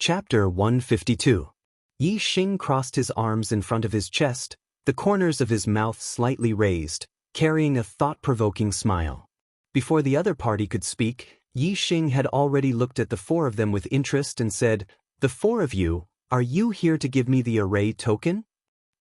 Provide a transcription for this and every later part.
Chapter 152. Yi Xing crossed his arms in front of his chest, the corners of his mouth slightly raised, carrying a thought-provoking smile. Before the other party could speak, Yi Xing had already looked at the four of them with interest and said, "The four of you, are you here to give me the array token?"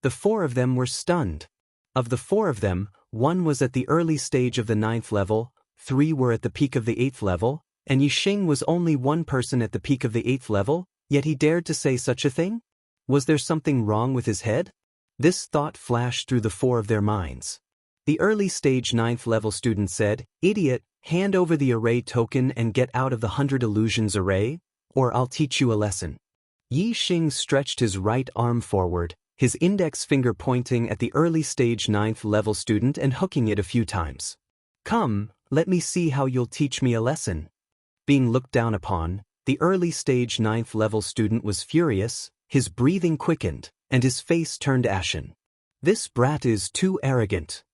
The four of them were stunned. Of the four of them, one was at the early stage of the 9th level, 3 were at the peak of the 8th level, and Yi Xing was only one person at the peak of the 8th level, yet he dared to say such a thing? Was there something wrong with his head? This thought flashed through the four of their minds. The early stage 9th level student said, "Idiot, hand over the array token and get out of the 100 illusions array, or I'll teach you a lesson." Yi Xing stretched his right arm forward, his index finger pointing at the early stage 9th level student and hooking it a few times. "Come, let me see how you'll teach me a lesson." Being looked down upon, the early stage 9th level student was furious, his breathing quickened, and his face turned ashen. "This brat is too arrogant.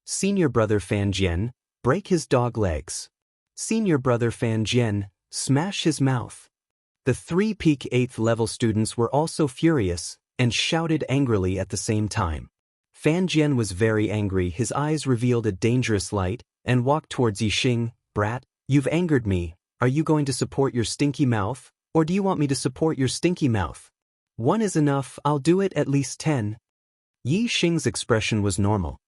Senior brother Fan Jian, break his dog legs. Senior brother Fan Jian, smash his mouth." The 3 peak 8th level students were also furious, and shouted angrily at the same time. Fan Jian was very angry, his eyes revealed a dangerous light, and walked towards Yi Xing. "Brat, you've angered me. Are you going to support your stinky mouth, or do you want me to support your stinky mouth? 1 is enough, I'll do it at least 10. Yi Xing's expression was normal.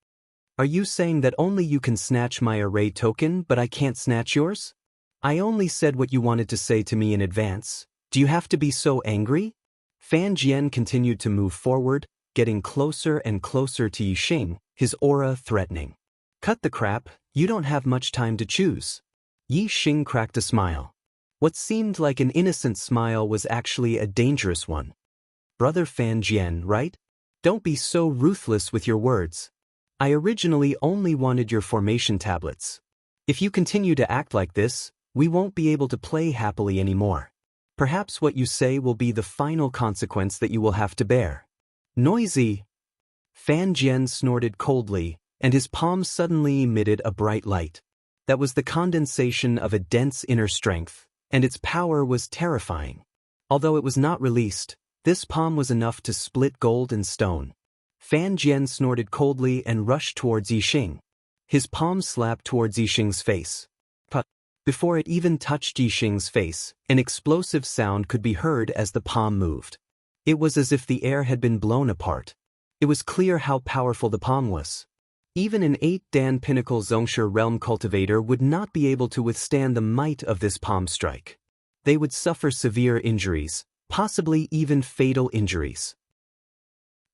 "Are you saying that only you can snatch my array token but I can't snatch yours? I only said what you wanted to say to me in advance. Do you have to be so angry?" Fan Jian continued to move forward, getting closer and closer to Yi Xing, his aura threatening. "Cut the crap, you don't have much time to choose." Yi Xing cracked a smile. What seemed like an innocent smile was actually a dangerous one. "Brother Fan Jian, right? Don't be so ruthless with your words. I originally only wanted your formation tablets. If you continue to act like this, we won't be able to play happily anymore. Perhaps what you say will be the final consequence that you will have to bear." "Noisy!" Fan Jian snorted coldly, and his palm suddenly emitted a bright light. That was the condensation of a dense inner strength, and its power was terrifying. Although it was not released, this palm was enough to split gold and stone. Fan Jian snorted coldly and rushed towards Yi Xing. His palm slapped towards Yi Xing's face. But before it even touched Yi Xing's face, an explosive sound could be heard as the palm moved. It was as if the air had been blown apart. It was clear how powerful the palm was. Even an 8-Dan Pinnacle Zhongshe Realm cultivator would not be able to withstand the might of this palm strike. They would suffer severe injuries, possibly even fatal injuries.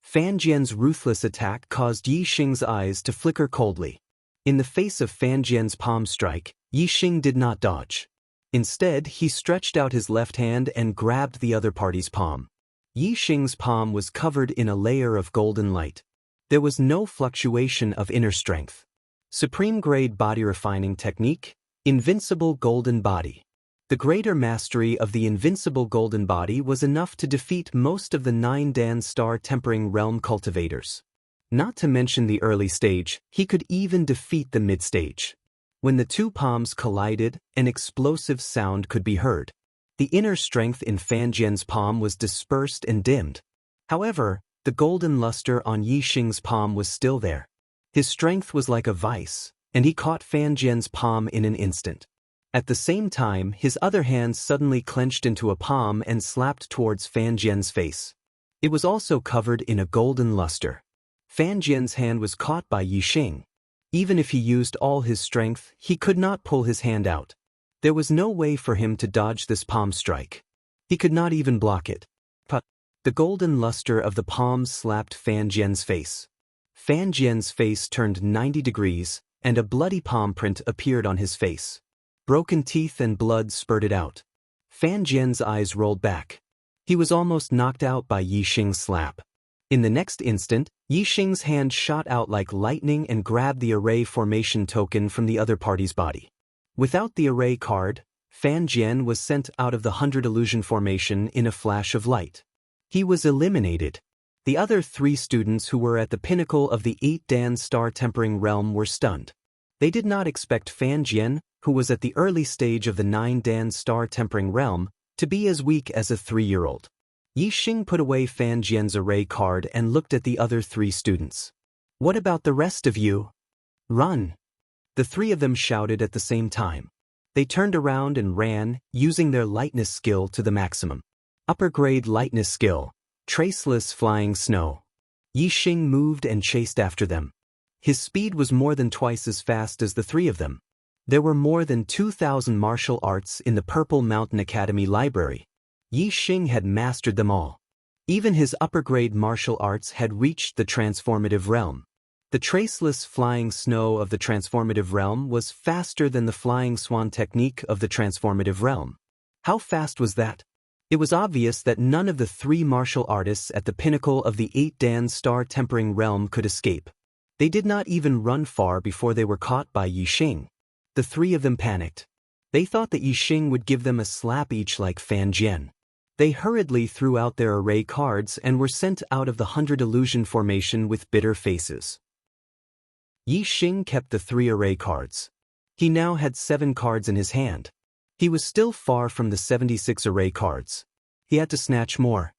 Fan Jian's ruthless attack caused Yi Xing's eyes to flicker coldly. In the face of Fan Jian's palm strike, Yi Xing did not dodge. Instead, he stretched out his left hand and grabbed the other party's palm. Yi Xing's palm was covered in a layer of golden light. There was no fluctuation of inner strength. Supreme-grade body refining technique, Invincible Golden Body. The greater mastery of the Invincible Golden Body was enough to defeat most of the 9-Dan Star Tempering Realm cultivators. Not to mention the early stage, he could even defeat the mid-stage. When the two palms collided, an explosive sound could be heard. The inner strength in Fan Jian's palm was dispersed and dimmed. However, the golden luster on Yi Xing's palm was still there. His strength was like a vice, and he caught Fan Jian's palm in an instant. At the same time, his other hand suddenly clenched into a palm and slapped towards Fan Jian's face. It was also covered in a golden luster. Fan Jian's hand was caught by Yi Xing. Even if he used all his strength, he could not pull his hand out. There was no way for him to dodge this palm strike. He could not even block it. The golden luster of the palm slapped Fan Jian's face. Fan Jian's face turned 90 degrees, and a bloody palm print appeared on his face. Broken teeth and blood spurted out. Fan Jian's eyes rolled back. He was almost knocked out by Yi Xing's slap. In the next instant, Yi Xing's hand shot out like lightning and grabbed the array formation token from the other party's body. Without the array card, Fan Jian was sent out of the 100 illusion formation in a flash of light. He was eliminated. The other 3 students who were at the pinnacle of the 8-Dan Star Tempering Realm were stunned. They did not expect Fan Jian, who was at the early stage of the 9-Dan Star Tempering Realm, To be as weak as a 3-year-old. Yi Xing put away Fan Jian's array card and looked at the other 3 students. What about the rest of you? Run! The 3 of them shouted at the same time. They turned around and ran, using their lightness skill to the maximum. Upper grade lightness skill, traceless flying snow. Yi Xing moved and chased after them. His speed was more than twice as fast as the 3 of them. There were more than 2,000 martial arts in the Purple Mountain Academy library. Yi Xing had mastered them all. Even his upper-grade martial arts had reached the transformative realm. The traceless flying snow of the transformative realm was faster than the flying swan technique of the transformative realm. How fast was that? It was obvious that none of the 3 martial artists at the pinnacle of the 8-Dan star-tempering realm could escape. They did not even run far before they were caught by Yi Xing. The 3 of them panicked. They thought that Yi Xing would give them a slap each like Fan Jian. They hurriedly threw out their array cards and were sent out of the 100 illusion formation with bitter faces. Yi Xing kept the 3 array cards. He now had 7 cards in his hand. He was still far from the 76 array cards. He had to snatch more.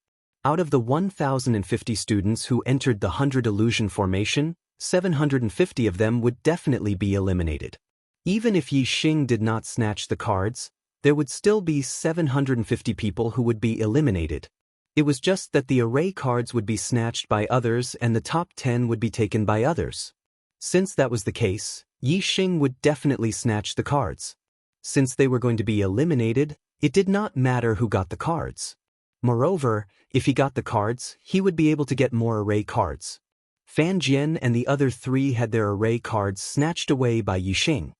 Out of the 1,050 students who entered the 100 illusion formation, 750 of them would definitely be eliminated. Even if Yi Xing did not snatch the cards, there would still be 750 people who would be eliminated. It was just that the array cards would be snatched by others and the top 10 would be taken by others. Since that was the case, Yi Xing would definitely snatch the cards. Since they were going to be eliminated, it did not matter who got the cards. Moreover, if he got the cards, he would be able to get more array cards. Fan Jian and the other 3 had their array cards snatched away by Yi Xing.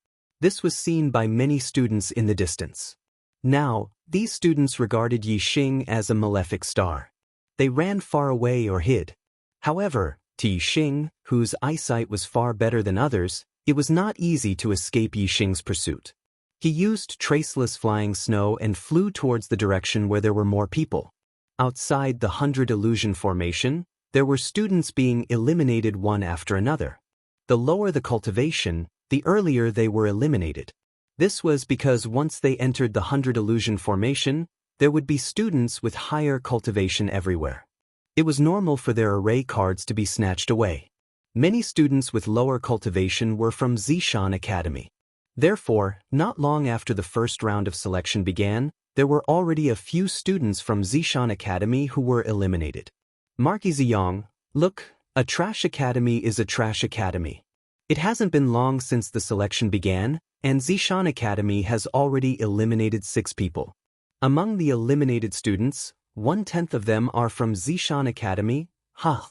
This was seen by many students in the distance. Now, these students regarded Yi Xing as a malefic star. They ran far away or hid. However, to Yi Xing, whose eyesight was far better than others, it was not easy to escape Yi Xing's pursuit. He used traceless flying snow and flew towards the direction where there were more people. Outside the 100 illusion formation, there were students being eliminated one after another. The lower the cultivation, the earlier they were eliminated. This was because once they entered the 100 illusion formation, there would be students with higher cultivation everywhere. It was normal for their array cards to be snatched away. Many students with lower cultivation were from Zishan Academy. Therefore, not long after the first round of selection began, there were already a few students from Zishan Academy who were eliminated. Marky Ziyang, look, a trash academy is a trash academy. It hasn't been long since the selection began, and Zishan Academy has already eliminated 6 people. Among the eliminated students, 1/10 of them are from Zishan Academy. Ha!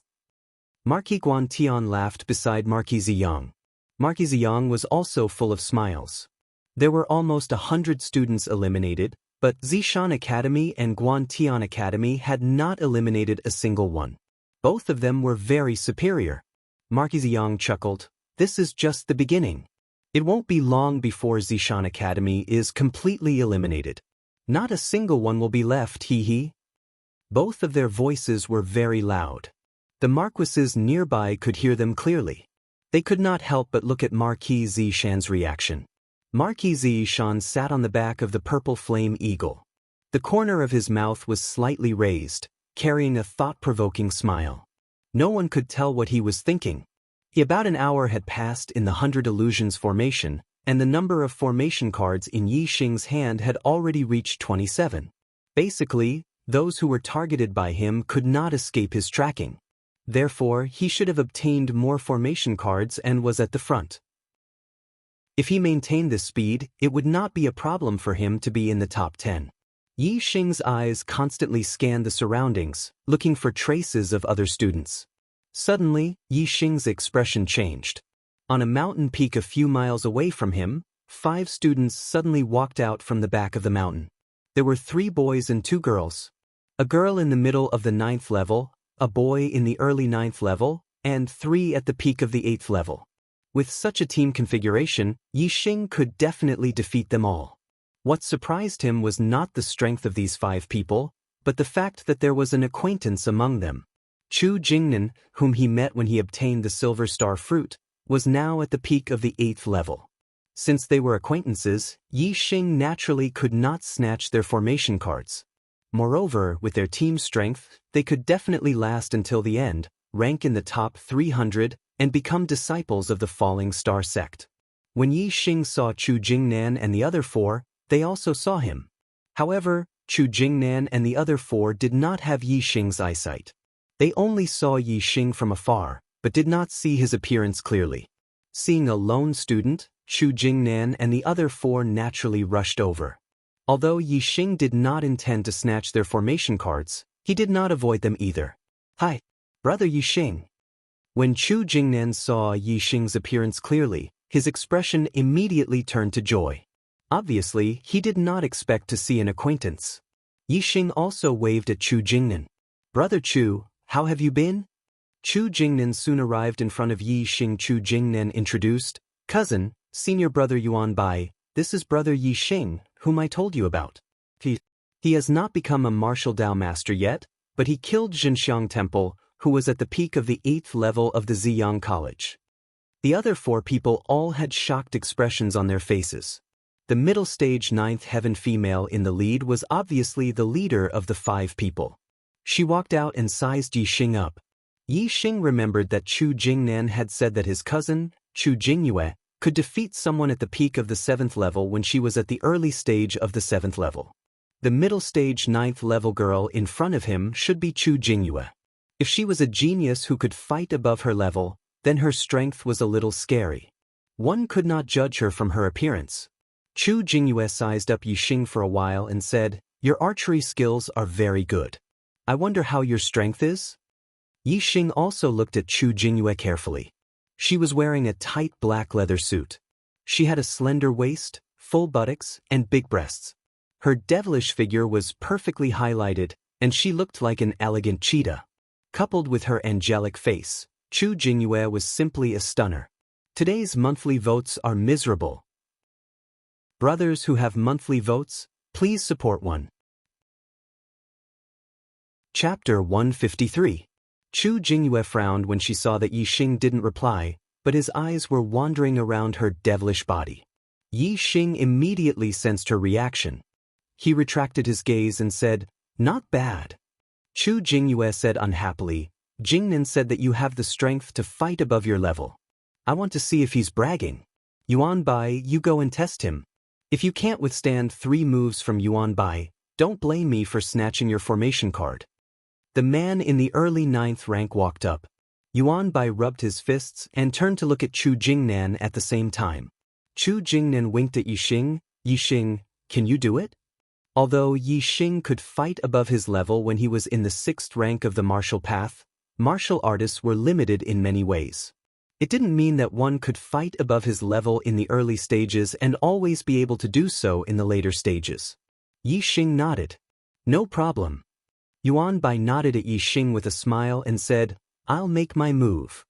Marquis Guantian laughed beside Marquis Ziyang. Marquis Ziyang was also full of smiles. There were almost 100 students eliminated, but Zishan Academy and Guantian Academy had not eliminated a single one. Both of them were very superior. Marquis Ziyang chuckled. This is just the beginning. It won't be long before Zishan Academy is completely eliminated. Not a single one will be left, hee. Both of their voices were very loud. The marquises nearby could hear them clearly. They could not help but look at Marquis Zishan's reaction. Marquis Zishan sat on the back of the purple flame eagle. The corner of his mouth was slightly raised, carrying a thought-provoking smile. No one could tell what he was thinking. About an hour had passed in the 100 illusions formation, and the number of formation cards in Yi Xing's hand had already reached 27. Basically, those who were targeted by him could not escape his tracking. Therefore, he should have obtained more formation cards and was at the front. If he maintained this speed, it would not be a problem for him to be in the top 10. Yi Xing's eyes constantly scanned the surroundings, looking for traces of other students. Suddenly, Yi Xing's expression changed. On a mountain peak a few miles away from him, 5 students suddenly walked out from the back of the mountain. There were 3 boys and 2 girls. A girl in the middle of the 9th level, a boy in the early 9th level, and 3 at the peak of the 8th level. With such a team configuration, Yi Xing could definitely defeat them all. What surprised him was not the strength of these 5 people, but the fact that there was an acquaintance among them. Chu Jingnan, whom he met when he obtained the Silver Star fruit, was now at the peak of the 8th level. Since they were acquaintances, Yi Xing naturally could not snatch their formation cards. Moreover, with their team strength, they could definitely last until the end, rank in the top 300, and become disciples of the Falling Star sect. When Yi Xing saw Chu Jingnan and the other four, they also saw him. However, Chu Jingnan and the other four did not have Yi Xing's eyesight. They only saw Yi Xing from afar, but did not see his appearance clearly. Seeing a lone student, Chu Jingnan and the other four naturally rushed over. Although Yi Xing did not intend to snatch their formation cards, he did not avoid them either. "Hi, brother Yi Xing." When Chu Jingnan saw Yi Xing's appearance clearly, his expression immediately turned to joy. Obviously, he did not expect to see an acquaintance. Yi Xing also waved at Chu Jingnan. "Brother Chu, how have you been?" Chu Jingnan soon arrived in front of Yi Xing. Chu Jingnan introduced, "Cousin, senior brother Yuan Bai, this is brother Yi Xing, whom I told you about. He has not become a martial Dao master yet, but he killed Jinxiang Temple, who was at the peak of the 8th level of the Ziyang College." The other four people all had shocked expressions on their faces. The middle stage 9th heaven female in the lead was obviously the leader of the 5 people. She walked out and sized Yi Xing up. Yi Xing remembered that Chu Jingnan had said that his cousin, Chu Jingyue, could defeat someone at the peak of the 7th level when she was at the early stage of the 7th level. The middle stage 9th level girl in front of him should be Chu Jingyue. If she was a genius who could fight above her level, then her strength was a little scary. One could not judge her from her appearance. Chu Jingyue sized up Yi Xing for a while and said, "Your archery skills are very good. I wonder how your strength is?" Yi Xing also looked at Chu Jingyue carefully. She was wearing a tight black leather suit. She had a slender waist, full buttocks, and big breasts. Her devilish figure was perfectly highlighted, and she looked like an elegant cheetah. Coupled with her angelic face, Chu Jingyue was simply a stunner. Today's monthly votes are miserable. Brothers who have monthly votes, please support one. Chapter 153. Chu Jingyue frowned when she saw that Yi Xing didn't reply, but his eyes were wandering around her devilish body. Yi Xing immediately sensed her reaction. He retracted his gaze and said, "Not bad." Chu Jingyue said unhappily, "Jingnan said that you have the strength to fight above your level. I want to see if he's bragging. Yuan Bai, you go and test him. If you can't withstand 3 moves from Yuan Bai, don't blame me for snatching your formation card." The man in the early 9th rank walked up. Yuan Bai rubbed his fists and turned to look at Chu Jingnan at the same time. Chu Jingnan winked at Yi Xing. "Yi Xing, can you do it?" Although Yi Xing could fight above his level when he was in the 6th rank of the martial path, martial artists were limited in many ways. It didn't mean that one could fight above his level in the early stages and always be able to do so in the later stages. Yi Xing nodded. "No problem." Yuan Bai nodded at Yi Xing with a smile and said, "I'll make my move."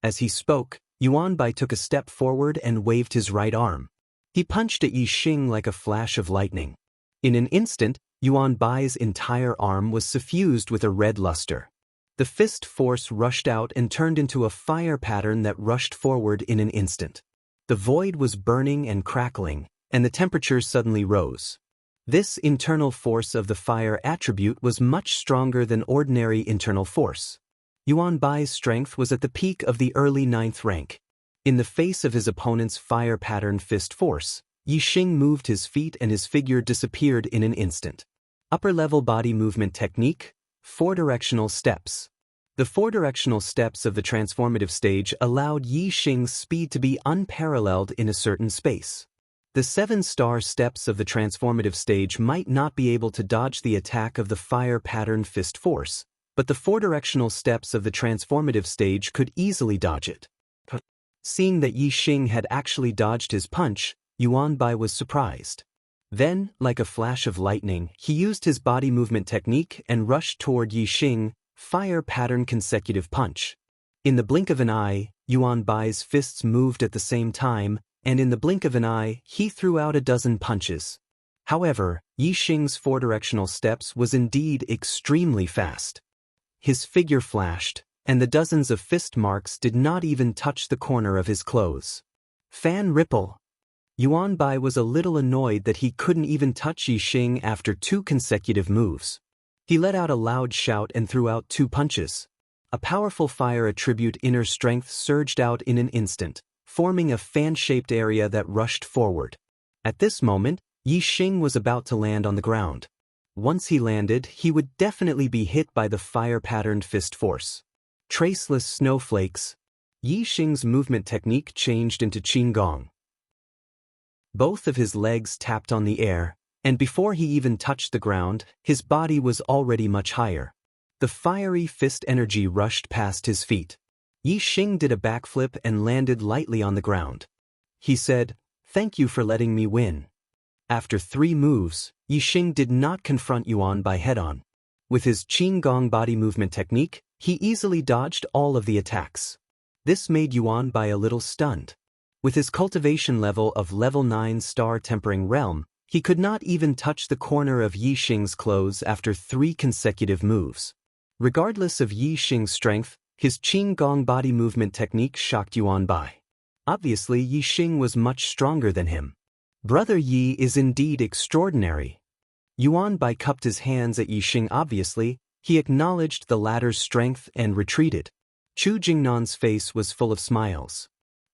As he spoke, Yuan Bai took a step forward and waved his right arm. He punched at Yi Xing like a flash of lightning. In an instant, Yuan Bai's entire arm was suffused with a red luster. The fist force rushed out and turned into a fire pattern that rushed forward in an instant. The void was burning and crackling, and the temperature suddenly rose. This internal force of the fire attribute was much stronger than ordinary internal force. Yuan Bai's strength was at the peak of the early 9th rank. In the face of his opponent's fire pattern fist force, Yi Xing moved his feet and his figure disappeared in an instant. Upper-level body movement technique, 4 directional steps. The 4 directional steps of the transformative stage allowed Yi Xing's speed to be unparalleled in a certain space. The 7-star steps of the transformative stage might not be able to dodge the attack of the fire pattern fist force, but the 4 directional steps of the transformative stage could easily dodge it. Seeing that Yi Xing had actually dodged his punch, Yuan Bai was surprised. Then, like a flash of lightning, he used his body movement technique and rushed toward Yi Xing, fire pattern consecutive punch. In the blink of an eye, Yuan Bai's fists moved at the same time, and in the blink of an eye, he threw out a dozen punches. However, Yi Xing's 4 directional steps was indeed extremely fast. His figure flashed, and the dozens of fist marks did not even touch the corner of his clothes. Fan ripple. Yuan Bai was a little annoyed that he couldn't even touch Yi Xing after 2 consecutive moves. He let out a loud shout and threw out 2 punches. A powerful fire attribute inner strength surged out in an instant, forming a fan-shaped area that rushed forward. At this moment, Yi Xing was about to land on the ground. Once he landed, he would definitely be hit by the fire-patterned fist force. Traceless snowflakes. Yi Xing's movement technique changed into Qinggong. Both of his legs tapped on the air, and before he even touched the ground, his body was already much higher. The fiery fist energy rushed past his feet. Yi Xing did a backflip and landed lightly on the ground. He said, "Thank you for letting me win." After 3 moves, Yi Xing did not confront Yuan Bai head-on. With his Qinggong body movement technique, he easily dodged all of the attacks. This made Yuan Bai a little stunned. With his cultivation level of level 9 Star Tempering Realm, he could not even touch the corner of Yi Xing's clothes after 3 consecutive moves. Regardless of Yi Xing's strength, his Qinggong body movement technique shocked Yuan Bai. Obviously, Yi Xing was much stronger than him. Brother Yi is indeed extraordinary. Yuan Bai cupped his hands at Yi Xing. Obviously, he acknowledged the latter's strength and retreated. Chu Jingnan's face was full of smiles.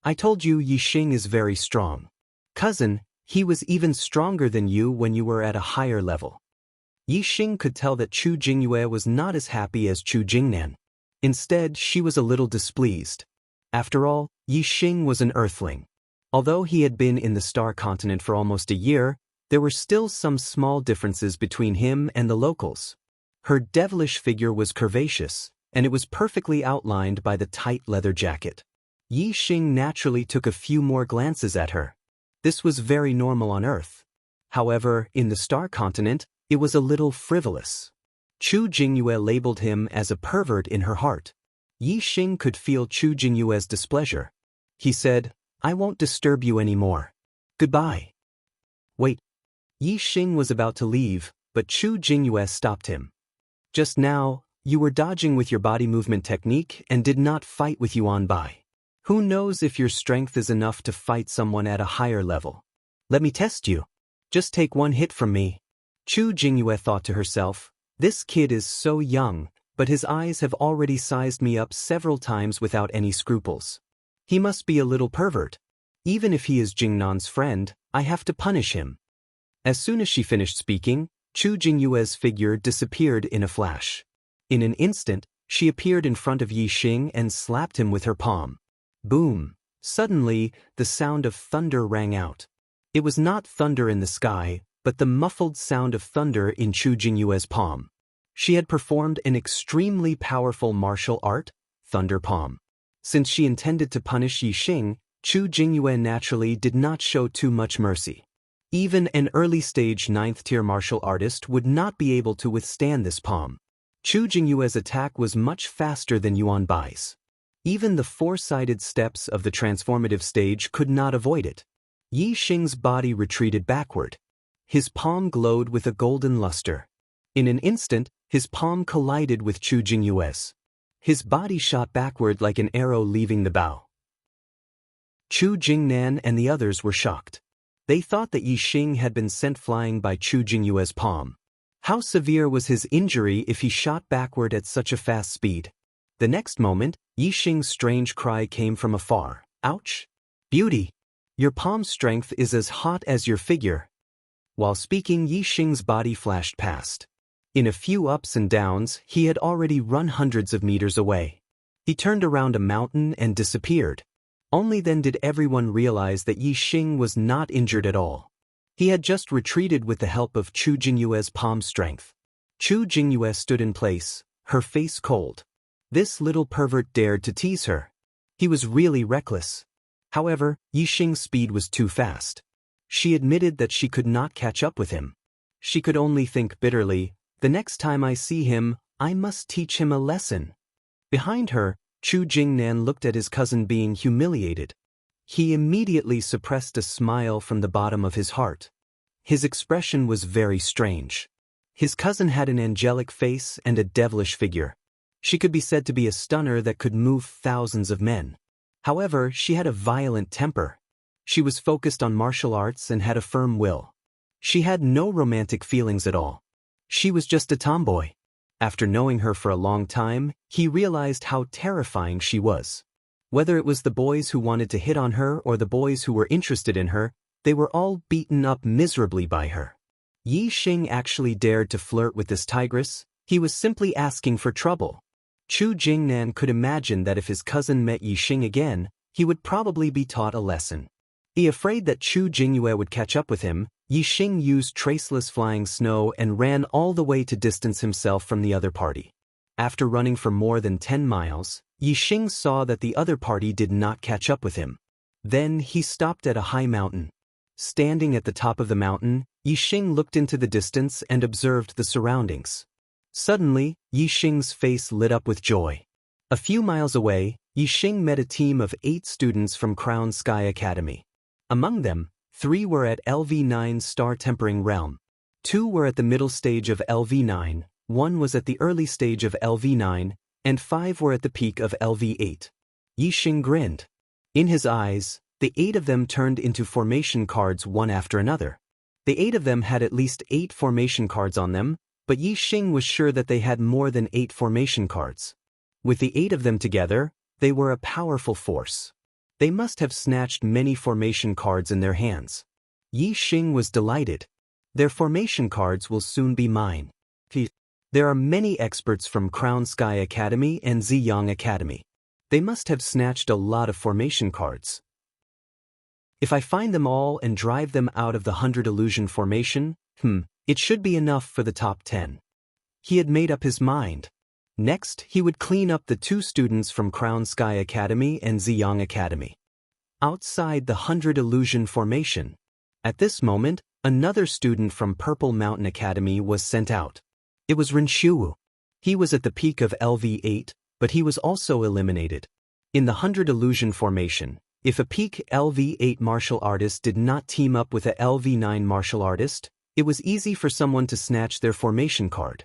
"I told you Yi Xing is very strong. Cousin, he was even stronger than you when you were at a higher level." Yi Xing could tell that Chu Jingyue was not as happy as Chu Jingnan. Instead, she was a little displeased. After all, Yi Xing was an earthling. Although he had been in the Star Continent for almost a year, there were still some small differences between him and the locals. Her devilish figure was curvaceous, and it was perfectly outlined by the tight leather jacket. Yi Xing naturally took a few more glances at her. This was very normal on Earth. However, in the Star Continent, it was a little frivolous. Chu Jingyue labeled him as a pervert in her heart. Yi Xing could feel Chu Jingyue's displeasure. He said, "I won't disturb you anymore. Goodbye." Wait. Yi Xing was about to leave, but Chu Jingyue stopped him. "Just now, you were dodging with your body movement technique and did not fight with Yuan Bai. Who knows if your strength is enough to fight someone at a higher level? Let me test you. Just take 1 hit from me." Chu Jingyue thought to herself, "This kid is so young, but his eyes have already sized me up several times without any scruples. He must be a little pervert. Even if he is Jingnan's friend, I have to punish him." As soon as she finished speaking, Chu Jingyue's figure disappeared in a flash. In an instant, she appeared in front of Yi Xing and slapped him with her palm. Boom! Suddenly, the sound of thunder rang out. It was not thunder in the sky, but the muffled sound of thunder in Chu Jingyue's palm. She had performed an extremely powerful martial art, Thunder Palm. Since she intended to punish Yi Xing, Chu Jingyue naturally did not show too much mercy. Even an early-stage 9th-tier martial artist would not be able to withstand this palm. Chu Jingyue's attack was much faster than Yuan Bai's. Even the 4-sided steps of the transformative stage could not avoid it. Yi Xing's body retreated backward. His palm glowed with a golden luster. In an instant, his palm collided with Chu Jingyue's. His body shot backward like an arrow leaving the bow. Chu Jingnan and the others were shocked. They thought that Yi Xing had been sent flying by Chu Jingyue's palm. How severe was his injury if he shot backward at such a fast speed? The next moment, Yi Xing's strange cry came from afar. "Ouch! Beauty! Your palm strength is as hot as your figure." While speaking, Yi Xing's body flashed past. In a few ups and downs, he had already run hundreds of meters away. He turned around a mountain and disappeared. Only then did everyone realize that Yi Xing was not injured at all. He had just retreated with the help of Chu Jingyue's palm strength. Chu Jingyue stood in place, her face cold. This little pervert dared to tease her. He was really reckless. However, Yi Xing's speed was too fast. She admitted that she could not catch up with him. She could only think bitterly, "The next time I see him, I must teach him a lesson." Behind her, Chu Jingnan looked at his cousin being humiliated. He immediately suppressed a smile from the bottom of his heart. His expression was very strange. His cousin had an angelic face and a devilish figure. She could be said to be a stunner that could move thousands of men. However, she had a violent temper. She was focused on martial arts and had a firm will. She had no romantic feelings at all. She was just a tomboy. After knowing her for a long time, he realized how terrifying she was. Whether it was the boys who wanted to hit on her or the boys who were interested in her, they were all beaten up miserably by her. Yi Xing actually dared to flirt with this tigress. He was simply asking for trouble. Chu Jingnan could imagine that if his cousin met Yi Xing again, he would probably be taught a lesson. Afraid that Chu Jingyue would catch up with him, Yi Xing used traceless flying snow and ran all the way to distance himself from the other party. After running for more than 10 miles, Yi Xing saw that the other party did not catch up with him. Then he stopped at a high mountain. Standing at the top of the mountain, Yi Xing looked into the distance and observed the surroundings. Suddenly, Yi Xing's face lit up with joy. A few miles away, Yi Xing met a team of 8 students from Crown Sky Academy. Among them, 3 were at LV9 Star Tempering Realm. 2 were at the middle stage of LV9, 1 was at the early stage of LV9, and 5 were at the peak of LV8. Yi Xing grinned. In his eyes, the 8 of them turned into formation cards one after another. The 8 of them had at least 8 formation cards on them, but Yi Xing was sure that they had more than 8 formation cards. With the 8 of them together, they were a powerful force. They must have snatched many formation cards in their hands. Yi Xing was delighted. Their formation cards will soon be mine. There are many experts from Crown Sky Academy and Ziyang Academy. They must have snatched a lot of formation cards. If I find them all and drive them out of the 100 illusion formation, it should be enough for the top 10. He had made up his mind. Next, he would clean up the 2 students from Crown Sky Academy and Ziyang Academy. Outside the 100 illusion formation. At this moment, another student from Purple Mountain Academy was sent out. It was Rinxiu. He was at the peak of LV8, but he was also eliminated. In the 100 illusion formation, if a peak LV8 martial artist did not team up with a LV9 martial artist, it was easy for someone to snatch their formation card.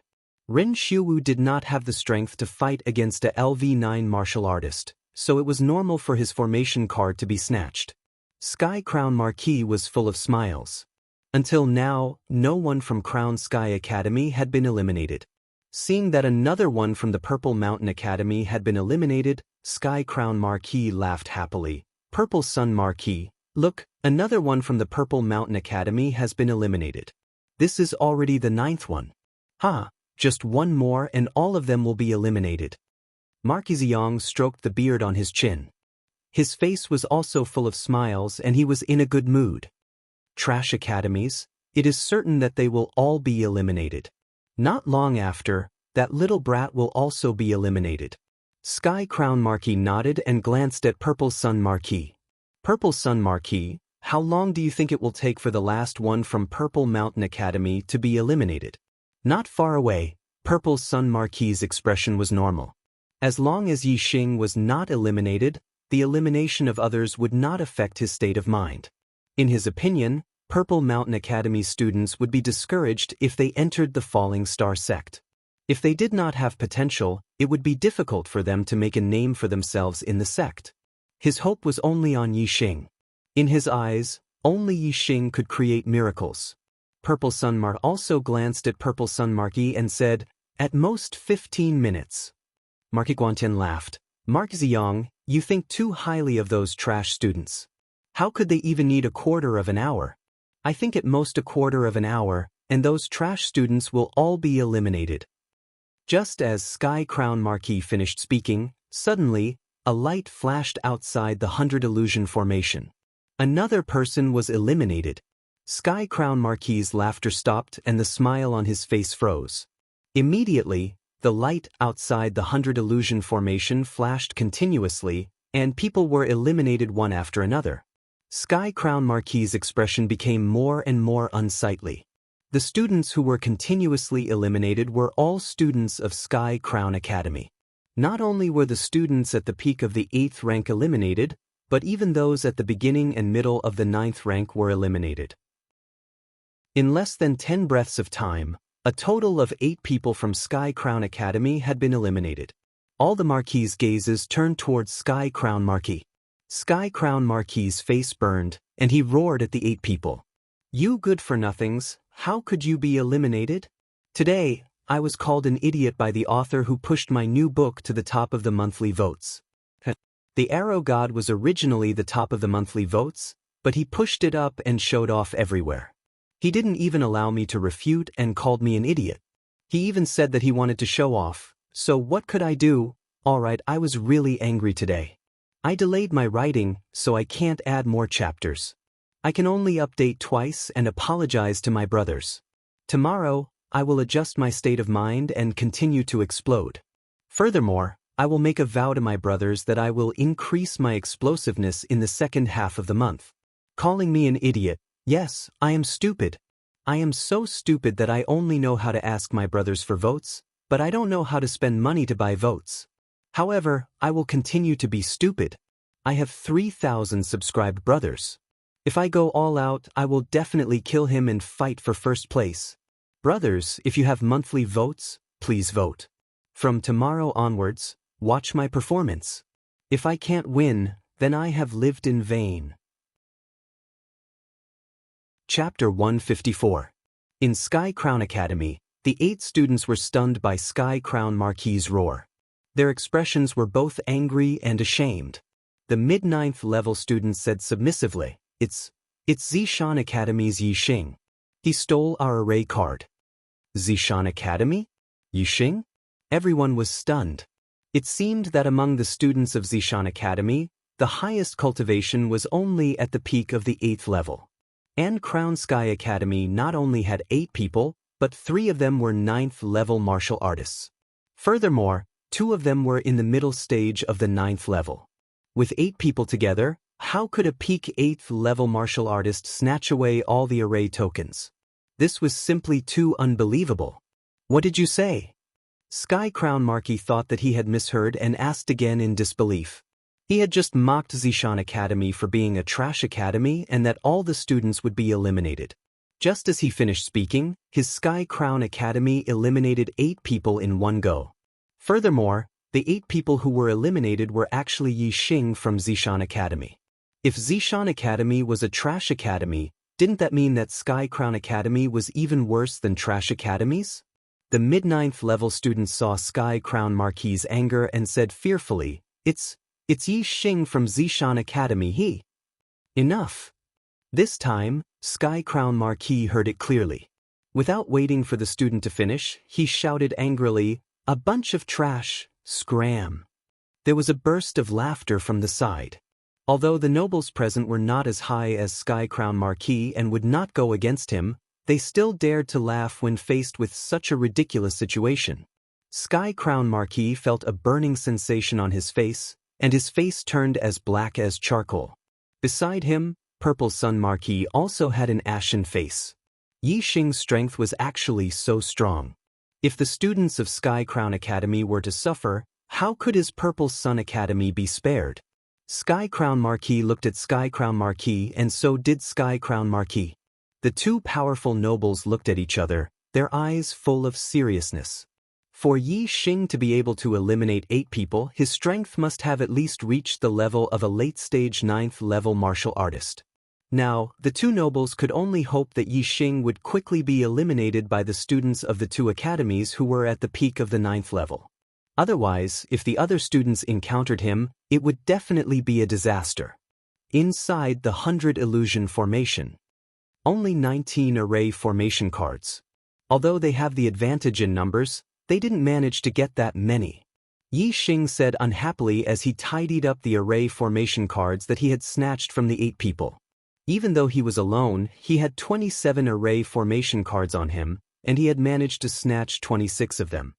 Ren Xiuwu did not have the strength to fight against a LV9 martial artist, so it was normal for his formation card to be snatched. Sky Crown Marquis was full of smiles. Until now, no one from Crown Sky Academy had been eliminated. Seeing that another one from the Purple Mountain Academy had been eliminated, Sky Crown Marquis laughed happily. Purple Sun Marquis, look, another one from the Purple Mountain Academy has been eliminated. This is already the 9th one. Just one more and all of them will be eliminated. Marquis Ziyang stroked the beard on his chin. His face was also full of smiles and he was in a good mood. Trash academies, it is certain that they will all be eliminated. Not long after, that little brat will also be eliminated. Sky Crown Marquis nodded and glanced at Purple Sun Marquis. Purple Sun Marquis, how long do you think it will take for the last one from Purple Mountain Academy to be eliminated? Not far away, Purple Sun Marquis' expression was normal. As long as Yi Xing was not eliminated, the elimination of others would not affect his state of mind. In his opinion, Purple Mountain Academy students would be discouraged if they entered the Falling Star sect. If they did not have potential, it would be difficult for them to make a name for themselves in the sect. His hope was only on Yi Xing. In his eyes, only Yi Xing could create miracles. Purple Sun Marquis also glanced at Purple Sun Marquis and said, "At most 15 minutes." Marquis Guantian laughed. Marquis Ziyang, you think too highly of those trash students. How could they even need a quarter of an hour? I think at most a quarter of an hour, and those trash students will all be eliminated. Just as Sky Crown Marquis finished speaking, suddenly, a light flashed outside the 100 illusion formation. Another person was eliminated. Sky Crown Marquis' laughter stopped and the smile on his face froze. Immediately, the light outside the 100 illusion formation flashed continuously, and people were eliminated one after another. Sky Crown Marquis' expression became more and more unsightly. The students who were continuously eliminated were all students of Sky Crown Academy. Not only were the students at the peak of the 8th rank eliminated, but even those at the beginning and middle of the 9th rank were eliminated. In less than 10 breaths of time, a total of 8 people from Sky Crown Academy had been eliminated. All the Marquis' gazes turned towards Sky Crown Marquis. Sky Crown Marquis' face burned, and he roared at the 8 people. "You good-for-nothings, how could you be eliminated? Today, I was called an idiot by the author who pushed my new book to the top of the monthly votes." The Arrow God was originally the top of the monthly votes, but he pushed it up and showed off everywhere. He didn't even allow me to refute and called me an idiot. He even said that he wanted to show off, so what could I do? Alright, I was really angry today. I delayed my writing, so I can't add more chapters. I can only update twice and apologize to my brothers. Tomorrow, I will adjust my state of mind and continue to explode. Furthermore, I will make a vow to my brothers that I will increase my explosiveness in the second half of the month. Calling me an idiot, yes, I am stupid. I am so stupid that I only know how to ask my brothers for votes, but I don't know how to spend money to buy votes. However, I will continue to be stupid. I have 3,000 subscribed brothers. If I go all out, I will definitely kill him and fight for first place. Brothers, if you have monthly votes, please vote. From tomorrow onwards, watch my performance. If I can't win, then I have lived in vain. Chapter 154. In Sky Crown Academy, the 8 students were stunned by Sky Crown Marquis's roar. Their expressions were both angry and ashamed. The mid-9th level student said submissively, It's Zishan Academy's Yixing. He stole our array card." Zishan Academy? Yixing? Everyone was stunned. It seemed that among the students of Zishan Academy, the highest cultivation was only at the peak of the 8th level. And Crown Sky Academy not only had 8 people, but 3 of them were 9th level martial artists. Furthermore, 2 of them were in the middle stage of the 9th level. With 8 people together, how could a peak 8th level martial artist snatch away all the array tokens? This was simply too unbelievable. "What did you say?" Sky Crown Marquis thought that he had misheard and asked again in disbelief. He had just mocked Zishan Academy for being a trash academy and that all the students would be eliminated. Just as he finished speaking, his Sky Crown Academy eliminated 8 people in one go. Furthermore, the 8 people who were eliminated were actually Yixing from Zishan Academy. If Zishan Academy was a trash academy, didn't that mean that Sky Crown Academy was even worse than trash academies? The mid-9th level student saw Sky Crown Marquis's anger and said fearfully, It's Yixing from Zishan Academy. Enough. This time, Sky Crown Marquis heard it clearly. Without waiting for the student to finish, he shouted angrily, "A bunch of trash, scram." There was a burst of laughter from the side. Although the nobles present were not as high as Sky Crown Marquis and would not go against him, they still dared to laugh when faced with such a ridiculous situation. Sky Crown Marquis felt a burning sensation on his face, and his face turned as black as charcoal. Beside him, Purple Sun Marquis also had an ashen face. Yixing's strength was actually so strong. If the students of Sky Crown Academy were to suffer, how could his Purple Sun Academy be spared? Sky Crown Marquis looked at Sky Crown Marquis and so did Sky Crown Marquis. The 2 powerful nobles looked at each other, their eyes full of seriousness. For Yixing to be able to eliminate 8 people, his strength must have at least reached the level of a late-stage 9th level martial artist. Now, the 2 nobles could only hope that Yixing would quickly be eliminated by the students of the 2 academies who were at the peak of the 9th level. Otherwise, if the other students encountered him, it would definitely be a disaster. Inside the 100 illusion formation. Only 19 array formation cards. Although they have the advantage in numbers, they didn't manage to get that many. Yixing said unhappily as he tidied up the array formation cards that he had snatched from the 8 people. Even though he was alone, he had 27 array formation cards on him, and he had managed to snatch 26 of them.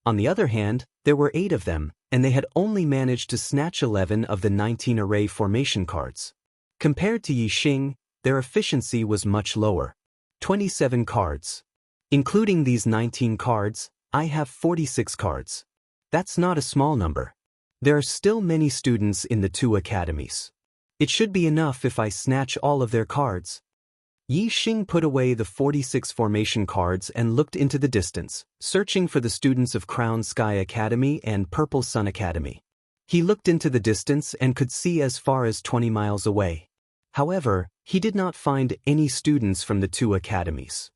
On the other hand, there were 8 of them, and they had only managed to snatch 11 of the 19 array formation cards. Compared to Yixing, their efficiency was much lower. 27 cards. Including these 19 cards, I have 46 cards. That's not a small number. There are still many students in the 2 academies. It should be enough if I snatch all of their cards. Yixing put away the 46 formation cards and looked into the distance, searching for the students of Crown Sky Academy and Purple Sun Academy. He looked into the distance and could see as far as 20 miles away. However, he did not find any students from the two academies.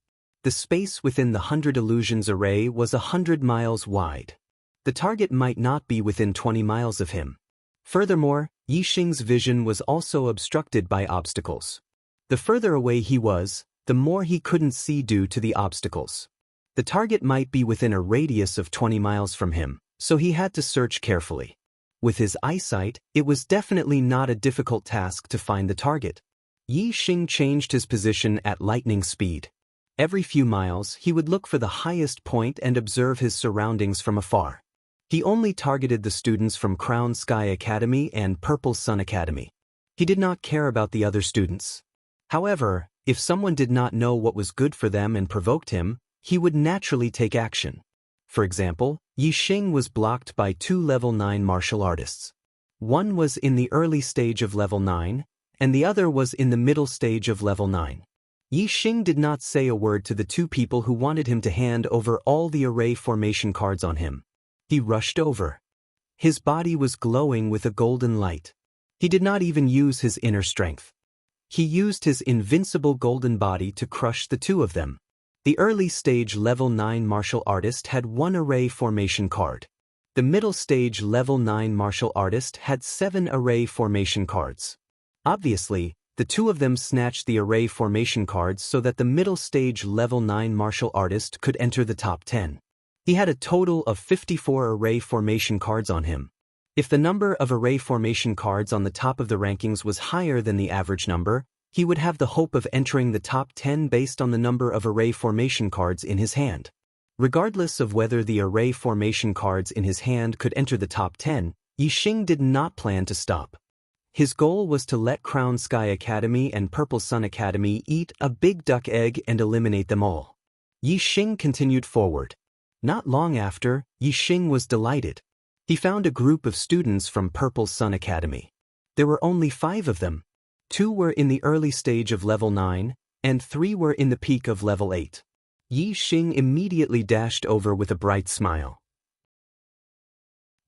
The space within the 100 illusions array was 100 miles wide. The target might not be within 20 miles of him. Furthermore, Yixing's vision was also obstructed by obstacles. The further away he was, the more he couldn't see due to the obstacles. The target might be within a radius of 20 miles from him, so he had to search carefully. With his eyesight, it was definitely not a difficult task to find the target. Yixing changed his position at lightning speed. Every few miles, he would look for the highest point and observe his surroundings from afar. He only targeted the students from Crown Sky Academy and Purple Sun Academy. He did not care about the other students. However, if someone did not know what was good for them and provoked him, he would naturally take action. For example, Yixing was blocked by two level 9 martial artists. One was in the early stage of level 9, and the other was in the middle stage of level 9. Yixing did not say a word to the two people who wanted him to hand over all the array formation cards on him. He rushed over. His body was glowing with a golden light. He did not even use his inner strength. He used his invincible golden body to crush the two of them. The early stage level 9 martial artist had one array formation card. The middle stage level 9 martial artist had 7 array formation cards. Obviously, the two of them snatched the array formation cards so that the middle stage level 9 martial artist could enter the top 10. He had a total of 54 array formation cards on him. If the number of array formation cards on the top of the rankings was higher than the average number, he would have the hope of entering the top 10 based on the number of array formation cards in his hand. Regardless of whether the array formation cards in his hand could enter the top 10, Yixing did not plan to stop. His goal was to let Crown Sky Academy and Purple Sun Academy eat a big duck egg and eliminate them all. Yixing continued forward. Not long after, Yixing was delighted. He found a group of students from Purple Sun Academy. There were only 5 of them. 2 were in the early stage of level 9, and 3 were in the peak of level 8. Yixing immediately dashed over with a bright smile.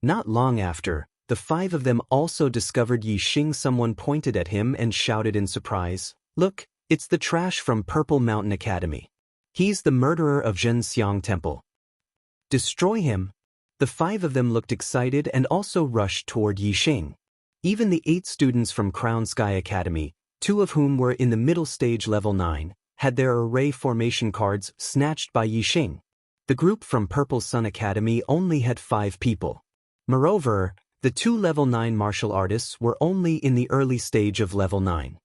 Not long after, the 5 of them also discovered Yixing. Someone pointed at him and shouted in surprise, "Look, it's the trash from Purple Mountain Academy. He's the murderer of Zhenxiang Temple. Destroy him." The 5 of them looked excited and also rushed toward Yixing. Even the 8 students from Crown Sky Academy, 2 of whom were in the middle stage level 9, had their array formation cards snatched by Yixing. The group from Purple Sun Academy only had 5 people. Moreover, the 2 level 9 martial artists were only in the early stage of level 9.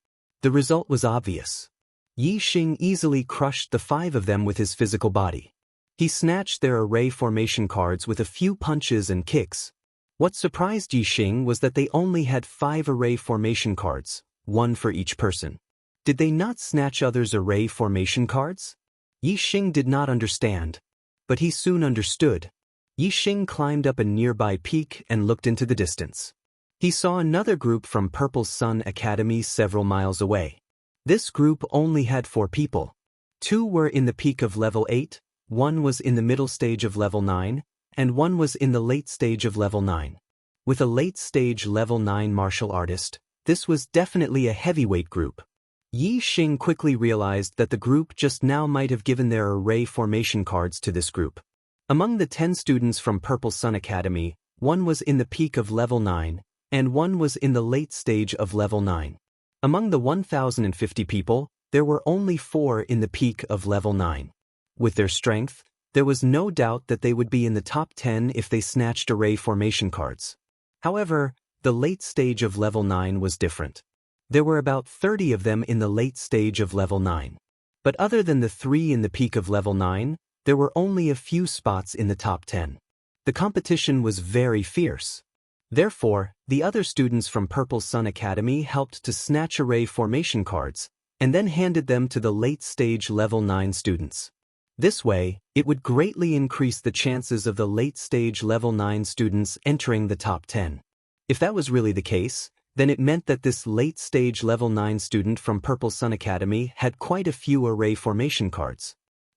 The result was obvious. Yixing easily crushed the 5 of them with his physical body. He snatched their array formation cards with a few punches and kicks. What surprised Yixing was that they only had 5 array formation cards, 1 for each person. Did they not snatch others' array formation cards? Yixing did not understand, but he soon understood. Yixing climbed up a nearby peak and looked into the distance. He saw another group from Purple Sun Academy several miles away. This group only had 4 people. 2 were in the peak of level 8, 1 was in the middle stage of level 9, and 1 was in the late stage of level 9. With a late stage level 9 martial artist, this was definitely a heavyweight group. Yixing quickly realized that the group just now might have given their array formation cards to this group. Among the 10 students from Purple Sun Academy, 1 was in the peak of level 9, and 1 was in the late stage of level 9. Among the 1,050 people, there were only 4 in the peak of level 9. With their strength, there was no doubt that they would be in the top 10 if they snatched array formation cards. However, the late stage of level 9 was different. There were about 30 of them in the late stage of level 9. But other than the 3 in the peak of level 9, there were only a few spots in the top 10. The competition was very fierce. Therefore, the other students from Purple Sun Academy helped to snatch array formation cards, and then handed them to the late stage level 9 students. This way, it would greatly increase the chances of the late-stage level 9 students entering the top 10. If that was really the case, then it meant that this late-stage level 9 student from Purple Sun Academy had quite a few array formation cards.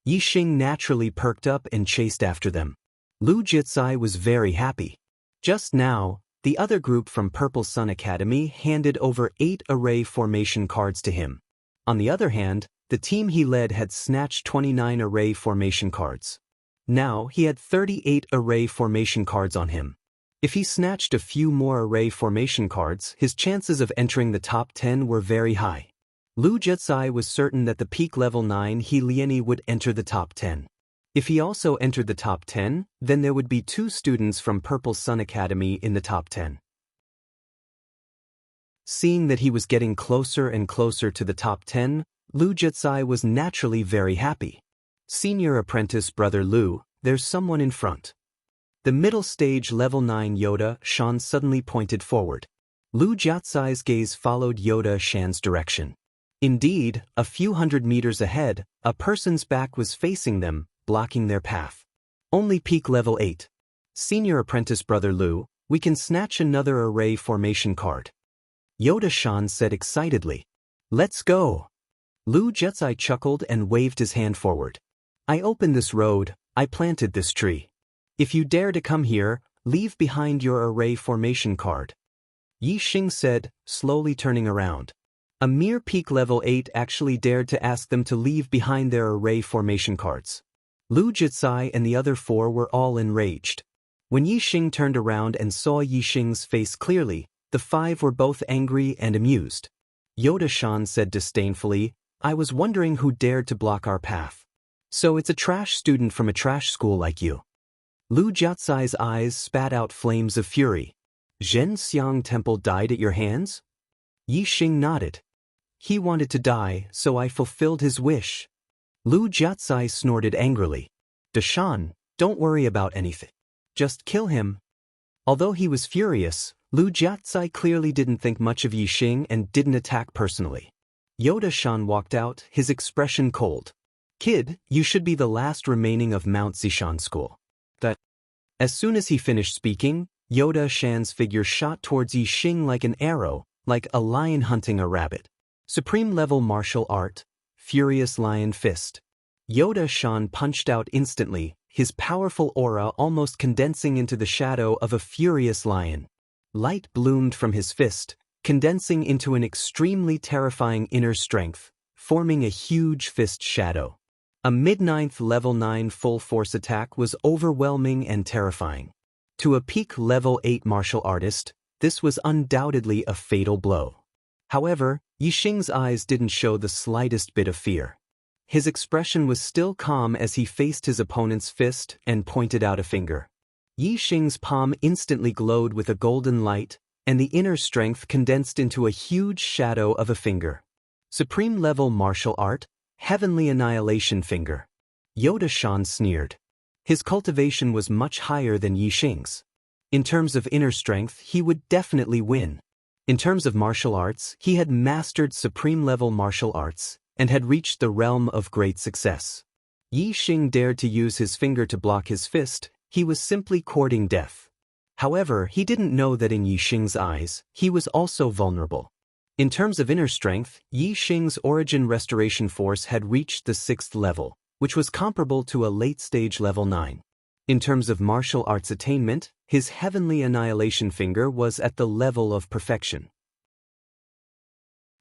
Yixing naturally perked up and chased after them. Lu Jitsai was very happy. Just now, The other group from Purple Sun Academy handed over 8 array formation cards to him. On the other hand, the team he led had snatched 29 array formation cards. Now he had 38 array formation cards on him. If he snatched a few more array formation cards, his chances of entering the top 10 were very high. Lu Jiatsai was certain that the peak level 9 He Lieni would enter the top 10. If he also entered the top 10, then there would be 2 students from Purple Sun Academy in the top 10. Seeing that he was getting closer and closer to the top 10, Lu Jiatsai was naturally very happy. Senior apprentice brother Lu, there's someone in front. The middle stage level 9 Yoda Shan suddenly pointed forward. Lu Jiatsai's gaze followed Yoda Shan's direction. Indeed, a few hundred meters ahead, a person's back was facing them, blocking their path. Only peak level 8. Senior apprentice brother Lu, we can snatch another array formation card. Yoda Shan said excitedly. Let's go. Lu Jiatsai chuckled and waved his hand forward. I opened this road, I planted this tree. If you dare to come here, leave behind your array formation card. Yi Xing said, slowly turning around. A mere peak level 8 actually dared to ask them to leave behind their array formation cards. Lu Jiatsai and the other 4 were all enraged. When Yi Xing turned around and saw Yi Xing's face clearly, the 5 were both angry and amused. Yoda Shan said disdainfully, I was wondering who dared to block our path. So it's a trash student from a trash school like you. Lu Jiatsai's eyes spat out flames of fury. Zhen Xiang Temple died at your hands? Yi Xing nodded. He wanted to die, so I fulfilled his wish. Lu Jiatsai snorted angrily. Deshan, don't worry about anything. Just kill him. Although he was furious, Lu Jiatsai clearly didn't think much of Yi Xing and didn't attack personally. Yoda Shan walked out, his expression cold. Kid, you should be the last remaining of Mount Zishan School. As soon as he finished speaking, Yoda Shan's figure shot towards Yi Xing like an arrow, like a lion hunting a rabbit. Supreme level martial art, Furious Lion Fist. Yoda Shan punched out instantly, his powerful aura almost condensing into the shadow of a furious lion. Light bloomed from his fist, condensing into an extremely terrifying inner strength, forming a huge fist shadow. A mid-9th level 9 full force attack was overwhelming and terrifying. To a peak level 8 martial artist, this was undoubtedly a fatal blow. However, Yi Xing's eyes didn't show the slightest bit of fear. His expression was still calm as he faced his opponent's fist and pointed out a finger. Yi Xing's palm instantly glowed with a golden light, and the inner strength condensed into a huge shadow of a finger. Supreme level martial art, Heavenly Annihilation Finger. Yoda Shan sneered. His cultivation was much higher than Yi Xing's. In terms of inner strength, he would definitely win. In terms of martial arts, he had mastered supreme level martial arts and had reached the realm of great success. Yi Xing dared to use his finger to block his fist, he was simply courting death. However, he didn't know that in Yi Xing's eyes, he was also vulnerable. In terms of inner strength, Yi Xing's Origin Restoration Force had reached the 6th level, which was comparable to a late-stage level 9. In terms of martial arts attainment, his Heavenly Annihilation Finger was at the level of perfection.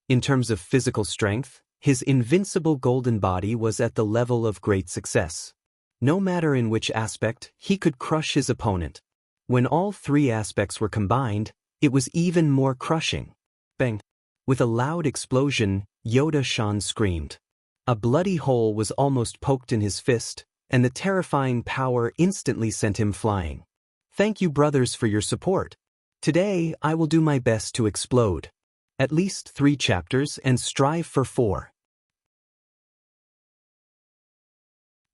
In terms of physical strength, his invincible golden body was at the level of great success. No matter in which aspect, he could crush his opponent. When all 3 aspects were combined, it was even more crushing. Bang! With a loud explosion, Yoda Shan screamed. A bloody hole was almost poked in his fist, and the terrifying power instantly sent him flying. Thank you, brothers, for your support. Today, I will do my best to explode. At least 3 chapters and strive for 4.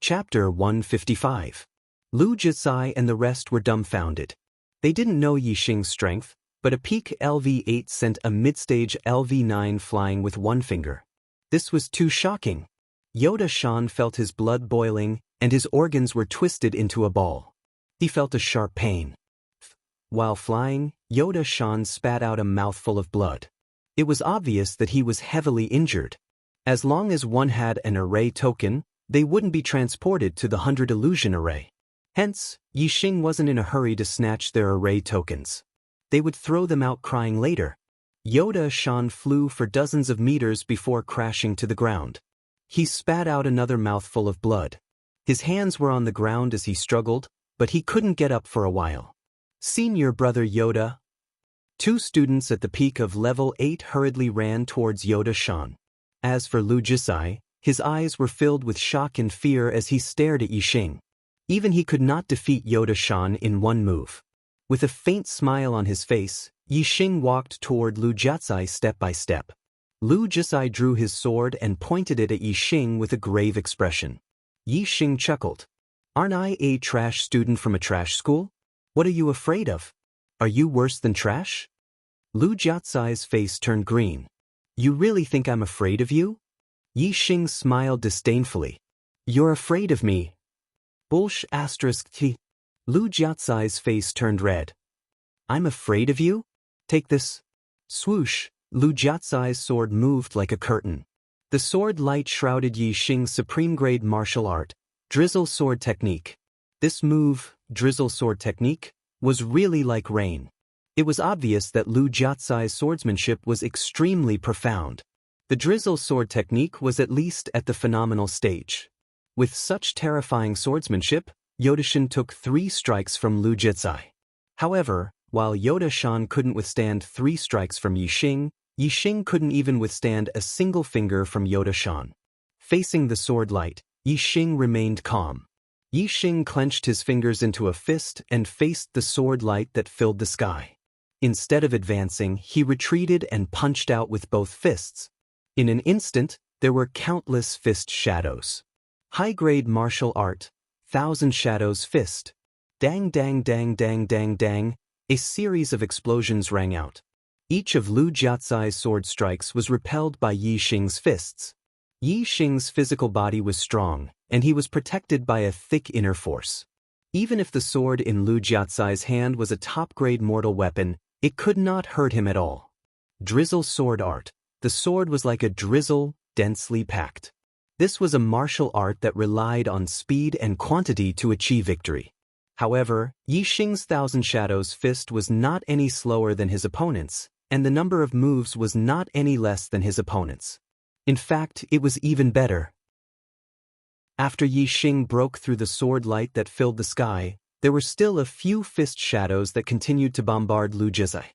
Chapter 155. Lu Jiatsai and the rest were dumbfounded. They didn't know Yi Xing's strength, but a peak LV8 sent a mid-stage LV9 flying with 1 finger. This was too shocking. Yoda Shan felt his blood boiling, and his organs were twisted into a ball. He felt a sharp pain. While flying, Yoda Shan spat out a mouthful of blood. It was obvious that he was heavily injured. As long as one had an array token, they wouldn't be transported to the 100 illusion array. Hence, Yi Xing wasn't in a hurry to snatch their array tokens. They would throw them out crying later. Yoda-san flew for dozens of meters before crashing to the ground. He spat out another mouthful of blood. His hands were on the ground as he struggled, but he couldn't get up for a while. Senior Brother Yoda. 2 students at the peak of level 8 hurriedly ran towards Yoda-san. As for Lu Jisai, his eyes were filled with shock and fear as he stared at Yixing. Even he could not defeat Yoda-san in one move. With a faint smile on his face, Yixing walked toward Lu Jisai step by step. Lu Jisai drew his sword and pointed it at Yixing with a grave expression. Yixing chuckled. Aren't I a trash student from a trash school? What are you afraid of? Are you worse than trash? Lu Jisai's face turned green. You really think I'm afraid of you? Yixing smiled disdainfully. You're afraid of me. **T. Lu Jisai's face turned red. I'm afraid of you? Take this. Swoosh, Lu Jisai's sword moved like a curtain. The sword light shrouded Yixing's supreme-grade martial art, Drizzle Sword Technique. This move, Drizzle Sword Technique, was really like rain. It was obvious that Lu Jisai's swordsmanship was extremely profound. The Drizzle Sword Technique was at least at the phenomenal stage. With such terrifying swordsmanship, Yoda-san took 3 strikes from Lu Jisai. However, while Yoda-san couldn't withstand 3 strikes from Yixing, Yixing couldn't even withstand a single finger from Yoda-san. Facing the sword light, Yixing remained calm. Yixing clenched his fingers into a fist and faced the sword light that filled the sky. Instead of advancing, he retreated and punched out with both fists. In an instant, there were countless fist shadows. High-grade martial art, Thousand Shadows Fist. Dang dang dang dang dang dang, a series of explosions rang out. Each of Lu Jisai's sword strikes was repelled by Yixing's fists. Yixing's physical body was strong, and he was protected by a thick inner force. Even if the sword in Lu Jisai's hand was a top-grade mortal weapon, it could not hurt him at all. Drizzle Sword Art. The sword was like a drizzle, densely packed. This was a martial art that relied on speed and quantity to achieve victory. However, Yixing's Thousand Shadows fist was not any slower than his opponent's, and the number of moves was not any less than his opponent's. In fact, it was even better. After Yixing broke through the sword light that filled the sky, there were still a few fist shadows that continued to bombard Lu Jisai.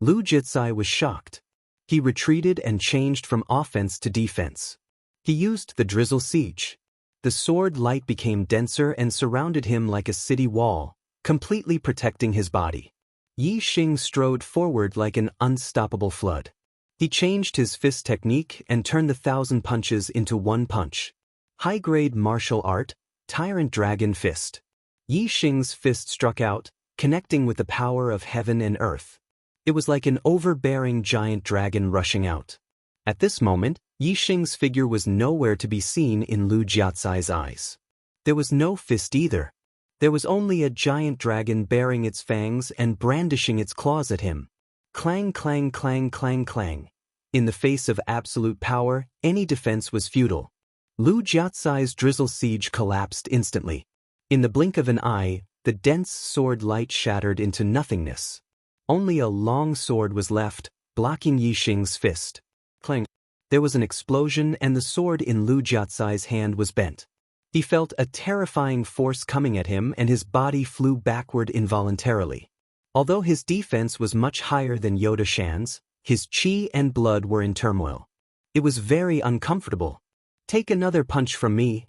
Lu Jisai was shocked. He retreated and changed from offense to defense. He used the Drizzle Siege. The sword light became denser and surrounded him like a city wall, completely protecting his body. Yixing strode forward like an unstoppable flood. He changed his fist technique and turned the 1,000 punches into one punch. High-grade martial art, Tyrant Dragon Fist. Yixing's fist struck out, connecting with the power of heaven and earth. It was like an overbearing giant dragon rushing out. At this moment, Yixing's figure was nowhere to be seen in Lu Jisai's eyes. There was no fist either. There was only a giant dragon baring its fangs and brandishing its claws at him. Clang clang clang clang clang. In the face of absolute power, any defense was futile. Lu Jisai's Drizzle Siege collapsed instantly. In the blink of an eye, the dense sword light shattered into nothingness. Only a long sword was left, blocking Yixing's fist. Clang. There was an explosion and the sword in Lu Jisai's hand was bent. He felt a terrifying force coming at him and his body flew backward involuntarily. Although his defense was much higher than Yoda-san's, his chi and blood were in turmoil. It was very uncomfortable. Take another punch from me.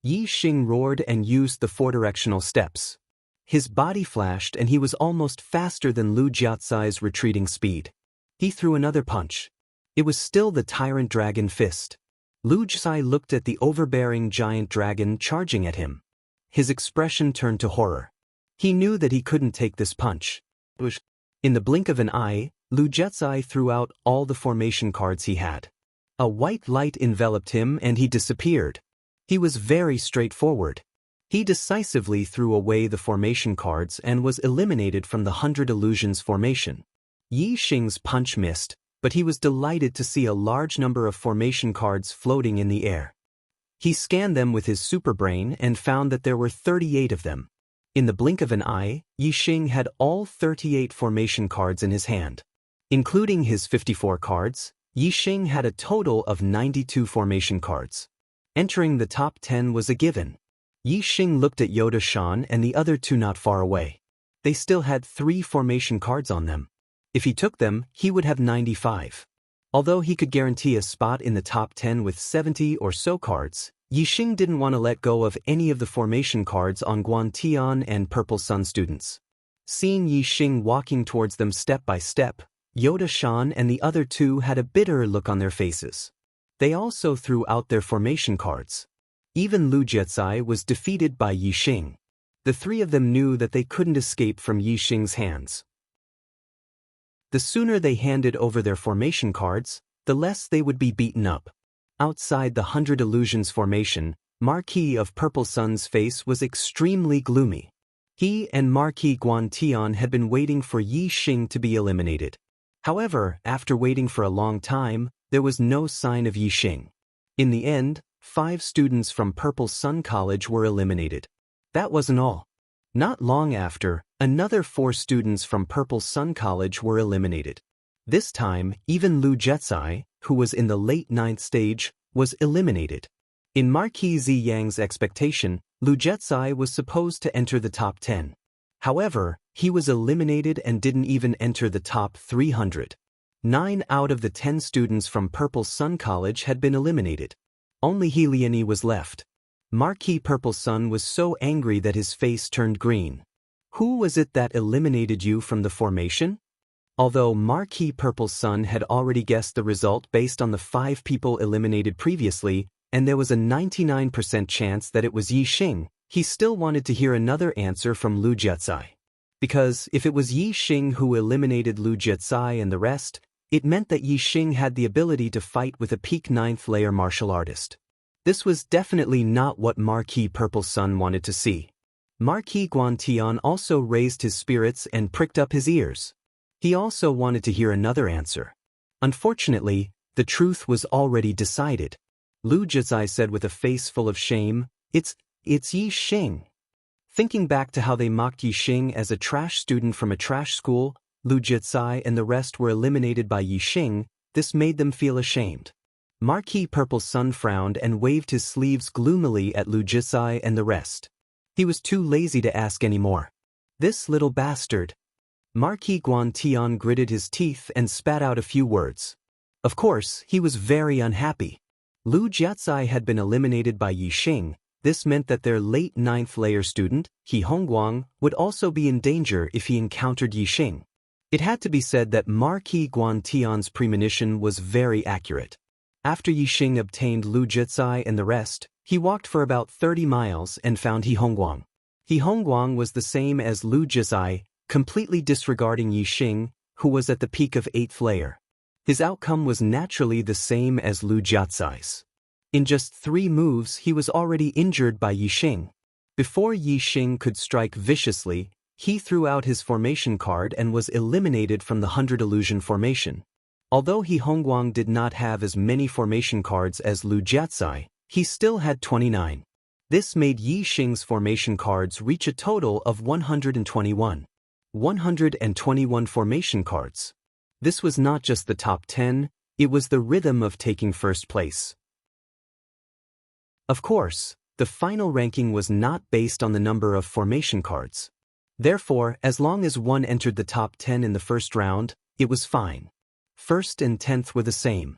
Yixing roared and used the 4 directional steps. His body flashed and he was almost faster than Lu Jisai's retreating speed. He threw another punch. It was still the Tyrant Dragon Fist. Lu Jisai looked at the overbearing giant dragon charging at him. His expression turned to horror. He knew that he couldn't take this punch. In the blink of an eye, Lu Jisai threw out all the formation cards he had. A white light enveloped him and he disappeared. He was very straightforward. He decisively threw away the formation cards and was eliminated from the 100 Illusions formation. Yixing's punch missed, but he was delighted to see a large number of formation cards floating in the air. He scanned them with his superbrain and found that there were 38 of them. In the blink of an eye, Yixing had all 38 formation cards in his hand. Including his 54 cards, Yixing had a total of 92 formation cards. Entering the top 10 was a given. Yixing looked at Yoda-shan and the other two not far away. They still had 3 formation cards on them. If he took them, he would have 95. Although he could guarantee a spot in the top 10 with 70 or so cards, Yixing didn't want to let go of any of the formation cards on Guantian and Purple Sun students. Seeing Yixing walking towards them step by step, Yoda-shan and the other two had a bitter look on their faces. They also threw out their formation cards. Even Lu Jiezai was defeated by Yixing. The 3 of them knew that they couldn't escape from Yixing's hands. The sooner they handed over their formation cards, the less they would be beaten up. Outside the 100 Illusions formation, Marquis of Purple Sun's face was extremely gloomy. He and Marquis Guantian had been waiting for Yixing to be eliminated. However, after waiting for a long time, there was no sign of Yixing. In the end, 5 students from Purple Sun College were eliminated. That wasn't all. Not long after, another 4 students from Purple Sun College were eliminated. This time, even Lu Jiezai, who was in the late 9th stage, was eliminated. In Marquis Ziyang's expectation, Lu Jiezai was supposed to enter the top 10. However, he was eliminated and didn't even enter the top 300. 9 out of the 10 students from Purple Sun College had been eliminated. Only He Liani was left. Marquis Purple Sun was so angry that his face turned green. Who was it that eliminated you from the formation? Although Marquis Purple Sun had already guessed the result based on the 5 people eliminated previously, and there was a 99% chance that it was Yixing, he still wanted to hear another answer from Lu Jiezai. Because if it was Yixing who eliminated Lu Jiezai and the rest, it meant that Yixing had the ability to fight with a peak 9th layer martial artist. This was definitely not what Marquis Purple Sun wanted to see. Marquis Guantian also raised his spirits and pricked up his ears. He also wanted to hear another answer. Unfortunately, the truth was already decided. Lu Jiezai said with a face full of shame, It's Yixing. Thinking back to how they mocked Yixing as a trash student from a trash school, Lu Jiezai and the rest were eliminated by Yixing. This made them feel ashamed. Marquis Purple Sun frowned and waved his sleeves gloomily at Lu Jiezai and the rest. He was too lazy to ask any more. This little bastard. Marquis Guantian gritted his teeth and spat out a few words. Of course, he was very unhappy. Lu Jiezai had been eliminated by Yixing. This meant that their late 9th layer student, He Hongguang, would also be in danger if he encountered Yixing. It had to be said that Marquis Guantian's premonition was very accurate. After Yixing obtained Lu Jiezai and the rest, he walked for about 30 miles and found He Hongguang. He Hongguang was the same as Lu Jiezai, completely disregarding Yixing, who was at the peak of 8th layer. His outcome was naturally the same as Lu Jiezai's. In just 3 moves he was already injured by Yixing. Before Yixing could strike viciously, he threw out his formation card and was eliminated from the 100 Illusion formation. Although He Hongguang did not have as many formation cards as Lu Jiezai, he still had 29. This made Yixing's formation cards reach a total of 121. 121 formation cards. This was not just the top 10, it was the rhythm of taking first place. Of course, the final ranking was not based on the number of formation cards. Therefore, as long as one entered the top 10 in the first round, it was fine. 1st and 10th were the same.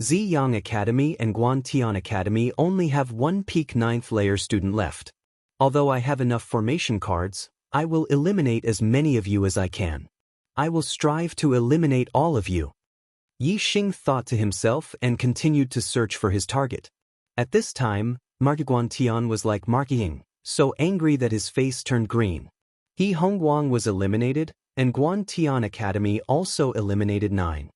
Ziyang Academy and Guantian Academy only have 1 peak 9th layer student left. Although I have enough formation cards, I will eliminate as many of you as I can. I will strive to eliminate all of you. Yixing thought to himself and continued to search for his target. At this time, Marquis Guantian was like Marquis, so angry that his face turned green. He Hongguang was eliminated, and Guantian Academy also eliminated 9.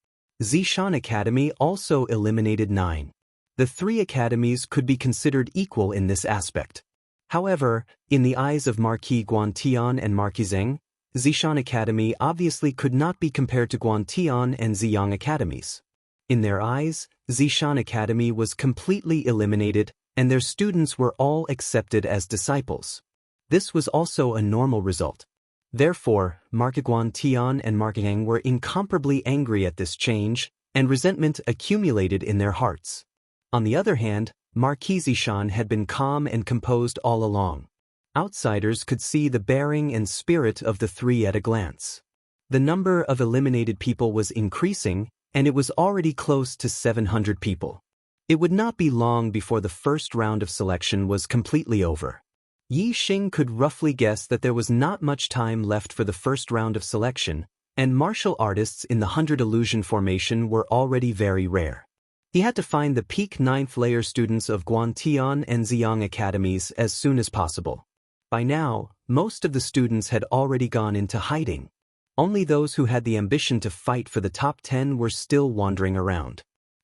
Zishan Academy also eliminated 9. The 3 academies could be considered equal in this aspect. However, in the eyes of Marquis Guantian and Marquis Zheng, Zishan Academy obviously could not be compared to Guantian and Ziyang Academies. In their eyes, Zishan Academy was completely eliminated, and their students were all accepted as disciples. This was also a normal result. Therefore, Markiguan Tian and Markgang were incomparably angry at this change, and resentment accumulated in their hearts. On the other hand, Marquise Shan had been calm and composed all along. Outsiders could see the bearing and spirit of the three at a glance. The number of eliminated people was increasing, and it was already close to 700 people. It would not be long before the first round of selection was completely over. Yi Xing could roughly guess that there was not much time left for the first round of selection, and martial artists in the 100 Illusion formation were already very rare. He had to find the peak 9th layer students of Guantian and Ziyang academies as soon as possible. By now, most of the students had already gone into hiding. Only those who had the ambition to fight for the top 10 were still wandering around.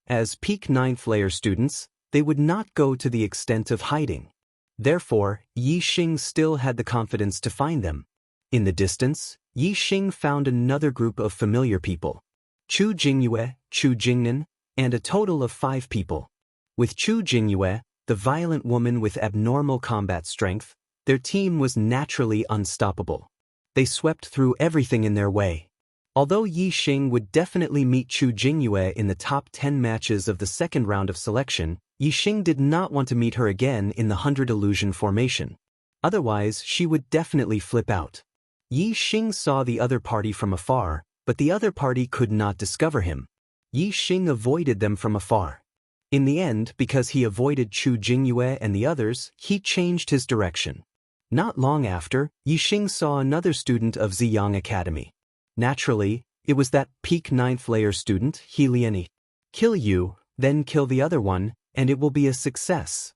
As peak 9th layer students, they would not go to the extent of hiding. Therefore, Yi Xing still had the confidence to find them. In the distance, Yi Xing found another group of familiar people. Chu Jingyue, Chu Jingnan, and a total of 5 people. With Chu Jingyue, the violent woman with abnormal combat strength, their team was naturally unstoppable. They swept through everything in their way. Although Yi Xing would definitely meet Chu Jingyue in the top 10 matches of the second round of selection, Yi Xing did not want to meet her again in the 100 Illusion formation. Otherwise, she would definitely flip out. Yi Xing saw the other party from afar, but the other party could not discover him. Yi Xing avoided them from afar. In the end, because he avoided Chu Jingyue and the others, he changed his direction. Not long after, Yi Xing saw another student of Ziyang Academy. Naturally, it was that peak 9th layer student, He Liani. Kill you, then kill the other one, and it will be a success.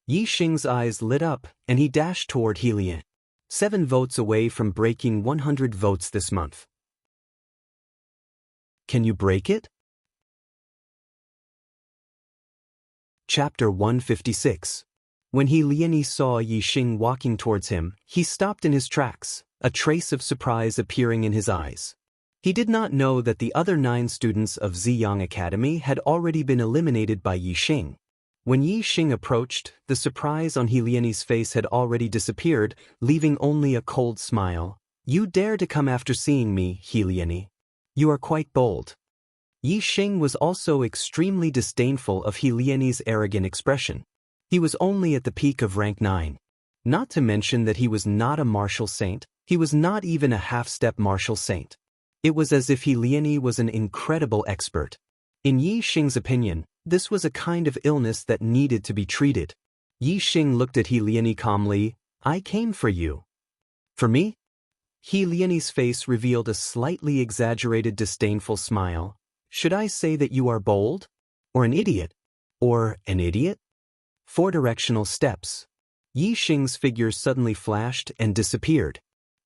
Yi Xing's eyes lit up, and he dashed toward He Lian. 7 votes away from breaking 100 votes this month. Can you break it? Chapter 156. When He Liani saw Yi Xing walking towards him, he stopped in his tracks, a trace of surprise appearing in his eyes. He did not know that the other 9 students of Ziyang Academy had already been eliminated by Yi Xing. When Yi Xing approached, the surprise on He Liani's face had already disappeared, leaving only a cold smile. You dare to come after seeing me, He Liani. You are quite bold. Yi Xing was also extremely disdainful of He Liani's arrogant expression. He was only at the peak of rank 9. Not to mention that he was not a martial saint, he was not even a half-step martial saint. It was as if He Liani was an incredible expert. In Yi Xing's opinion, this was a kind of illness that needed to be treated. Yi Xing looked at He Liani calmly. I came for you. For me? He Liani's face revealed a slightly exaggerated disdainful smile. Should I say that you are bold? Or an idiot? Or an idiot? 4 directional steps. Yi Xing's figure suddenly flashed and disappeared.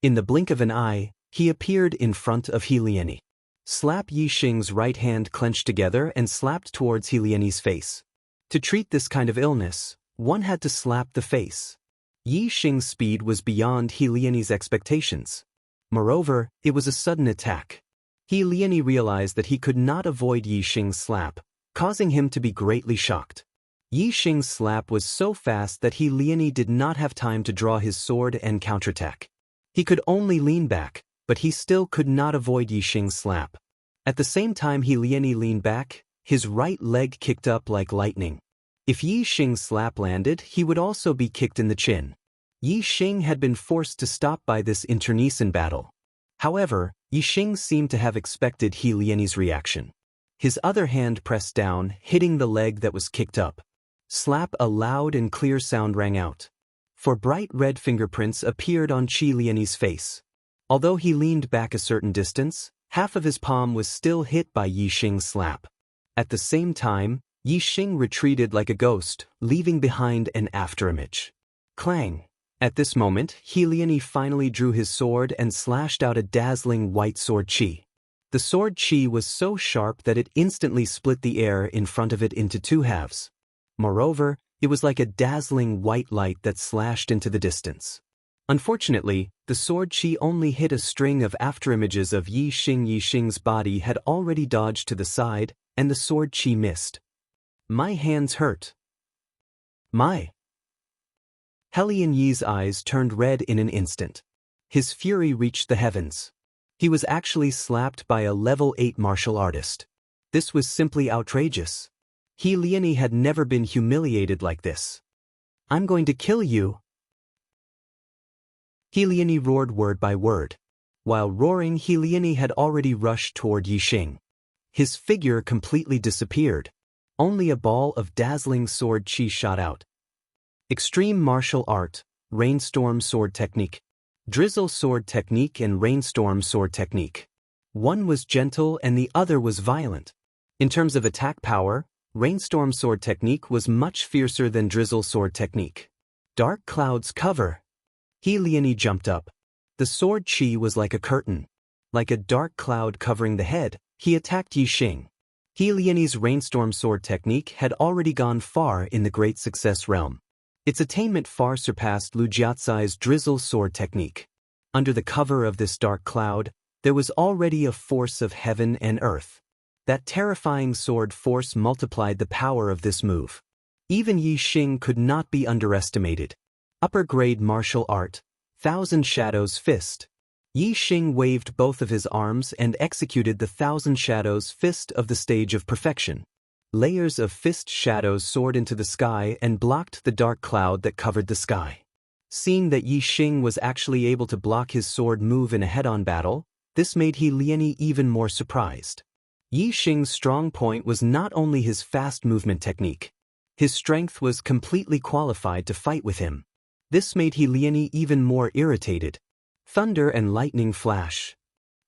In the blink of an eye, he appeared in front of He Liani. Slap Yi Xing's right hand clenched together and slapped towards He Liani's face. To treat this kind of illness, one had to slap the face. Yi Xing's speed was beyond He Liani's expectations. Moreover, it was a sudden attack. He Liani realized that he could not avoid Yi Xing's slap, causing him to be greatly shocked. Yi Xing's slap was so fast that He Liani did not have time to draw his sword and counterattack. He could only lean back, but he still could not avoid Yi Xing's slap. At the same time He Liani leaned back, his right leg kicked up like lightning. If Yi Xing's slap landed, he would also be kicked in the chin. Yi Xing had been forced to stop by this internecine battle. However, Yi Xing seemed to have expected He Liani's reaction. His other hand pressed down, hitting the leg that was kicked up. Slap! A loud and clear sound rang out. 4 bright red fingerprints appeared on He Liani's face. Although he leaned back a certain distance, half of his palm was still hit by Yi Xing's slap. At the same time, Yi Xing retreated like a ghost, leaving behind an afterimage. Clang! At this moment, He Liani finally drew his sword and slashed out a dazzling white sword chi. The sword chi was so sharp that it instantly split the air in front of it into 2 halves. Moreover, it was like a dazzling white light that slashed into the distance. Unfortunately, the sword chi only hit a string of afterimages of Yi Xing. Yi Xing's body had already dodged to the side, and the sword chi missed. My hands hurt. My. Helian Yi's eyes turned red in an instant. His fury reached the heavens. He was actually slapped by a level 8 martial artist. This was simply outrageous. He Lieni had never been humiliated like this. I'm going to kill you. He Lieni roared word by word. While roaring, He Lieni had already rushed toward Yixing. His figure completely disappeared. Only a ball of dazzling sword chi shot out. Extreme martial art, rainstorm sword technique. Drizzle sword technique and rainstorm sword technique. One was gentle and the other was violent. In terms of attack power, rainstorm sword technique was much fiercer than drizzle sword technique. Dark clouds cover. He Lieni jumped up. The sword chi was like a curtain. Like a dark cloud covering the head, he attacked Yixing. He Lieni's rainstorm sword technique had already gone far in the great success realm. Its attainment far surpassed Lu Jiatsai's drizzle sword technique. Under the cover of this dark cloud, there was already a force of heaven and earth. That terrifying sword force multiplied the power of this move. Even Yixing could not be underestimated. Upper-grade martial art, Thousand Shadows Fist. Yixing waved both of his arms and executed the Thousand Shadows Fist of the stage of perfection. Layers of fist shadows soared into the sky and blocked the dark cloud that covered the sky. Seeing that Yixing was actually able to block his sword move in a head-on battle, this made He Lieni even more surprised. Yixing's strong point was not only his fast movement technique. His strength was completely qualified to fight with him. This made He Lieni even more irritated. Thunder and lightning flash.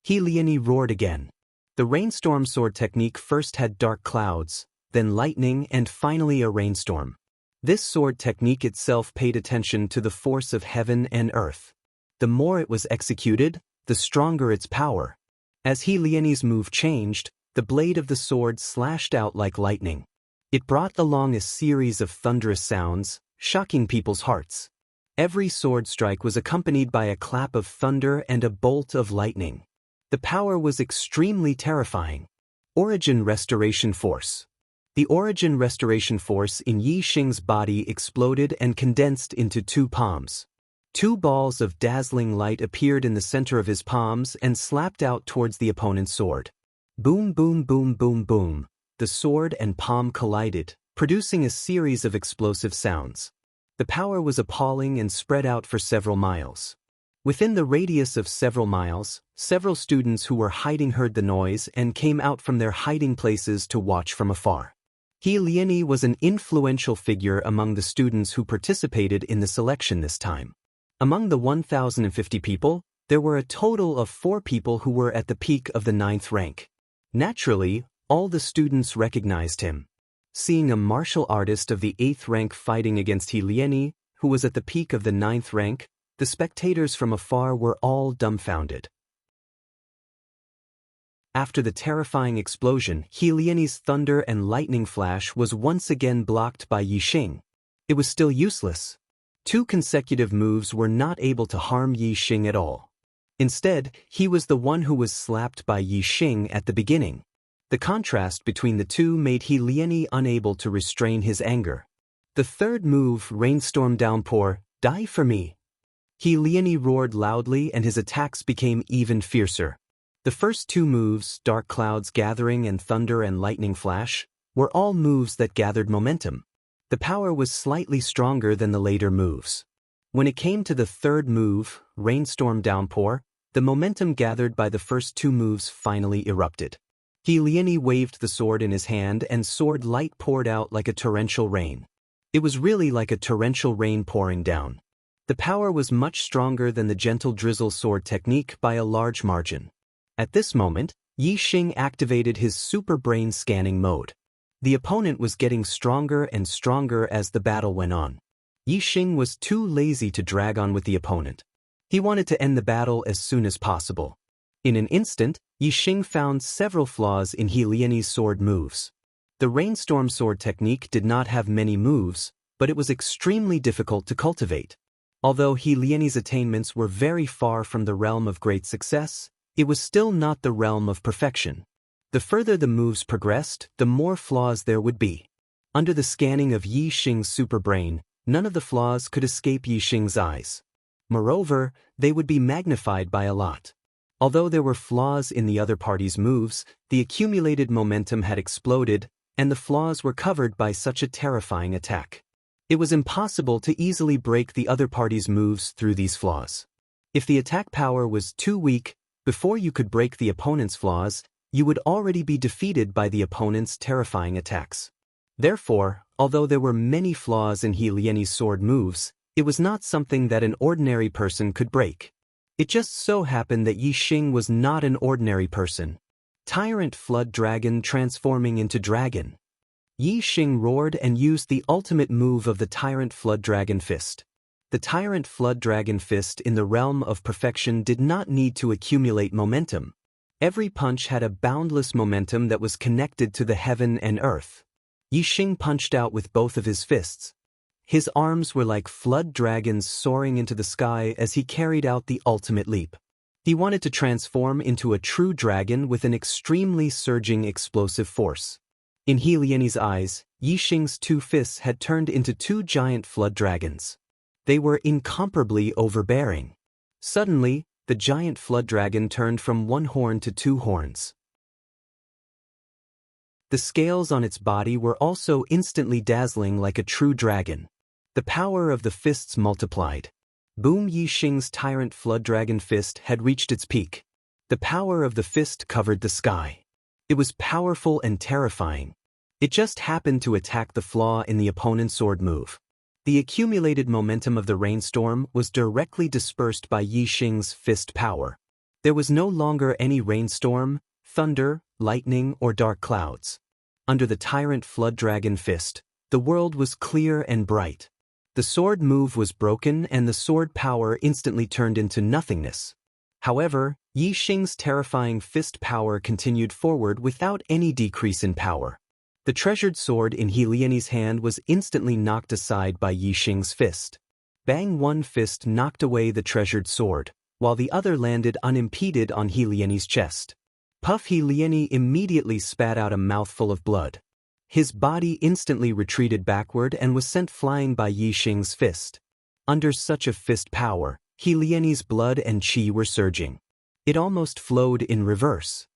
He Lieni roared again. The rainstorm sword technique first had dark clouds, then lightning, and finally a rainstorm. This sword technique itself paid attention to the force of heaven and earth. The more it was executed, the stronger its power. As He Lieni's move changed, the blade of the sword slashed out like lightning. It brought along a series of thunderous sounds, shocking people's hearts. Every sword strike was accompanied by a clap of thunder and a bolt of lightning. The power was extremely terrifying. Origin Restoration Force. The Origin Restoration Force in Yixing's body exploded and condensed into two palms. Two balls of dazzling light appeared in the center of his palms and slapped out towards the opponent's sword. Boom, boom, boom, boom, boom. The sword and palm collided, producing a series of explosive sounds. The power was appalling and spread out for several miles. Within the radius of several miles, several students who were hiding heard the noise and came out from their hiding places to watch from afar. He Lieni was an influential figure among the students who participated in the selection this time. Among the 1,050 people, there were a total of 4 people who were at the peak of the 9th rank. Naturally, all the students recognized him. Seeing a martial artist of the 8th rank fighting against He Lieni, who was at the peak of the 9th rank, the spectators from afar were all dumbfounded. After the terrifying explosion, He Lieni's thunder and lightning flash was once again blocked by Yixing. It was still useless. 2 consecutive moves were not able to harm Yixing at all. Instead, he was the one who was slapped by Yixing at the beginning. The contrast between the two made He Lieni unable to restrain his anger. The third move, Rainstorm Downpour, die for me. He Lieni roared loudly and his attacks became even fiercer. The first 2 moves, Dark Clouds Gathering and Thunder and Lightning Flash, were all moves that gathered momentum. The power was slightly stronger than the later moves. When it came to the third move, Rainstorm Downpour, the momentum gathered by the first 2 moves finally erupted. He Lieni waved the sword in his hand and sword light poured out like a torrential rain. It was really like a torrential rain pouring down. The power was much stronger than the gentle drizzle sword technique by a large margin. At this moment, Yixing activated his super brain scanning mode. The opponent was getting stronger and stronger as the battle went on. Yixing was too lazy to drag on with the opponent. He wanted to end the battle as soon as possible. In an instant, Yixing found several flaws in He Lieni's sword moves. The Rainstorm sword technique did not have many moves, but it was extremely difficult to cultivate. Although He Lieni's attainments were very far from the realm of great success, it was still not the realm of perfection. The further the moves progressed, the more flaws there would be. Under the scanning of Yixing's superbrain, None of the flaws could escape Yi Xing's eyes. Moreover, they would be magnified by a lot. Although there were flaws in the other party's moves, the accumulated momentum had exploded, and the flaws were covered by such a terrifying attack. It was impossible to easily break the other party's moves through these flaws. If the attack power was too weak, before you could break the opponent's flaws, you would already be defeated by the opponent's terrifying attacks. Therefore, although there were many flaws in He Lianyi's sword moves, it was not something that an ordinary person could break. It just so happened that Yi Xing was not an ordinary person. Tyrant Flood Dragon transforming into dragon. Yi Xing roared and used the ultimate move of the Tyrant Flood Dragon Fist. The Tyrant Flood Dragon Fist in the realm of perfection did not need to accumulate momentum. Every punch had a boundless momentum that was connected to the heaven and earth. Yi Xing punched out with both of his fists. His arms were like flood dragons soaring into the sky as he carried out the ultimate leap. He wanted to transform into a true dragon with an extremely surging explosive force. In He Lianyi's eyes, Yi Xing's two fists had turned into two giant flood dragons. They were incomparably overbearing. Suddenly, the giant flood dragon turned from one horn to two horns. The scales on its body were also instantly dazzling like a true dragon. The power of the fists multiplied. Boom! Yi Xing's Tyrant Flood Dragon Fist had reached its peak. The power of the fist covered the sky. It was powerful and terrifying. It just happened to attack the flaw in the opponent's sword move. The accumulated momentum of the rainstorm was directly dispersed by Yi Xing's fist power. There was no longer any rainstorm, thunder, lightning, or dark clouds. Under the Tyrant Flood Dragon Fist, the world was clear and bright. The sword move was broken and the sword power instantly turned into nothingness. However, Yi Xing's terrifying fist power continued forward without any decrease in power. The treasured sword in He Lianyi's hand was instantly knocked aside by Yi Xing's fist. Bang! One fist knocked away the treasured sword, while the other landed unimpeded on He Lianyi's chest. Puff! He Lianyi immediately spat out a mouthful of blood. His body instantly retreated backward and was sent flying by Yi Xing's fist. Under such a fist power, He Lianyi's blood and qi were surging. It almost flowed in reverse.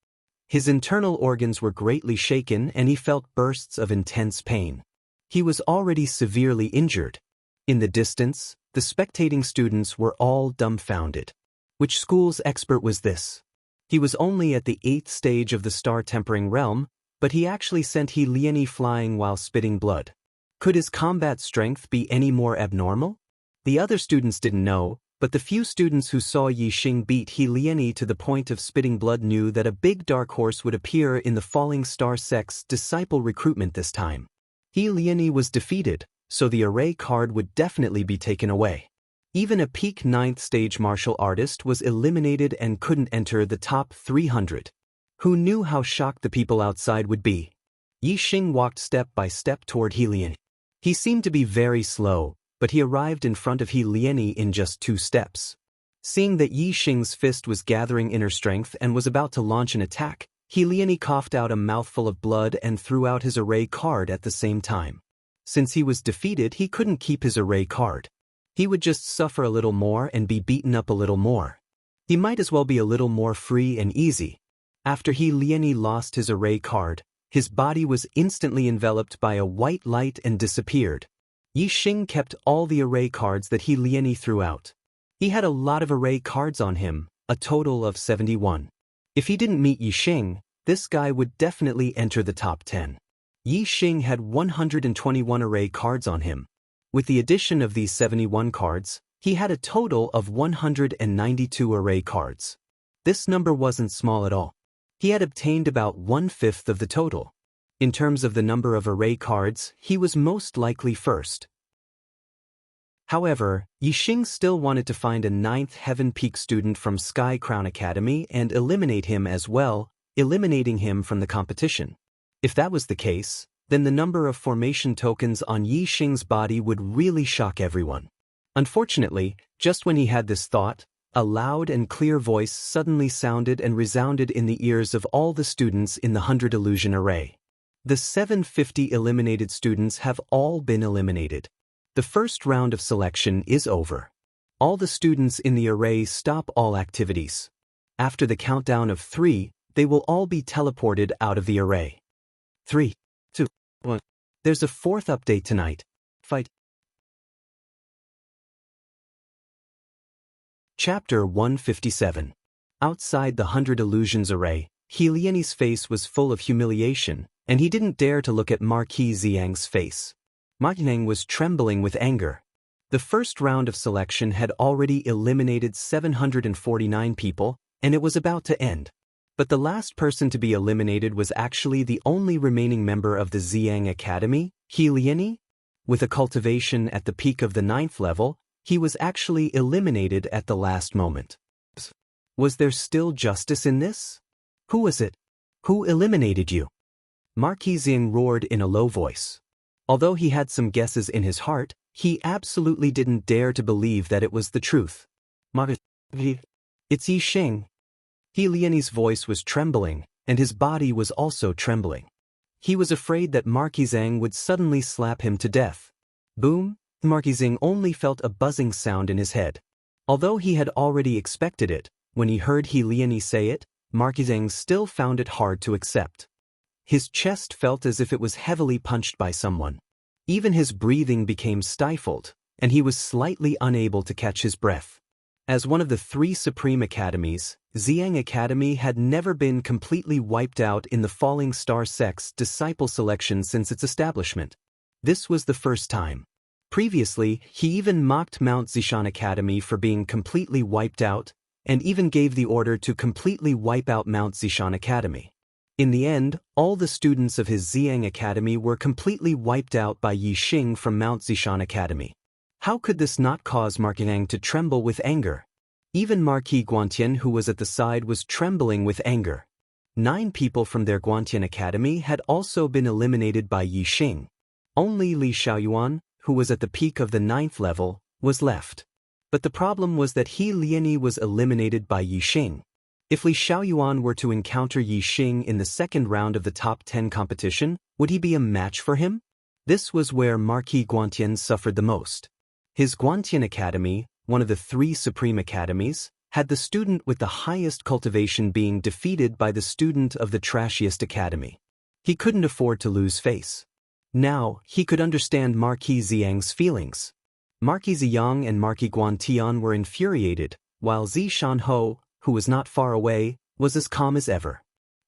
His internal organs were greatly shaken and he felt bursts of intense pain. He was already severely injured. In the distance, the spectating students were all dumbfounded. Which school's expert was this? He was only at the 8th stage of the star-tempering realm, but he actually sent He Lianyi flying while spitting blood. Could his combat strength be any more abnormal? The other students didn't know, but the few students who saw Yi Xing beat He Lianyi to the point of spitting blood knew that a big dark horse would appear in the Falling Star Sect's disciple recruitment this time. He Lianyi was defeated, so the array card would definitely be taken away. Even a peak 9th stage martial artist was eliminated and couldn't enter the top 300. Who knew how shocked the people outside would be? Yi Xing walked step by step toward He Lianyi. He seemed to be very slow, but he arrived in front of He Lianyi in just 2 steps. Seeing that Yi Xing's fist was gathering inner strength and was about to launch an attack, He Lianyi coughed out a mouthful of blood and threw out his array card at the same time. Since he was defeated, he couldn't keep his array card. He would just suffer a little more and be beaten up a little more. He might as well be a little more free and easy. After He Lianyi lost his array card, his body was instantly enveloped by a white light and disappeared. Yi Xing kept all the array cards that He Lianyi threw out. He had a lot of array cards on him, a total of 71. If he didn't meet Yi Xing, this guy would definitely enter the top 10. Yi Xing had 121 array cards on him. With the addition of these 71 cards, he had a total of 192 array cards. This number wasn't small at all. He had obtained about 1/5 of the total. In terms of the number of array cards, he was most likely first. However, Yi Xing still wanted to find a 9th Heaven Peak student from Sky Crown Academy and eliminate him as well, eliminating him from the competition. If that was the case, then the number of formation tokens on Yi Xing's body would really shock everyone. Unfortunately, just when he had this thought, a loud and clear voice suddenly sounded and resounded in the ears of all the students in the 100 illusion array. The 750 eliminated students have all been eliminated. The first round of selection is over. All the students in the array stop all activities. After the countdown of 3, they will all be teleported out of the array. 3, 2, 1. There's a fourth update tonight. Fight. Chapter 157. Outside the 100 Illusions array, He Lien's face was full of humiliation, and he didn't dare to look at Marquis Xiang's face. Marquis was trembling with anger. The first round of selection had already eliminated 749 people, and it was about to end. But the last person to be eliminated was actually the only remaining member of the Xiang Academy, He Lien. With a cultivation at the peak of the 9th level, he was actually eliminated at the last moment. Was there still justice in this? Who was it? Who eliminated you? Marquis Xiang roared in a low voice. Although he had some guesses in his heart, he absolutely didn't dare to believe that it was the truth. It's Yi Xing. He Lien's voice was trembling, and his body was also trembling. He was afraid that Marquis Xiang would suddenly slap him to death. Boom! Marquis Xiang only felt a buzzing sound in his head. Although he had already expected it, when he heard He Lien say it, Marquis Xiang still found it hard to accept. His chest felt as if it was heavily punched by someone. Even his breathing became stifled, and he was slightly unable to catch his breath. As one of the 3 Supreme Academies, Xiang Academy had never been completely wiped out in the Falling Star Sect's disciple selection since its establishment. This was the first time. Previously, he even mocked Mount Zishan Academy for being completely wiped out, and even gave the order to completely wipe out Mount Zishan Academy. In the end, all the students of his Xiang Academy were completely wiped out by Yi Xing from Mount Zishan Academy. How could this not cause Marquis Xiang to tremble with anger? Even Marquis Guantian, who was at the side, was trembling with anger. 9 people from their Guantian Academy had also been eliminated by Yi Xing. Only Li Xiaoyuan, who was at the peak of the 9th level, was left. But the problem was that He Lien was eliminated by Yi Xing. If Li Xiaoyuan were to encounter Yi Xing in the second round of the top 10 competition, would he be a match for him? This was where Marquis Guantian suffered the most. His Guantian Academy, one of the 3 Supreme Academies, had the student with the highest cultivation being defeated by the student of the trashiest academy. He couldn't afford to lose face. Now, he could understand Marquis Xiang's feelings. Marquis Xiang and Marquis Guantian were infuriated, while Zi Shanho, who was not far away, was as calm as ever.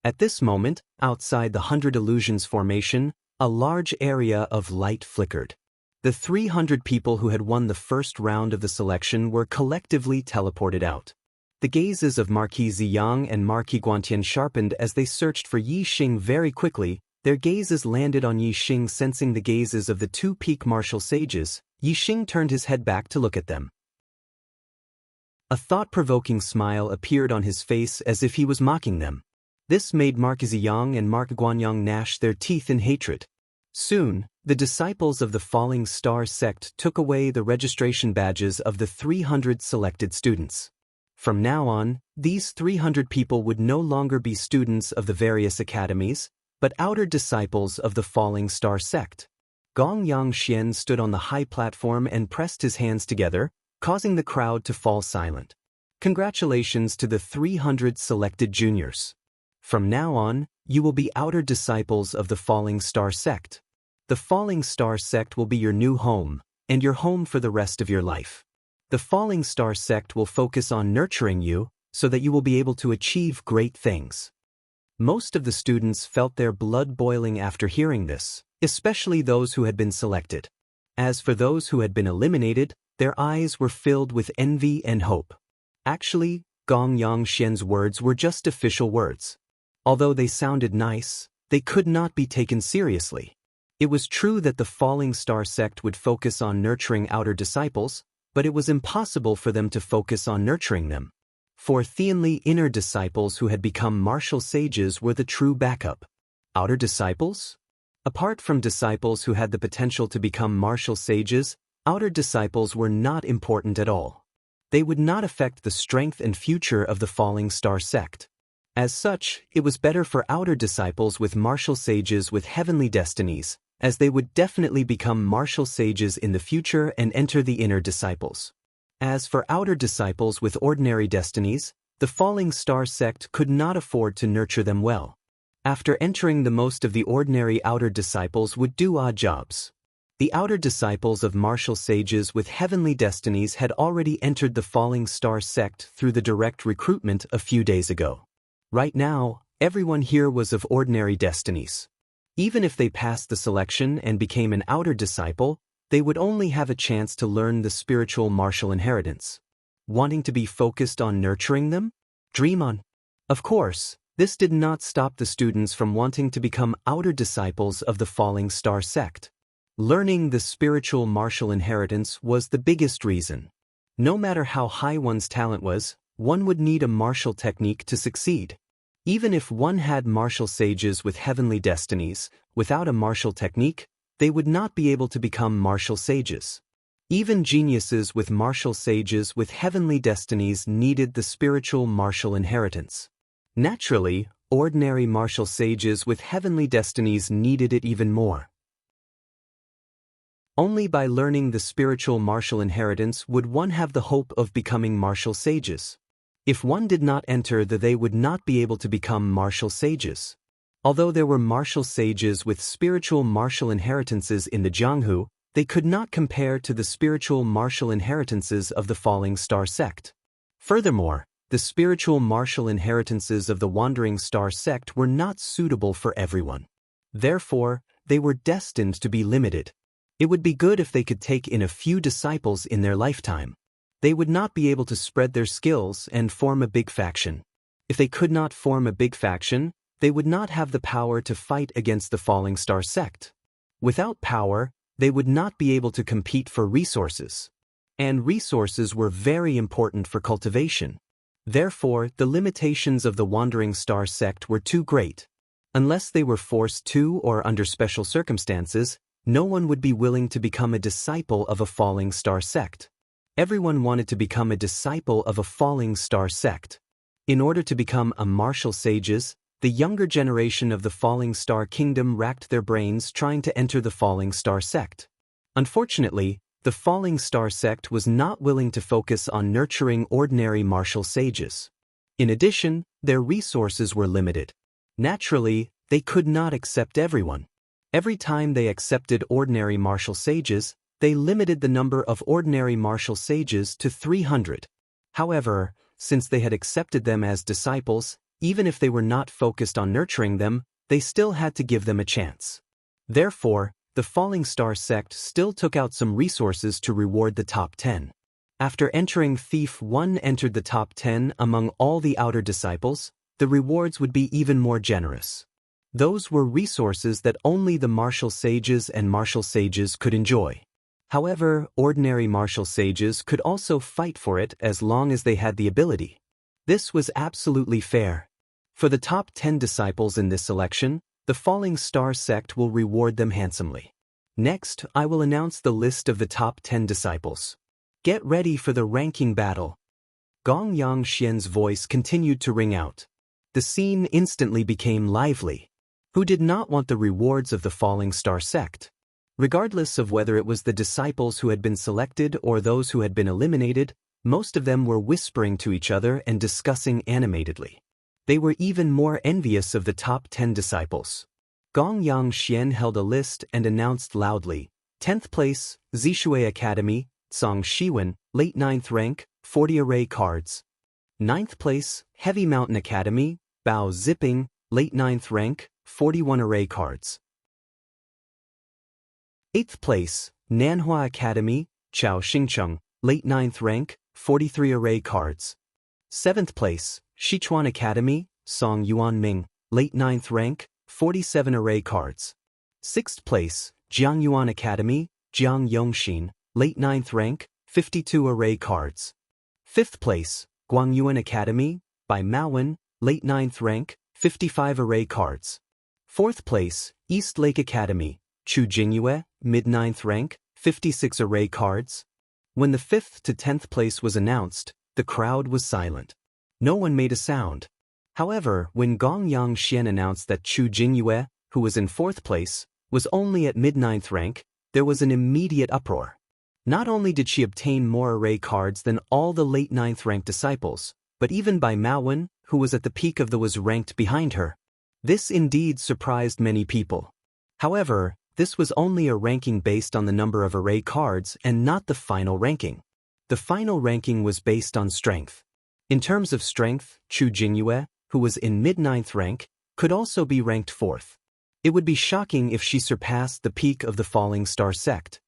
At this moment, outside the 100 Illusions formation, a large area of light flickered. The 300 people who had won the first round of the selection were collectively teleported out. The gazes of Marquis Xiang and Marquis Guantian sharpened as they searched for Yi Xing very quickly. Their gazes landed on Yi Xing. Sensing the gazes of the 2 peak martial sages, Yi Xing turned his head back to look at them. A thought-provoking smile appeared on his face as if he was mocking them. This made Marquis Xiang and Marquis Guanyang gnash their teeth in hatred. Soon, the disciples of the Falling Star sect took away the registration badges of the 300 selected students. From now on, these 300 people would no longer be students of the various academies, but outer disciples of the Falling Star sect. Gong Yangxian stood on the high platform and pressed his hands together, causing the crowd to fall silent. Congratulations to the 300 selected juniors. From now on, you will be outer disciples of the Falling Star sect. The Falling Star sect will be your new home, and your home for the rest of your life. The Falling Star sect will focus on nurturing you, so that you will be able to achieve great things. Most of the students felt their blood boiling after hearing this, especially those who had been selected. As for those who had been eliminated, their eyes were filled with envy and hope. Actually, Gong Yangxian's words were just official words. Although they sounded nice, they could not be taken seriously. It was true that the Falling Star sect would focus on nurturing outer disciples, but it was impossible for them to focus on nurturing them. For Theanly, inner disciples who had become martial sages were the true backup. Outer disciples? Apart from disciples who had the potential to become martial sages, outer disciples were not important at all. They would not affect the strength and future of the Falling Star sect. As such, it was better for outer disciples with martial sages with heavenly destinies, as they would definitely become martial sages in the future and enter the inner disciples. As for outer disciples with ordinary destinies, the falling star sect could not afford to nurture them well. After entering, the most of the ordinary outer disciples would do odd jobs. The outer disciples of martial sages with heavenly destinies had already entered the falling star sect through the direct recruitment a few days ago. Right now, everyone here was of ordinary destinies. Even if they passed the selection and became an outer disciple, they would only have a chance to learn the spiritual martial inheritance. Wanting to be focused on nurturing them? Dream on. Of course, this did not stop the students from wanting to become outer disciples of the falling star sect. Learning the spiritual martial inheritance was the biggest reason. No matter how high one's talent was, one would need a martial technique to succeed. Even if one had martial sages with heavenly destinies, without a martial technique, they would not be able to become martial sages. Even geniuses with martial sages with heavenly destinies needed the spiritual martial inheritance. Naturally, ordinary martial sages with heavenly destinies needed it even more. Only by learning the spiritual martial inheritance would one have the hope of becoming martial sages. If one did not enter, they would not be able to become martial sages. Although there were martial sages with spiritual martial inheritances in the Jianghu, they could not compare to the spiritual martial inheritances of the falling star sect. Furthermore, the spiritual martial inheritances of the wandering star sect were not suitable for everyone. Therefore, they were destined to be limited. It would be good if they could take in a few disciples in their lifetime. They would not be able to spread their skills and form a big faction. If they could not form a big faction, they would not have the power to fight against the falling star sect. Without power, they would not be able to compete for resources. And resources were very important for cultivation. Therefore, the limitations of the wandering star sect were too great. Unless they were forced to or under special circumstances, no one would be willing to become a disciple of a falling star sect. Everyone wanted to become a disciple of a falling star sect. In order to become a martial sages, the younger generation of the falling star kingdom racked their brains trying to enter the falling star sect. Unfortunately, the falling star sect was not willing to focus on nurturing ordinary martial sages. In addition, their resources were limited. Naturally, they could not accept everyone. Every time they accepted ordinary martial sages, they limited the number of ordinary martial sages to 300. However, since they had accepted them as disciples, even if they were not focused on nurturing them, they still had to give them a chance. Therefore, the falling star sect still took out some resources to reward the top 10. After entering, Thief 1 entered the top 10 among all the outer disciples. The rewards would be even more generous. Those were resources that only the martial sages and martial sages could enjoy. However, ordinary martial sages could also fight for it as long as they had the ability. This was absolutely fair. For the top 10 disciples in this selection, the falling star sect will reward them handsomely. Next, I will announce the list of the top 10 disciples. Get ready for the ranking battle. Gong Yang Xian's voice continued to ring out. The scene instantly became lively. Who did not want the rewards of the falling star sect? Regardless of whether it was the disciples who had been selected or those who had been eliminated, most of them were whispering to each other and discussing animatedly. They were even more envious of the top 10 disciples. Gong Yang Xian held a list and announced loudly, 10th place, Zishui Academy, Song Shiwen, late 9th rank, 40 array cards. 9th place, Heavy Mountain Academy, Bao Zipping, late 9th rank, 41 array cards. 8th place, Nanhua Academy, Chao Xingcheng, late 9th rank, 43 array cards. 7th place, Sichuan Academy, Song Yuanming, late 9th rank, 47 array cards. 6th place, Jiangyuan Academy, Jiang Yongxin, late 9th rank, 52 array cards. 5th place, Guangyuan Academy, by Maowen, late 9th rank, 55 array cards. 4th place, East Lake Academy, Chu Jingyue, mid-9th rank, 56 array cards. When the 5th to 10th place was announced, the crowd was silent. No one made a sound. However, when Gong Yang Xian announced that Chu Jingyue, who was in 4th place, was only at mid-9th rank, there was an immediate uproar. Not only did she obtain more array cards than all the late 9th rank disciples, but even by Mao Wen, who was at the peak of the was ranked behind her. This indeed surprised many people. However, this was only a ranking based on the number of array cards and not the final ranking. The final ranking was based on strength. In terms of strength, Chu Jingyue, who was in mid-9th rank, could also be ranked 4th. It would be shocking if she surpassed the peak of the Falling Star sect.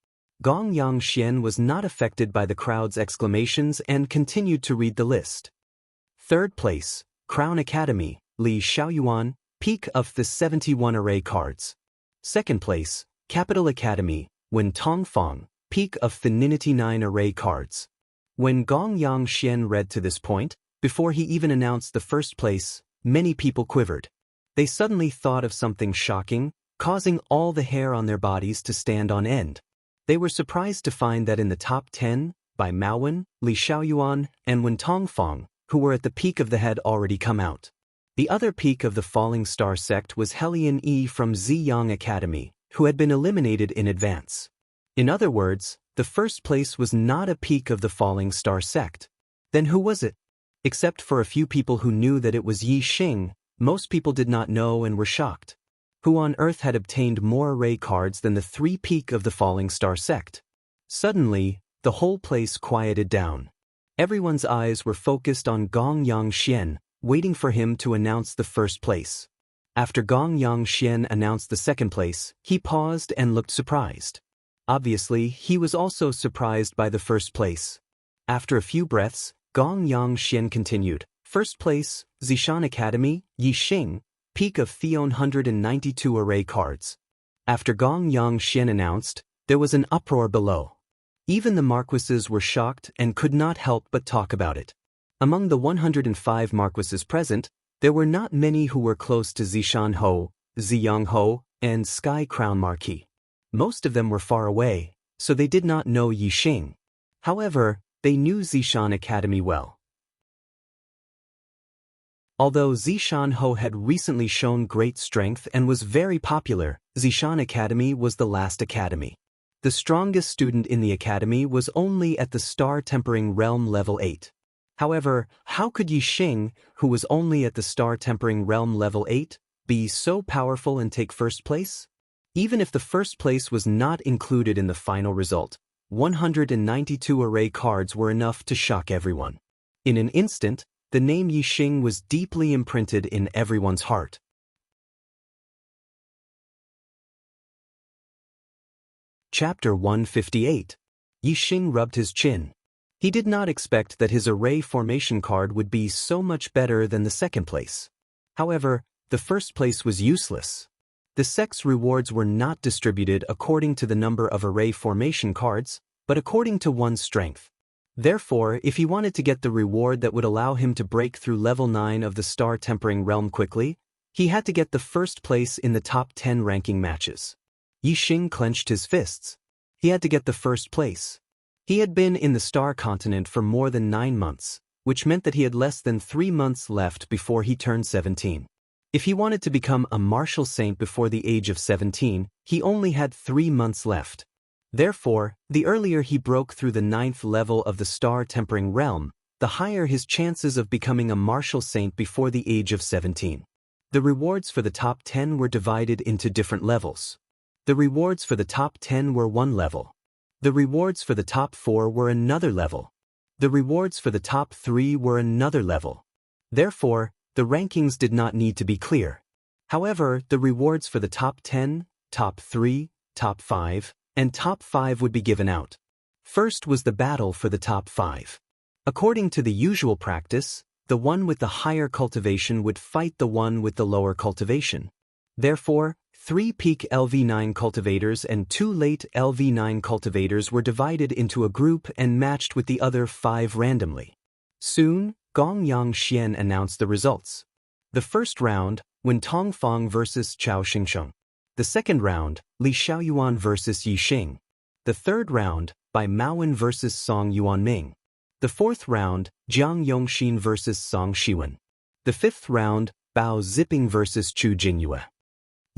Gong Yangxian was not affected by the crowd's exclamations and continued to read the list. 3rd place, Crown Academy, Li Xiaoyuan, peak of the 71 array cards. 2nd place, Capital Academy, Wen Tongfang, peak of the 99 array cards. When Gong Yangxian read to this point, before he even announced the 1st place, many people quivered. They suddenly thought of something shocking, causing all the hair on their bodies to stand on end. They were surprised to find that in the top 10, by Mao Wen, Li Xiaoyuan, and Wen Tongfang, who were at the peak of the had already come out. The other peak of the Falling Star sect was Helian Yi from Ziyang Academy, who had been eliminated in advance. In other words, the 1st place was not a peak of the Falling Star sect. Then who was it? Except for a few people who knew that it was Yi Xing, most people did not know and were shocked. Who on earth had obtained more array cards than the 3 peak of the Falling Star sect? Suddenly, the whole place quieted down. Everyone's eyes were focused on Gong Yangxian, waiting for him to announce the 1st place. After Gong Yangxian announced the 2nd place, he paused and looked surprised. Obviously, he was also surprised by the 1st place. After a few breaths, Gong Yangxian continued, 1st place, Zishan Academy, Yi Xing, peak of the 192 array cards. After Gong Yangxian announced, there was an uproar below. Even the marquises were shocked and could not help but talk about it. Among the 105 marquises present, there were not many who were close to Zishan Ho, Ziyang Ho, and Sky Crown Marquis. Most of them were far away, so they did not know Yi Xing. However, they knew Zishan Academy well. Although Zishan Ho had recently shown great strength and was very popular, Zishan Academy was the last academy. The strongest student in the academy was only at the Star Tempering Realm level 8. However, how could Yi Xing, who was only at the Star Tempering Realm level 8, be so powerful and take 1st place? Even if the 1st place was not included in the final result, 192 array cards were enough to shock everyone. In an instant, the name Yi Xing was deeply imprinted in everyone's heart. Chapter 158. Yi Xing rubbed his chin. He did not expect that his array formation card would be so much better than the 2nd place. However, the 1st place was useless. The sect's rewards were not distributed according to the number of array formation cards, but according to one's strength. Therefore, if he wanted to get the reward that would allow him to break through level 9 of the Star Tempering Realm quickly, he had to get the 1st place in the top 10 ranking matches. Yi Xing clenched his fists. He had to get the 1st place. He had been in the Star Continent for more than 9 months, which meant that he had less than 3 months left before he turned 17. If he wanted to become a martial saint before the age of 17, he only had 3 months left. Therefore, the earlier he broke through the 9th level of the Star Tempering Realm, the higher his chances of becoming a martial saint before the age of 17. The rewards for the top 10 were divided into different levels. The rewards for the top 10 were one level. The rewards for the top 4 were another level. The rewards for the top 3 were another level. Therefore, the rankings did not need to be clear. However, the rewards for the top 10, top 3, top 5, and top 5 would be given out. First was the battle for the top 5. According to the usual practice, the one with the higher cultivation would fight the one with the lower cultivation. Therefore, 3 peak LV9 cultivators and 2 late LV9 cultivators were divided into a group and matched with the other 5 randomly. Soon, Gong Yangxian announced the results. The first round, Wen Tongfang vs Chao Xingsheng. The second round, Li Xiaoyuan vs Yi Xing. The third round, by Mao Wen vs Song Yuanming. The fourth round, Jiang Yongxin vs Song Shiwen. The fifth round, Bao Ziping vs Chu Jingyue.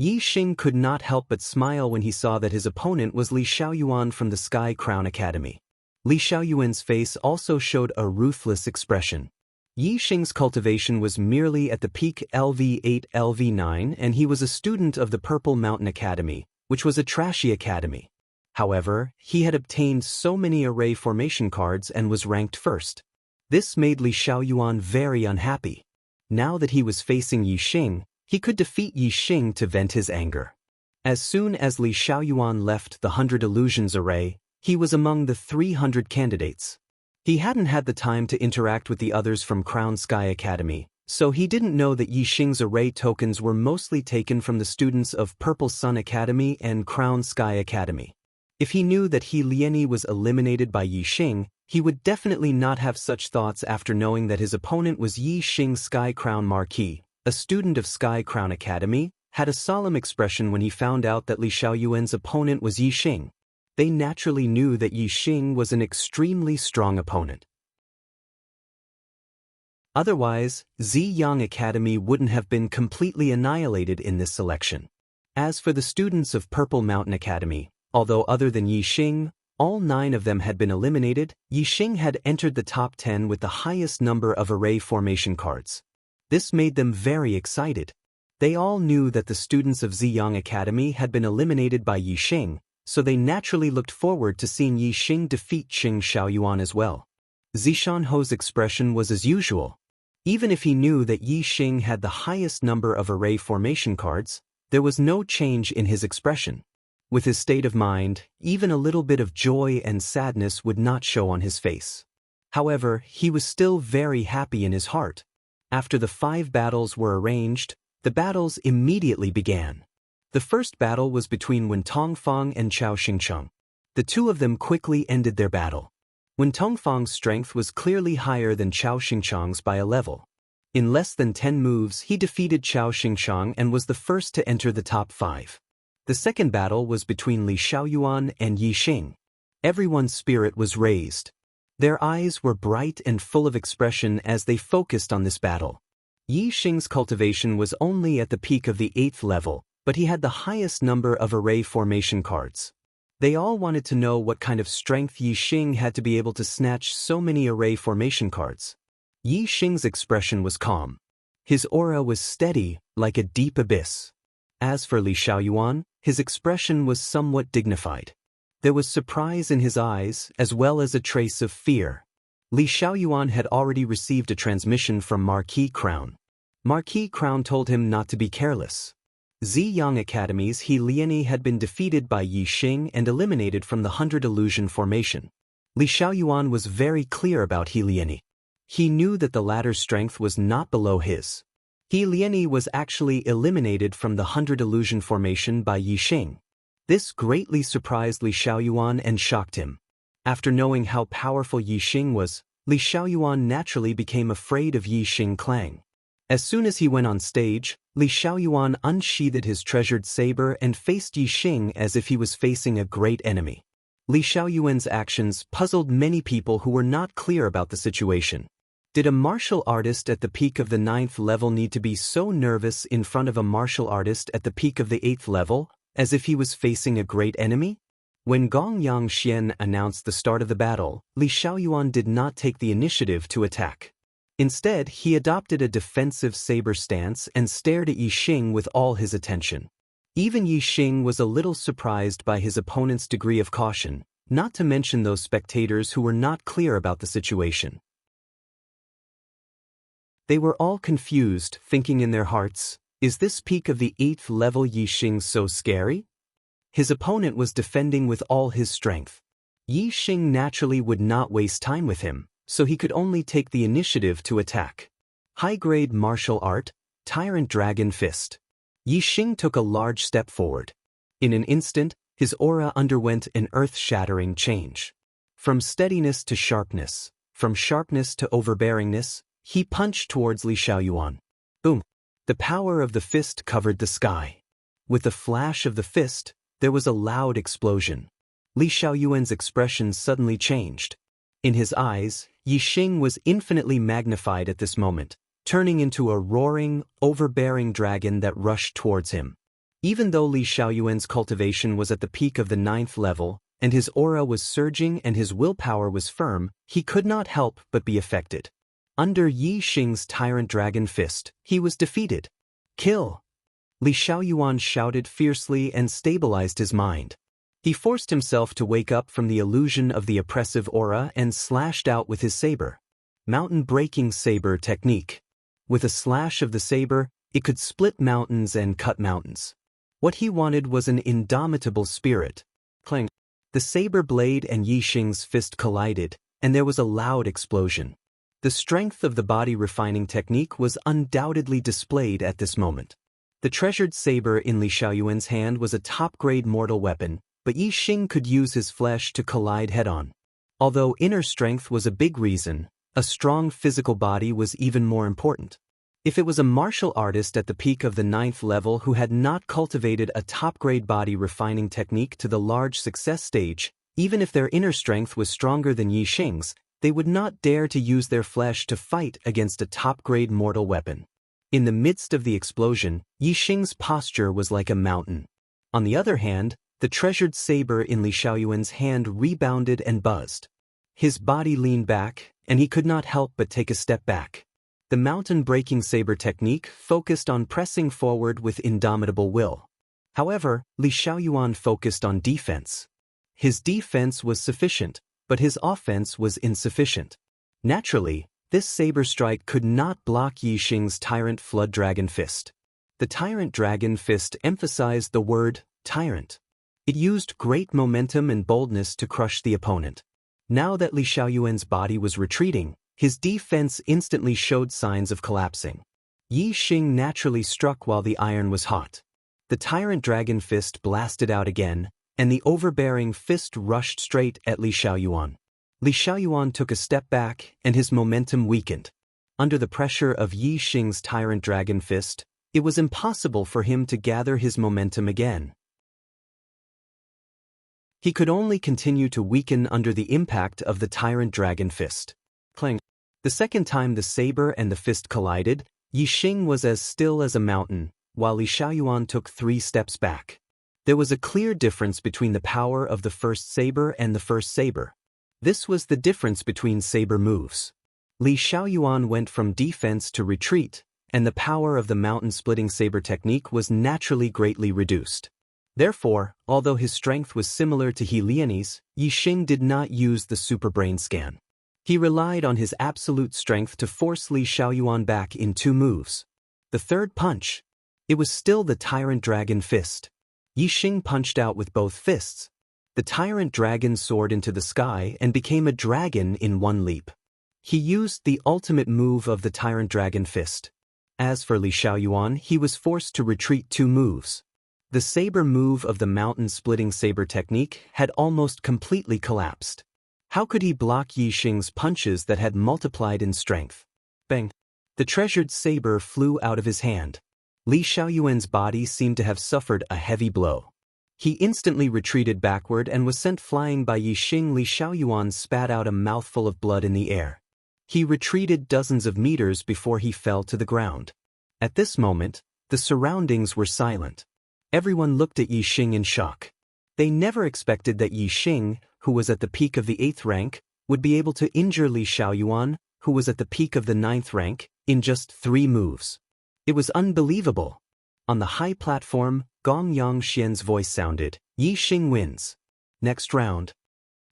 Yi Xing could not help but smile when he saw that his opponent was Li Xiaoyuan from the Sky Crown Academy. Li Xiaoyuan's face also showed a ruthless expression. Yi Xing's cultivation was merely at the peak LV8 LV9 and he was a student of the Purple Mountain Academy, which was a trashy academy. However, he had obtained so many array formation cards and was ranked first. This made Li Xiaoyuan very unhappy. Now that he was facing Yi Xing, he could defeat Yi Xing to vent his anger. As soon as Li Xiaoyuan left the 100 Illusions array, he was among the 300 candidates. He hadn't had the time to interact with the others from Crown Sky Academy, so he didn't know that Yi Xing's array tokens were mostly taken from the students of Purple Sun Academy and Crown Sky Academy. If he knew that He Lieni was eliminated by Yi Xing, he would definitely not have such thoughts after knowing that his opponent was Yi Xing. Sky Crown Marquis, a student of Sky Crown Academy, had a solemn expression when he found out that Li Xiaoyuan's opponent was Yi Xing. They naturally knew that Yi Xing was an extremely strong opponent. Otherwise, Ziyang Academy wouldn't have been completely annihilated in this selection. As for the students of Purple Mountain Academy, although other than Yi Xing, all 9 of them had been eliminated, Yi Xing had entered the top 10 with the highest number of array formation cards. This made them very excited. They all knew that the students of Ziyang Academy had been eliminated by Yi Xing, so they naturally looked forward to seeing Yi Xing defeat Xing Xiaoyuan as well. Zishan Ho's expression was as usual. Even if he knew that Yi Xing had the highest number of array formation cards, there was no change in his expression. With his state of mind, even a little bit of joy and sadness would not show on his face. However, he was still very happy in his heart. After the 5 battles were arranged, the battles immediately began. The first battle was between Wen Tongfang and Chao Xingcheng. The two of them quickly ended their battle. Wen Tongfang's strength was clearly higher than Chao Xingcheng's by a level. In less than 10 moves, he defeated Chao Xingcheng and was the first to enter the top 5. The second battle was between Li Xiaoyuan and Yi Xing. Everyone's spirit was raised. Their eyes were bright and full of expression as they focused on this battle. Yi Xing's cultivation was only at the peak of the 8th level, but he had the highest number of array formation cards. They all wanted to know what kind of strength Yi Xing had to be able to snatch so many array formation cards. Yi Xing's expression was calm. His aura was steady, like a deep abyss. As for Li Xiaoyuan, his expression was somewhat dignified. There was surprise in his eyes, as well as a trace of fear. Li Xiaoyuan had already received a transmission from Marquis Crown. Marquis Crown told him not to be careless. Ziyang Academy's He Lieni had been defeated by Yi Xing and eliminated from the 100 Illusion formation. Li Xiaoyuan was very clear about He Lieni. He knew that the latter's strength was not below his. He Lieni was actually eliminated from the 100 Illusion formation by Yi Xing. This greatly surprised Li Xiaoyuan and shocked him. After knowing how powerful Yi Xing was, Li Xiaoyuan naturally became afraid of Yi Xing Clang. As soon as he went on stage, Li Xiaoyuan unsheathed his treasured saber and faced Yi Xing as if he was facing a great enemy. Li Xiaoyuan's actions puzzled many people who were not clear about the situation. Did a martial artist at the peak of the 9th level need to be so nervous in front of a martial artist at the peak of the 8th level, as if he was facing a great enemy? When Gong Yang Xian announced the start of the battle, Li Xiaoyuan did not take the initiative to attack. Instead, he adopted a defensive saber stance and stared at Yi Xing with all his attention. Even Yi Xing was a little surprised by his opponent's degree of caution, not to mention those spectators who were not clear about the situation. They were all confused, thinking in their hearts, is this peak of the 8th level Yi Xing so scary? His opponent was defending with all his strength. Yi Xing naturally would not waste time with him, so he could only take the initiative to attack. High-grade martial art, Tyrant Dragon Fist. Yi Xing took a large step forward. In an instant, his aura underwent an earth-shattering change. From steadiness to sharpness, from sharpness to overbearingness, he punched towards Li Xiaoyuan. Boom! The power of the fist covered the sky. With the flash of the fist, there was a loud explosion. Li Xiaoyuan's expression suddenly changed. In his eyes, Yi Xing was infinitely magnified at this moment, turning into a roaring, overbearing dragon that rushed towards him. Even though Li Xiaoyuan's cultivation was at the peak of the 9th level, and his aura was surging and his willpower was firm, he could not help but be affected. Under Yi Xing's Tyrant Dragon Fist, he was defeated. Kill! Li Xiaoyuan shouted fiercely and stabilized his mind. He forced himself to wake up from the illusion of the oppressive aura and slashed out with his saber. Mountain-breaking saber technique. With a slash of the saber, it could split mountains and cut mountains. What he wanted was an indomitable spirit. Clang! The saber blade and Yi Xing's fist collided, and there was a loud explosion. The strength of the body refining technique was undoubtedly displayed at this moment. The treasured saber in Li Xiaoyuan's hand was a top-grade mortal weapon, but Yi Xing could use his flesh to collide head-on. Although inner strength was a big reason, a strong physical body was even more important. If it was a martial artist at the peak of the 9th level who had not cultivated a top-grade body refining technique to the large success stage, even if their inner strength was stronger than Yi Xing's, they would not dare to use their flesh to fight against a top-grade mortal weapon. In the midst of the explosion, Yi Xing's posture was like a mountain. On the other hand, the treasured saber in Li Xiaoyuan's hand rebounded and buzzed. His body leaned back, and he could not help but take a step back. The mountain-breaking saber technique focused on pressing forward with indomitable will. However, Li Xiaoyuan focused on defense. His defense was sufficient, but his offense was insufficient. Naturally, this saber strike could not block Yi Xing's Tyrant Flood Dragon Fist. The Tyrant Dragon Fist emphasized the word tyrant. It used great momentum and boldness to crush the opponent. Now that Li Xiaoyuan's body was retreating, his defense instantly showed signs of collapsing. Yi Xing naturally struck while the iron was hot. The Tyrant Dragon Fist blasted out again, and the overbearing fist rushed straight at Li Xiaoyuan. Li Xiaoyuan took a step back, and his momentum weakened. Under the pressure of Yi Xing's Tyrant Dragon Fist, it was impossible for him to gather his momentum again. He could only continue to weaken under the impact of the Tyrant Dragon Fist. Clang! The second time the saber and the fist collided, Yi Xing was as still as a mountain, while Li Xiaoyuan took 3 steps back. There was a clear difference between the power of the first saber and the first saber. This was the difference between saber moves. Li Xiaoyuan went from defense to retreat, and the power of the mountain-splitting saber technique was naturally greatly reduced. Therefore, although his strength was similar to He Lian's, Yi Xing did not use the super brain scan. He relied on his absolute strength to force Li Xiaoyuan back in 2 moves. The third punch. It was still the Tyrant Dragon Fist. Yi Xing punched out with both fists. The Tyrant Dragon soared into the sky and became a dragon in 1 leap. He used the ultimate move of the Tyrant Dragon Fist. As for Li Xiaoyuan, he was forced to retreat 2 moves. The saber move of the mountain-splitting saber technique had almost completely collapsed. How could he block Yi Xing's punches that had multiplied in strength? Bang! The treasured saber flew out of his hand. Li Xiaoyuan's body seemed to have suffered a heavy blow. He instantly retreated backward and was sent flying by Yi Xing. Li Xiaoyuan spat out a mouthful of blood in the air. He retreated dozens of meters before he fell to the ground. At this moment, the surroundings were silent. Everyone looked at Yi Xing in shock. They never expected that Yi Xing, who was at the peak of the 8th rank, would be able to injure Li Xiaoyuan, who was at the peak of the 9th rank, in just 3 moves. It was unbelievable. On the high platform, Gong Yangxian's voice sounded, "Yi Xing wins." Next round.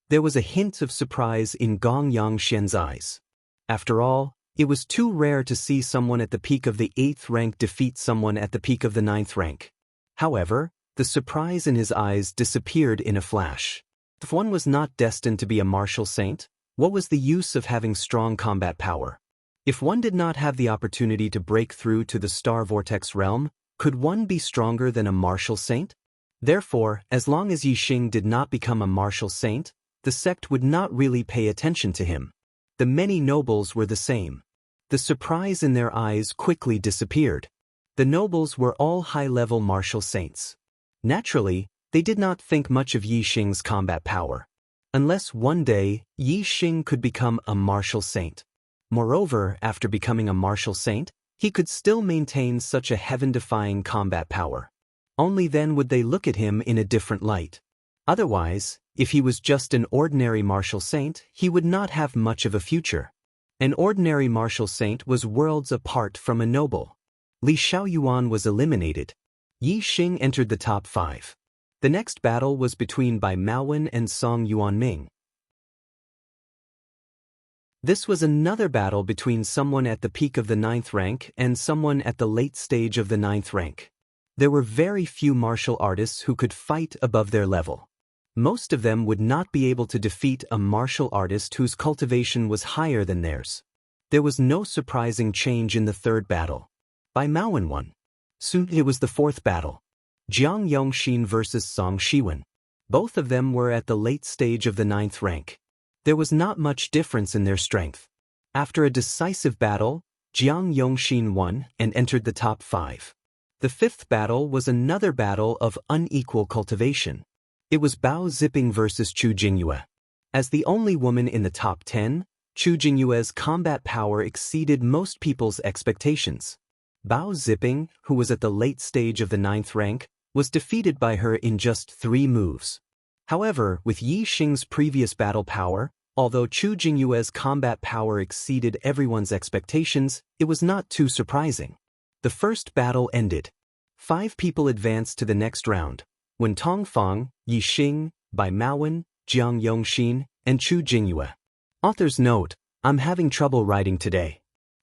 There was a hint of surprise in Gong Yangxian's eyes. After all, it was too rare to see someone at the peak of the 8th rank defeat someone at the peak of the 9th rank. However, the surprise in his eyes disappeared in a flash. If one was not destined to be a martial saint, what was the use of having strong combat power? If one did not have the opportunity to break through to the Star Vortex realm, could one be stronger than a martial saint? Therefore, as long as Yi Xing did not become a martial saint, the sect would not really pay attention to him. The many nobles were the same. The surprise in their eyes quickly disappeared. The nobles were all high-level martial saints. Naturally, they did not think much of Yi Xing's combat power. Unless one day, Yi Xing could become a martial saint. Moreover, after becoming a martial saint, he could still maintain such a heaven-defying combat power. Only then would they look at him in a different light. Otherwise, if he was just an ordinary martial saint, he would not have much of a future. An ordinary martial saint was worlds apart from a noble. Li Xiaoyuan was eliminated. Yi Xing entered the top 5. The next battle was between Bai Maowen and Song Yuanming. This was another battle between someone at the peak of the 9th rank and someone at the late stage of the 9th rank. There were very few martial artists who could fight above their level. Most of them would not be able to defeat a martial artist whose cultivation was higher than theirs. There was no surprising change in the third battle. Bai Maowen won. Soon it was the fourth battle. Jiang Yongxin versus Song Shiwen. Both of them were at the late stage of the 9th rank. There was not much difference in their strength. After a decisive battle, Jiang Yongxin won and entered the top 5. The fifth battle was another battle of unequal cultivation. It was Bao Ziping versus Chu Jingyue. As the only woman in the top 10, Chu Jingyue's combat power exceeded most people's expectations. Bao Ziping, who was at the late stage of the 9th rank, was defeated by her in just 3 moves. However, with Yi Xing's previous battle power, although Chu Jingyue's combat power exceeded everyone's expectations, it was not too surprising. The first battle ended. 5 people advanced to the next round: Wen Tongfang, Yi Xing, Bai Maowen, Jiang Yongxin, and Chu Jingyue. Author's note: I'm having trouble writing today.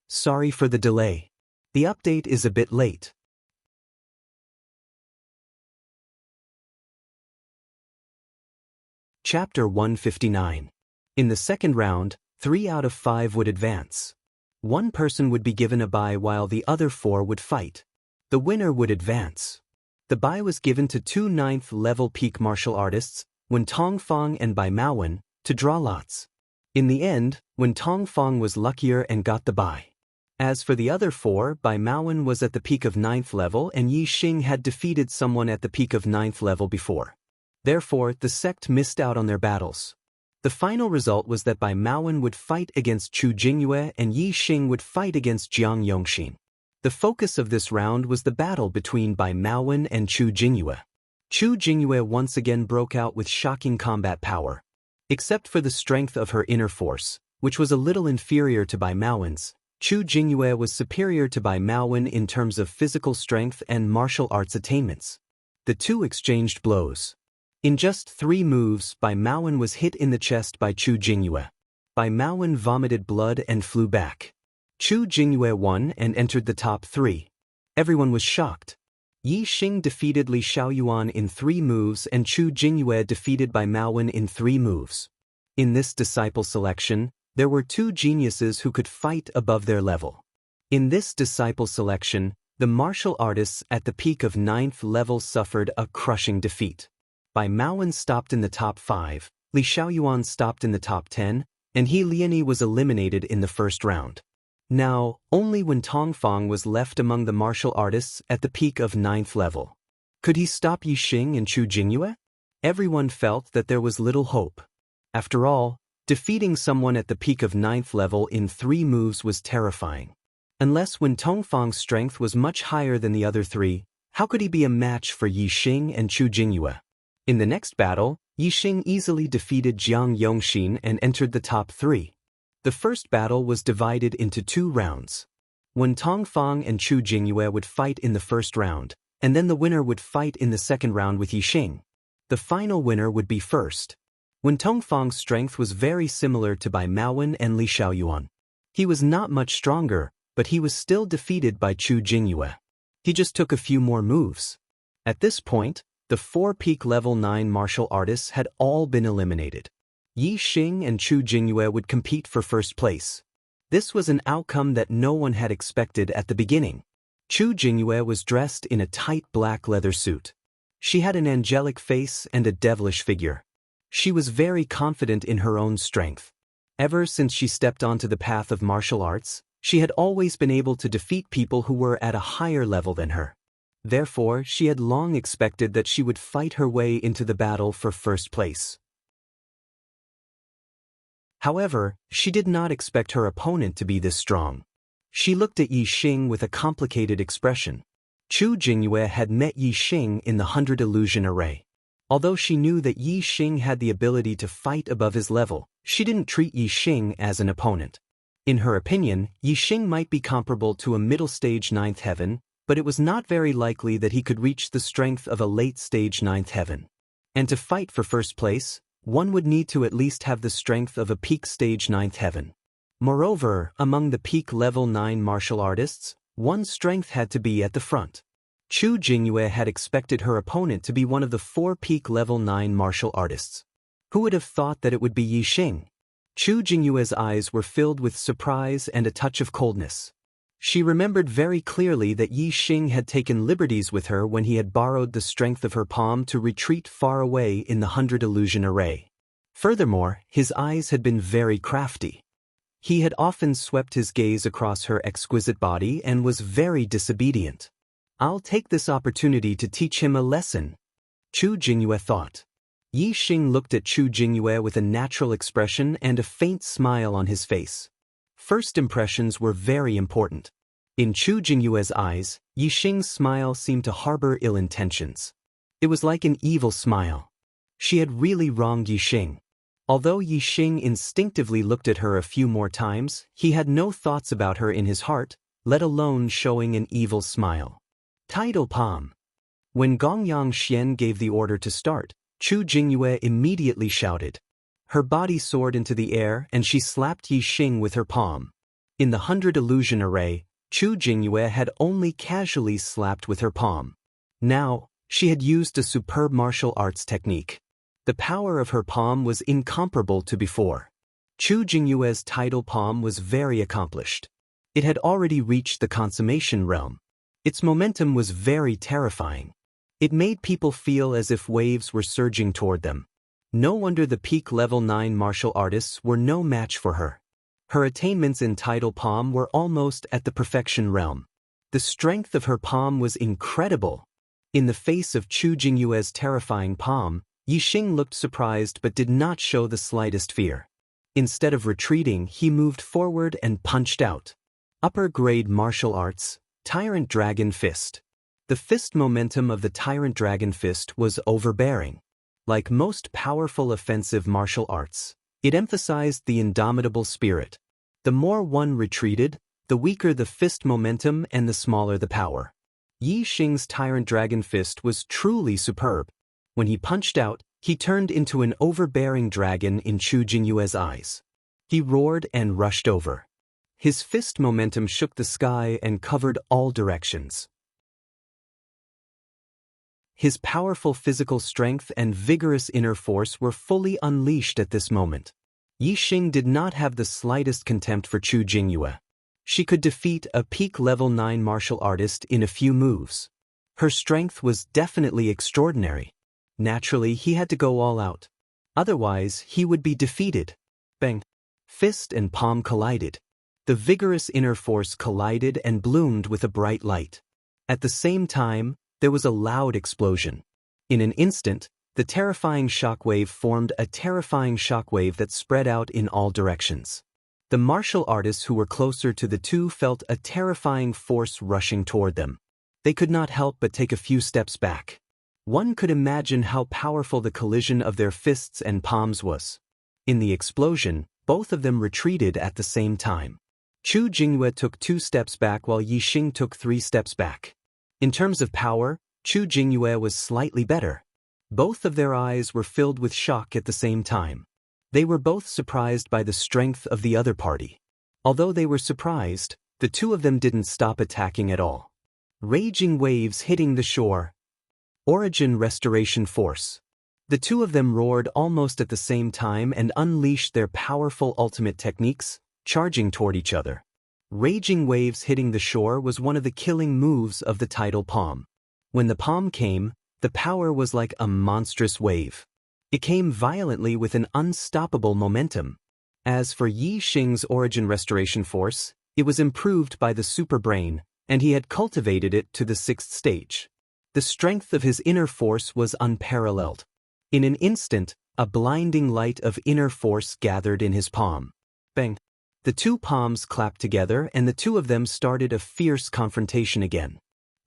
Sorry for the delay. The update is a bit late. Chapter 159. In the second round, 3 out of 5 would advance. 1 person would be given a bye while the other 4 would fight. The winner would advance. The bye was given to 2 9th-level peak martial artists, Wen Tongfang and Bai Maowen, to draw lots. In the end, Wen Tongfang was luckier and got the bye. As for the other 4, Bai Maowen was at the peak of 9th level and Yi Xing had defeated someone at the peak of 9th level before. Therefore, the sect missed out on their battles. The final result was that Bai Maowen would fight against Chu Jingyue and Yi Xing would fight against Jiang Yongxin. The focus of this round was the battle between Bai Maowen and Chu Jingyue. Chu Jingyue once again broke out with shocking combat power. Except for the strength of her inner force, which was a little inferior to Bai Maowen's, Chu Jingyue was superior to Bai Maowen in terms of physical strength and martial arts attainments. The two exchanged blows. In just 3 moves, Bai Maowen was hit in the chest by Chu Jingyue. Bai Maowen vomited blood and flew back. Chu Jingyue won and entered the top 3. Everyone was shocked. Yi Xing defeated Li Xiaoyuan in 3 moves and Chu Jingyue defeated Bai Maowen in 3 moves. In this disciple selection, there were 2 geniuses who could fight above their level. In this disciple selection, the martial artists at the peak of 9th level suffered a crushing defeat. Bai Maowen stopped in the top 5, Li Xiaoyuan stopped in the top 10, and He Liani was eliminated in the first round. Now, only Wen Tongfang was left among the martial artists at the peak of 9th level. Could he stop Yi Xing and Chu Jingyue? Everyone felt that there was little hope. After all, defeating someone at the peak of 9th level in 3 moves was terrifying. Unless Wen Tongfang's strength was much higher than the other 3, how could he be a match for Yi Xing and Chu Jingyue? In the next battle, Yi Xing easily defeated Jiang Yongxin and entered the top 3. The first battle was divided into 2 rounds. Wen Tongfang and Chu Jingyue would fight in the first round, and then the winner would fight in the second round with Yi Xing. The final winner would be first. Wen Tongfang's strength was very similar to Bai Maowen and Li Xiaoyuan. He was not much stronger, but he was still defeated by Chu Jingyue. He just took a few more moves. At this point, the 4 peak level 9 martial artists had all been eliminated. Yi Xing and Chu Jingyue would compete for first place. This was an outcome that no one had expected at the beginning. Chu Jingyue was dressed in a tight black leather suit. She had an angelic face and a devilish figure. She was very confident in her own strength. Ever since she stepped onto the path of martial arts, she had always been able to defeat people who were at a higher level than her. Therefore, she had long expected that she would fight her way into the battle for first place. However, she did not expect her opponent to be this strong. She looked at Yi Xing with a complicated expression. Chu Jingyue had met Yi Xing in the 100 illusion array. Although she knew that Yi Xing had the ability to fight above his level, she didn't treat Yi Xing as an opponent. In her opinion, Yi Xing might be comparable to a middle-stage 9th heaven, but it was not very likely that he could reach the strength of a late-stage 9th heaven. And to fight for first place, one would need to at least have the strength of a peak stage 9th heaven. Moreover, among the peak level 9 martial artists, one's strength had to be at the front. Chu Jingyue had expected her opponent to be one of the 4 peak level 9 martial artists. Who would have thought that it would be Yi Xing? Chu Jingyue's eyes were filled with surprise and a touch of coldness. She remembered very clearly that Yi Xing had taken liberties with her when he had borrowed the strength of her palm to retreat far away in the 100 illusion array. Furthermore, his eyes had been very crafty. He had often swept his gaze across her exquisite body and was very disobedient. I'll take this opportunity to teach him a lesson, Chu Jingyue thought. Yi Xing looked at Chu Jingyue with a natural expression and a faint smile on his face. First impressions were very important. In Chu Jingyue's eyes, Yi Xing's smile seemed to harbor ill intentions. It was like an evil smile. She had really wronged Yi Xing. Although Yi Xing instinctively looked at her a few more times, he had no thoughts about her in his heart, let alone showing an evil smile. Tidal palm. When Gongyang Xian gave the order to start, Chu Jingyue immediately shouted. Her body soared into the air and she slapped Yi Xing with her palm. In the 100 illusion array, Chu Jingyue had only casually slapped with her palm. Now, she had used a superb martial arts technique. The power of her palm was incomparable to before. Chu Jingyue's tidal palm was very accomplished. It had already reached the consummation realm. Its momentum was very terrifying. It made people feel as if waves were surging toward them. No wonder the peak level 9 martial artists were no match for her. Her attainments in tidal palm were almost at the perfection realm. The strength of her palm was incredible. In the face of Chu Jingyue's terrifying palm, Yi Xing looked surprised but did not show the slightest fear. Instead of retreating, he moved forward and punched out. Upper grade martial arts, Tyrant Dragon Fist. The fist momentum of the Tyrant Dragon Fist was overbearing. Like most powerful offensive martial arts, it emphasized the indomitable spirit. The more one retreated, the weaker the fist momentum and the smaller the power. Yi Xing's Tyrant Dragon Fist was truly superb. When he punched out, he turned into an overbearing dragon in Chu Jingyue's eyes. He roared and rushed over. His fist momentum shook the sky and covered all directions. His powerful physical strength and vigorous inner force were fully unleashed at this moment. Yi Xing did not have the slightest contempt for Chu Jingyue. She could defeat a peak level 9 martial artist in a few moves. Her strength was definitely extraordinary. Naturally, he had to go all out. Otherwise, he would be defeated. Bang! Fist and palm collided. The vigorous inner force collided and bloomed with a bright light. At the same time, there was a loud explosion. In an instant, the terrifying shockwave formed a terrifying shockwave that spread out in all directions. The martial artists who were closer to the two felt a terrifying force rushing toward them. They could not help but take a few steps back. One could imagine how powerful the collision of their fists and palms was. In the explosion, both of them retreated at the same time. Chu Jingyue took 2 steps back while Yi Xing took 3 steps back. In terms of power, Chu Jingyue was slightly better. Both of their eyes were filled with shock at the same time. They were both surprised by the strength of the other party. Although they were surprised, the two of them didn't stop attacking at all. Raging waves hitting the shore. Origin Restoration Force. The two of them roared almost at the same time and unleashed their powerful ultimate techniques, charging toward each other. Raging waves hitting the shore was one of the killing moves of the tidal palm. When the palm came, the power was like a monstrous wave. It came violently with an unstoppable momentum. As for Yi Xing's Origin Restoration Force, it was improved by the super brain, and he had cultivated it to the 6th stage. The strength of his inner force was unparalleled. In an instant, a blinding light of inner force gathered in his palm. Bang! The two palms clapped together and the two of them started a fierce confrontation again.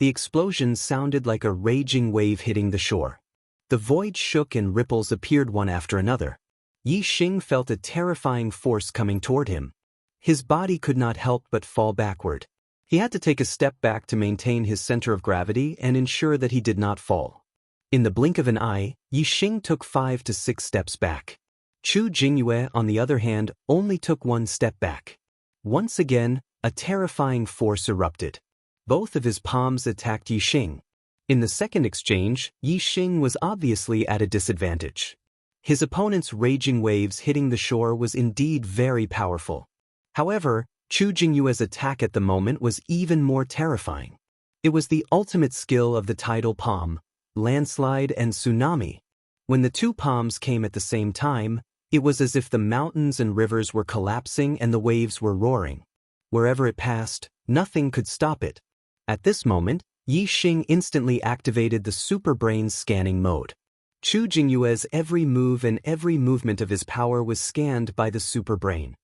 The explosion sounded like a raging wave hitting the shore. The void shook and ripples appeared one after another. Yi Xing felt a terrifying force coming toward him. His body could not help but fall backward. He had to take a step back to maintain his center of gravity and ensure that he did not fall. In the blink of an eye, Yi Xing took 5 to 6 steps back. Chu Jingyue, on the other hand, only took 1 step back. Once again, a terrifying force erupted. Both of his palms attacked Yi Xing. In the second exchange, Yi Xing was obviously at a disadvantage. His opponent's raging waves hitting the shore was indeed very powerful. However, Chu Jingyue's attack at the moment was even more terrifying. It was the ultimate skill of the tidal palm, landslide and tsunami. When the two palms came at the same time, it was as if the mountains and rivers were collapsing and the waves were roaring. Wherever it passed, nothing could stop it. At this moment, Yi Xing instantly activated the super brain's scanning mode. Chu Jingyue's every move and every movement of his power was scanned by the super brain.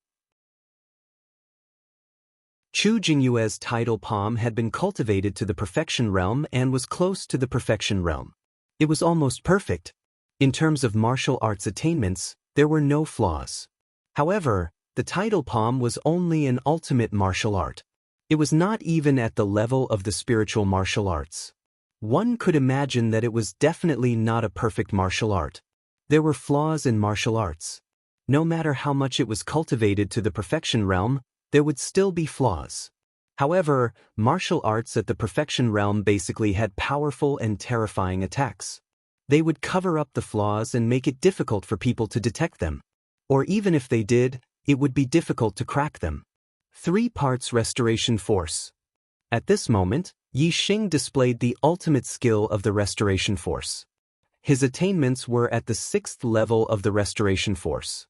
Chu Jingyue's tidal palm had been cultivated to the perfection realm and was close to the perfection realm. It was almost perfect. In terms of martial arts attainments, there were no flaws. However, the tidal palm was only an ultimate martial art. It was not even at the level of the spiritual martial arts. One could imagine that it was definitely not a perfect martial art. There were flaws in martial arts. No matter how much it was cultivated to the perfection realm, there would still be flaws. However, martial arts at the perfection realm basically had powerful and terrifying attacks. They would cover up the flaws and make it difficult for people to detect them. Or even if they did, it would be difficult to crack them. 3 parts restoration force. At this moment, Yi Xing displayed the ultimate skill of the restoration force. His attainments were at the 6th level of the restoration force.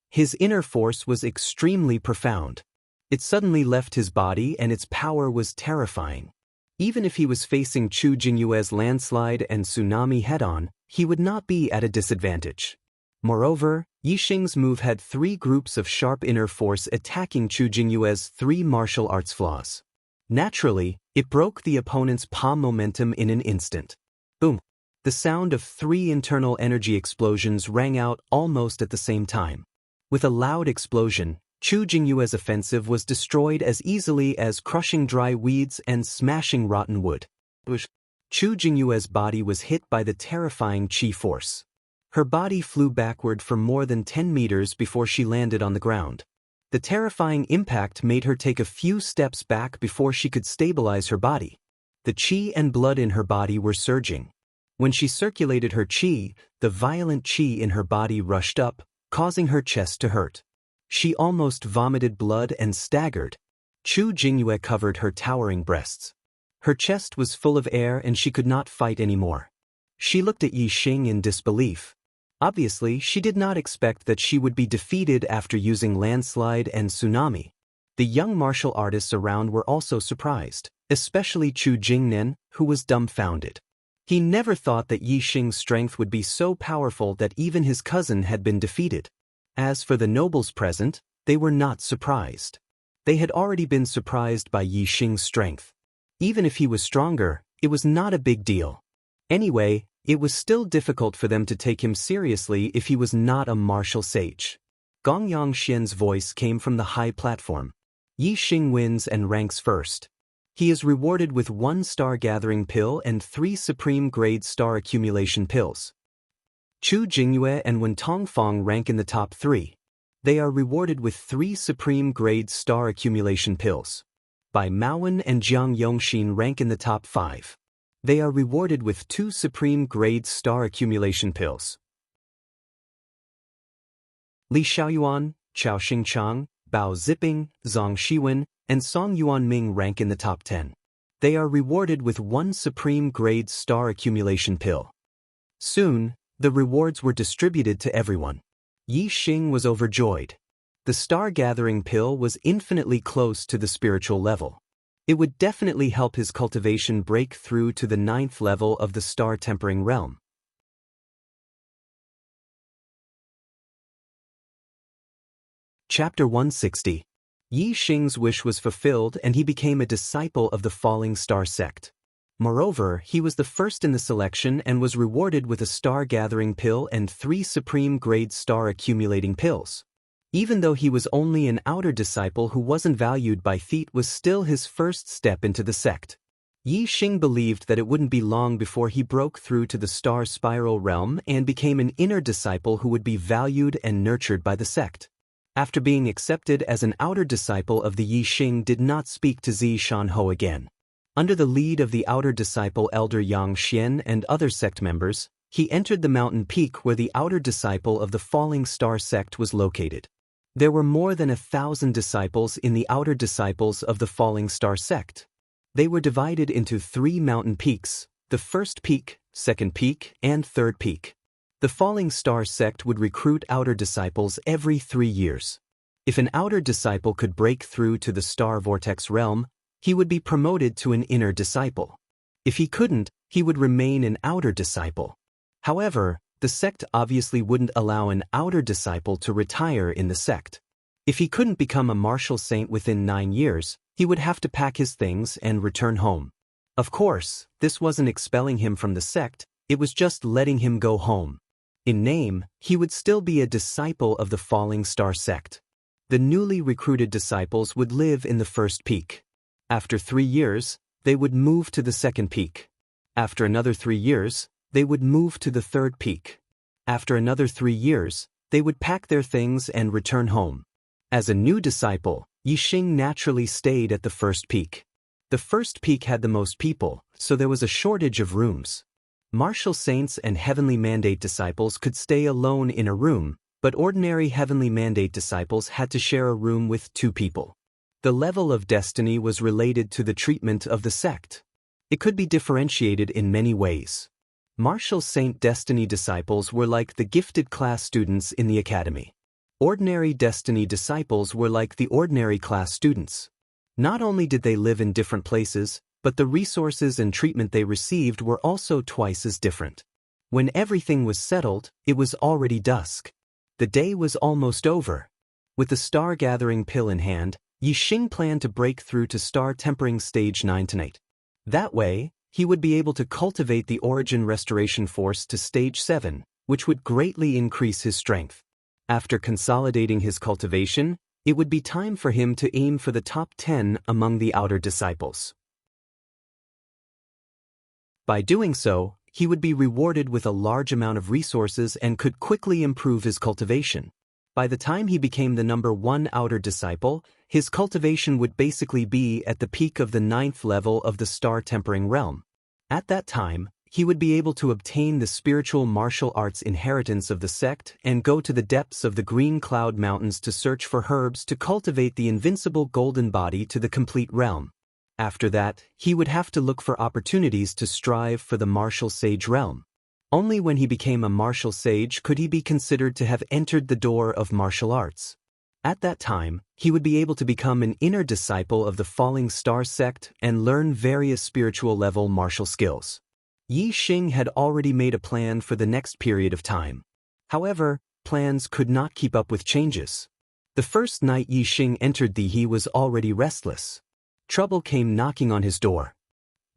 His inner force was extremely profound. It suddenly left his body and its power was terrifying. Even if he was facing Chu Jingyue's landslide and tsunami head-on, he would not be at a disadvantage. Moreover, Yi Xing's move had 3 groups of sharp inner force attacking Chu Jingyue's 3 martial arts flaws. Naturally, it broke the opponent's palm momentum in an instant. Boom! The sound of 3 internal energy explosions rang out almost at the same time. With a loud explosion, Chu Jingyue's offensive was destroyed as easily as crushing dry weeds and smashing rotten wood. Chu Jingyue's body was hit by the terrifying chi force. Her body flew backward for more than 10 meters before she landed on the ground. The terrifying impact made her take a few steps back before she could stabilize her body. The chi and blood in her body were surging. When she circulated her chi, the violent chi in her body rushed up, causing her chest to hurt. She almost vomited blood and staggered. Chu Jingyue covered her towering breasts. Her chest was full of air and she could not fight anymore. She looked at Yi Xing in disbelief. Obviously, she did not expect that she would be defeated after using landslide and tsunami. The young martial artists around were also surprised, especially Chu Jingnen, who was dumbfounded. He never thought that Yi Xing's strength would be so powerful that even his cousin had been defeated. As for the nobles present, they were not surprised. They had already been surprised by Yi Xing's strength. Even if he was stronger, it was not a big deal. Anyway, it was still difficult for them to take him seriously if he was not a martial sage. Gong Yongxian's voice came from the high platform. Yi Xing wins and ranks first. He is rewarded with 1 star-gathering pill and 3 supreme-grade star accumulation pills. Chu Jingyue and Wen Tongfang rank in the top 3. They are rewarded with 3 supreme-grade star accumulation pills. Bai Maowen and Jiang Yongxin rank in the top 5. They are rewarded with 2 supreme-grade star accumulation pills. Li Xiaoyuan, Chao Xingchang, Bao Ziping, Zhang Shiwen, and Song Yuanming rank in the top 10. They are rewarded with 1 supreme-grade star accumulation pill. Soon, the rewards were distributed to everyone. Yi Xing was overjoyed. The star-gathering pill was infinitely close to the spiritual level. It would definitely help his cultivation break through to the 9th level of the star-tempering realm. Chapter 160. Yi Xing's wish was fulfilled and he became a disciple of the Falling Star sect. Moreover, he was the first in the selection and was rewarded with a star-gathering pill and 3 supreme-grade star-accumulating pills. Even though he was only an outer disciple who wasn't valued by Theet, was still his first step into the sect. Yi Xing believed that it wouldn't be long before he broke through to the star spiral realm and became an inner disciple who would be valued and nurtured by the sect. After being accepted as an outer disciple of the Yi Xing did not speak to Zi Shanho again. Under the lead of the outer disciple Elder Yang Xian and other sect members, he entered the mountain peak where the outer disciple of the Falling Star sect was located. There were more than 1,000 disciples in the outer disciples of the Falling Star sect. They were divided into 3 mountain peaks, the first peak, second peak, and third peak. The Falling Star sect would recruit outer disciples every 3 years. If an outer disciple could break through to the star vortex realm, he would be promoted to an inner disciple. If he couldn't, he would remain an outer disciple. However, the sect obviously wouldn't allow an outer disciple to retire in the sect. If he couldn't become a martial saint within 9 years, he would have to pack his things and return home. Of course, this wasn't expelling him from the sect, it was just letting him go home. In name, he would still be a disciple of the Falling Star sect. The newly recruited disciples would live in the first peak. After 3 years, they would move to the second peak. After another 3 years, they would move to the third peak. After another 3 years, they would pack their things and return home. As a new disciple, Yi Xing naturally stayed at the first peak. The first peak had the most people, so there was a shortage of rooms. Martial saints and heavenly mandate disciples could stay alone in a room, but ordinary heavenly mandate disciples had to share a room with 2 people. The level of destiny was related to the treatment of the sect. It could be differentiated in many ways. Martial saint destiny disciples were like the gifted class students in the academy. Ordinary destiny disciples were like the ordinary class students. Not only did they live in different places, but the resources and treatment they received were also twice as different. When everything was settled, it was already dusk. The day was almost over. With the star-gathering pill in hand, Yi Xing planned to break through to star-tempering stage 9 tonight. That way, he would be able to cultivate the origin restoration force to stage 7, which would greatly increase his strength. After consolidating his cultivation, it would be time for him to aim for the top 10 among the outer disciples. By doing so, he would be rewarded with a large amount of resources and could quickly improve his cultivation. By the time he became the number 1 outer disciple, his cultivation would basically be at the peak of the 9th level of the star-tempering realm. At that time, he would be able to obtain the spiritual martial arts inheritance of the sect and go to the depths of the Green Cloud Mountains to search for herbs to cultivate the invincible golden body to the complete realm. After that, he would have to look for opportunities to strive for the martial sage realm. Only when he became a martial sage could he be considered to have entered the door of martial arts. At that time, he would be able to become an inner disciple of the Falling Star sect and learn various spiritual level martial skills. Yi Xing had already made a plan for the next period of time. However, plans could not keep up with changes. The first night Yi Xing entered he was already restless. Trouble came knocking on his door.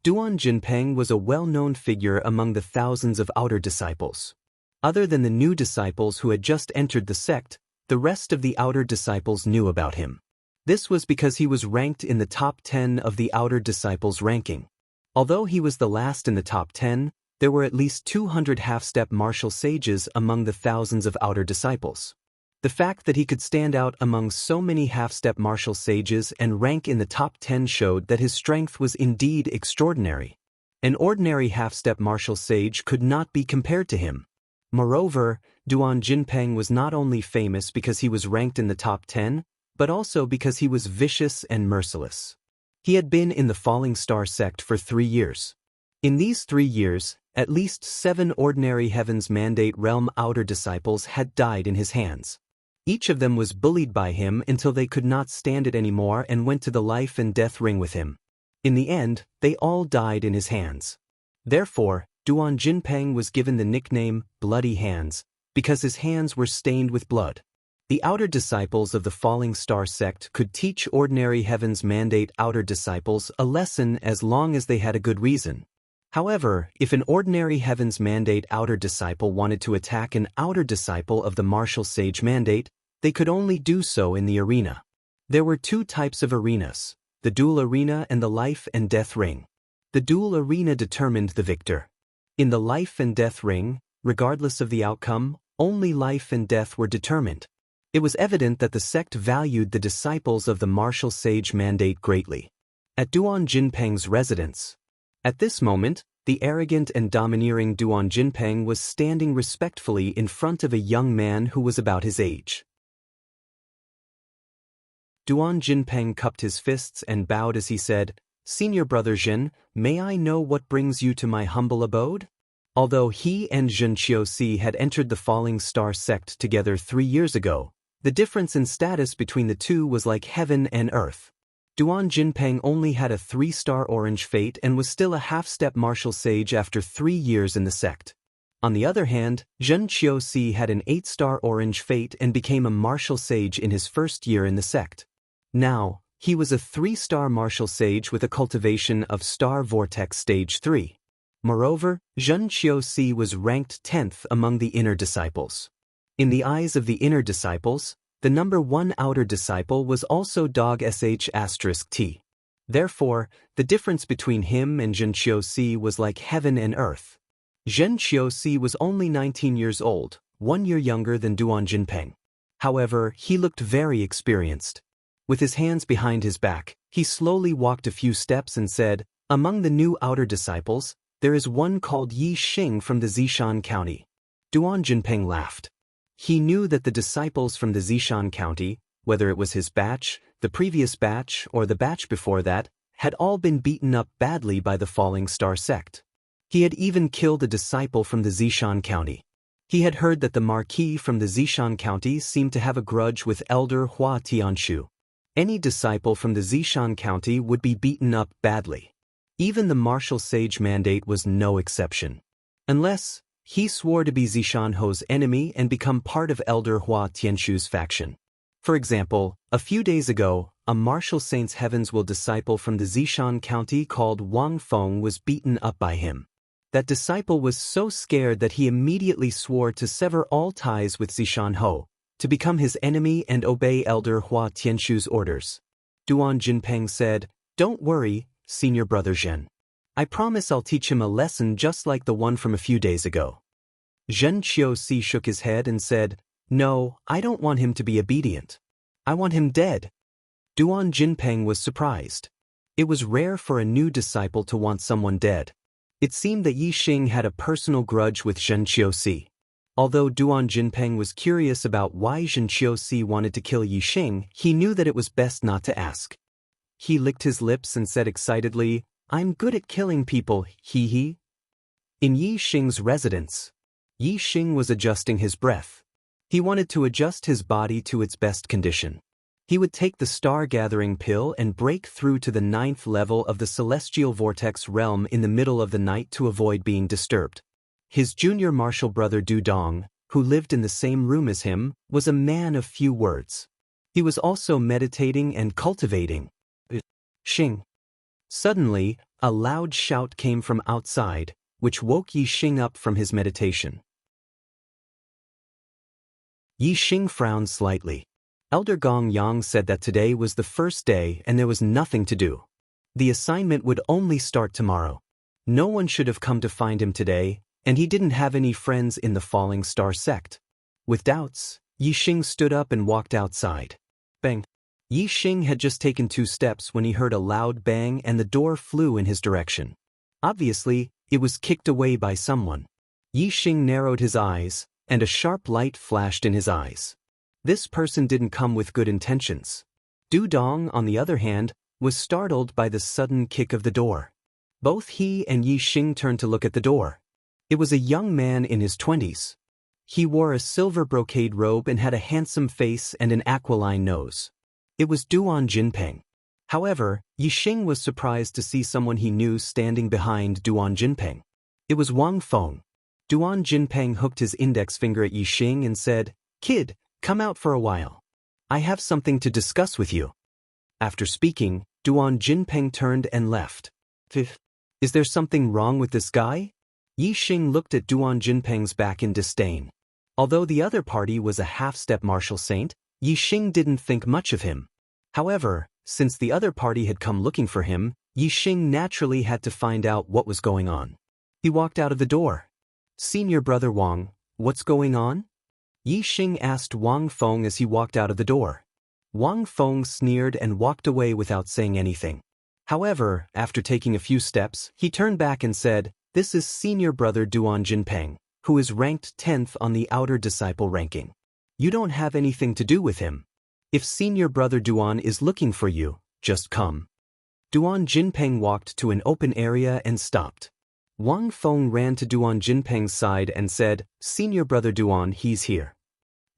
Duan Jinpeng was a well-known figure among the thousands of outer disciples. Other than the new disciples who had just entered the sect, the rest of the outer disciples knew about him. This was because he was ranked in the top 10 of the outer disciples' ranking. Although he was the last in the top 10, there were at least 200 half-step martial sages among the thousands of outer disciples. The fact that he could stand out among so many half-step martial sages and rank in the top 10 showed that his strength was indeed extraordinary. An ordinary half-step martial sage could not be compared to him. Moreover, Duan Jinpeng was not only famous because he was ranked in the top 10, but also because he was vicious and merciless. He had been in the Falling Star sect for 3 years. In these 3 years, at least 7 ordinary Heaven's Mandate Realm outer disciples had died in his hands. Each of them was bullied by him until they could not stand it anymore and went to the life and death ring with him. In the end, they all died in his hands. Therefore, Duan Jinpeng was given the nickname Bloody Hands, because his hands were stained with blood. The outer disciples of the Falling Star sect could teach ordinary Heaven's Mandate outer disciples a lesson as long as they had a good reason. However, if an ordinary Heaven's Mandate outer disciple wanted to attack an outer disciple of the Martial Sage Mandate, they could only do so in the arena. There were two types of arenas, the duel arena and the life and death ring. The duel arena determined the victor. In the life and death ring, regardless of the outcome, only life and death were determined. It was evident that the sect valued the disciples of the Martial Sage Mandate greatly. At Duan Jinpeng's residence. At this moment, the arrogant and domineering Duan Jinpeng was standing respectfully in front of a young man who was about his age. Duan Jinpeng cupped his fists and bowed as he said, "Senior brother Zhen, may I know what brings you to my humble abode?" Although he and Zhen Qiuxi had entered the Falling Star sect together 3 years ago, the difference in status between the two was like heaven and earth. Duan Jinpeng only had a 3-star orange fate and was still a half-step martial sage after 3 years in the sect. On the other hand, Zhen Qiuxi had an 8-star orange fate and became a martial sage in his first year in the sect. Now, he was a 3-star martial sage with a cultivation of Star Vortex Stage 3. Moreover, Zhen Qiuxi was ranked 10th among the inner disciples. In the eyes of the inner disciples, the number 1 outer disciple was also dog sh*t. Therefore, the difference between him and Zhen Qiuxi was like heaven and earth. Zhen Qiuxi was only 19 years old, 1 year younger than Duan Jinpeng. However, he looked very experienced. With his hands behind his back, he slowly walked a few steps and said, "Among the new outer disciples, there is one called Yi Xing from the Zishan County." Duan Jinpeng laughed. He knew that the disciples from the Zishan County, whether it was his batch, the previous batch, or the batch before that, had all been beaten up badly by the Falling Star sect. He had even killed a disciple from the Zishan County. He had heard that the Marquis from the Zishan County seemed to have a grudge with Elder Hua Tianshu. Any disciple from the Zishan County would be beaten up badly. Even the Martial Sage Mandate was no exception. Unless he swore to be Zishan Ho's enemy and become part of Elder Hua Tianshu's faction. For example, a few days ago, a Martial Saint's Heavens Will disciple from the Zishan County called Wang Feng was beaten up by him. That disciple was so scared that he immediately swore to sever all ties with Zishan Ho, to become his enemy and obey Elder Hua Tianshu's orders. Duan Jinpeng said, "Don't worry, senior brother Zhen. I promise I'll teach him a lesson just like the one from a few days ago." Zhen Qiuxi shook his head and said, "No, I don't want him to be obedient. I want him dead." Duan Jinpeng was surprised. It was rare for a new disciple to want someone dead. It seemed that Yi Xing had a personal grudge with Zhen Qiuxi. Although Duan Jinpeng was curious about why Zhen Qiuxi wanted to kill Yi Xing, he knew that it was best not to ask. He licked his lips and said excitedly, "I'm good at killing people, hee." In Yi Xing's residence, Yi Xing was adjusting his breath. He wanted to adjust his body to its best condition. He would take the star-gathering pill and break through to the 9th level of the celestial vortex realm in the middle of the night to avoid being disturbed. His junior martial brother Du Dong, who lived in the same room as him, was a man of few words. He was also meditating and cultivating. Xing. Suddenly, a loud shout came from outside, which woke Yi Xing up from his meditation. Yi Xing frowned slightly. Elder Gong Yang said that today was the first day and there was nothing to do. The assignment would only start tomorrow. No one should have come to find him today, and he didn't have any friends in the Falling Star sect. With doubts, Yi Xing stood up and walked outside. Bang! Yi Xing had just taken 2 steps when he heard a loud bang and the door flew in his direction. Obviously, it was kicked away by someone. Yi Xing narrowed his eyes, and a sharp light flashed in his eyes. This person didn't come with good intentions. Du Dong, on the other hand, was startled by the sudden kick of the door. Both he and Yi Xing turned to look at the door. It was a young man in his 20s. He wore a silver brocade robe and had a handsome face and an aquiline nose. It was Duan Jinpeng. However, Yi Xing was surprised to see someone he knew standing behind Duan Jinpeng. It was Wang Feng. Duan Jinpeng hooked his index finger at Yi Xing and said, "Kid, Come out for a while. I have something to discuss with you. After speaking, Duan Jinpeng turned and left. Is there something wrong with this guy? Yi Xing looked at Duan Jinpeng's back in disdain. Although the other party was a half-step martial saint, Yi Xing didn't think much of him. However, since the other party had come looking for him, Yi Xing naturally had to find out what was going on. He walked out of the door. Senior brother Wang, what's going on? Yi Xing asked Wang Feng as he walked out of the door. Wang Feng sneered and walked away without saying anything. However, after taking a few steps, he turned back and said, "This is senior brother Duan Jinpeng, who is ranked 10th on the outer disciple ranking. You don't have anything to do with him. If senior brother Duan is looking for you, just come." Duan Jinpeng walked to an open area and stopped. Wang Feng ran to Duan Jinpeng's side and said, "Senior brother Duan, he's here."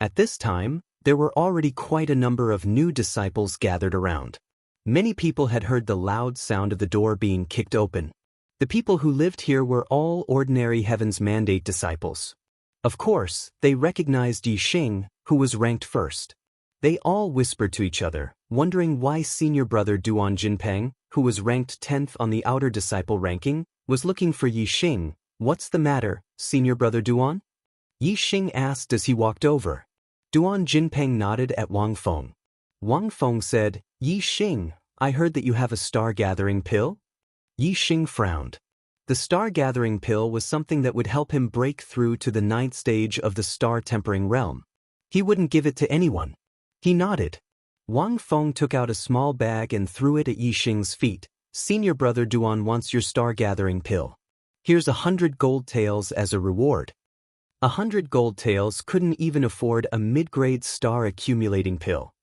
At this time, there were already quite a number of new disciples gathered around. Many people had heard the loud sound of the door being kicked open. The people who lived here were all ordinary Heaven's Mandate disciples. Of course, they recognized Yi Xing, who was ranked first. They all whispered to each other, wondering why senior brother Duan Jinpeng, who was ranked 10th on the outer disciple ranking, was looking for Yi Xing. "What's the matter, senior brother Duan?" Yi Xing asked as he walked over. Duan Jinpeng nodded at Wang Feng. Wang Feng said, "Yi Xing, I heard that you have a star-gathering pill?" Yi Xing frowned. The star-gathering pill was something that would help him break through to the 9th stage of the star-tempering realm. He wouldn't give it to anyone. He nodded. Wang Feng took out a small bag and threw it at Yi Xing's feet. "Senior brother Duan wants your star-gathering pill. Here's 100 gold taels as a reward." 100 gold taels couldn't even afford a mid-grade star-accumulating pill.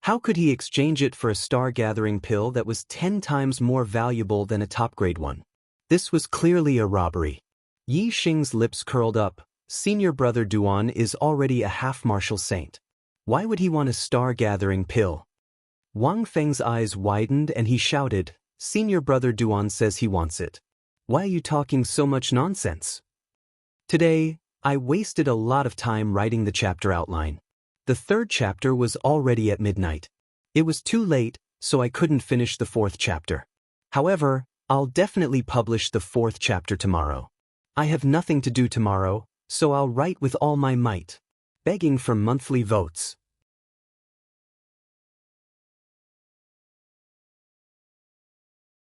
How could he exchange it for a star-gathering pill that was 10 times more valuable than a top-grade one? This was clearly a robbery. Yi Xing's lips curled up. Senior brother Duan is already a half-martial saint. Why would he want a star-gathering pill? Wang Feng's eyes widened and he shouted, "Senior brother Duan says he wants it. Why are you talking so much nonsense?" Today, I wasted a lot of time writing the chapter outline. The 3rd chapter was already at midnight. It was too late, so I couldn't finish the 4th chapter. However, I'll definitely publish the 4th chapter tomorrow. I have nothing to do tomorrow, so I'll write with all my might. Begging for monthly votes.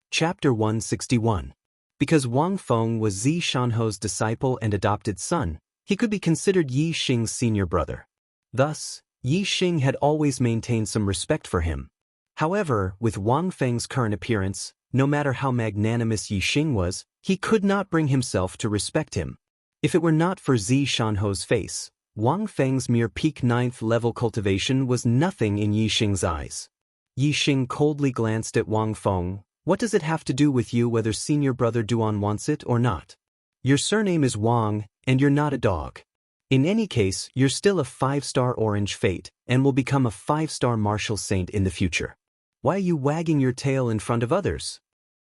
Chapter 161. Because Wang Feng was Zi Shanho's disciple and adopted son, he could be considered Yi Xing's senior brother. Thus, Yi Xing had always maintained some respect for him. However, with Wang Feng's current appearance, no matter how magnanimous Yi Xing was, he could not bring himself to respect him. If it were not for Zi Shanho's face, Wang Feng's mere peak 9th level cultivation was nothing in Yi Xing's eyes. Yi Xing coldly glanced at Wang Feng. "What does it have to do with you whether senior brother Duan wants it or not? Your surname is Wang, and you're not a dog. In any case, you're still a 5-star orange fate, and will become a 5-star martial saint in the future. Why are you wagging your tail in front of others?"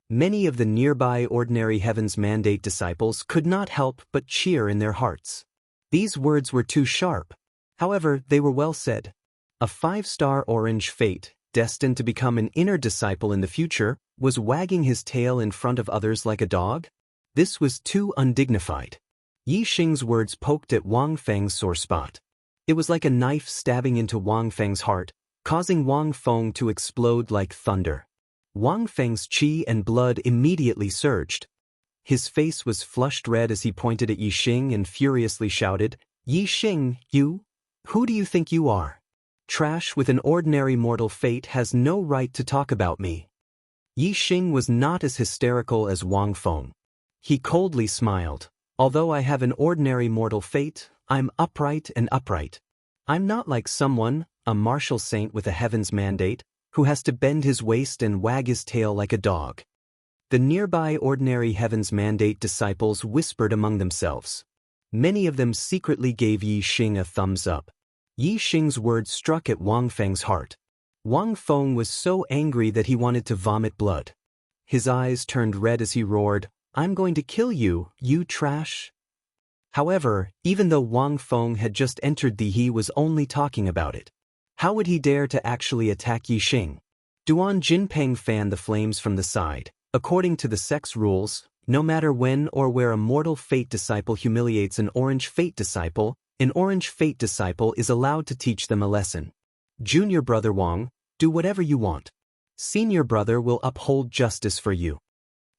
Many of the nearby ordinary Heaven's Mandate disciples could not help but cheer in their hearts. These words were too sharp. However, they were well said. A 5-star orange fate, destined to become an inner disciple in the future, was wagging his tail in front of others like a dog? This was too undignified. Yi Xing's words poked at Wang Feng's sore spot. It was like a knife stabbing into Wang Feng's heart, causing Wang Feng to explode like thunder. Wang Feng's qi and blood immediately surged. His face was flushed red as he pointed at Yi Xing and furiously shouted, "Yi Xing, you? Who do you think you are? Trash with an ordinary mortal fate has no right to talk about me." Yi Xing was not as hysterical as Wang Feng. He coldly smiled. "Although I have an ordinary mortal fate, I'm upright and upright. I'm not like someone, a martial saint with a Heaven's Mandate, who has to bend his waist and wag his tail like a dog." The nearby ordinary Heaven's Mandate disciples whispered among themselves. Many of them secretly gave Yi Xing a thumbs up. Yi Xing's words struck at Wang Feng's heart. Wang Feng was so angry that he wanted to vomit blood. His eyes turned red as he roared, "I'm going to kill you, you trash." However, even though Wang Feng had just entered he was only talking about it. How would he dare to actually attack Yi Xing? Duan Jinpeng fanned the flames from the side. According to the sect's rules, no matter when or where a mortal fate disciple humiliates an orange fate disciple, an orange fate disciple is allowed to teach them a lesson. Junior brother Wang, do whatever you want. Senior brother will uphold justice for you.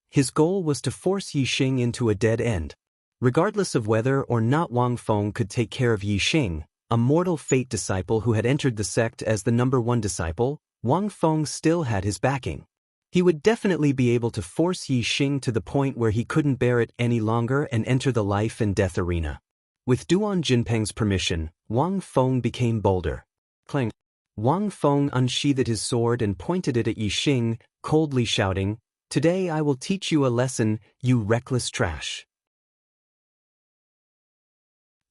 His goal was to force Yi Xing into a dead end. Regardless of whether or not Wang Feng could take care of Yi Xing, a mortal fate disciple who had entered the sect as the #1 disciple, Wang Feng still had his backing. He would definitely be able to force Yi Xing to the point where he couldn't bear it any longer and enter the life and death arena. With Duan Jinpeng's permission, Wang Feng became bolder. Clang. Wang Feng unsheathed his sword and pointed it at Yi Xing, coldly shouting, "Today I will teach you a lesson, you reckless trash."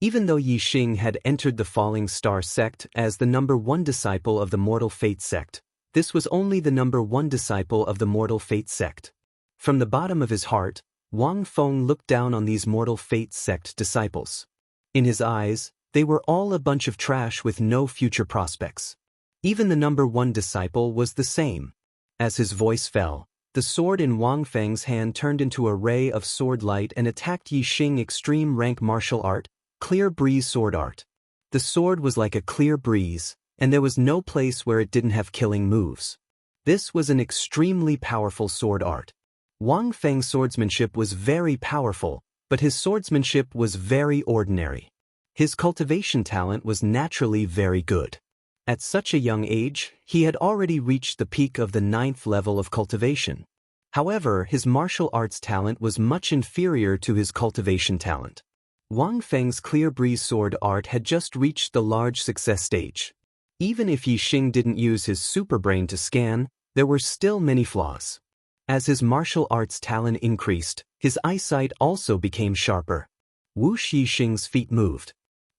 Even though Yi Xing had entered the Falling Star sect as the #1 disciple of the Mortal Fate sect, this was only the #1 disciple of the Mortal Fate sect. From the bottom of his heart, Wang Feng looked down on these Mortal Fate sect disciples. In his eyes, they were all a bunch of trash with no future prospects. Even the #1 disciple was the same. As his voice fell, the sword in Wang Feng's hand turned into a ray of sword light and attacked Yi Xing extreme rank martial art, clear breeze sword art. The sword was like a clear breeze, and there was no place where it didn't have killing moves. This was an extremely powerful sword art. Wang Feng's swordsmanship was very powerful, but his swordsmanship was very ordinary. His cultivation talent was naturally very good. At such a young age, he had already reached the peak of the 9th level of cultivation. However, his martial arts talent was much inferior to his cultivation talent. Wang Feng's clear breeze sword art had just reached the large success stage. Even if Yi Xing didn't use his super brain to scan, there were still many flaws. As his martial arts talent increased, his eyesight also became sharper. Whoosh! Yi Xing's feet moved.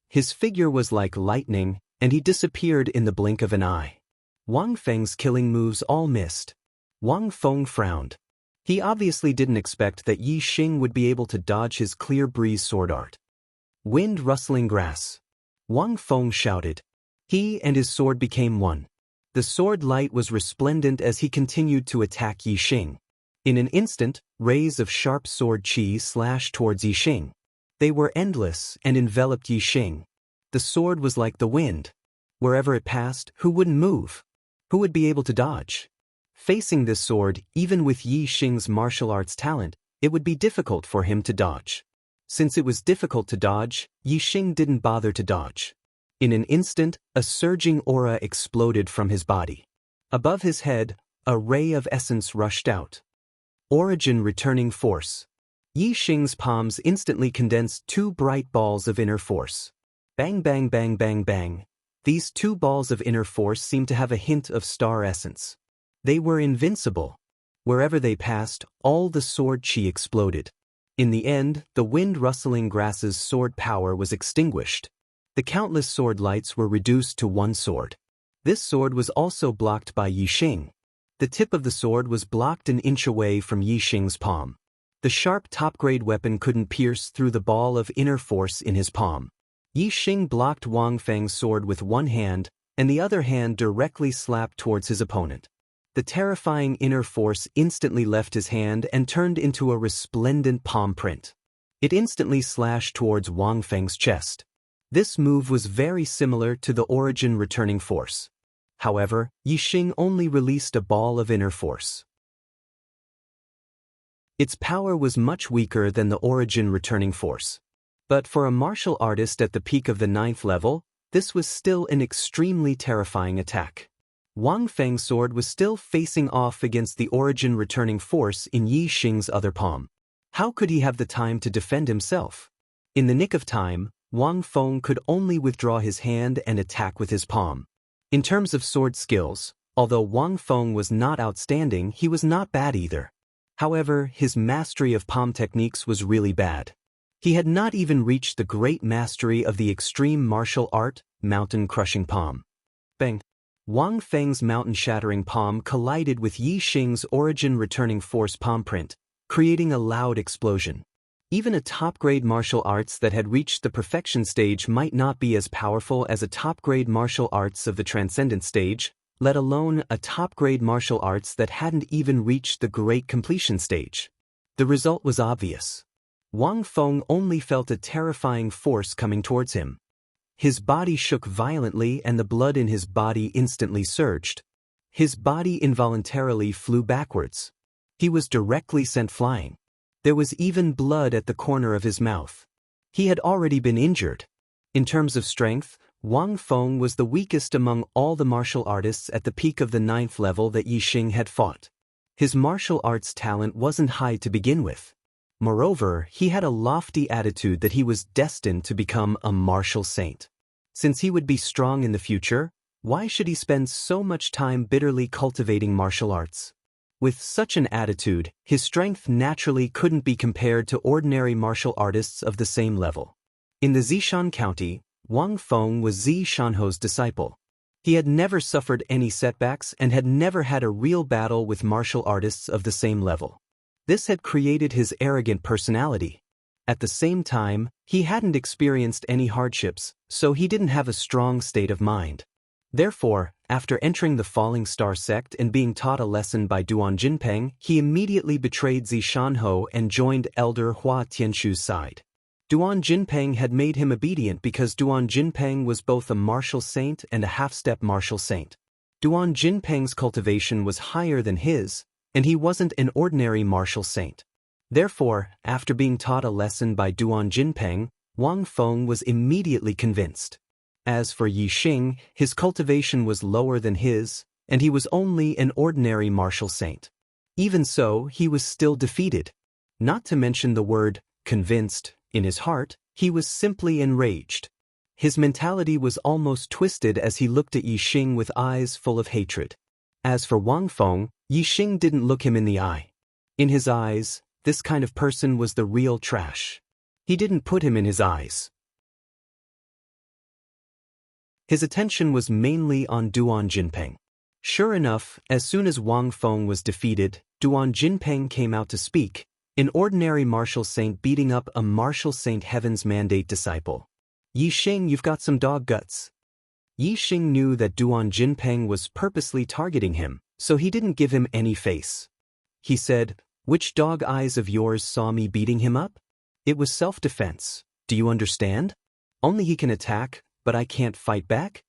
His figure was like lightning, and he disappeared in the blink of an eye. Wang Feng's killing moves all missed. Wang Feng frowned. He obviously didn't expect that Yi Xing would be able to dodge his clear breeze sword art. Wind rustling grass. Wang Feng shouted. He and his sword became one. The sword light was resplendent as he continued to attack Yi Xing. In an instant, rays of sharp sword qi slashed towards Yi Xing. They were endless and enveloped Yi Xing. The sword was like the wind. Wherever it passed, who wouldn't move? Who would be able to dodge? Facing this sword, even with Yi Xing's martial arts talent, it would be difficult for him to dodge. Since it was difficult to dodge, Yi Xing didn't bother to dodge. In an instant, a surging aura exploded from his body. Above his head, a ray of essence rushed out. Origin returning force. Yi Xing's palms instantly condensed 2 bright balls of inner force. Bang bang bang bang bang. These 2 balls of inner force seemed to have a hint of star essence. They were invincible. Wherever they passed, all the sword qi exploded. In the end, the wind-rustling grass's sword power was extinguished. The countless sword lights were reduced to 1 sword. This sword was also blocked by Yi Xing. The tip of the sword was blocked an inch away from Yi Xing's palm. The sharp top-grade weapon couldn't pierce through the ball of inner force in his palm. Yi Xing blocked Wang Feng's sword with one hand, and the other hand directly slapped towards his opponent. The terrifying inner force instantly left his hand and turned into a resplendent palm print. It instantly slashed towards Wang Feng's chest. This move was very similar to the origin returning force. However, Yi Xing only released a ball of inner force. Its power was much weaker than the origin returning force. But for a martial artist at the peak of the 9th level, this was still an extremely terrifying attack. Wang Feng's sword was still facing off against the origin returning force in Yi Xing's other palm. How could he have the time to defend himself? In the nick of time, Wang Feng could only withdraw his hand and attack with his palm. In terms of sword skills, although Wang Feng was not outstanding, he was not bad either. However, his mastery of palm techniques was really bad. He had not even reached the great mastery of the extreme martial art, mountain-crushing palm. Bang! Wang Feng's mountain-shattering palm collided with Yi Xing's origin returning force palm print, creating a loud explosion. Even a top-grade martial arts that had reached the perfection stage might not be as powerful as a top-grade martial arts of the transcendent stage, let alone a top-grade martial arts that hadn't even reached the great completion stage. The result was obvious. Wang Feng only felt a terrifying force coming towards him. His body shook violently and the blood in his body instantly surged. His body involuntarily flew backwards. He was directly sent flying. There was even blood at the corner of his mouth. He had already been injured. In terms of strength, Wang Feng was the weakest among all the martial artists at the peak of the 9th level that Yixing had fought. His martial arts talent wasn't high to begin with. Moreover, he had a lofty attitude that he was destined to become a martial saint. Since he would be strong in the future, why should he spend so much time bitterly cultivating martial arts? With such an attitude, his strength naturally couldn't be compared to ordinary martial artists of the same level. In the Zishan County, Wang Feng was Zi Shanho's disciple. He had never suffered any setbacks and had never had a real battle with martial artists of the same level. This had created his arrogant personality. At the same time, he hadn't experienced any hardships, so he didn't have a strong state of mind. Therefore, after entering the Falling Star sect and being taught a lesson by Duan Jinpeng, he immediately betrayed Zi Shanho and joined Elder Hua Tianshu's side. Duan Jinpeng had made him obedient because Duan Jinpeng was both a martial saint and a half-step martial saint. Duan Jinpeng's cultivation was higher than his, and he wasn't an ordinary martial saint. Therefore, after being taught a lesson by Duan Jinpeng, Wang Feng was immediately convinced. As for Yixing, his cultivation was lower than his, and he was only an ordinary martial saint. Even so, he was still defeated. Not to mention the word convinced. In his heart, he was simply enraged. His mentality was almost twisted as he looked at Yixing with eyes full of hatred. As for Wang Feng, Yixing didn't look him in the eye. In his eyes, this kind of person was the real trash. He didn't put him in his eyes. His attention was mainly on Duan Jinpeng. Sure enough, as soon as Wang Feng was defeated, Duan Jinpeng came out to speak, an ordinary martial saint beating up a martial saint Heaven's Mandate disciple. Yixing, you've got some dog guts. Yixing knew that Duan Jinpeng was purposely targeting him, so he didn't give him any face. He said, "Which dog eyes of yours saw me beating him up? It was self-defense. Do you understand? Only he can attack, but I can't fight back?"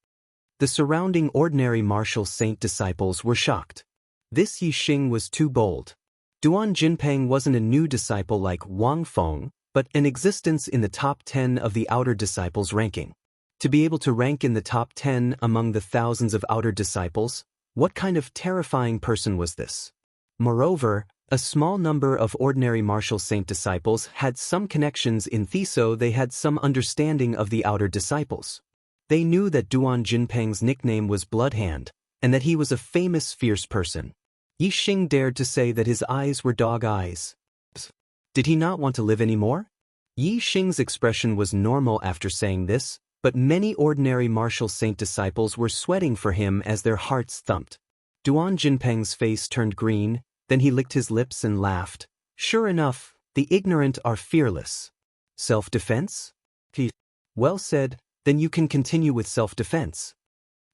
The surrounding ordinary martial saint disciples were shocked. This Yixing was too bold. Duan Jinpeng wasn't a new disciple like Wang Feng, but an existence in the top 10 of the outer disciples ranking. To be able to rank in the top 10 among the thousands of outer disciples, what kind of terrifying person was this? Moreover, a small number of ordinary martial saint disciples had some connections in Thiso. They had some understanding of the outer disciples. They knew that Duan Jinpeng's nickname was Bloodhand, and that he was a famous fierce person. Yixing dared to say that his eyes were dog eyes. Did he not want to live anymore? Yixing's expression was normal after saying this, but many ordinary martial saint disciples were sweating for him as their hearts thumped. Duan Jinpeng's face turned green, then he licked his lips and laughed. Sure enough, the ignorant are fearless. Self-defense? Well said, then you can continue with self-defense.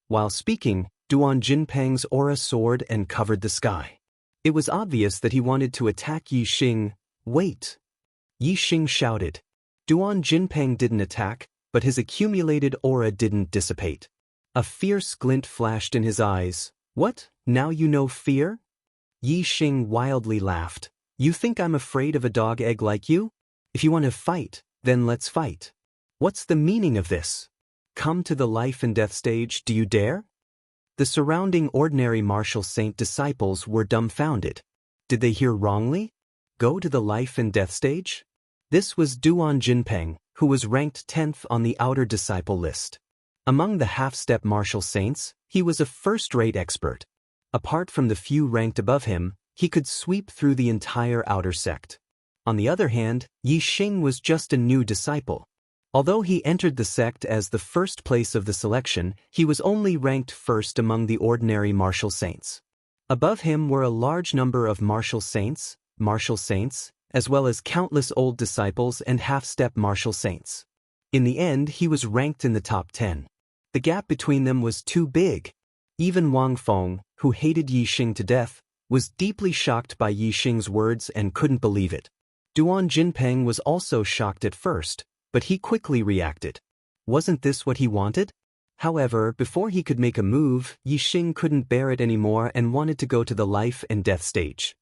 While speaking, Duan Jinpeng's aura soared and covered the sky. It was obvious that he wanted to attack Yixing. Wait! Yixing shouted. Duan Jinpeng didn't attack, but his accumulated aura didn't dissipate. A fierce glint flashed in his eyes. What, now you know fear? Yixing wildly laughed. You think I'm afraid of a dog egg like you? If you want to fight, then let's fight. What's the meaning of this? Come to the life and death stage, do you dare? The surrounding ordinary martial saint disciples were dumbfounded. Did they hear wrongly? Go to the life and death stage? This was Duan Jinpeng, who was ranked 10th on the outer disciple list. Among the half-step martial saints, he was a first-rate expert. Apart from the few ranked above him, he could sweep through the entire outer sect. On the other hand, Yixing was just a new disciple. Although he entered the sect as the first place of the selection, he was only ranked first among the ordinary martial saints. Above him were a large number of martial saints, as well as countless old disciples and half-step martial saints. In the end, he was ranked in the top 10. The gap between them was too big. Even Wang Feng, who hated Yi Xing to death, was deeply shocked by Yi Xing's words and couldn't believe it. Duan Jinpeng was also shocked at first, but he quickly reacted. Wasn't this what he wanted? However, before he could make a move, Yi Xing couldn't bear it anymore and wanted to go to the life and death stage.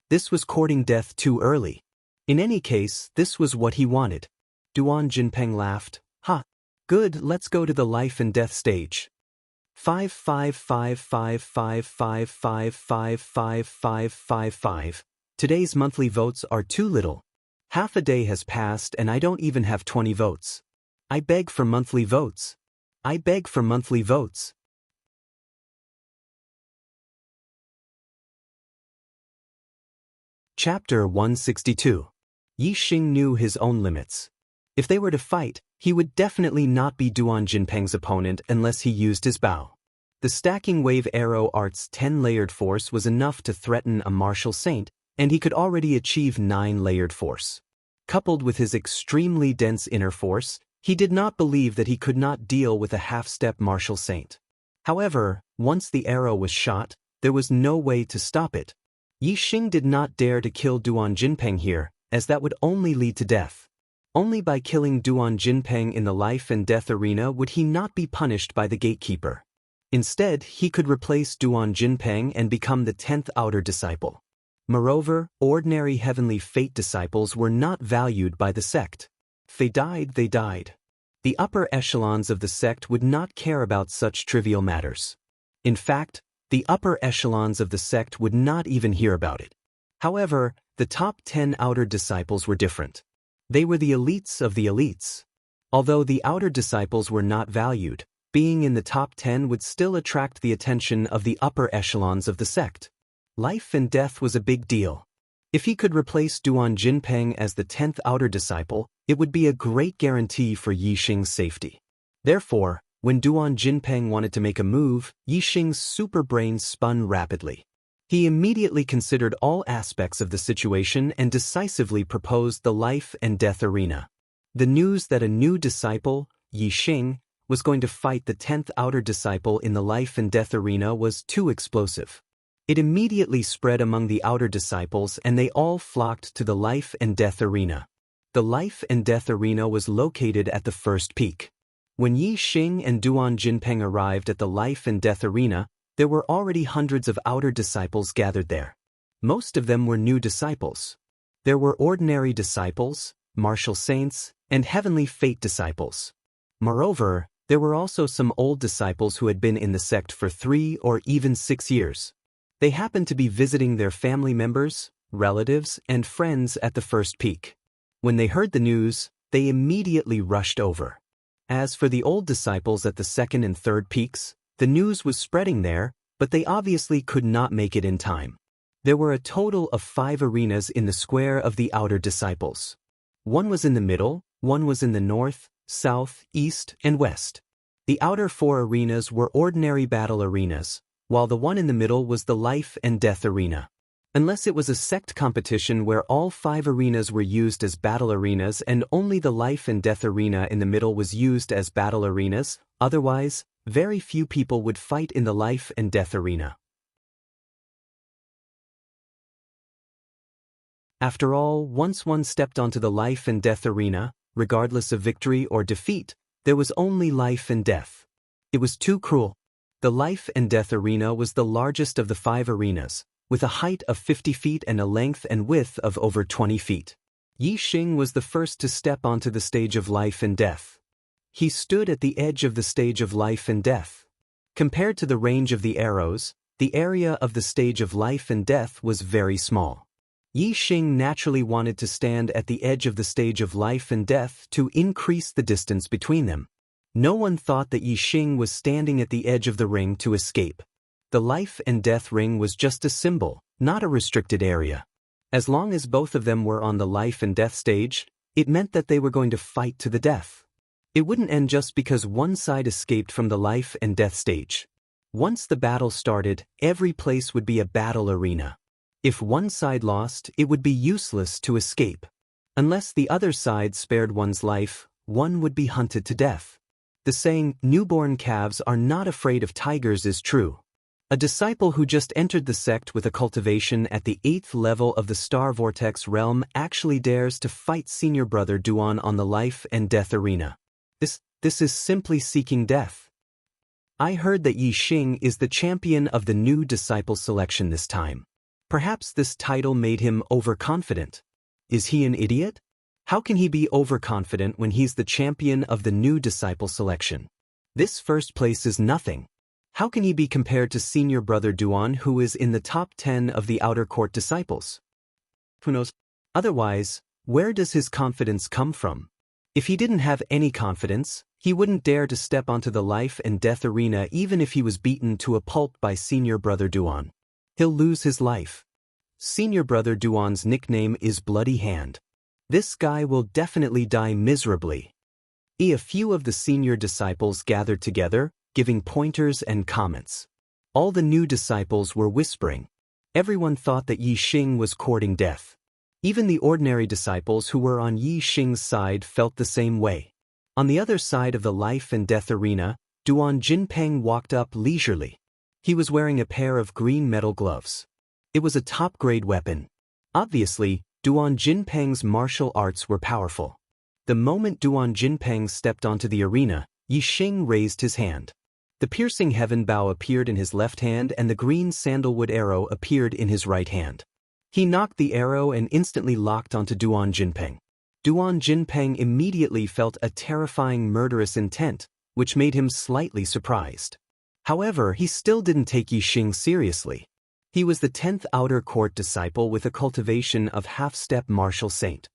This was courting death too early. In any case, this was what he wanted. Duan Jinpeng laughed. Ha! Good, let's go to the life and death stage. 55555555555. Today's monthly votes are too little. Half a day has passed and I don't even have 20 votes. I beg for monthly votes. I beg for monthly votes. Chapter 162. Yi Xing knew his own limits. If they were to fight, he would definitely not be Duan Jinpeng's opponent unless he used his bow. The stacking wave arrow art's 10-layered force was enough to threaten a martial saint, and he could already achieve 9-layered force. Coupled with his extremely dense inner force, he did not believe that he could not deal with a half-step martial saint. However, once the arrow was shot, there was no way to stop it. Yi Xing did not dare to kill Duan Jinpeng here, as that would only lead to death. Only by killing Duan Jinpeng in the life and death arena would he not be punished by the gatekeeper. Instead, he could replace Duan Jinpeng and become the 10th outer disciple. Moreover, ordinary heavenly fate disciples were not valued by the sect. If they died, they died. The upper echelons of the sect would not care about such trivial matters. In fact, the upper echelons of the sect would not even hear about it. However, the top 10 outer disciples were different. They were the elites of the elites. Although the outer disciples were not valued, being in the top 10 would still attract the attention of the upper echelons of the sect. Life and death was a big deal. If he could replace Duan Jinpeng as the 10th outer disciple, it would be a great guarantee for Yi Xing's safety. Therefore, when Duan Jinpeng wanted to make a move, Yi Xing's super brain spun rapidly. He immediately considered all aspects of the situation and decisively proposed the life and death arena. The news that a new disciple, Yi Xing, was going to fight the 10th outer disciple in the life and death arena was too explosive. It immediately spread among the outer disciples and they all flocked to the life and death arena. The life and death arena was located at the first peak. When Yi Xing and Duan Jinpeng arrived at the life and death arena, there were already hundreds of outer disciples gathered there. Most of them were new disciples. There were ordinary disciples, martial saints, and heavenly fate disciples. Moreover, there were also some old disciples who had been in the sect for 3 or even 6 years. They happened to be visiting their family members, relatives, and friends at the first peak. When they heard the news, they immediately rushed over. As for the old disciples at the second and third peaks, the news was spreading there, but they obviously could not make it in time. There were a total of 5 arenas in the square of the outer disciples. One was in the middle, one was in the north, south, east, and west. The outer 4 arenas were ordinary battle arenas, while the one in the middle was the life and death arena. Unless it was a sect competition where all 5 arenas were used as battle arenas and only the life and death arena in the middle was used as battle arenas, otherwise, very few people would fight in the life and death arena. After all, once one stepped onto the life and death arena, regardless of victory or defeat, there was only life and death. It was too cruel. The life and death arena was the largest of the 5 arenas, with a height of 50 feet and a length and width of over 20 feet. Yi Xing was the first to step onto the stage of life and death. He stood at the edge of the stage of life and death. Compared to the range of the arrows, the area of the stage of life and death was very small. Yi Xing naturally wanted to stand at the edge of the stage of life and death to increase the distance between them. No one thought that Yi Xing was standing at the edge of the ring to escape. The life and death ring was just a symbol, not a restricted area. As long as both of them were on the life and death stage, it meant that they were going to fight to the death. It wouldn't end just because one side escaped from the life and death stage. Once the battle started, every place would be a battle arena. If one side lost, it would be useless to escape. Unless the other side spared one's life, one would be hunted to death. The saying, "newborn calves are not afraid of tigers," is true. A disciple who just entered the sect with a cultivation at the 8th level of the Star Vortex realm actually dares to fight senior brother Duan on the life and death arena. This is simply seeking death. I heard that Yi Xing is the champion of the new disciple selection this time. Perhaps this title made him overconfident. Is he an idiot? How can he be overconfident when he's the champion of the new disciple selection? This first place is nothing. How can he be compared to senior brother Duan, who is in the top 10 of the outer court disciples? Who knows? Otherwise, where does his confidence come from? If he didn't have any confidence, he wouldn't dare to step onto the life and death arena even if he was beaten to a pulp by senior brother Duan. He'll lose his life. Senior brother Duan's nickname is Bloody Hand. This guy will definitely die miserably. A few of the senior disciples gathered together, giving pointers and comments. All the new disciples were whispering. Everyone thought that Yi Xing was courting death. Even the ordinary disciples who were on Yi Xing's side felt the same way. On the other side of the life and death arena, Duan Jinpeng walked up leisurely. He was wearing a pair of green metal gloves. It was a top-grade weapon. Obviously, Duan Jinpeng's martial arts were powerful. The moment Duan Jinpeng stepped onto the arena, Yi Xing raised his hand. The piercing heaven bow appeared in his left hand and the green sandalwood arrow appeared in his right hand. He knocked the arrow and instantly locked onto Duan Jinpeng. Duan Jinpeng immediately felt a terrifying murderous intent, which made him slightly surprised. However, he still didn't take Yi Xing seriously. He was the 10th outer court disciple with a cultivation of half-step martial saint.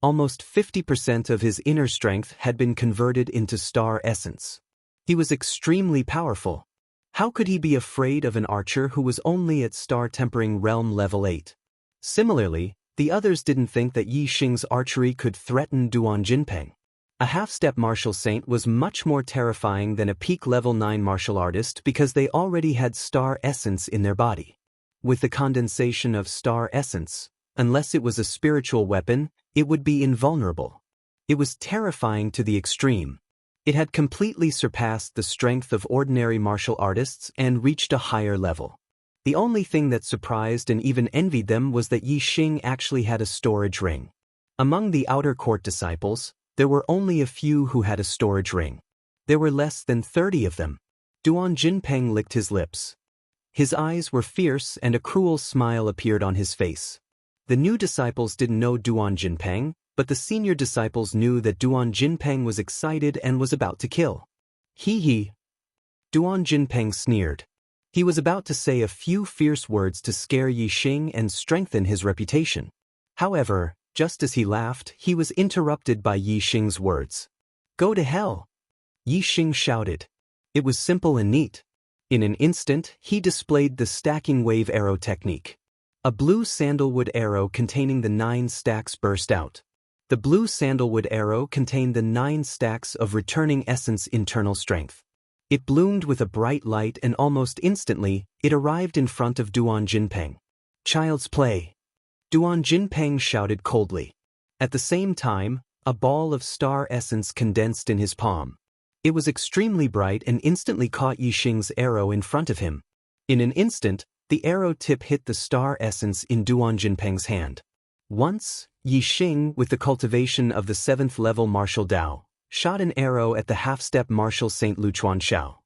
Almost 50% of his inner strength had been converted into star essence. He was extremely powerful. How could he be afraid of an archer who was only at star tempering realm level 8? Similarly, the others didn't think that Yi Xing's archery could threaten Duan Jinpeng. A half-step martial saint was much more terrifying than a peak level 9 martial artist because they already had star essence in their body. With the condensation of star essence, unless it was a spiritual weapon, it would be invulnerable. It was terrifying to the extreme. It had completely surpassed the strength of ordinary martial artists and reached a higher level. The only thing that surprised and even envied them was that Yi Xing actually had a storage ring. Among the outer court disciples, there were only a few who had a storage ring. There were less than 30 of them. Duan Jinpeng licked his lips. His eyes were fierce and a cruel smile appeared on his face. The new disciples didn't know Duan Jinpeng, but the senior disciples knew that Duan Jinpeng was excited and was about to kill. Hee. Duan Jinpeng sneered. He was about to say a few fierce words to scare Yi Xing and strengthen his reputation. However, just as he laughed, he was interrupted by Yi Xing's words. "Go to hell!" Yi Xing shouted. It was simple and neat. In an instant, he displayed the stacking wave arrow technique. A blue sandalwood arrow containing the 9 stacks burst out. The blue sandalwood arrow contained the 9 stacks of returning essence internal strength. It bloomed with a bright light and almost instantly, it arrived in front of Duan Jinpeng. "Child's play!" Duan Jinpeng shouted coldly. At the same time, a ball of star essence condensed in his palm. It was extremely bright and instantly caught Yi Xing's arrow in front of him. In an instant, the arrow tip hit the star essence in Duan Jinpeng's hand. Once, Yi Xing, with the cultivation of the 7th level martial Dao, shot an arrow at the half-step martial saint Lu Chuanxiao.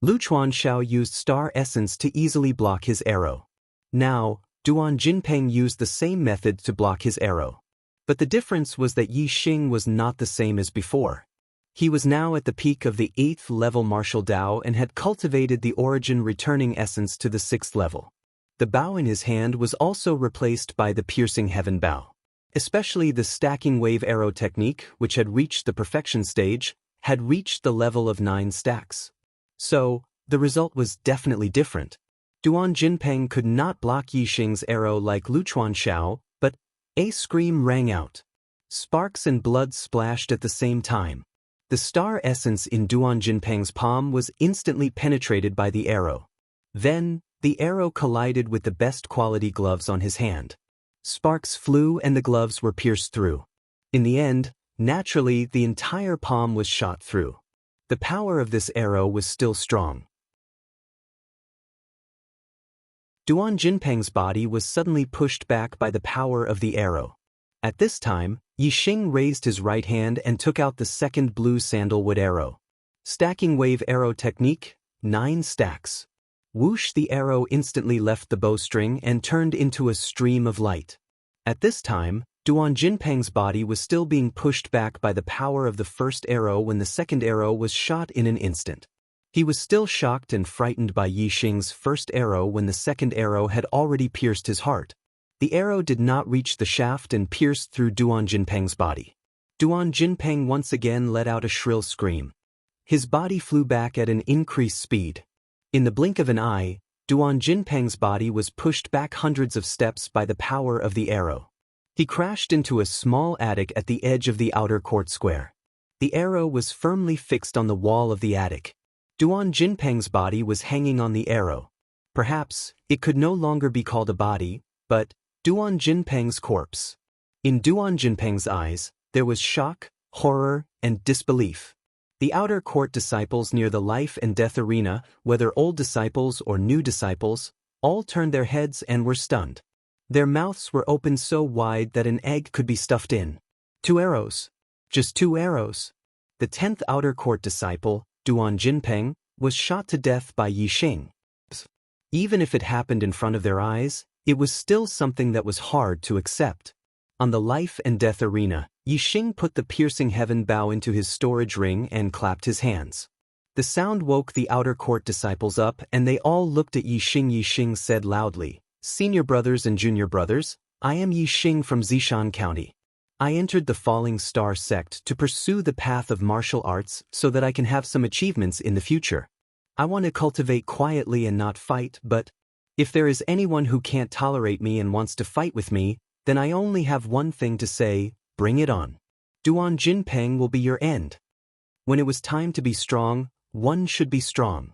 Lu Chuanxiao used star essence to easily block his arrow. Now, Duan Jinpeng used the same method to block his arrow. But the difference was that Yi Xing was not the same as before. He was now at the peak of the 8th level martial Dao and had cultivated the origin returning essence to the 6th level. The bow in his hand was also replaced by the piercing heaven bow. Especially the stacking wave arrow technique, which had reached the perfection stage, had reached the level of 9 stacks. So, the result was definitely different. Duan Jinpeng could not block Yi Xing's arrow like Lu Chuanxiao, but a scream rang out. Sparks and blood splashed at the same time. The star essence in Duan Jinpeng's palm was instantly penetrated by the arrow. Then, The arrow collided with the best quality gloves on his hand. Sparks flew and the gloves were pierced through. In the end, naturally, the entire palm was shot through. The power of this arrow was still strong. Duan Jinpeng's body was suddenly pushed back by the power of the arrow. At this time, Yixing raised his right hand and took out the second blue sandalwood arrow. Stacking wave arrow technique, 9 stacks. Whoosh! The arrow instantly left the bowstring and turned into a stream of light. At this time, Duan Jinpeng's body was still being pushed back by the power of the first arrow when the second arrow was shot in an instant. He was still shocked and frightened by Yixing's first arrow when the second arrow had already pierced his heart. The arrow did not reach the shaft and pierced through Duan Jinpeng's body. Duan Jinpeng once again let out a shrill scream. His body flew back at an increased speed. In the blink of an eye, Duan Jinpeng's body was pushed back hundreds of steps by the power of the arrow. He crashed into a small attic at the edge of the outer court square. The arrow was firmly fixed on the wall of the attic. Duan Jinpeng's body was hanging on the arrow. Perhaps it could no longer be called a body, but Duan Jinpeng's corpse. In Duan Jinpeng's eyes, there was shock, horror, and disbelief. The outer court disciples near the life and death arena, whether old disciples or new disciples, all turned their heads and were stunned. Their mouths were opened so wide that an egg could be stuffed in. 2 arrows. Just 2 arrows. The 10th outer court disciple, Duan Jinpeng, was shot to death by Yixing. Even if it happened in front of their eyes, it was still something that was hard to accept. On the life and death arena, Yixing put the piercing heaven bow into his storage ring and clapped his hands. The sound woke the outer court disciples up and they all looked at Yixing. Yixing said loudly, "Senior brothers and junior brothers, I am Yixing from Zishan County. I entered the Falling Star sect to pursue the path of martial arts so that I can have some achievements in the future. I want to cultivate quietly and not fight, but if there is anyone who can't tolerate me and wants to fight with me, then I only have one thing to say, bring it on. Duan Jinpeng will be your end." When it was time to be strong, one should be strong.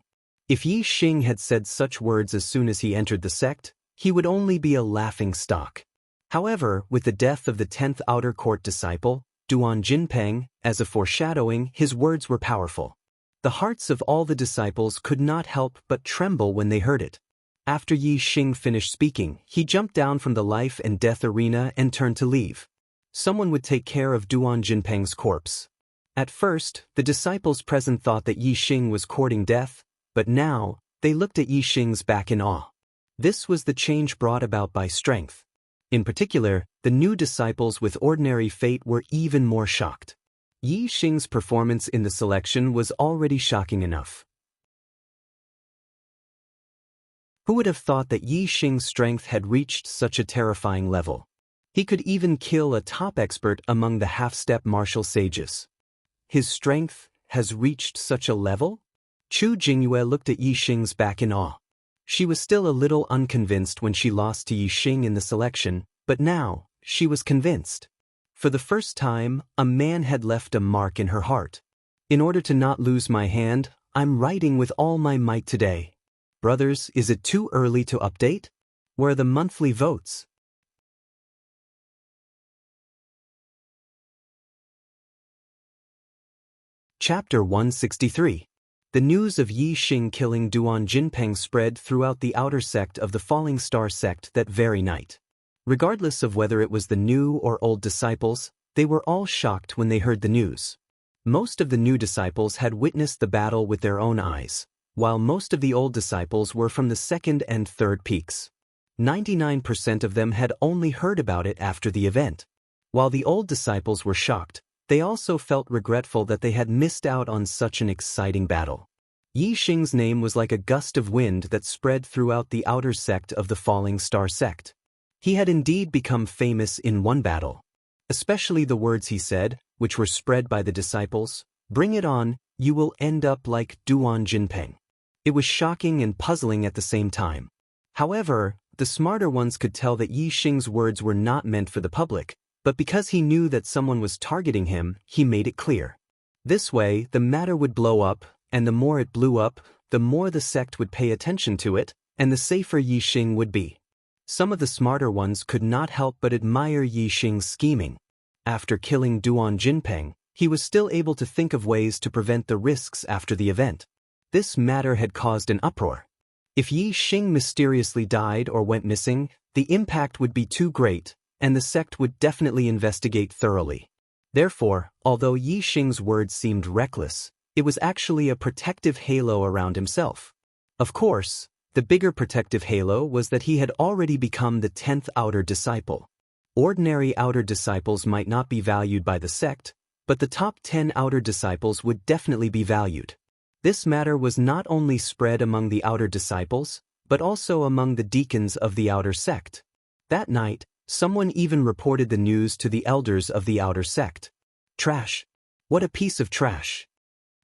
If Yixing had said such words as soon as he entered the sect, he would only be a laughing stock. However, with the death of the 10th outer court disciple, Duan Jinpeng, as a foreshadowing, his words were powerful. The hearts of all the disciples could not help but tremble when they heard it. After Yixing finished speaking, he jumped down from the life and death arena and turned to leave. Someone would take care of Duan Jinpeng's corpse. At first, the disciples present thought that Yixing was courting death, but now, they looked at Yixing's back in awe. This was the change brought about by strength. In particular, the new disciples with ordinary fate were even more shocked. Yixing's performance in the selection was already shocking enough. Who would have thought that Yixing's strength had reached such a terrifying level? He could even kill a top expert among the half-step martial sages. His strength has reached such a level? Chu Jingyue looked at Yixing's back in awe. She was still a little unconvinced when she lost to Yixing in the selection, but now, she was convinced. For the first time, a man had left a mark in her heart. In order to not lose my hand, I'm writing with all my might today. Brothers, is it too early to update? Where are the monthly votes? Chapter 163. The news of Yixing killing Duan Jinpeng spread throughout the outer sect of the Falling Star sect that very night. Regardless of whether it was the new or old disciples, they were all shocked when they heard the news. Most of the new disciples had witnessed the battle with their own eyes, while most of the old disciples were from the second and third peaks. 99% of them had only heard about it after the event. While the old disciples were shocked, they also felt regretful that they had missed out on such an exciting battle. Yixing's name was like a gust of wind that spread throughout the outer sect of the Falling Star sect. He had indeed become famous in one battle. Especially the words he said, which were spread by the disciples, "Bring it on, you will end up like Duan Jinpeng." It was shocking and puzzling at the same time. However, the smarter ones could tell that Yixing's words were not meant for the public, but because he knew that someone was targeting him, he made it clear. This way, the matter would blow up, and the more it blew up, the more the sect would pay attention to it, and the safer Yi Xing would be. Some of the smarter ones could not help but admire Yi Xing's scheming. After killing Duan Jinpeng, he was still able to think of ways to prevent the risks after the event. This matter had caused an uproar. If Yi Xing mysteriously died or went missing, the impact would be too great, and the sect would definitely investigate thoroughly. Therefore, although Yi Xing's words seemed reckless, it was actually a protective halo around himself. Of course, the bigger protective halo was that he had already become the 10th outer disciple. Ordinary outer disciples might not be valued by the sect, but the top 10 outer disciples would definitely be valued. This matter was not only spread among the outer disciples, but also among the deacons of the outer sect. That night, someone even reported the news to the elders of the outer sect. Trash. What a piece of trash.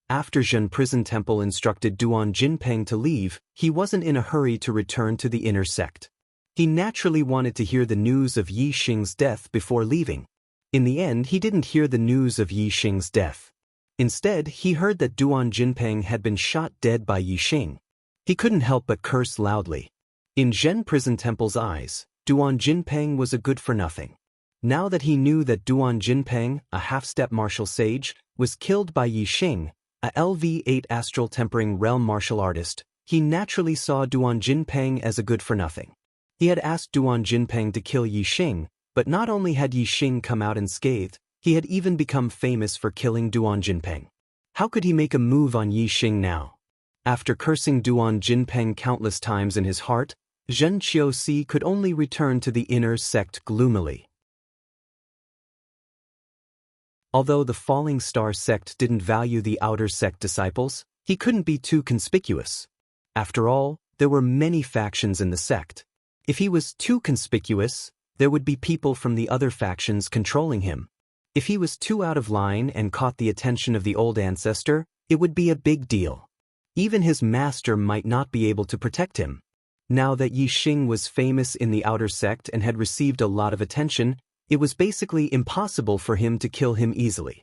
After Zhen Prison Temple instructed Duan Jinpeng to leave, he wasn't in a hurry to return to the inner sect. He naturally wanted to hear the news of Yi Xing's death before leaving. In the end, he didn't hear the news of Yi Xing's death. Instead, he heard that Duan Jinpeng had been shot dead by Yi Xing. He couldn't help but curse loudly. In Zhen Prison Temple's eyes, Duan Jinpeng was a good-for-nothing. Now that he knew that Duan Jinpeng, a half-step martial sage, was killed by Yi Xing, a LV-8 astral tempering realm martial artist, he naturally saw Duan Jinpeng as a good-for-nothing. He had asked Duan Jinpeng to kill Yi Xing, but not only had Yi Xing come out unscathed, he had even become famous for killing Duan Jinpeng. How could he make a move on Yi Xing now? After cursing Duan Jinpeng countless times in his heart, Zhen Qiuxi could only return to the inner sect gloomily. Although the Falling Star sect didn't value the outer sect disciples, he couldn't be too conspicuous. After all, there were many factions in the sect. If he was too conspicuous, there would be people from the other factions controlling him. If he was too out of line and caught the attention of the old ancestor, it would be a big deal. Even his master might not be able to protect him. Now that Yi Xing was famous in the outer sect and had received a lot of attention, it was basically impossible for him to kill him easily.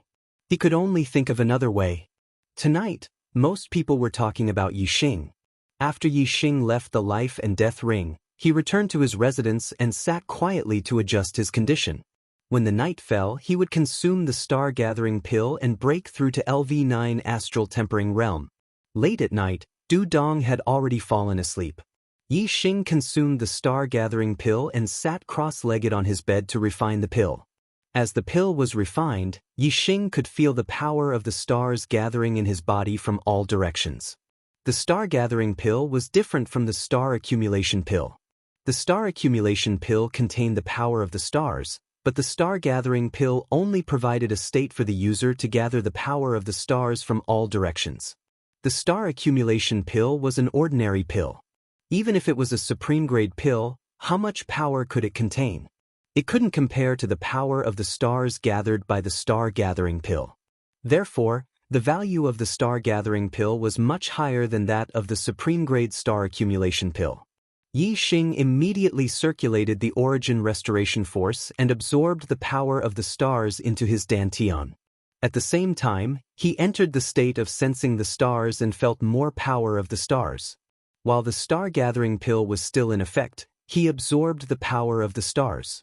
He could only think of another way. Tonight, most people were talking about Yi Xing. After Yi Xing left the life and death ring, he returned to his residence and sat quietly to adjust his condition. When the night fell, he would consume the star-gathering pill and break through to LV-9 astral tempering realm. Late at night, Du Dong had already fallen asleep. Yi Xing consumed the star-gathering pill and sat cross-legged on his bed to refine the pill. As the pill was refined, Yi Xing could feel the power of the stars gathering in his body from all directions. The star-gathering pill was different from the star accumulation pill. The star accumulation pill contained the power of the stars, but the star-gathering pill only provided a state for the user to gather the power of the stars from all directions. The star accumulation pill was an ordinary pill. Even if it was a supreme-grade pill, how much power could it contain? It couldn't compare to the power of the stars gathered by the star-gathering pill. Therefore, the value of the star-gathering pill was much higher than that of the supreme-grade star accumulation pill. Yi Xing immediately circulated the origin restoration force and absorbed the power of the stars into his dantian. At the same time, he entered the state of sensing the stars and felt more power of the stars. While the star-gathering pill was still in effect, he absorbed the power of the stars.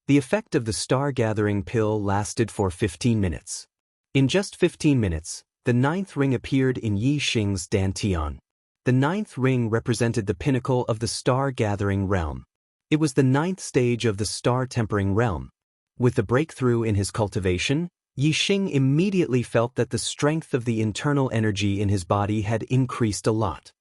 The effect of the star-gathering pill lasted for 15 minutes. In just 15 minutes, the 9th ring appeared in Yi Xing's dantian. The 9th ring represented the pinnacle of the star-gathering realm. It was the 9th stage of the star-tempering realm. With the breakthrough in his cultivation, Yi Xing immediately felt that the strength of the internal energy in his body had increased a lot.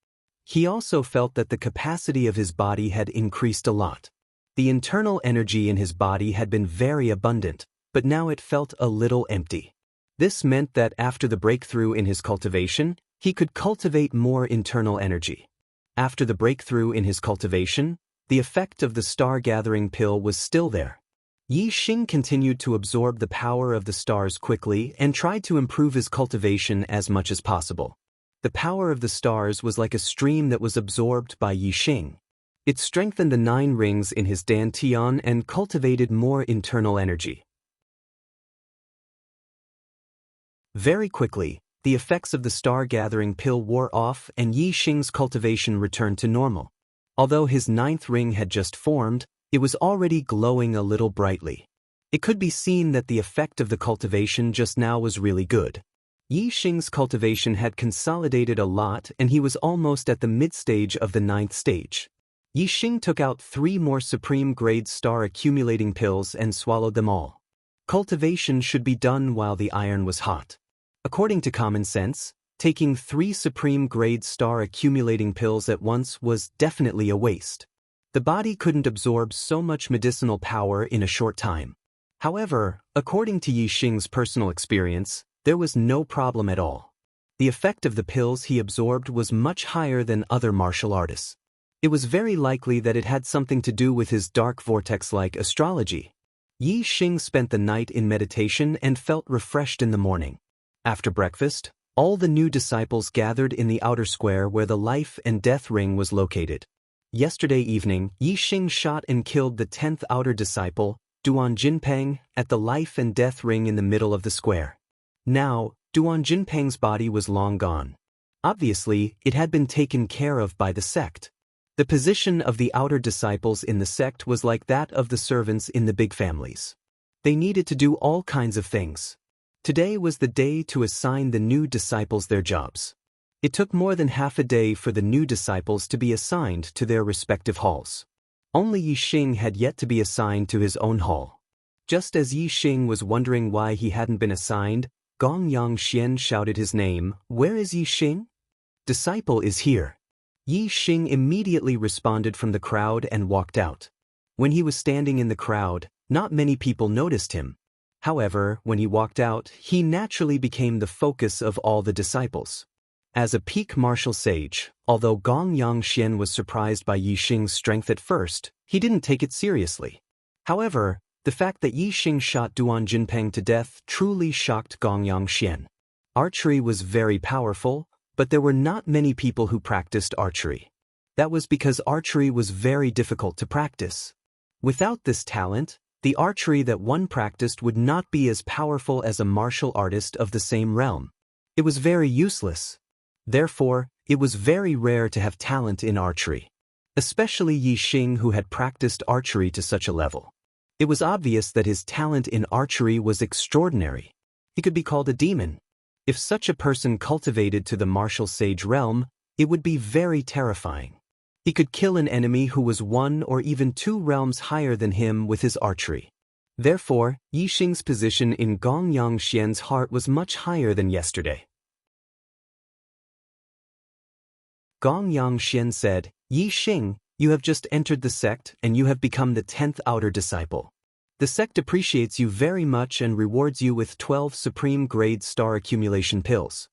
He also felt that the capacity of his body had increased a lot. The internal energy in his body had been very abundant, but now it felt a little empty. This meant that after the breakthrough in his cultivation, he could cultivate more internal energy. After the breakthrough in his cultivation, the effect of the star-gathering pill was still there. Yi Xing continued to absorb the power of the stars quickly and tried to improve his cultivation as much as possible. The power of the stars was like a stream that was absorbed by Yi Xing. It strengthened the 9 rings in his dantian and cultivated more internal energy. Very quickly, the effects of the star-gathering pill wore off and Yi Xing's cultivation returned to normal. Although his ninth ring had just formed, it was already glowing a little brightly. It could be seen that the effect of the cultivation just now was really good. Yi Xing's cultivation had consolidated a lot and he was almost at the mid-stage of the ninth stage. Yi Xing took out 3 more Supreme Grade Star accumulating pills and swallowed them all. Cultivation should be done while the iron was hot. According to common sense, taking 3 Supreme Grade Star accumulating pills at once was definitely a waste. The body couldn't absorb so much medicinal power in a short time. However, according to Yi Xing's personal experience, there was no problem at all. The effect of the pills he absorbed was much higher than other martial artists. It was very likely that it had something to do with his dark vortex-like astrology. Yi Xing spent the night in meditation and felt refreshed in the morning. After breakfast, all the new disciples gathered in the outer square where the life and death ring was located. Yesterday evening, Yi Xing shot and killed the 10th outer disciple, Duan Jinpeng, at the life and death ring in the middle of the square. Now, Duan Jinpeng's body was long gone. Obviously, it had been taken care of by the sect. The position of the outer disciples in the sect was like that of the servants in the big families. They needed to do all kinds of things. Today was the day to assign the new disciples their jobs. It took more than half a day for the new disciples to be assigned to their respective halls. Only Yi Xing had yet to be assigned to his own hall. Just as Yi Xing was wondering why he hadn't been assigned, Gong Yangxian shouted his name. "Where is Yi Xing?" "Disciple is here." Yi Xing immediately responded from the crowd and walked out. When he was standing in the crowd, not many people noticed him. However, when he walked out, he naturally became the focus of all the disciples. As a peak martial sage, although Gong Yangxian was surprised by Yi Xing's strength at first, he didn't take it seriously. However, the fact that Yi Xing shot Duan Jinpeng to death truly shocked Gong Yangxian. Archery was very powerful, but there were not many people who practiced archery. That was because archery was very difficult to practice. Without this talent, the archery that one practiced would not be as powerful as a martial artist of the same realm. It was very useless. Therefore, it was very rare to have talent in archery. Especially Yi Xing, who had practiced archery to such a level. It was obvious that his talent in archery was extraordinary. He could be called a demon. If such a person cultivated to the martial sage realm, it would be very terrifying. He could kill an enemy who was 1 or even 2 realms higher than him with his archery. Therefore, Yi Xing's position in Gong Yangxian's heart was much higher than yesterday. Gong Yangxian said, "Yi Xing, you have just entered the sect and you have become the 10th outer disciple. The sect appreciates you very much and rewards you with 12 Supreme Grade Star accumulation pills."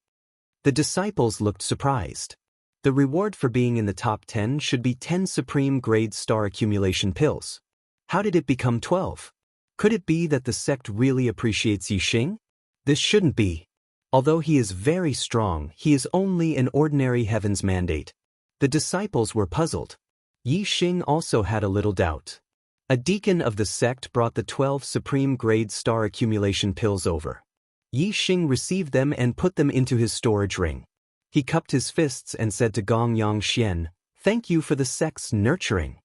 The disciples looked surprised. The reward for being in the top 10 should be 10 Supreme Grade Star accumulation pills. How did it become 12? Could it be that the sect really appreciates Yi Xing? This shouldn't be. Although he is very strong, he is only an ordinary heaven's mandate. The disciples were puzzled. Yi Xing also had a little doubt. A deacon of the sect brought the 12 Supreme Grade Star accumulation pills over. Yi Xing received them and put them into his storage ring. He cupped his fists and said to Gong Yangxian, "Thank you for the sect's nurturing."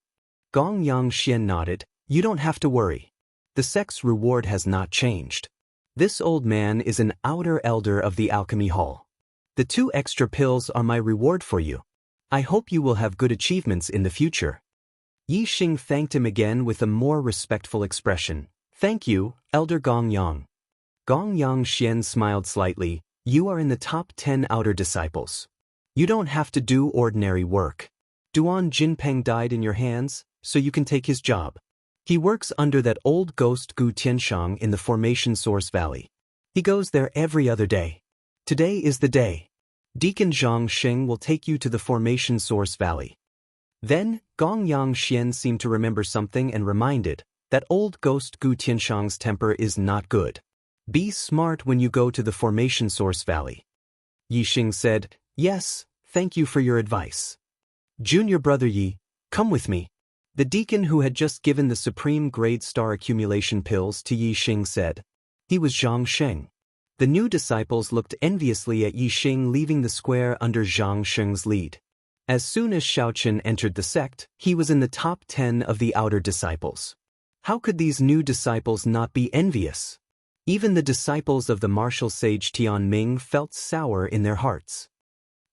Gong Yangxian nodded, "You don't have to worry. The sect's reward has not changed. This old man is an outer elder of the alchemy hall. The 2 extra pills are my reward for you. I hope you will have good achievements in the future." Yi Xing thanked him again with a more respectful expression. "Thank you, Elder Gong Yang." Gong Yangxian smiled slightly. "You are in the top 10 outer disciples. You don't have to do ordinary work. Duan Jinpeng died in your hands, so you can take his job. He works under that old ghost Gu Tianshang in the Formation Source Valley. He goes there every other day. Today is the day. Deacon Zhang Sheng will take you to the Formation Source Valley." Then, Gong Yangxian seemed to remember something and reminded, "That old ghost Gu Tianshang's temper is not good. Be smart when you go to the Formation Source Valley." Yi Xing said, "Yes, thank you for your advice. Junior brother Yi, come with me." The deacon who had just given the Supreme Grade Star accumulation pills to Yi Xing said. He was Zhang Sheng. The new disciples looked enviously at Yi Xing leaving the square under Zhang Sheng's lead. As soon as Shaochen entered the sect, he was in the top 10 of the outer disciples. How could these new disciples not be envious? Even the disciples of the martial sage Tianming felt sour in their hearts.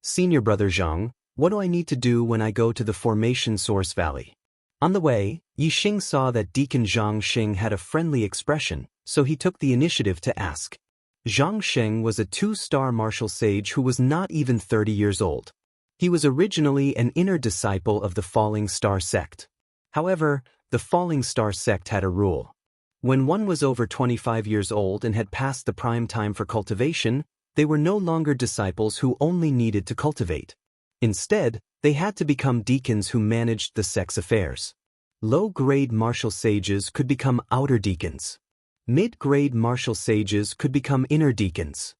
Senior brother Zhang, what do I need to do when I go to the formation source valley? On the way, Yixing saw that Deacon Zhang Xing had a friendly expression, so he took the initiative to ask. Zhang Xing was a 2-star martial sage who was not even 30 years old. He was originally an inner disciple of the Falling Star sect. However, the Falling Star sect had a rule. When one was over 25 years old and had passed the prime time for cultivation, they were no longer disciples who only needed to cultivate. Instead, they had to become deacons who managed the sect's affairs. Low-grade martial sages could become outer deacons. Mid-grade martial sages could become inner deacons.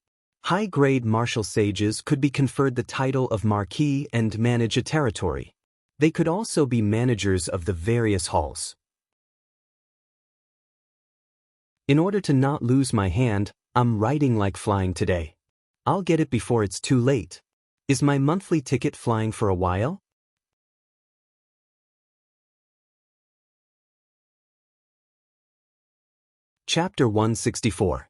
High-grade martial sages could be conferred the title of marquis and manage a territory. They could also be managers of the various halls. In order to not lose my hand, I'm riding like flying today. I'll get it before it's too late. Is my monthly ticket flying for a while? Chapter 164.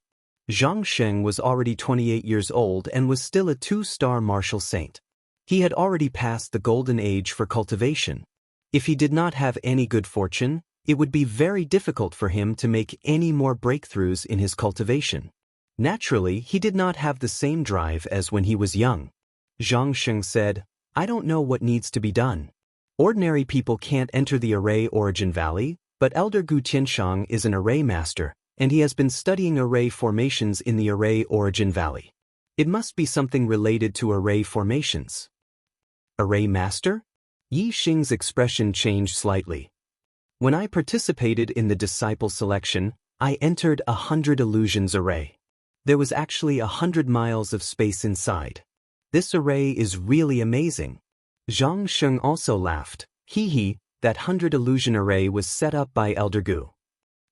Zhang Sheng was already 28 years old and was still a 2-star martial saint. He had already passed the golden age for cultivation. If he did not have any good fortune, it would be very difficult for him to make any more breakthroughs in his cultivation. Naturally, he did not have the same drive as when he was young. Zhang Sheng said, I don't know what needs to be done. Ordinary people can't enter the array origin valley, but Elder Gu Tianshang is an array master, and he has been studying array formations in the array origin valley. It must be something related to array formations. Array master? Yi Xing's expression changed slightly. When I participated in the disciple selection, I entered 100 illusions array. There was actually 100 miles of space inside. This array is really amazing. Zhang Sheng also laughed. Hee, that 100 illusion array was set up by Elder Gu.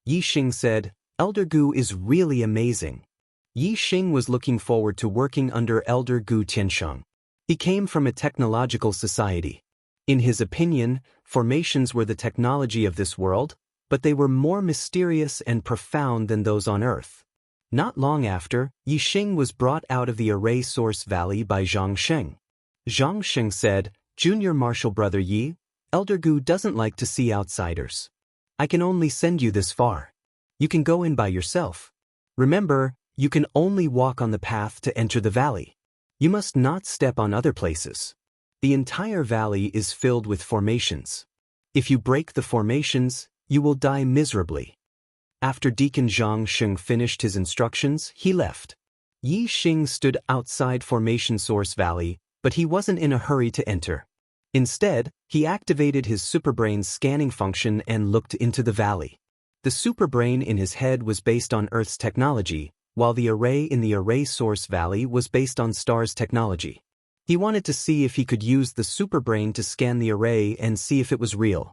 Yi Xing said, Elder Gu is really amazing. Yi Xing was looking forward to working under Elder Gu Tianshang. He came from a technological society. In his opinion, formations were the technology of this world, but they were more mysterious and profound than those on Earth. Not long after, Yixing was brought out of the array source valley by Zhang Sheng. Zhang Sheng said, Junior martial brother Yi, Elder Gu doesn't like to see outsiders. I can only send you this far. You can go in by yourself. Remember, you can only walk on the path to enter the valley. You must not step on other places. The entire valley is filled with formations. If you break the formations, you will die miserably. After Deacon Zhang Sheng finished his instructions, he left. Yi Xing stood outside Formation Source Valley, but he wasn't in a hurry to enter. Instead, he activated his superbrain's scanning function and looked into the valley. The superbrain in his head was based on Earth's technology, while the array in the Array Source Valley was based on Star's technology. He wanted to see if he could use the superbrain to scan the array and see if it was real.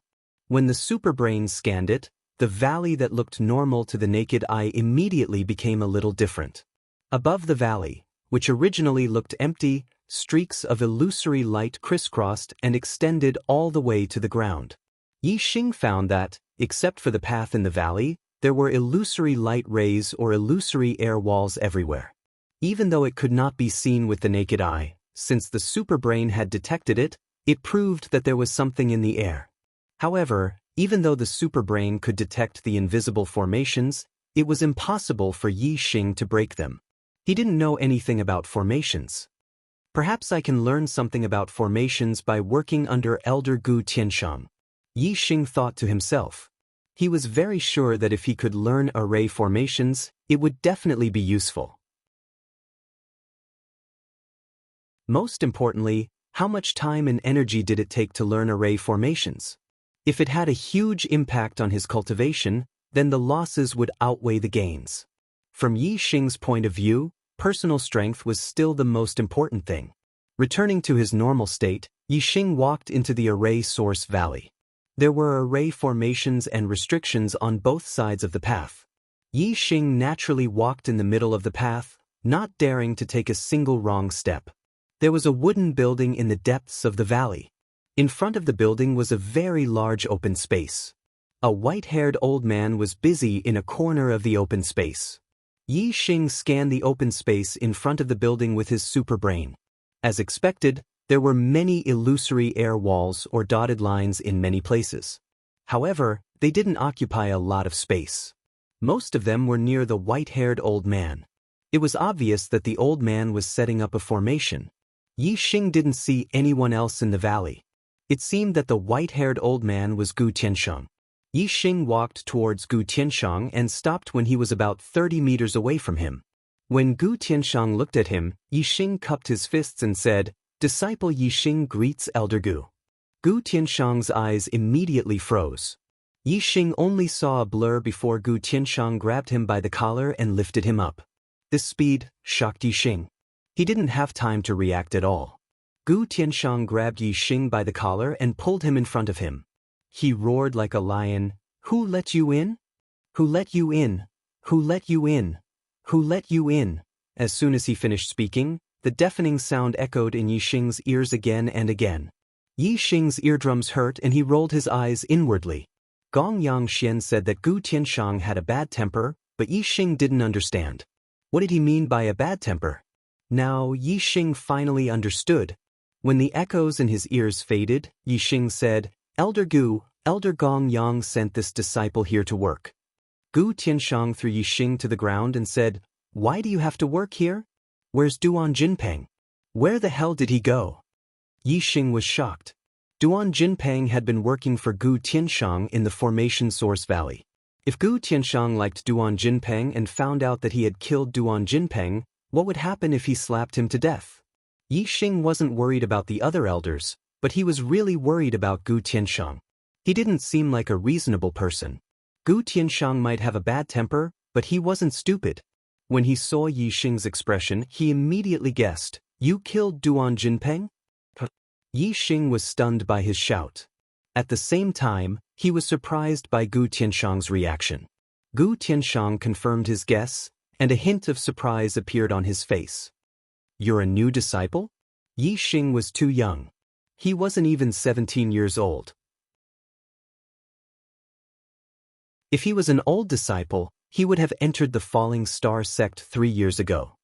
When the superbrain scanned it, the valley that looked normal to the naked eye immediately became a little different. Above the valley, which originally looked empty, streaks of illusory light crisscrossed and extended all the way to the ground. Yi Xing found that, except for the path in the valley, there were illusory light rays or illusory air walls everywhere. Even though it could not be seen with the naked eye, since the superbrain had detected it, it proved that there was something in the air. However, even though the superbrain could detect the invisible formations, it was impossible for Yi Xing to break them. He didn't know anything about formations. Perhaps I can learn something about formations by working under Elder Gu Tianshang. Yi Xing thought to himself. He was very sure that if he could learn array formations, it would definitely be useful. Most importantly, how much time and energy did it take to learn array formations? If it had a huge impact on his cultivation, then the losses would outweigh the gains. From Yi Xing's point of view, personal strength was still the most important thing. Returning to his normal state, Yi Xing walked into the array source valley. There were array formations and restrictions on both sides of the path. Yi Xing naturally walked in the middle of the path, not daring to take a single wrong step. There was a wooden building in the depths of the valley. In front of the building was a very large open space. A white-haired old man was busy in a corner of the open space. Yi Xing scanned the open space in front of the building with his super brain. As expected, there were many illusory air walls or dotted lines in many places. However, they didn't occupy a lot of space. Most of them were near the white-haired old man. It was obvious that the old man was setting up a formation. Yi Xing didn't see anyone else in the valley. It seemed that the white-haired old man was Gu Tiansheng. Yi Xing walked towards Gu Tiansheng and stopped when he was about 30 meters away from him. When Gu Tiansheng looked at him, Yi Xing cupped his fists and said, "Disciple Yi Xing greets Elder Gu." Gu Tiansheng's eyes immediately froze. Yi Xing only saw a blur before Gu Tiansheng grabbed him by the collar and lifted him up. This speed shocked Yi Xing. He didn't have time to react at all. Gu Tiansheng grabbed Yi Xing by the collar and pulled him in front of him. He roared like a lion, "Who let you in? Who let you in? Who let you in? Who let you in?" As soon as he finished speaking, the deafening sound echoed in Yi Xing's ears again and again. Yi Xing's eardrums hurt and he rolled his eyes inwardly. Gong Yangxian said that Gu Tiansheng had a bad temper, but Yi Xing didn't understand. What did he mean by a bad temper? Now Yi Xing finally understood. When the echoes in his ears faded, Yi Xing said, "Elder Gu, Elder Gong Yang sent this disciple here to work." Gu Tiansheng threw Yi Xing to the ground and said, "Why do you have to work here? Where's Duan Jinpeng? Where the hell did he go?" Yi Xing was shocked. Duan Jinpeng had been working for Gu Tiansheng in the Formation Source Valley. If Gu Tiansheng liked Duan Jinpeng and found out that he had killed Duan Jinpeng, what would happen if he slapped him to death? Yi Xing wasn't worried about the other elders, but he was really worried about Gu Tiansheng. He didn't seem like a reasonable person. Gu Tiansheng might have a bad temper, but he wasn't stupid. When he saw Yi Xing's expression, he immediately guessed, "You killed Duan Jinpeng?" Yi Xing was stunned by his shout. At the same time, he was surprised by Gu Tiansheng's reaction. Gu Tiansheng confirmed his guess, and a hint of surprise appeared on his face. "You're a new disciple?" Yi Xing was too young. He wasn't even 17 years old. If he was an old disciple, he would have entered the Falling Star sect 3 years ago.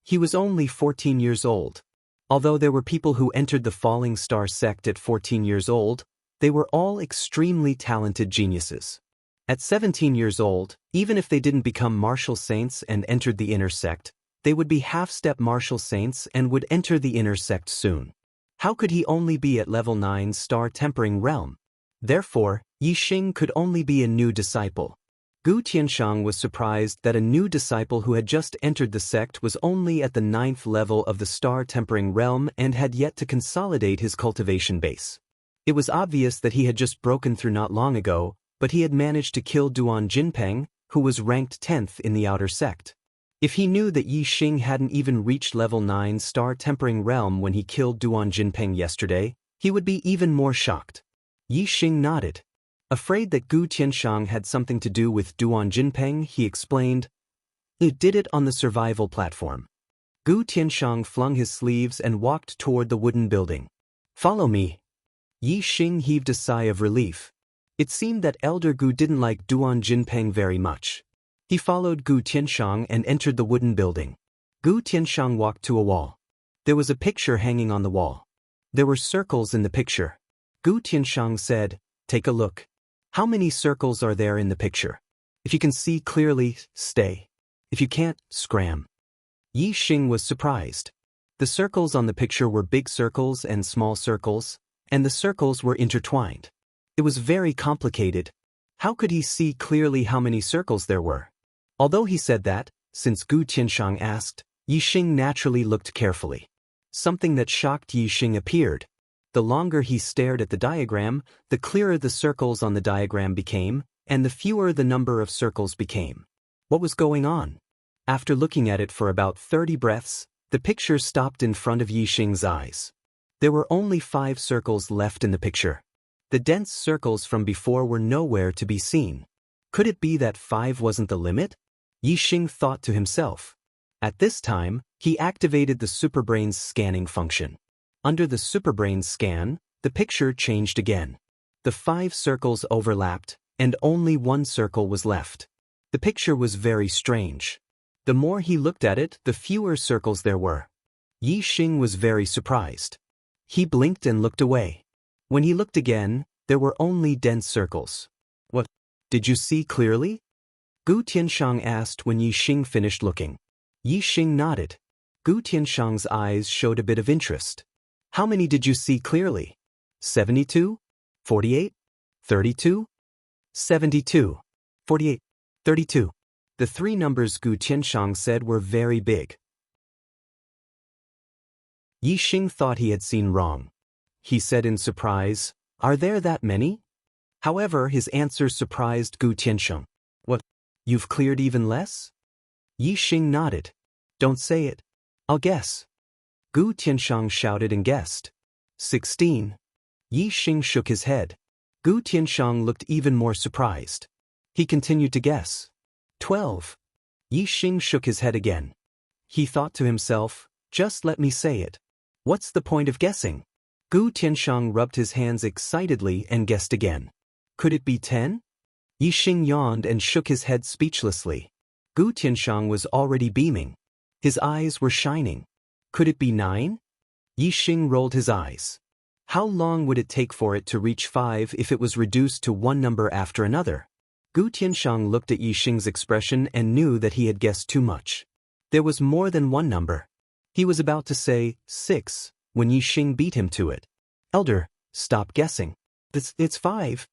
He was only 14 years old. Although there were people who entered the Falling Star sect at 14 years old, they were all extremely talented geniuses. At 17 years old, even if they didn't become martial saints and entered the inner sect, they would be half-step martial saints and would enter the inner sect soon. How could he only be at level 9 star tempering realm? Therefore, Yi Xing could only be a new disciple. Gu Tiansheng was surprised that a new disciple who had just entered the sect was only at the 9th level of the star tempering realm and had yet to consolidate his cultivation base. It was obvious that he had just broken through not long ago, but he had managed to kill Duan Jinpeng, who was ranked 10th in the outer sect. If he knew that Yi Xing hadn't even reached level 9 star tempering realm when he killed Duan Jinpeng yesterday, he would be even more shocked. Yi Xing nodded. Afraid that Gu Tiansheng had something to do with Duan Jinpeng, he explained, "It did it on the survival platform." Gu Tiansheng flung his sleeves and walked toward the wooden building. "Follow me." Yi Xing heaved a sigh of relief. It seemed that Elder Gu didn't like Duan Jinpeng very much. He followed Gu Tiansheng and entered the wooden building. Gu Tiansheng walked to a wall. There was a picture hanging on the wall. There were circles in the picture. Gu Tiansheng said, "Take a look. How many circles are there in the picture? If you can see clearly, stay. If you can't, scram." Yi Xing was surprised. The circles on the picture were big circles and small circles, and the circles were intertwined. It was very complicated. How could he see clearly how many circles there were? Although he said that, since Gu Tiansheng asked, Yi Xing naturally looked carefully. Something that shocked Yi Xing appeared. The longer he stared at the diagram, the clearer the circles on the diagram became, and the fewer the number of circles became. What was going on? After looking at it for about 30 breaths, the picture stopped in front of Yi Xing's eyes. There were only 5 circles left in the picture. The dense circles from before were nowhere to be seen. Could it be that 5 wasn't the limit? Yi Xing thought to himself. At this time, he activated the Superbrain's scanning function. Under the Superbrain's scan, the picture changed again. The 5 circles overlapped, and only 1 circle was left. The picture was very strange. The more he looked at it, the fewer circles there were. Yi Xing was very surprised. He blinked and looked away. When he looked again, there were only dense circles. What? Did you see clearly? Gu Tianshang asked when Yi Xing finished looking. Yi Xing nodded. Gu Tianshang's eyes showed a bit of interest. How many did you see clearly? 72? 48? 32? 72. 48. 32. The 3 numbers Gu Tianshang said were very big. Yi Xing thought he had seen wrong. He said in surprise, "Are there that many?" However, his answer surprised Gu Tianshang. "What? You've cleared even less?" Yi Xing nodded. "Don't say it. I'll guess." Gu Tianshang shouted and guessed. 16. Yi Xing shook his head. Gu Tianshang looked even more surprised. He continued to guess. 12. Yi Xing shook his head again. He thought to himself, "Just let me say it. What's the point of guessing?" Gu Tianshang rubbed his hands excitedly and guessed again. Could it be 10? Yi Xing yawned and shook his head speechlessly. Gu Tianshang was already beaming. His eyes were shining. Could it be 9? Yi Xing rolled his eyes. How long would it take for it to reach 5 if it was reduced to one number after another? Gu Tianshang looked at Yi Xing's expression and knew that he had guessed too much. There was more than one number. He was about to say 6 when Yi Xing beat him to it. "Elder, stop guessing. It's 5.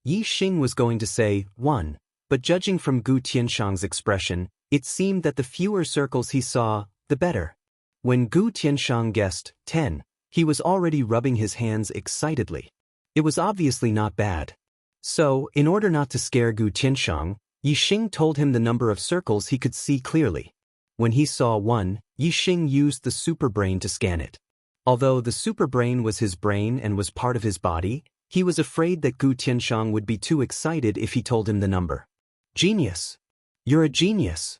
Yi Xing was going to say 1, but judging from Gu Tianshang's expression, it seemed that the fewer circles he saw, the better. When Gu Tianshang guessed 10, he was already rubbing his hands excitedly. It was obviously not bad. So, in order not to scare Gu Tianshang, Yi Xing told him the number of circles he could see clearly. When he saw 1, Yi Xing used the Superbrain to scan it. Although the Superbrain was his brain and was part of his body, he was afraid that Gu Tianshang would be too excited if he told him the number. "Genius! You're a genius!"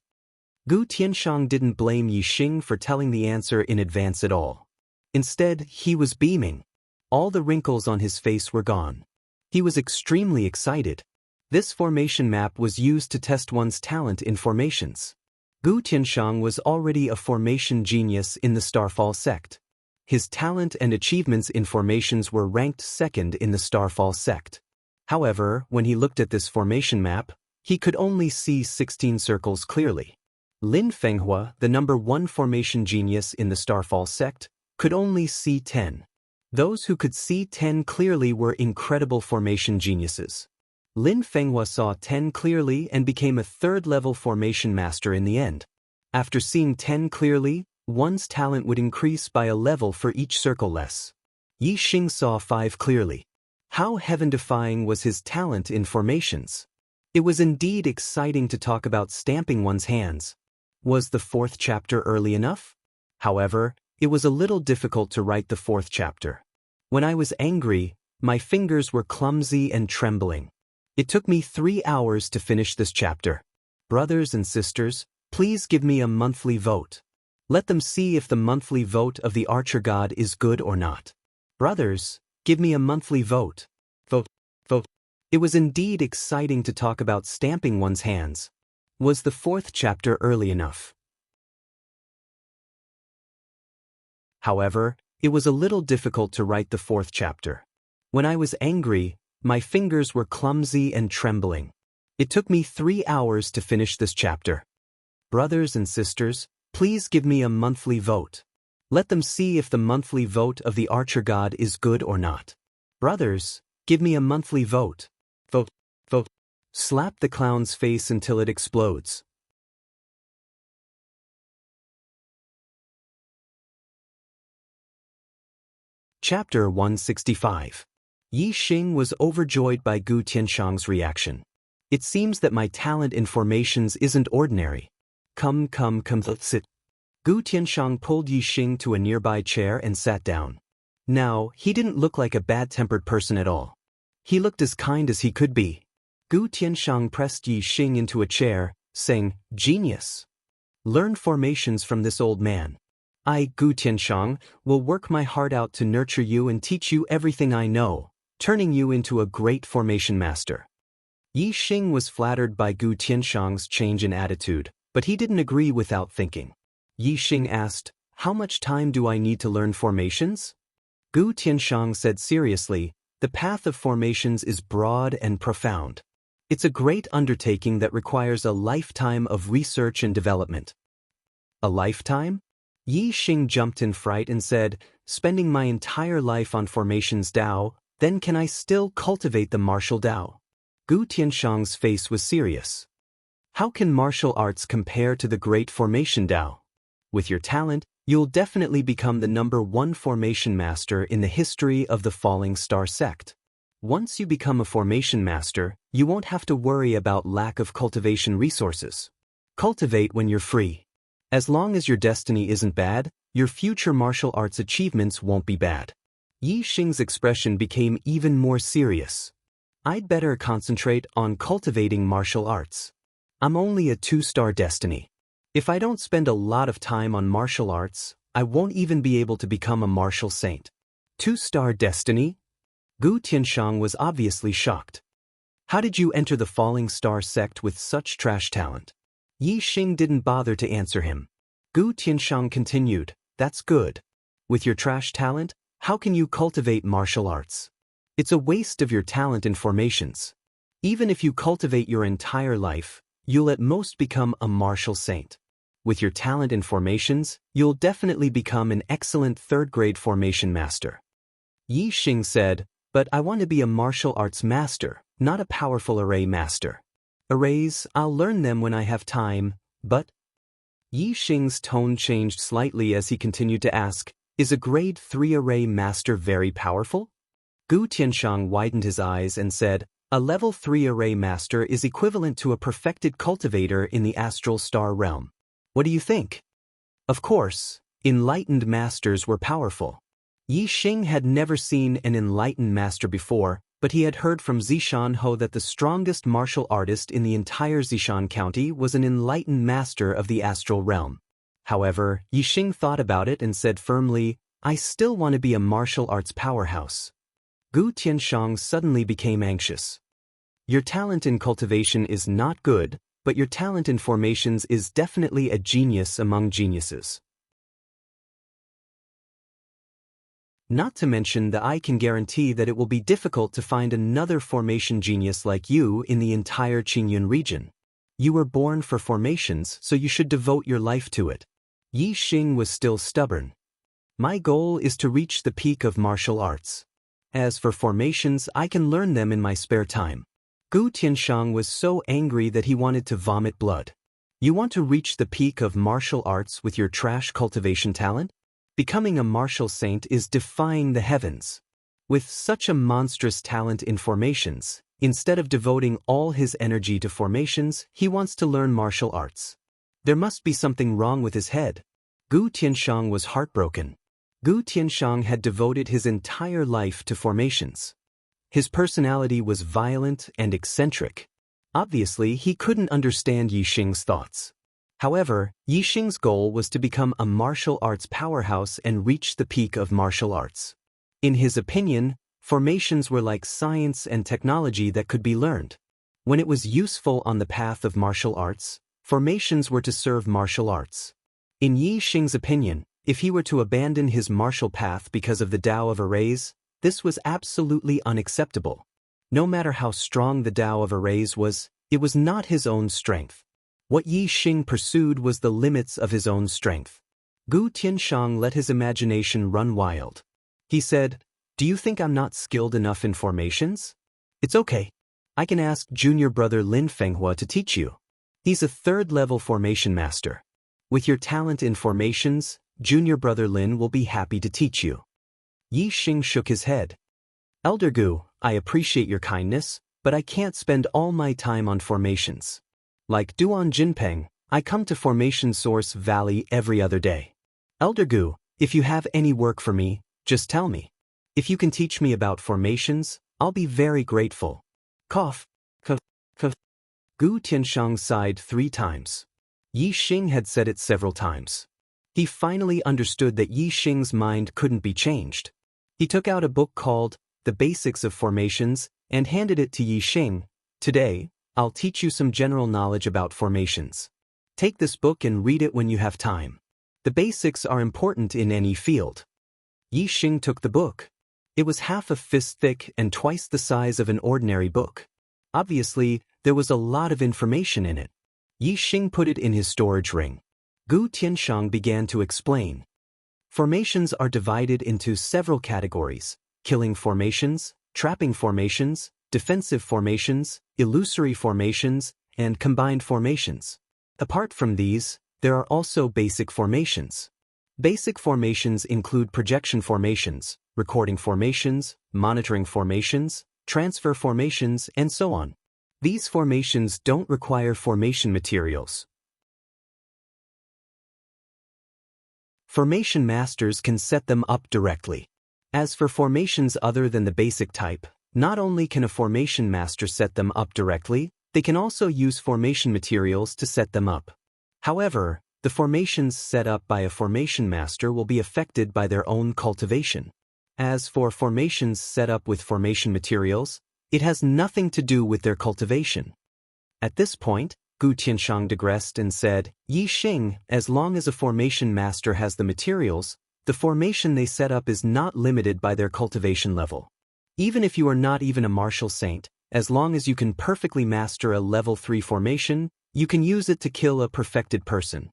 Gu Tianshang didn't blame Yi Xing for telling the answer in advance at all. Instead, he was beaming. All the wrinkles on his face were gone. He was extremely excited. This formation map was used to test one's talent in formations. Gu Tianshang was already a formation genius in the Starfall sect. His talent and achievements in formations were ranked second in the Starfall sect. However, when he looked at this formation map, he could only see 16 circles clearly. Lin Fenghua, the number 1 formation genius in the Starfall sect, could only see 10. Those who could see 10 clearly were incredible formation geniuses. Lin Fenghua saw 10 clearly and became a 3rd-level formation master in the end. After seeing 10 clearly, one's talent would increase by a level for each circle less. Yi Xing saw 5 clearly. How heaven-defying was his talent in formations! It was indeed exciting to talk about stamping one's hands. Was the 4th chapter early enough? However, it was a little difficult to write the 4th chapter. When I was angry, my fingers were clumsy and trembling. It took me 3 hours to finish this chapter. Brothers and sisters, please give me a monthly vote. Let them see if the monthly vote of the Archer God is good or not. Brothers, give me a monthly vote. Vote, vote. It was indeed exciting to talk about stamping one's hands. Was the 4th chapter early enough? However, it was a little difficult to write the 4th chapter. When I was angry, my fingers were clumsy and trembling. It took me 3 hours to finish this chapter. Brothers and sisters, please give me a monthly vote. Let them see if the monthly vote of the Archer God is good or not. Brothers, give me a monthly vote. Vote, vote. Slap the clown's face until it explodes. Chapter 165. Yi Xing was overjoyed by Gu Tianshang's reaction. It seems that my talent in formations isn't ordinary. Come, sit. Gu Tianshang pulled Yi Xing to a nearby chair and sat down. Now, he didn't look like a bad-tempered person at all. He looked as kind as he could be. Gu Tianshang pressed Yi Xing into a chair, saying, "Genius." Learn formations from this old man. I, Gu Tianshang, will work my heart out to nurture you and teach you everything I know, turning you into a great formation master. Yi Xing was flattered by Gu Tianshang's change in attitude, but he didn't agree without thinking. Yi Xing asked, "How much time do I need to learn formations?" Gu Tianshang said seriously, "The path of formations is broad and profound. It's a great undertaking that requires a lifetime of research and development." A lifetime? Yi Xing jumped in fright and said, "Spending my entire life on formations Dao, then can I still cultivate the martial Dao?" Gu Tianshang's face was serious. "How can martial arts compare to the great formation Dao? With your talent, you'll definitely become the #1 formation master in the history of the Falling Star sect. Once you become a formation master, you won't have to worry about lack of cultivation resources. Cultivate when you're free. As long as your destiny isn't bad, your future martial arts achievements won't be bad." Yi Xing's expression became even more serious. "I'd better concentrate on cultivating martial arts. I'm only a 2-star destiny. If I don't spend a lot of time on martial arts, I won't even be able to become a martial saint." 2-star destiny? Gu Tianshang was obviously shocked. "How did you enter the Falling Star sect with such trash talent?" Yi Xing didn't bother to answer him. Gu Tianshang continued, "That's good. With your trash talent, how can you cultivate martial arts? It's a waste of your talent in formations. Even if you cultivate your entire life, you'll at most become a martial saint. With your talent in formations, you'll definitely become an excellent 3rd-grade formation master." Yi Xing said, "But I want to be a martial arts master, not a powerful array master. Arrays, I'll learn them when I have time, but—" Yi Xing's tone changed slightly as he continued to ask, "Is a grade 3 array master very powerful?" Gu Tianshang widened his eyes and said, "A level 3 array master is equivalent to a perfected cultivator in the astral star realm. What do you think?" Of course, enlightened masters were powerful. Yi Xing had never seen an enlightened master before, but he had heard from Zishan Ho that the strongest martial artist in the entire Zishan County was an enlightened master of the astral realm. However, Yi Xing thought about it and said firmly, "I still want to be a martial arts powerhouse." Gu Tianshang suddenly became anxious. "Your talent in cultivation is not good, but your talent in formations is definitely a genius among geniuses. Not to mention that I can guarantee that it will be difficult to find another formation genius like you in the entire Qingyun region. You were born for formations, so you should devote your life to it." Yi Xing was still stubborn. "My goal is to reach the peak of martial arts. As for formations, I can learn them in my spare time." Gu Tianshang was so angry that he wanted to vomit blood. "You want to reach the peak of martial arts with your trash cultivation talent? Becoming a martial saint is defying the heavens. With such a monstrous talent in formations, instead of devoting all his energy to formations, he wants to learn martial arts. There must be something wrong with his head." Gu Tianshang was heartbroken. Gu Tianshang had devoted his entire life to formations. His personality was violent and eccentric. Obviously, he couldn't understand Yi Xing's thoughts. However, Yi Xing's goal was to become a martial arts powerhouse and reach the peak of martial arts. In his opinion, formations were like science and technology that could be learned. When it was useful on the path of martial arts, formations were to serve martial arts. In Yi Xing's opinion, if he were to abandon his martial path because of the Tao of arrays, this was absolutely unacceptable. No matter how strong the Tao of arrays was, it was not his own strength. What Yi Xing pursued was the limits of his own strength. Gu Tianshang let his imagination run wild. He said, "Do you think I'm not skilled enough in formations? It's okay. I can ask junior brother Lin Fenghua to teach you. He's a 3rd-level formation master. With your talent in formations, junior brother Lin will be happy to teach you." Yi Xing shook his head. "Elder Gu, I appreciate your kindness, but I can't spend all my time on formations. Like Duan Jinpeng, I come to Formation Source Valley every other day. Elder Gu, if you have any work for me, just tell me. If you can teach me about formations, I'll be very grateful." Cough, cough, cough. Gu Tianshang sighed 3 times. Yi Xing had said it several times. He finally understood that Yi Xing's mind couldn't be changed. He took out a book called The Basics of Formations and handed it to Yi Xing. Today, I'll teach you some general knowledge about formations. Take this book and read it when you have time. The basics are important in any field. Yi Xing took the book. It was half a fist thick and twice the size of an ordinary book. Obviously, there was a lot of information in it. Yi Xing put it in his storage ring. Gu Tianshang began to explain. Formations are divided into several categories: killing formations, trapping formations, defensive formations, illusory formations, and combined formations. Apart from these, there are also basic formations. Basic formations include projection formations, recording formations, monitoring formations, transfer formations, and so on. These formations don't require formation materials. Formation masters can set them up directly. As for formations other than the basic type, not only can a formation master set them up directly, they can also use formation materials to set them up. However, the formations set up by a formation master will be affected by their own cultivation. As for formations set up with formation materials, it has nothing to do with their cultivation. At this point, Gu Tianshang digressed and said, Yi Xing, as long as a formation master has the materials, the formation they set up is not limited by their cultivation level. Even if you are not even a martial saint, as long as you can perfectly master a level 3 formation, you can use it to kill a perfected person.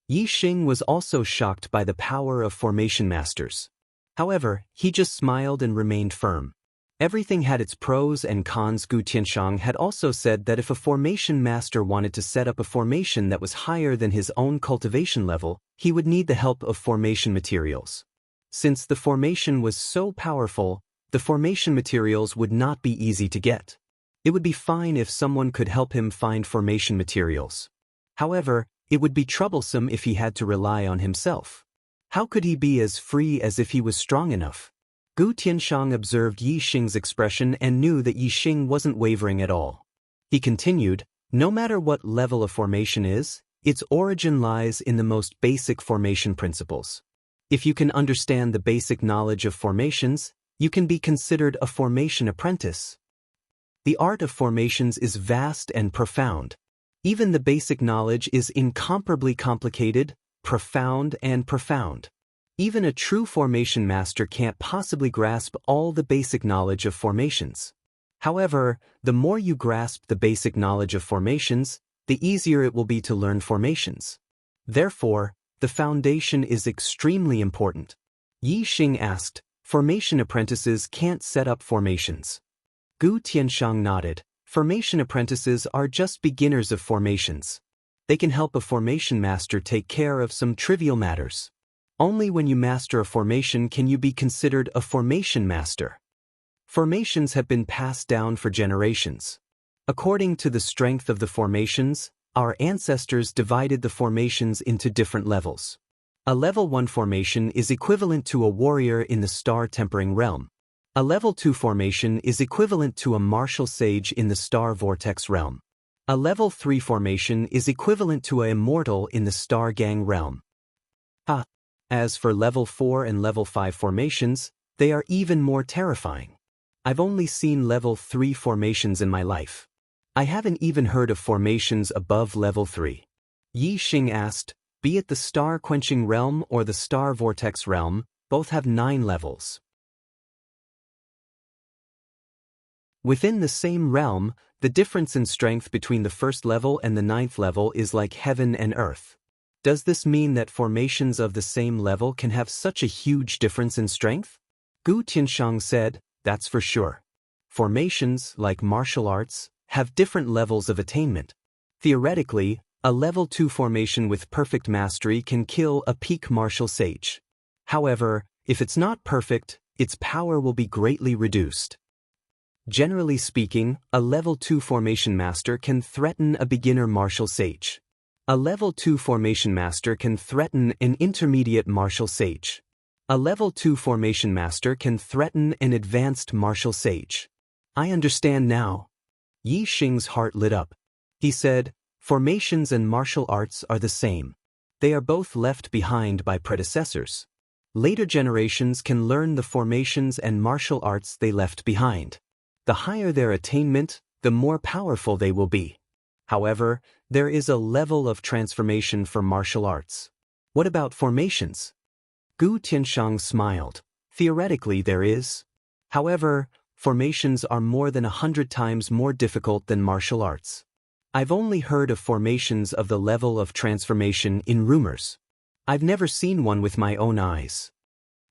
Yi Xing was also shocked by the power of formation masters. However, he just smiled and remained firm. Everything had its pros and cons. Gu Tianshang had also said that if a formation master wanted to set up a formation that was higher than his own cultivation level, he would need the help of formation materials. Since the formation was so powerful, the formation materials would not be easy to get. It would be fine if someone could help him find formation materials. However, it would be troublesome if he had to rely on himself. How could he be as free as if he was strong enough? Gu Tianshang observed Yi Xing's expression and knew that Yi Xing wasn't wavering at all. He continued, no matter what level a formation is, its origin lies in the most basic formation principles. If you can understand the basic knowledge of formations, you can be considered a formation apprentice. The art of formations is vast and profound. Even the basic knowledge is incomparably complicated, profound. Even a true formation master can't possibly grasp all the basic knowledge of formations. However, the more you grasp the basic knowledge of formations, the easier it will be to learn formations. Therefore, the foundation is extremely important. Yi Xing asked, formation apprentices can't set up formations. Gu Tianshang nodded. Formation apprentices are just beginners of formations. They can help a formation master take care of some trivial matters. Only when you master a formation can you be considered a formation master. Formations have been passed down for generations. According to the strength of the formations, our ancestors divided the formations into different levels. A level 1 formation is equivalent to a warrior in the star tempering realm. A level 2 formation is equivalent to a martial sage in the star vortex realm. A level 3 formation is equivalent to an immortal in the star gang realm. As for level 4 and level 5 formations, they are even more terrifying. I've only seen level 3 formations in my life. I haven't even heard of formations above level 3. Yi Xing asked, be it the star-quenching realm or the star vortex realm, both have 9 levels. Within the same realm, the difference in strength between the first level and the 9th level is like heaven and earth. Does this mean that formations of the same level can have such a huge difference in strength? Gu Tianshang said, that's for sure. Formations, like martial arts, have different levels of attainment. Theoretically, a level 2 formation with perfect mastery can kill a peak martial sage. However, if it's not perfect, its power will be greatly reduced. Generally speaking, a level 2 formation master can threaten a beginner martial sage. A level 2 formation master can threaten an intermediate martial sage. A level 2 formation master can threaten an advanced martial sage. I understand now. Yi Xing's heart lit up. He said, Formations and martial arts are the same. They are both left behind by predecessors. Later generations can learn the formations and martial arts they left behind. The higher their attainment, the more powerful they will be. However, there is a level of transformation for martial arts. What about formations? Gu Tianshang smiled. Theoretically there is. However, formations are more than 100 times more difficult than martial arts. I've only heard of formations of the level of transformation in rumors. I've never seen one with my own eyes.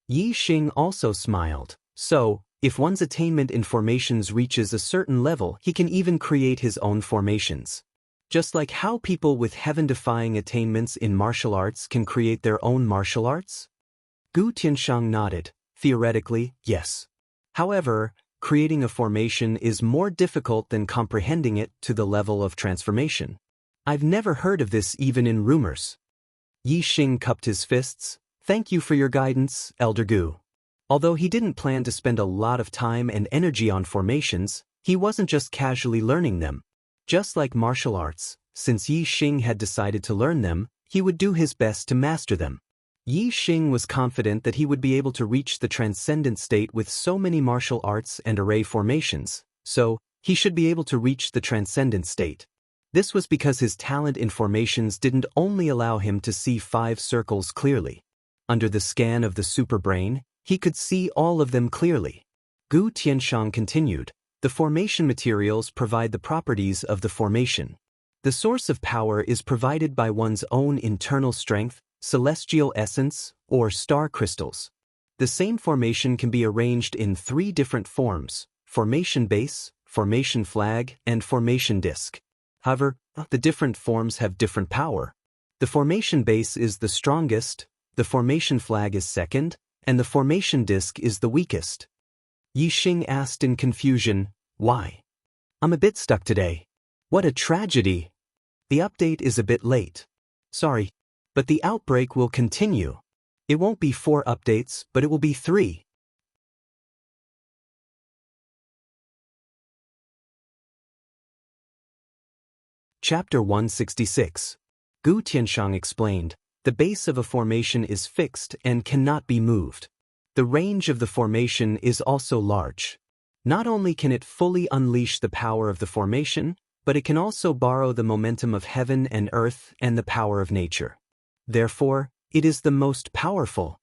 Yi Xing also smiled. So, if one's attainment in formations reaches a certain level, he can even create his own formations. Just like how people with heaven-defying attainments in martial arts can create their own martial arts? Gu Tianshang nodded. Theoretically, yes. However, creating a formation is more difficult than comprehending it to the level of transformation. I've never heard of this even in rumors. Yi Xing cupped his fists. Thank you for your guidance, Elder Gu. Although he didn't plan to spend a lot of time and energy on formations, he wasn't just casually learning them. Just like martial arts, since Yi Xing had decided to learn them, he would do his best to master them. Yi Xing was confident that he would be able to reach the transcendent state with so many martial arts and array formations, so he should be able to reach the transcendent state. This was because his talent in formations didn't only allow him to see 5 circles clearly. Under the scan of the superbrain, he could see all of them clearly. Gu Tianshang continued, the formation materials provide the properties of the formation. The source of power is provided by one's own internal strength, celestial essence, or star crystals. The same formation can be arranged in 3 different forms: formation base, formation flag, and formation disc. However, the different forms have different power. The formation base is the strongest, the formation flag is second, and the formation disc is the weakest. Yi Xing asked in confusion, why? I'm a bit stuck today. What a tragedy. The update is a bit late. Sorry. But the outbreak will continue. It won't be 4 updates, but it will be 3. Chapter 166. Gu Tianshang explained, the base of a formation is fixed and cannot be moved. The range of the formation is also large. Not only can it fully unleash the power of the formation, but it can also borrow the momentum of heaven and earth and the power of nature. Therefore, it is the most powerful.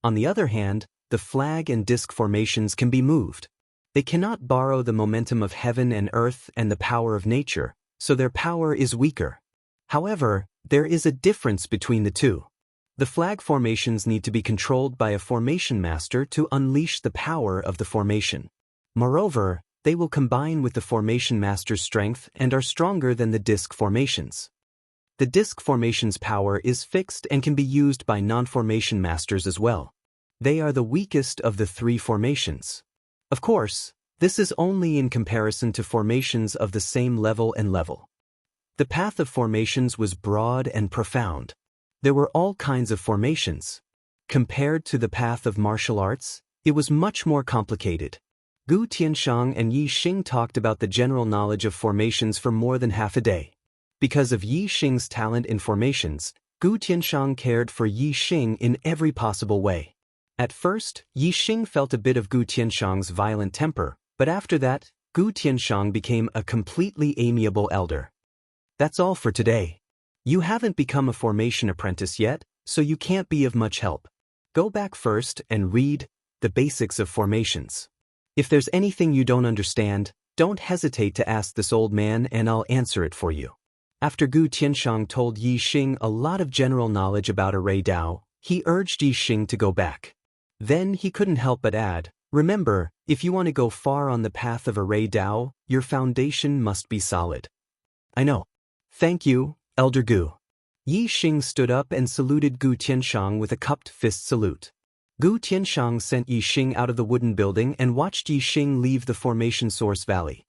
On the other hand, the flag and disc formations can be moved. They cannot borrow the momentum of heaven and earth and the power of nature, so their power is weaker. However, there is a difference between the two. The flag formations need to be controlled by a formation master to unleash the power of the formation. Moreover, they will combine with the formation master's strength and are stronger than the disc formations. The disc formation's power is fixed and can be used by non-formation masters as well. They are the weakest of the 3 formations. Of course, this is only in comparison to formations of the same level and level. The path of formations was broad and profound. There were all kinds of formations. Compared to the path of martial arts, it was much more complicated. Gu Tianshang and Yi Xing talked about the general knowledge of formations for more than half a day. Because of Yi Xing's talent in formations, Gu Tianshang cared for Yi Xing in every possible way. At first, Yi Xing felt a bit of Gu Tianshang's violent temper, but after that, Gu Tianshang became a completely amiable elder. That's all for today. You haven't become a formation apprentice yet, so you can't be of much help. Go back first and read the basics of formations. If there's anything you don't understand, don't hesitate to ask this old man and I'll answer it for you. After Gu Tianshang told Yi Xing a lot of general knowledge about array Dao, he urged Yi Xing to go back. Then he couldn't help but add, remember, if you want to go far on the path of array Dao, your foundation must be solid. I know. Thank you, Elder Gu. Yi Xing stood up and saluted Gu Tianshang with a cupped fist salute. Gu Tianshang sent Yi Xing out of the wooden building and watched Yi Xing leave the formation source valley.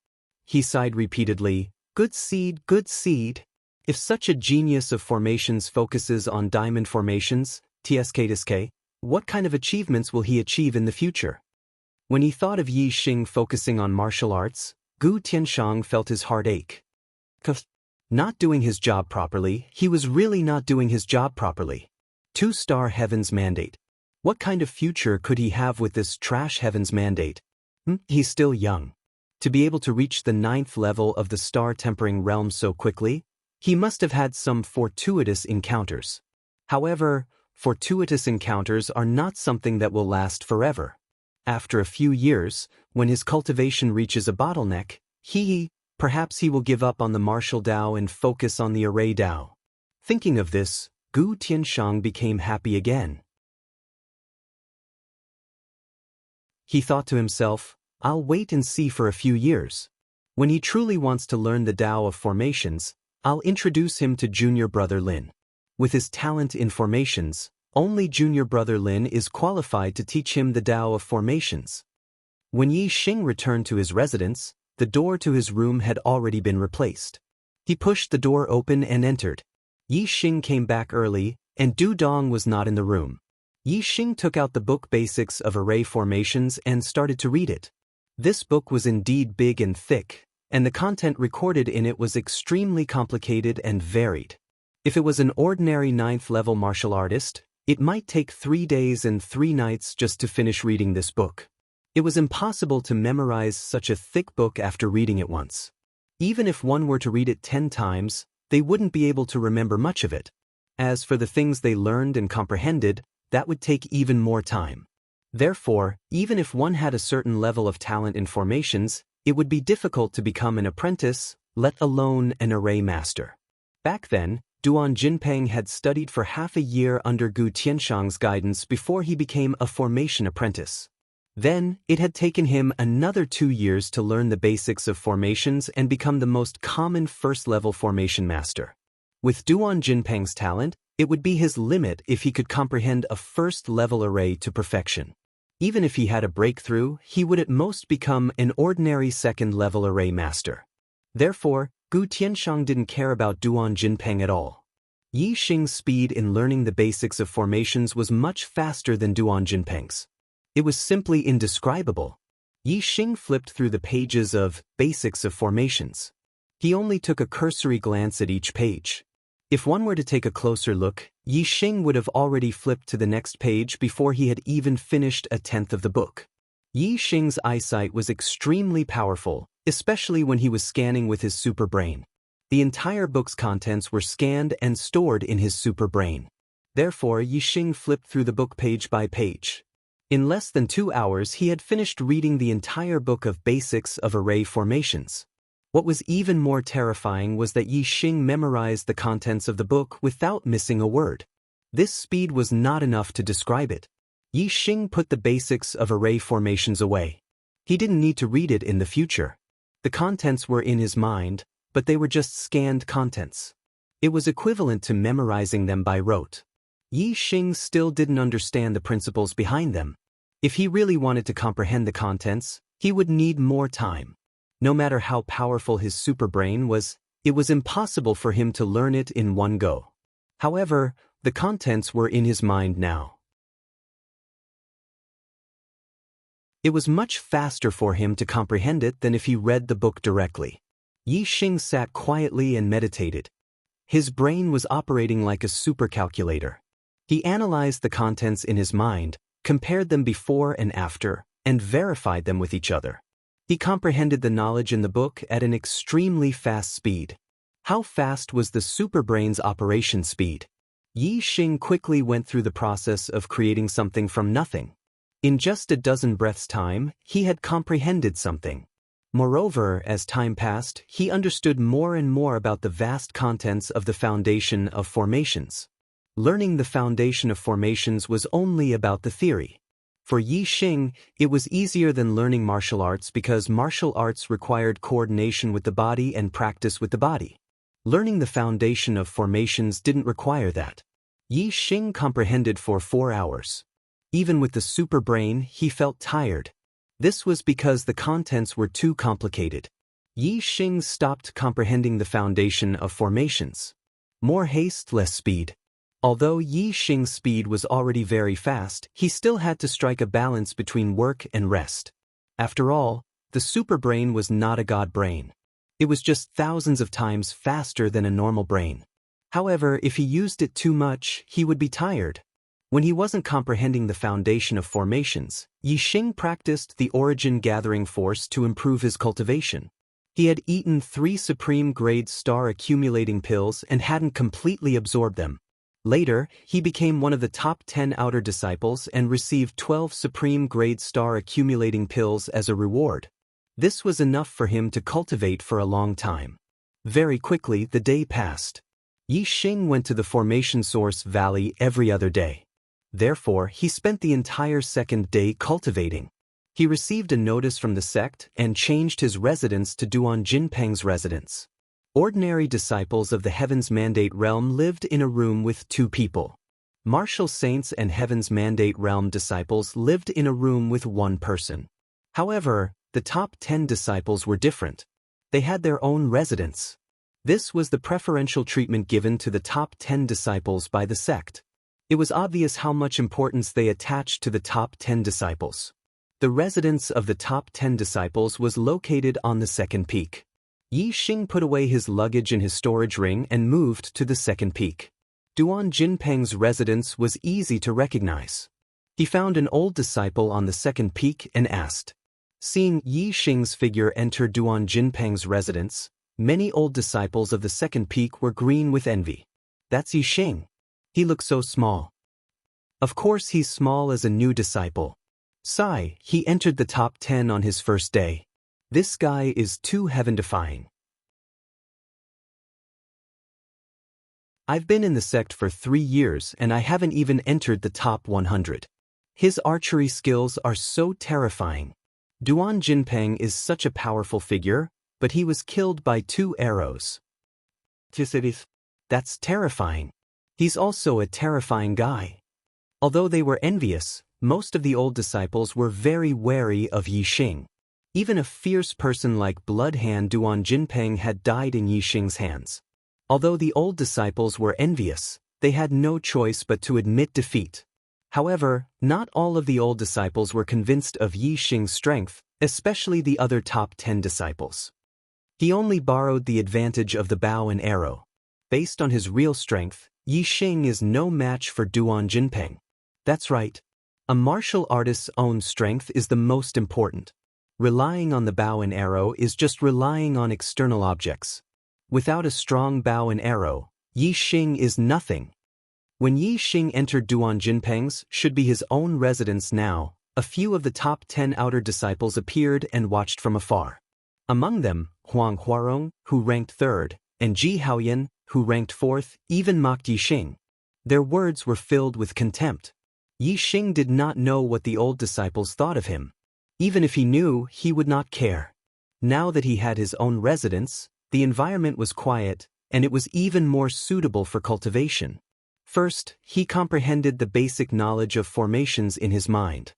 He sighed repeatedly, good seed, good seed. If such a genius of formations focuses on diamond formations, TSK, what kind of achievements will he achieve in the future? When he thought of Yi Xing focusing on martial arts, Gu Tianshang felt his heart ache. Not doing his job properly, he was really not doing his job properly. 2-star Heaven's Mandate. What kind of future could he have with this trash Heaven's Mandate? He's still young. To be able to reach the 9th level of the star-tempering realm so quickly, he must have had some fortuitous encounters. However, fortuitous encounters are not something that will last forever. After a few years, when his cultivation reaches a bottleneck, perhaps he will give up on the martial Dao and focus on the array Dao. Thinking of this, Gu Tianshang became happy again. He thought to himself, I'll wait and see for a few years. When he truly wants to learn the Dao of formations, I'll introduce him to junior brother Lin. With his talent in formations, only junior brother Lin is qualified to teach him the Dao of formations. When Yi Xing returned to his residence, the door to his room had already been replaced. He pushed the door open and entered. Yi Xing came back early, and Du Dong was not in the room. Yi Xing took out the book Basics of Array Formations and started to read it. This book was indeed big and thick, and the content recorded in it was extremely complicated and varied. If it was an ordinary 9th-level martial artist, it might take 3 days and 3 nights just to finish reading this book. It was impossible to memorize such a thick book after reading it once. Even if one were to read it 10 times, they wouldn't be able to remember much of it. As for the things they learned and comprehended, that would take even more time. Therefore, even if one had a certain level of talent in formations, it would be difficult to become an apprentice, let alone an array master. Back then, Duan Jinpeng had studied for half a year under Gu Tianshang's guidance before he became a formation apprentice. Then, it had taken him another 2 years to learn the basics of formations and become the most common first-level formation master. With Duan Jinpeng's talent, it would be his limit if he could comprehend a first-level array to perfection. Even if he had a breakthrough, he would at most become an ordinary second-level array master. Therefore, Gu Tianshang didn't care about Duan Jinpeng at all. Yi Xing's speed in learning the basics of formations was much faster than Duan Jinpeng's. It was simply indescribable. Yi Xing flipped through the pages of Basics of Formations. He only took a cursory glance at each page. If one were to take a closer look, Yi Xing would have already flipped to the next page before he had even finished a 10th of the book. Yi Xing's eyesight was extremely powerful, especially when he was scanning with his super brain. The entire book's contents were scanned and stored in his super brain. Therefore, Yi Xing flipped through the book page by page. In less than 2 hours, he had finished reading the entire book of Basics of Array Formations. What was even more terrifying was that Yi Xing memorized the contents of the book without missing a word. This speed was not enough to describe it. Yi Xing put the Basics of Array Formations away. He didn't need to read it in the future. The contents were in his mind, but they were just scanned contents. It was equivalent to memorizing them by rote. Yi Xing still didn't understand the principles behind them. If he really wanted to comprehend the contents, he would need more time. No matter how powerful his superbrain was, it was impossible for him to learn it in one go. However, the contents were in his mind now. It was much faster for him to comprehend it than if he read the book directly. Yi Xing sat quietly and meditated. His brain was operating like a supercalculator. He analyzed the contents in his mind, compared them before and after, and verified them with each other. He comprehended the knowledge in the book at an extremely fast speed. How fast was the superbrain's operation speed? Yi Xing quickly went through the process of creating something from nothing. In just a dozen breaths' time, he had comprehended something. Moreover, as time passed, he understood more and more about the vast contents of the foundation of formations. Learning the foundation of formations was only about the theory. For Yi Xing, it was easier than learning martial arts because martial arts required coordination with the body and practice with the body. Learning the foundation of formations didn't require that. Yi Xing comprehended for 4 hours. Even with the super brain, he felt tired. This was because the contents were too complicated. Yi Xing stopped comprehending the foundation of formations. More haste, less speed. Although Yi Xing's speed was already very fast, he still had to strike a balance between work and rest. After all, the superbrain was not a god brain. It was just thousands of times faster than a normal brain. However, if he used it too much, he would be tired. When he wasn't comprehending the foundation of formations, Yixing practiced the origin gathering force to improve his cultivation. He had eaten 3 supreme-grade star accumulating pills and hadn't completely absorbed them. Later, he became one of the top 10 outer disciples and received 12 supreme-grade star accumulating pills as a reward. This was enough for him to cultivate for a long time. Very quickly, the day passed. Yixing went to the formation source valley every other day. Therefore, he spent the entire second day cultivating. He received a notice from the sect and changed his residence to Duan Jinpeng's residence. Ordinary disciples of the Heaven's Mandate Realm lived in a room with 2 people. Martial saints and Heaven's Mandate Realm disciples lived in a room with 1 person. However, the top 10 disciples were different. They had their own residence. This was the preferential treatment given to the top 10 disciples by the sect. It was obvious how much importance they attached to the top 10 disciples. The residence of the top 10 disciples was located on the second peak. Yixing put away his luggage in his storage ring and moved to the second peak. Duan Jinpeng's residence was easy to recognize. He found an old disciple on the second peak and asked. Seeing Yixing's figure enter Duan Jinpeng's residence, many old disciples of the second peak were green with envy. That's Yixing. He looks so small. Of course he's small as a new disciple. Sigh, he entered the top 10 on his first day. This guy is too heaven-defying. I've been in the sect for 3 years and I haven't even entered the top 100. His archery skills are so terrifying. Duan Jinpeng is such a powerful figure, but he was killed by 2 arrows. That's terrifying. He's also a terrifying guy. Although they were envious, most of the old disciples were very wary of Yixing. Even a fierce person like Bloodhand Duan Jinpeng had died in Yixing's hands. Although the old disciples were envious, they had no choice but to admit defeat. However, not all of the old disciples were convinced of Yixing's strength, especially the other top 10 disciples. He only borrowed the advantage of the bow and arrow. Based on his real strength, Yixing is no match for Duan Jinpeng. That's right. A martial artist's own strength is the most important. Relying on the bow and arrow is just relying on external objects. Without a strong bow and arrow, Yixing is nothing. When Yixing entered Duan Jinpeng's should be his own residence now, a few of the top 10 outer disciples appeared and watched from afar. Among them, Huang Huarong, who ranked 3rd, and Ji Haoyan, who ranked 4th, even mocked Yixing. Their words were filled with contempt. Yixing did not know what the old disciples thought of him. Even if he knew, he would not care. Now that he had his own residence, the environment was quiet, and it was even more suitable for cultivation. First, he comprehended the basic knowledge of formations in his mind.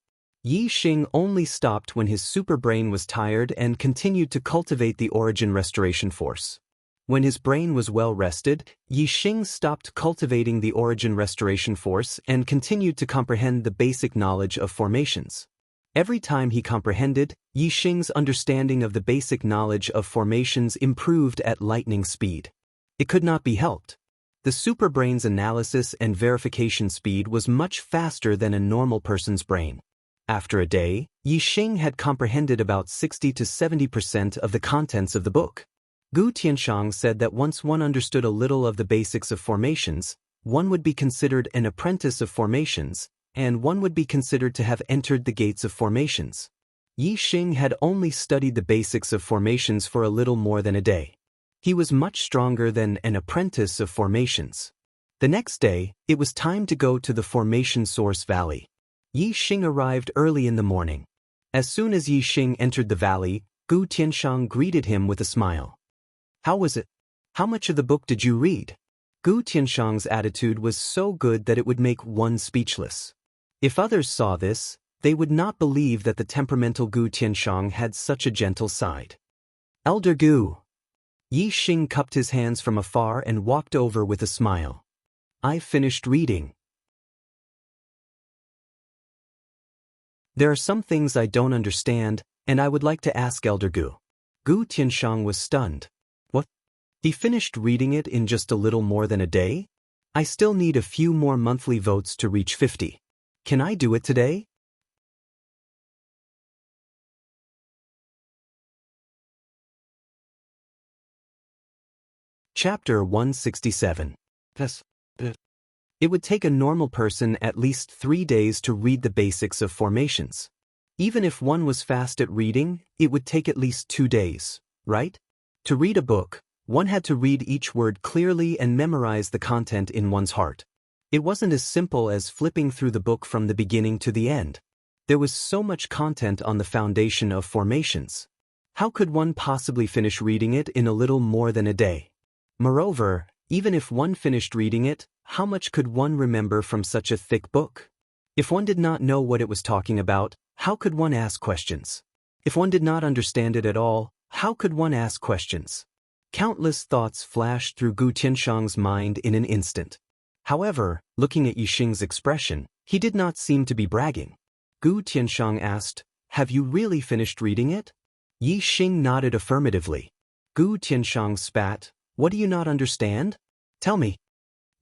Yixing only stopped when his superbrain was tired and continued to cultivate the origin restoration force. When his brain was well rested, Yixing stopped cultivating the origin restoration force and continued to comprehend the basic knowledge of formations. Every time he comprehended, Yixing's understanding of the basic knowledge of formations improved at lightning speed. It could not be helped. The superbrain's analysis and verification speed was much faster than a normal person's brain. After a day, Yixing had comprehended about 60 to 70% of the contents of the book. Gu Tianshang said that once one understood a little of the basics of formations, one would be considered an apprentice of formations, and one would be considered to have entered the gates of formations. Yixing had only studied the basics of formations for a little more than a day. He was much stronger than an apprentice of formations. The next day, it was time to go to the formation source valley. Yixing arrived early in the morning. As soon as Yixing entered the valley, Gu Tianshang greeted him with a smile. How was it? How much of the book did you read? Gu Tianshang's attitude was so good that it would make one speechless. If others saw this, they would not believe that the temperamental Gu Tianshang had such a gentle side. Elder Gu. Yixing cupped his hands from afar and walked over with a smile. I've finished reading. There are some things I don't understand, and I would like to ask Elder Gu. Gu Tianshang was stunned. What? He finished reading it in just a little more than a day? I still need a few more monthly votes to reach 50. Can I do it today? Chapter 167. It would take a normal person at least 3 days to read the basics of formations. Even if one was fast at reading, it would take at least 2 days, right? To read a book, one had to read each word clearly and memorize the content in one's heart. It wasn't as simple as flipping through the book from the beginning to the end. There was so much content on the foundation of formations. How could one possibly finish reading it in a little more than a day? Moreover, even if one finished reading it, how much could one remember from such a thick book? If one did not know what it was talking about, how could one ask questions? If one did not understand it at all, how could one ask questions? Countless thoughts flashed through Gu Tianshang's mind in an instant. However, looking at Yixing's expression, he did not seem to be bragging. Gu Tianshang asked, "Have you really finished reading it?" Yixing nodded affirmatively. Gu Tianshang spat, "What do you not understand? Tell me."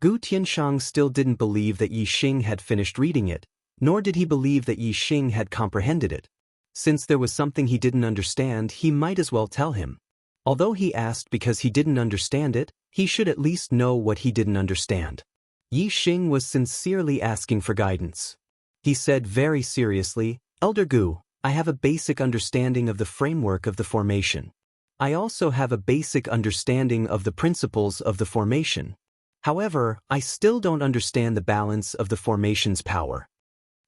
Gu Tianshang still didn't believe that Yixing had finished reading it, nor did he believe that Yixing had comprehended it. Since there was something he didn't understand, he might as well tell him. Although he asked because he didn't understand it, he should at least know what he didn't understand. Yixing was sincerely asking for guidance. He said very seriously, "Elder Gu, I have a basic understanding of the framework of the formation. I also have a basic understanding of the principles of the formation. However, I still don't understand the balance of the formation's power."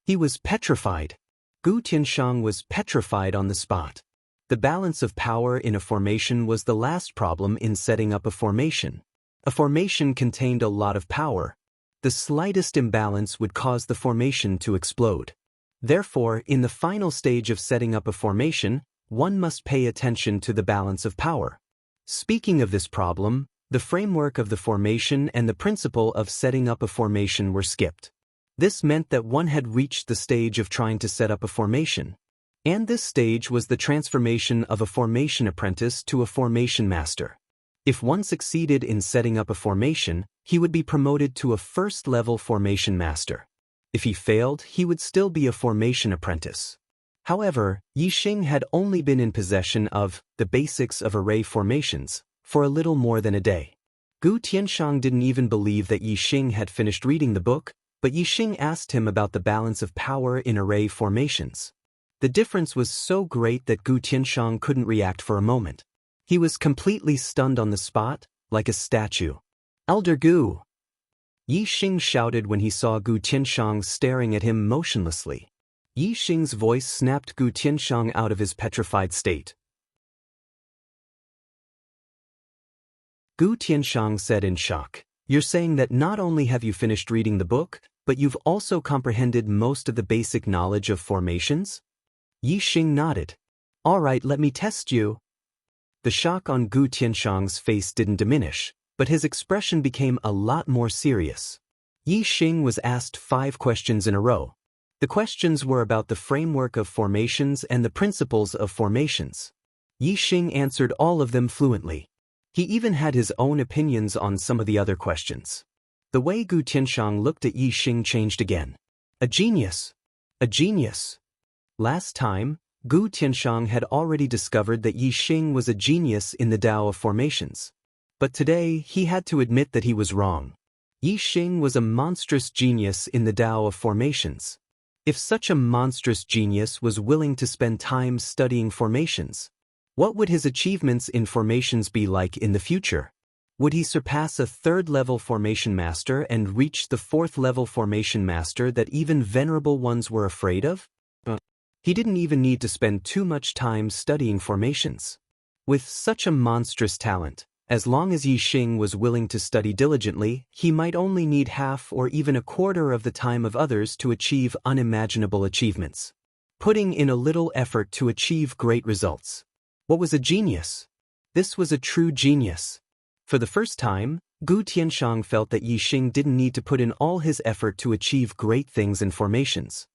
He was petrified. Gu Tianshang was petrified on the spot. The balance of power in a formation was the last problem in setting up a formation. A formation contained a lot of power. The slightest imbalance would cause the formation to explode. Therefore, in the final stage of setting up a formation, one must pay attention to the balance of power. Speaking of this problem, the framework of the formation and the principle of setting up a formation were skipped. This meant that one had reached the stage of trying to set up a formation. And this stage was the transformation of a formation apprentice to a formation master. If one succeeded in setting up a formation, he would be promoted to a first-level formation master. If he failed, he would still be a formation apprentice. However, Yixing had only been in possession of the basics of array formations for a little more than a day. Gu Tianshang didn't even believe that Yixing had finished reading the book, but Yixing asked him about the balance of power in array formations. The difference was so great that Gu Tianshang couldn't react for a moment. He was completely stunned on the spot, like a statue. "Elder Gu!" Yixing shouted when he saw Gu Tianshang staring at him motionlessly. Yixing's voice snapped Gu Tianshang out of his petrified state. Gu Tianshang said in shock, "You're saying that not only have you finished reading the book, but you've also comprehended most of the basic knowledge of formations?" Yixing nodded. "All right, let me test you." The shock on Gu Tianshang's face didn't diminish, but his expression became a lot more serious. Yixing was asked 5 questions in a row. The questions were about the framework of formations and the principles of formations. Yixing answered all of them fluently. He even had his own opinions on some of the other questions. The way Gu Tianshang looked at Yixing changed again. A genius! A genius! Last time, Gu Tianshang had already discovered that Yixing was a genius in the Tao of formations. But today, he had to admit that he was wrong. Yixing was a monstrous genius in the Tao of formations. If such a monstrous genius was willing to spend time studying formations, what would his achievements in formations be like in the future? Would he surpass a 3rd-level formation master and reach the 4th-level formation master that even venerable ones were afraid of? He didn't even need to spend too much time studying formations. With such a monstrous talent, as long as Yixing was willing to study diligently, he might only need half or even a quarter of the time of others to achieve unimaginable achievements. Putting in a little effort to achieve great results. What was a genius? This was a true genius. For the first time, Gu Tianshang felt that Yixing didn't need to put in all his effort to achieve great things in formations.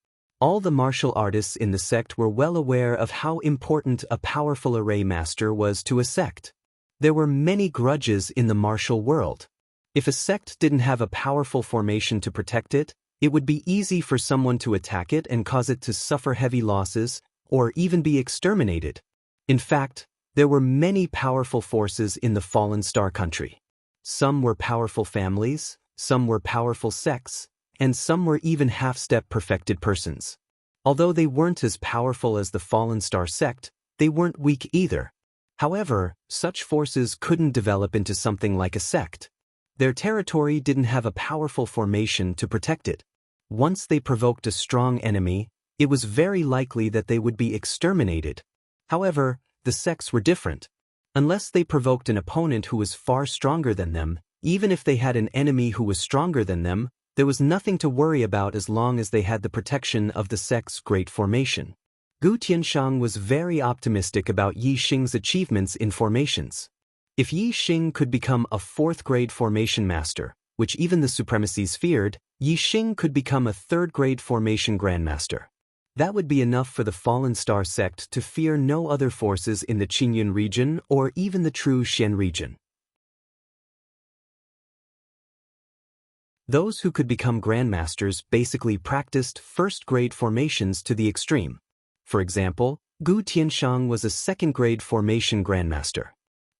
All the martial artists in the sect were well aware of how important a powerful array master was to a sect. There were many grudges in the martial world. If a sect didn't have a powerful formation to protect it, it would be easy for someone to attack it and cause it to suffer heavy losses, or even be exterminated. In fact, there were many powerful forces in the Fallen Star country. Some were powerful families, some were powerful sects, and some were even half-step perfected persons. Although they weren't as powerful as the Fallen Star sect, they weren't weak either. However, such forces couldn't develop into something like a sect. Their territory didn't have a powerful formation to protect it. Once they provoked a strong enemy, it was very likely that they would be exterminated. However, the sects were different. Unless they provoked an opponent who was far stronger than them, even if they had an enemy who was stronger than them, there was nothing to worry about as long as they had the protection of the sect's great formation. Gu Tianshang was very optimistic about Yi Xing's achievements in formations. If Yi Xing could become a 4th-grade formation master, which even the supremacies feared, Yi Xing could become a 3rd-grade formation grandmaster. That would be enough for the Fallen Star sect to fear no other forces in the Qingyun region or even the true Xian region. Those who could become grandmasters basically practiced 1st-grade formations to the extreme. For example, Gu Tianshang was a 2nd-grade formation grandmaster.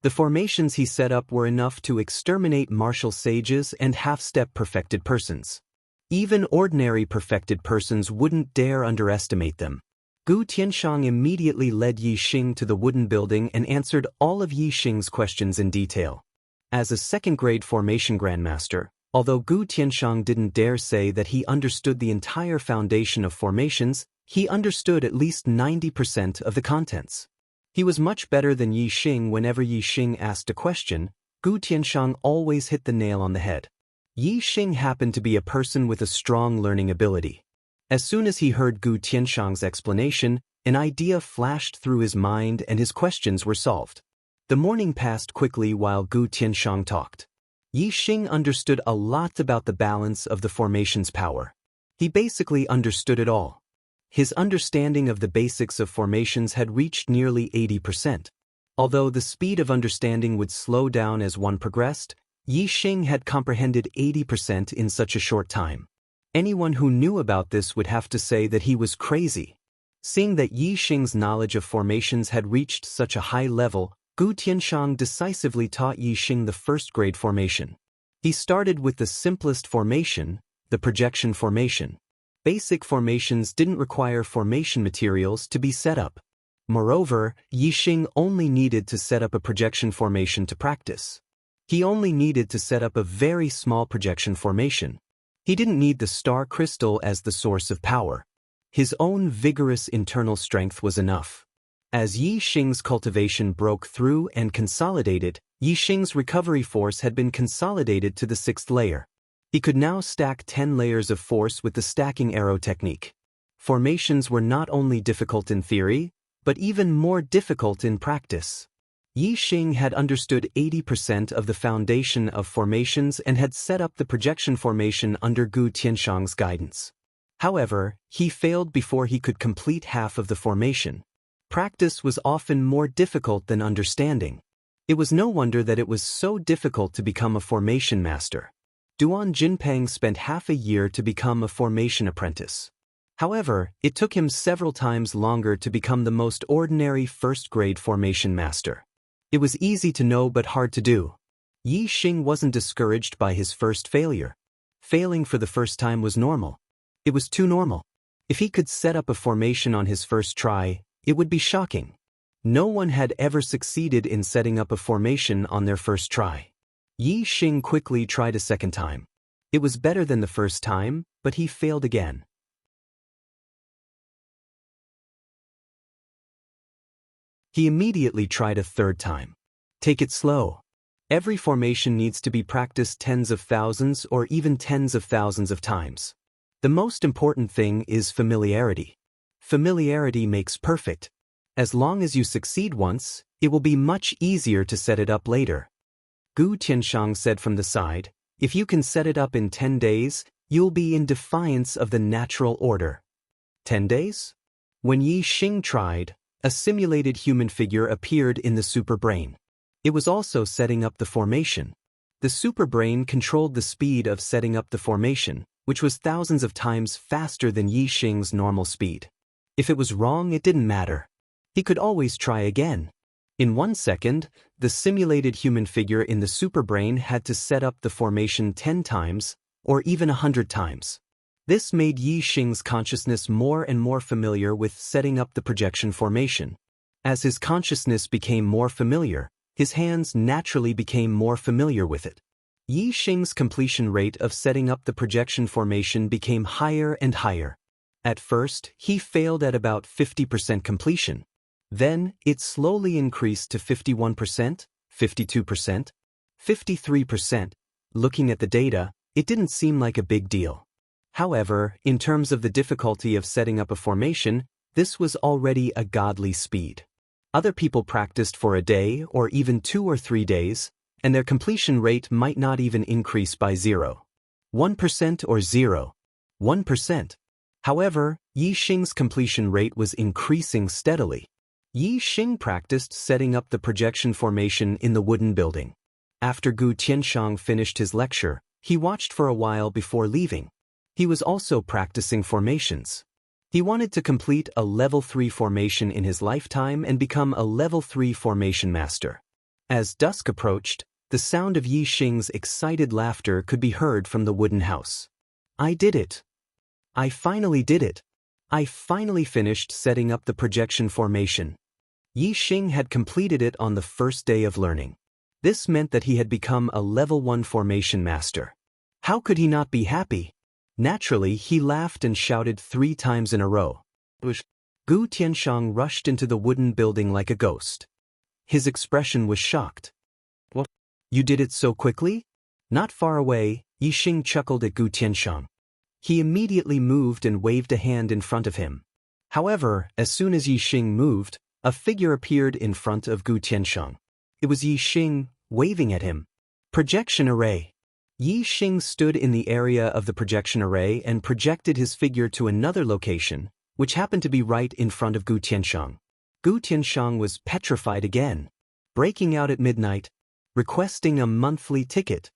The formations he set up were enough to exterminate martial sages and half-step perfected persons. Even ordinary perfected persons wouldn't dare underestimate them. Gu Tianshang immediately led Yi Xing to the wooden building and answered all of Yi Xing's questions in detail. As a 2nd-grade formation grandmaster, although Gu Tianshang didn't dare say that he understood the entire foundation of formations, he understood at least 90% of the contents. He was much better than Yi Xing. Whenever Yi Xing asked a question, Gu Tianshang always hit the nail on the head. Yi Xing happened to be a person with a strong learning ability. As soon as he heard Gu Tianshang's explanation, an idea flashed through his mind and his questions were solved. The morning passed quickly while Gu Tianshang talked. Yi Xing understood a lot about the balance of the formation's power. He basically understood it all. His understanding of the basics of formations had reached nearly 80%. Although the speed of understanding would slow down as one progressed, Yi Xing had comprehended 80% in such a short time. Anyone who knew about this would have to say that he was crazy. Seeing that Yi Xing's knowledge of formations had reached such a high level, Gu Tianshang decisively taught Yi Xing the 1st-grade formation. He started with the simplest formation, the projection formation. Basic formations didn't require formation materials to be set up. Moreover, Yi Xing only needed to set up a projection formation to practice. He only needed to set up a very small projection formation. He didn't need the star crystal as the source of power. His own vigorous internal strength was enough. As Yi Xing's cultivation broke through and consolidated, Yi Xing's recovery force had been consolidated to the 6th layer. He could now stack 10 layers of force with the stacking arrow technique. Formations were not only difficult in theory, but even more difficult in practice. Yi Xing had understood 80% of the foundation of formations and had set up the projection formation under Gu Tianshang's guidance. However, he failed before he could complete half of the formation. Practice was often more difficult than understanding. It was no wonder that it was so difficult to become a formation master. Duan Jinpeng spent half a year to become a formation apprentice. However, it took him several times longer to become the most ordinary 1st-grade formation master. It was easy to know but hard to do. Yi Xing wasn't discouraged by his first failure. Failing for the first time was normal. It was too normal. If he could set up a formation on his first try, it would be shocking. No one had ever succeeded in setting up a formation on their first try. Yi Xing quickly tried a second time. It was better than the first time, but he failed again. He immediately tried a third time. Take it slow. Every formation needs to be practiced tens of thousands or even tens of thousands of times. The most important thing is familiarity. Familiarity makes perfect. As long as you succeed once, it will be much easier to set it up later. Gu Tianshang said from the side, if you can set it up in 10 days, you'll be in defiance of the natural order. 10 days? When Yi Xing tried, a simulated human figure appeared in the superbrain. It was also setting up the formation. The superbrain controlled the speed of setting up the formation, which was thousands of times faster than Yi Xing's normal speed. If it was wrong, it didn't matter. He could always try again. In 1 second, the simulated human figure in the superbrain had to set up the formation 10 times, or even 100 times. This made Yi Xing's consciousness more and more familiar with setting up the projection formation. As his consciousness became more familiar, his hands naturally became more familiar with it. Yi Xing's completion rate of setting up the projection formation became higher and higher. At first, he failed at about 50% completion. Then, it slowly increased to 51%, 52%, 53%. Looking at the data, it didn't seem like a big deal. However, in terms of the difficulty of setting up a formation, this was already a godly speed. Other people practiced for a day or even 2 or 3 days, and their completion rate might not even increase by 0.1% or 0.1%. However, Yi Xing's completion rate was increasing steadily. Yi Xing practiced setting up the projection formation in the wooden building. After Gu Tianshang finished his lecture, he watched for a while before leaving. He was also practicing formations. He wanted to complete a level 3 formation in his lifetime and become a level 3 formation master. As dusk approached, the sound of Yi Xing's excited laughter could be heard from the wooden house. I did it. I finally did it. I finally finished setting up the projection formation. Yi Xing had completed it on the first day of learning. This meant that he had become a level 1 formation master. How could he not be happy? Naturally, he laughed and shouted 3 times in a row. Gu Tianshang rushed into the wooden building like a ghost. His expression was shocked. What? You did it so quickly? Not far away, Yi Xing chuckled at Gu Tianshang. He immediately moved and waved a hand in front of him. However, as soon as Yi Xing moved, a figure appeared in front of Gu Tianshang. It was Yi Xing, waving at him. Projection array. Yi Xing stood in the area of the projection array and projected his figure to another location, which happened to be right in front of Gu Tianshang. Gu Tianshang was petrified again, breaking out at midnight, requesting a monthly ticket.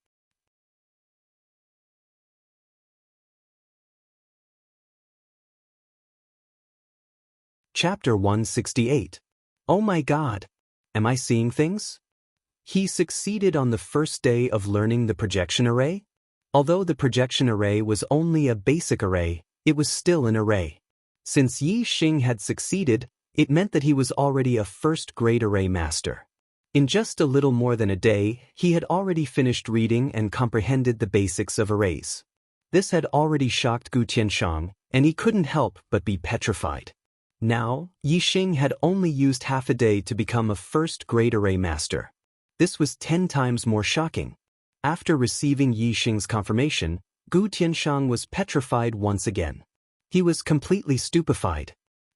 Chapter 168. Oh my God! Am I seeing things? He succeeded on the first day of learning the projection array. Although the projection array was only a basic array, it was still an array. Since Yi Xing had succeeded, it meant that he was already a first-grade array master. In just a little more than a day, he had already finished reading and comprehended the basics of arrays. This had already shocked Gu Tianshang, and he couldn't help but be petrified. Now, Yi Xing had only used half a day to become a first-grade array master. This was 10 times more shocking. After receiving Yi Xing's confirmation, Gu Tianshang was petrified once again. He was completely stupefied.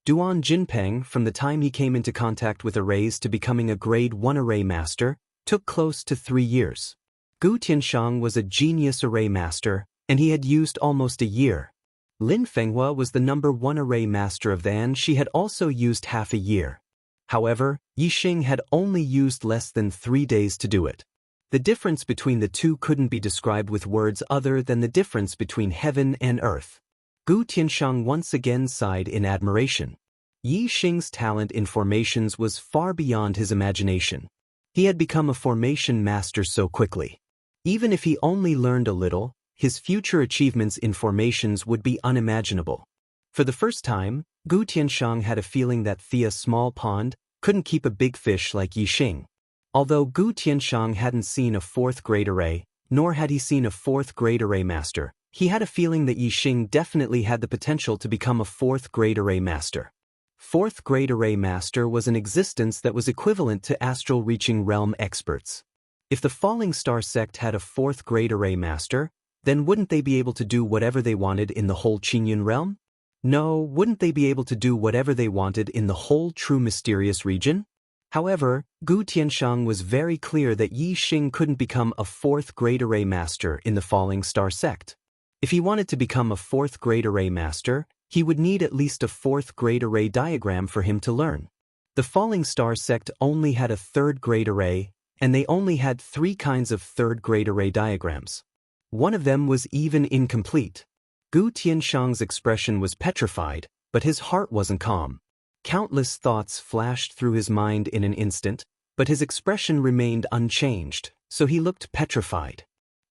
Duan Jinpeng, from the time he came into contact with arrays to becoming a grade 1 array master, took close to 3 years. Gu Tianshang was a genius array master, and he had used almost a year. Lin Fenghua was the number 1 array master of Then. She had also used half a year. However, Yi Xing had only used less than 3 days to do it. The difference between the two couldn't be described with words other than the difference between heaven and earth. Gu Tianshang once again sighed in admiration. Yi Xing's talent in formations was far beyond his imagination. He had become a formation master so quickly. Even if he only learned a little, his future achievements in formations would be unimaginable. For the first time, Gu Tianshang had a feeling that a small pond couldn't keep a big fish like Yi Xing. Although Gu Tianshang hadn't seen a 4th-grade array, nor had he seen a 4th-grade array master, he had a feeling that Yi Xing definitely had the potential to become a 4th-grade array master. 4th-grade array master was an existence that was equivalent to astral reaching realm experts. If the Falling Star sect had a 4th-grade array master, then wouldn't they be able to do whatever they wanted in the whole Qingyun realm? No, wouldn't they be able to do whatever they wanted in the whole true mysterious region? However, Gu Tianshang was very clear that Yi Xing couldn't become a 4th-grade array master in the Falling Star sect. If he wanted to become a 4th-grade array master, He would need at least a fourth-grade array diagram for him to learn. The falling star sect only had a third-grade array, and they only had 3 kinds of third-grade array diagrams. One of them was even incomplete. Gu Tianshang's expression was petrified, but his heart wasn't calm. Countless thoughts flashed through his mind in an instant, but his expression remained unchanged, so he looked petrified.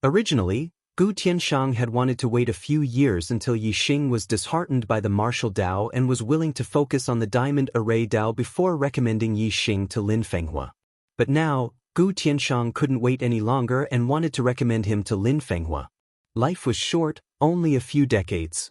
Originally, Gu Tianshang had wanted to wait a few years until Yixing was disheartened by the martial Dao and was willing to focus on the diamond array Dao before recommending Yixing to Lin Fenghua. But now, Gu Tianshang couldn't wait any longer and wanted to recommend him to Lin Fenghua. Life was short, only a few decades.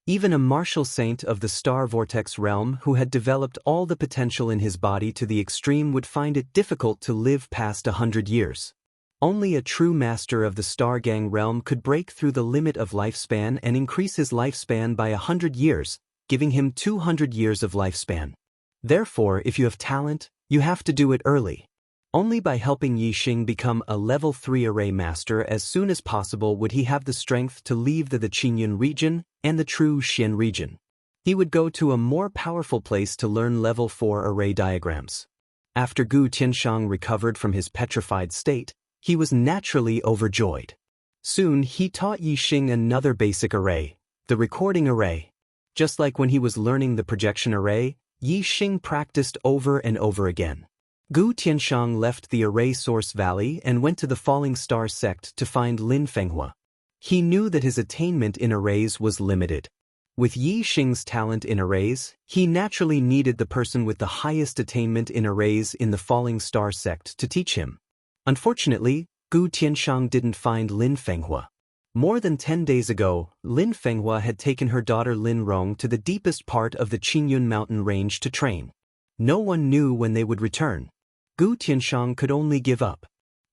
Even a martial saint of the star vortex realm who had developed all the potential in his body to the extreme would find it difficult to live past 100 years. Only a true master of the star gang realm could break through the limit of lifespan and increase his lifespan by 100 years, giving him 200 years of lifespan. Therefore, if you have talent, you have to do it early. Only by helping Yixing become a level 3 array master as soon as possible would he have the strength to leave the Qingyun region and the true Xian region. He would go to a more powerful place to learn level 4 array diagrams. After Gu Tianshang recovered from his petrified state, he was naturally overjoyed. Soon he taught Yixing another basic array, the recording array. Just like when he was learning the projection array, Yixing practiced over and over again. Gu Tianshang left the array source valley and went to the falling star sect to find Lin Fenghua. He knew that his attainment in arrays was limited. With Yixing's talent in arrays, he naturally needed the person with the highest attainment in arrays in the falling star sect to teach him. Unfortunately, Gu Tianshang didn't find Lin Fenghua. More than 10 days ago, Lin Fenghua had taken her daughter Lin Rong to the deepest part of the Qingyun mountain range to train. No one knew when they would return. Gu Tianshang could only give up.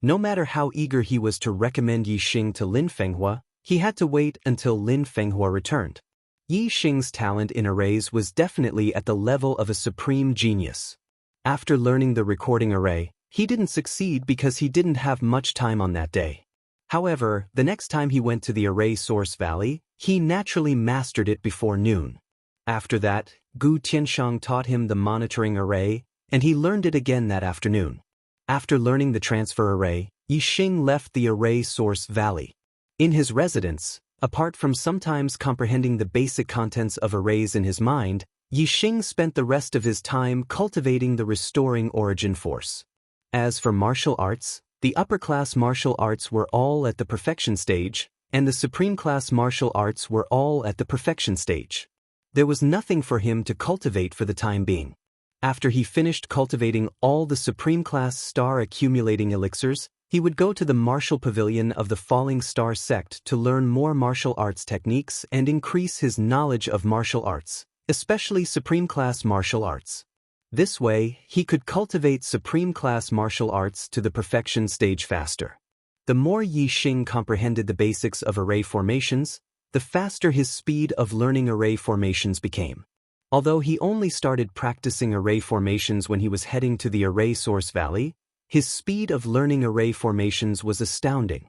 No matter how eager he was to recommend Yixing to Lin Fenghua, he had to wait until Lin Fenghua returned. Yixing's talent in arrays was definitely at the level of a supreme genius. After learning the recording array, he didn't succeed because he didn't have much time on that day. However, the next time he went to the array source valley, he naturally mastered it before noon. After that, Gu Tianshang taught him the monitoring array, and he learned it again that afternoon. After learning the transfer array, Yixing left the array source valley. In his residence, apart from sometimes comprehending the basic contents of arrays in his mind, Yixing spent the rest of his time cultivating the restoring origin force. As for martial arts, the upper-class martial arts were all at the perfection stage, and the supreme-class martial arts were all at the perfection stage. There was nothing for him to cultivate for the time being. After he finished cultivating all the supreme-class star-accumulating elixirs, he would go to the martial pavilion of the falling star sect to learn more martial arts techniques and increase his knowledge of martial arts, especially supreme-class martial arts. This way, he could cultivate supreme-class martial arts to the perfection stage faster. The more Yixing comprehended the basics of array formations, the faster his speed of learning array formations became. Although he only started practicing array formations when he was heading to the array source valley, his speed of learning array formations was astounding.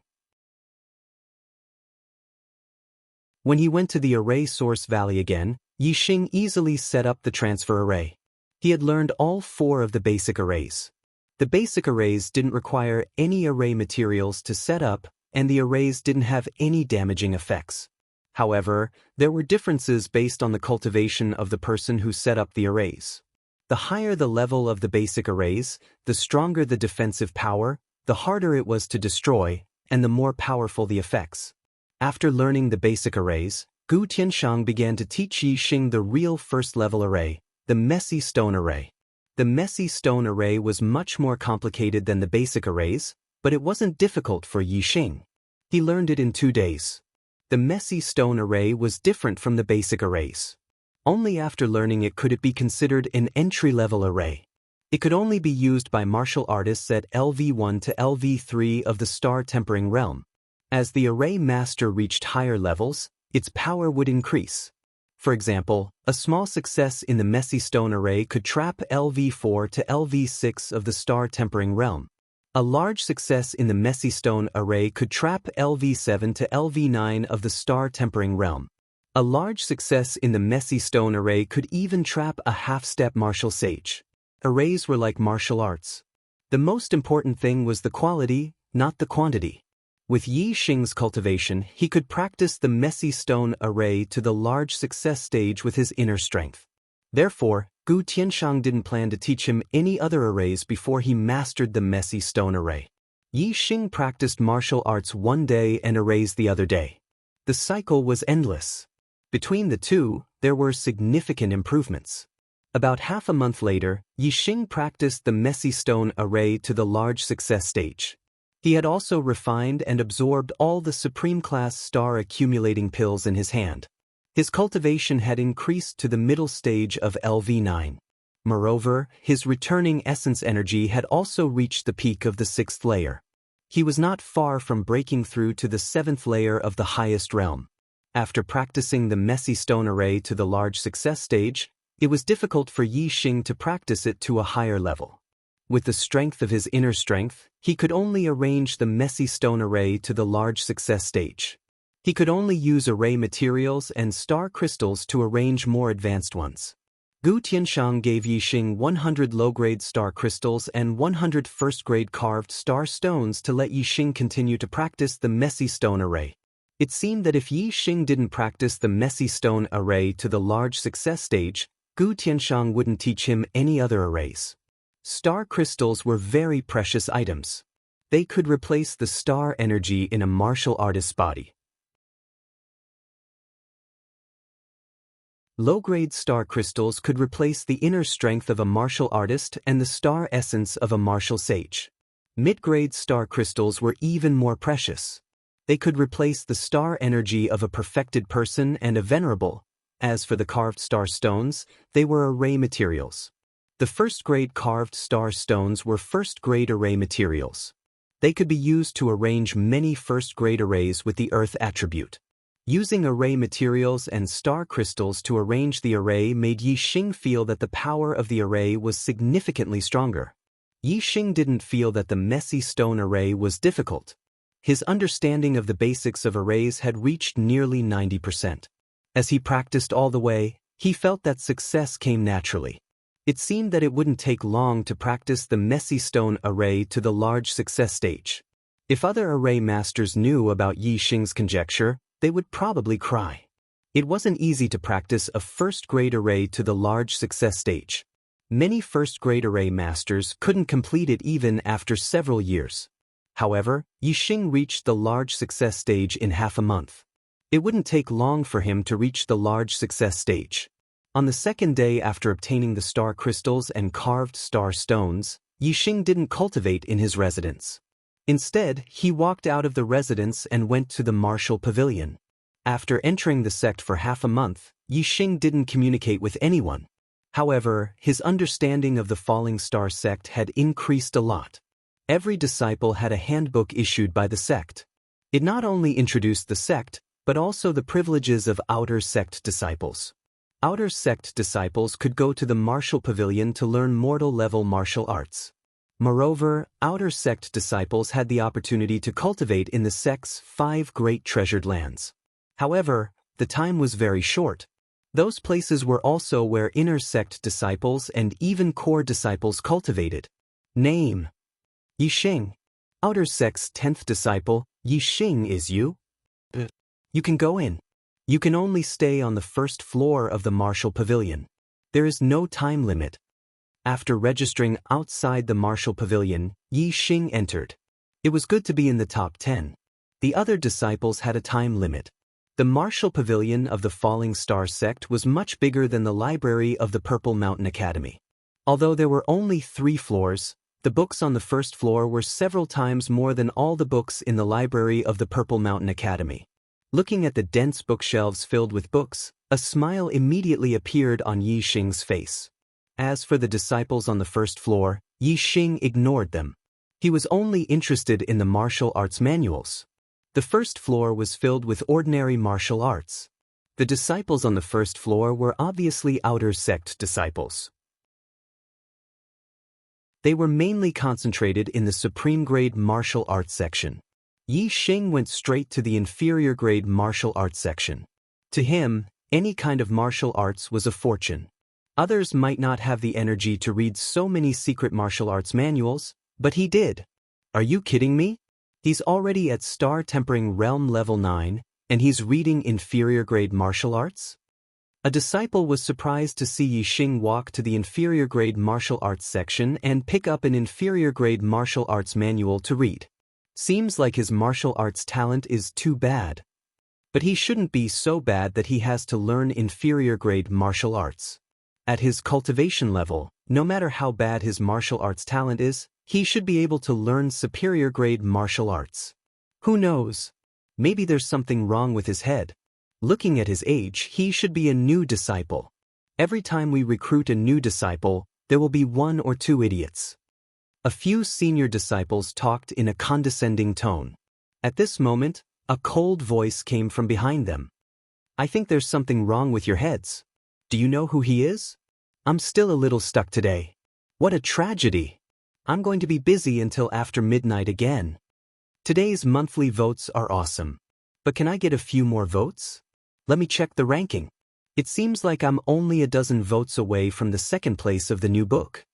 When he went to the array source valley again, Yixing easily set up the transfer array. He had learned all 4 of the basic arrays. The basic arrays didn't require any array materials to set up, and the arrays didn't have any damaging effects. However, there were differences based on the cultivation of the person who set up the arrays. The higher the level of the basic arrays, the stronger the defensive power, the harder it was to destroy, and the more powerful the effects. After learning the basic arrays, Gu Tianshang began to teach Yixing the real first-level array, the messy stone array. The messy stone array was much more complicated than the basic arrays, but it wasn't difficult for Yixing. He learned it in 2 days. The messy stone array was different from the basic arrays. Only after learning it could it be considered an entry-level array. It could only be used by martial artists at LV1 to LV3 of the star tempering realm. As the array master reached higher levels, its power would increase. For example, a small success in the messy stone array could trap LV4 to LV6 of the star tempering realm. A large success in the messy stone array could trap LV7 to LV9 of the star tempering realm. A large success in the messy stone array could even trap a half-step martial sage. Arrays were like martial arts. The most important thing was the quality, not the quantity. With Yi Xing's cultivation, he could practice the messy stone array to the large success stage with his inner strength. Therefore, Gu Tianshang didn't plan to teach him any other arrays before he mastered the messy stone array. Yi Xing practiced martial arts one day and arrays the other day. The cycle was endless. Between the two, there were significant improvements. About half a month later, Yi Xing practiced the messy stone array to the large success stage. He had also refined and absorbed all the supreme-class star-accumulating pills in his hand. His cultivation had increased to the middle stage of LV9. Moreover, his returning essence energy had also reached the peak of the 6th layer. He was not far from breaking through to the 7th layer of the highest realm. After practicing the messy stone array to the large success stage, it was difficult for Yi Xing to practice it to a higher level. With the strength of his inner strength, he could only arrange the messy stone array to the large success stage. He could only use array materials and star crystals to arrange more advanced ones. Gu Tianshang gave Yi Xing 100 low-grade star crystals and 100 first-grade carved star stones to let Yi Xing continue to practice the messy stone array. It seemed that if Yi Xing didn't practice the messy stone array to the large success stage, Gu Tianshang wouldn't teach him any other arrays. Star crystals were very precious items. They could replace the star energy in a martial artist's body. Low-grade star crystals could replace the inner strength of a martial artist and the star essence of a martial sage. Mid-grade star crystals were even more precious. They could replace the star energy of a perfected person and a venerable. As for the carved star stones, they were array materials. The first-grade carved star stones were first-grade array materials. They could be used to arrange many first-grade arrays with the earth attribute. Using array materials and star crystals to arrange the array made Yi Xing feel that the power of the array was significantly stronger. Yi Xing didn't feel that the messy stone array was difficult. His understanding of the basics of arrays had reached nearly 90%. As he practiced all the way, he felt that success came naturally. It seemed that it wouldn't take long to practice the messy stone array to the large success stage. If other array masters knew about Yi Xing's conjecture, they would probably cry. It wasn't easy to practice a first-grade array to the large success stage. Many first-grade array masters couldn't complete it even after several years. However, Yi Xing reached the large success stage in half a month. It wouldn't take long for him to reach the large success stage. On the second day after obtaining the star crystals and carved star stones, Yi Xing didn't cultivate in his residence. Instead, he walked out of the residence and went to the martial pavilion. After entering the sect for half a month, Yi Xing didn't communicate with anyone. However, his understanding of the Falling Star sect had increased a lot. Every disciple had a handbook issued by the sect. It not only introduced the sect, but also the privileges of outer sect disciples. Outer sect disciples could go to the martial pavilion to learn mortal-level martial arts. Moreover, outer sect disciples had the opportunity to cultivate in the sect's 5 great treasured lands. However, the time was very short. Those places were also where inner sect disciples and even core disciples cultivated. Name: Yi Xing. Outer sect's 10th disciple, Yi Xing is you? You can go in. You can only stay on the first floor of the martial pavilion. There is no time limit. After registering outside the martial pavilion, Yi Xing entered. It was good to be in the top 10. The other disciples had a time limit. The martial pavilion of the Falling Star sect was much bigger than the library of the Purple Mountain Academy. Although there were only 3 floors, the books on the first floor were several times more than all the books in the library of the Purple Mountain Academy. Looking at the dense bookshelves filled with books, a smile immediately appeared on Yi Xing's face. As for the disciples on the first floor, Yi Xing ignored them. He was only interested in the martial arts manuals. The first floor was filled with ordinary martial arts. The disciples on the first floor were obviously outer sect disciples. They were mainly concentrated in the supreme grade martial arts section. Yi Xing went straight to the inferior grade martial arts section. To him, any kind of martial arts was a fortune. Others might not have the energy to read so many secret martial arts manuals, but he did. Are you kidding me? He's already at Star Tempering Realm level 9, and he's reading inferior grade martial arts? A disciple was surprised to see Yi Xing walk to the inferior grade martial arts section and pick up an inferior grade martial arts manual to read. Seems like his martial arts talent is too bad. But he shouldn't be so bad that he has to learn inferior grade martial arts. At his cultivation level, no matter how bad his martial arts talent is, he should be able to learn superior grade martial arts. Who knows? Maybe there's something wrong with his head. Looking at his age, he should be a new disciple. Every time we recruit a new disciple, there will be 1 or 2 idiots. A few senior disciples talked in a condescending tone. At this moment, a cold voice came from behind them. I think there's something wrong with your heads. Do you know who he is? I'm still a little stuck today. What a tragedy. I'm going to be busy until after midnight again. Today's monthly votes are awesome. But can I get a few more votes? Let me check the ranking. It seems like I'm only a dozen votes away from the second place of the new book.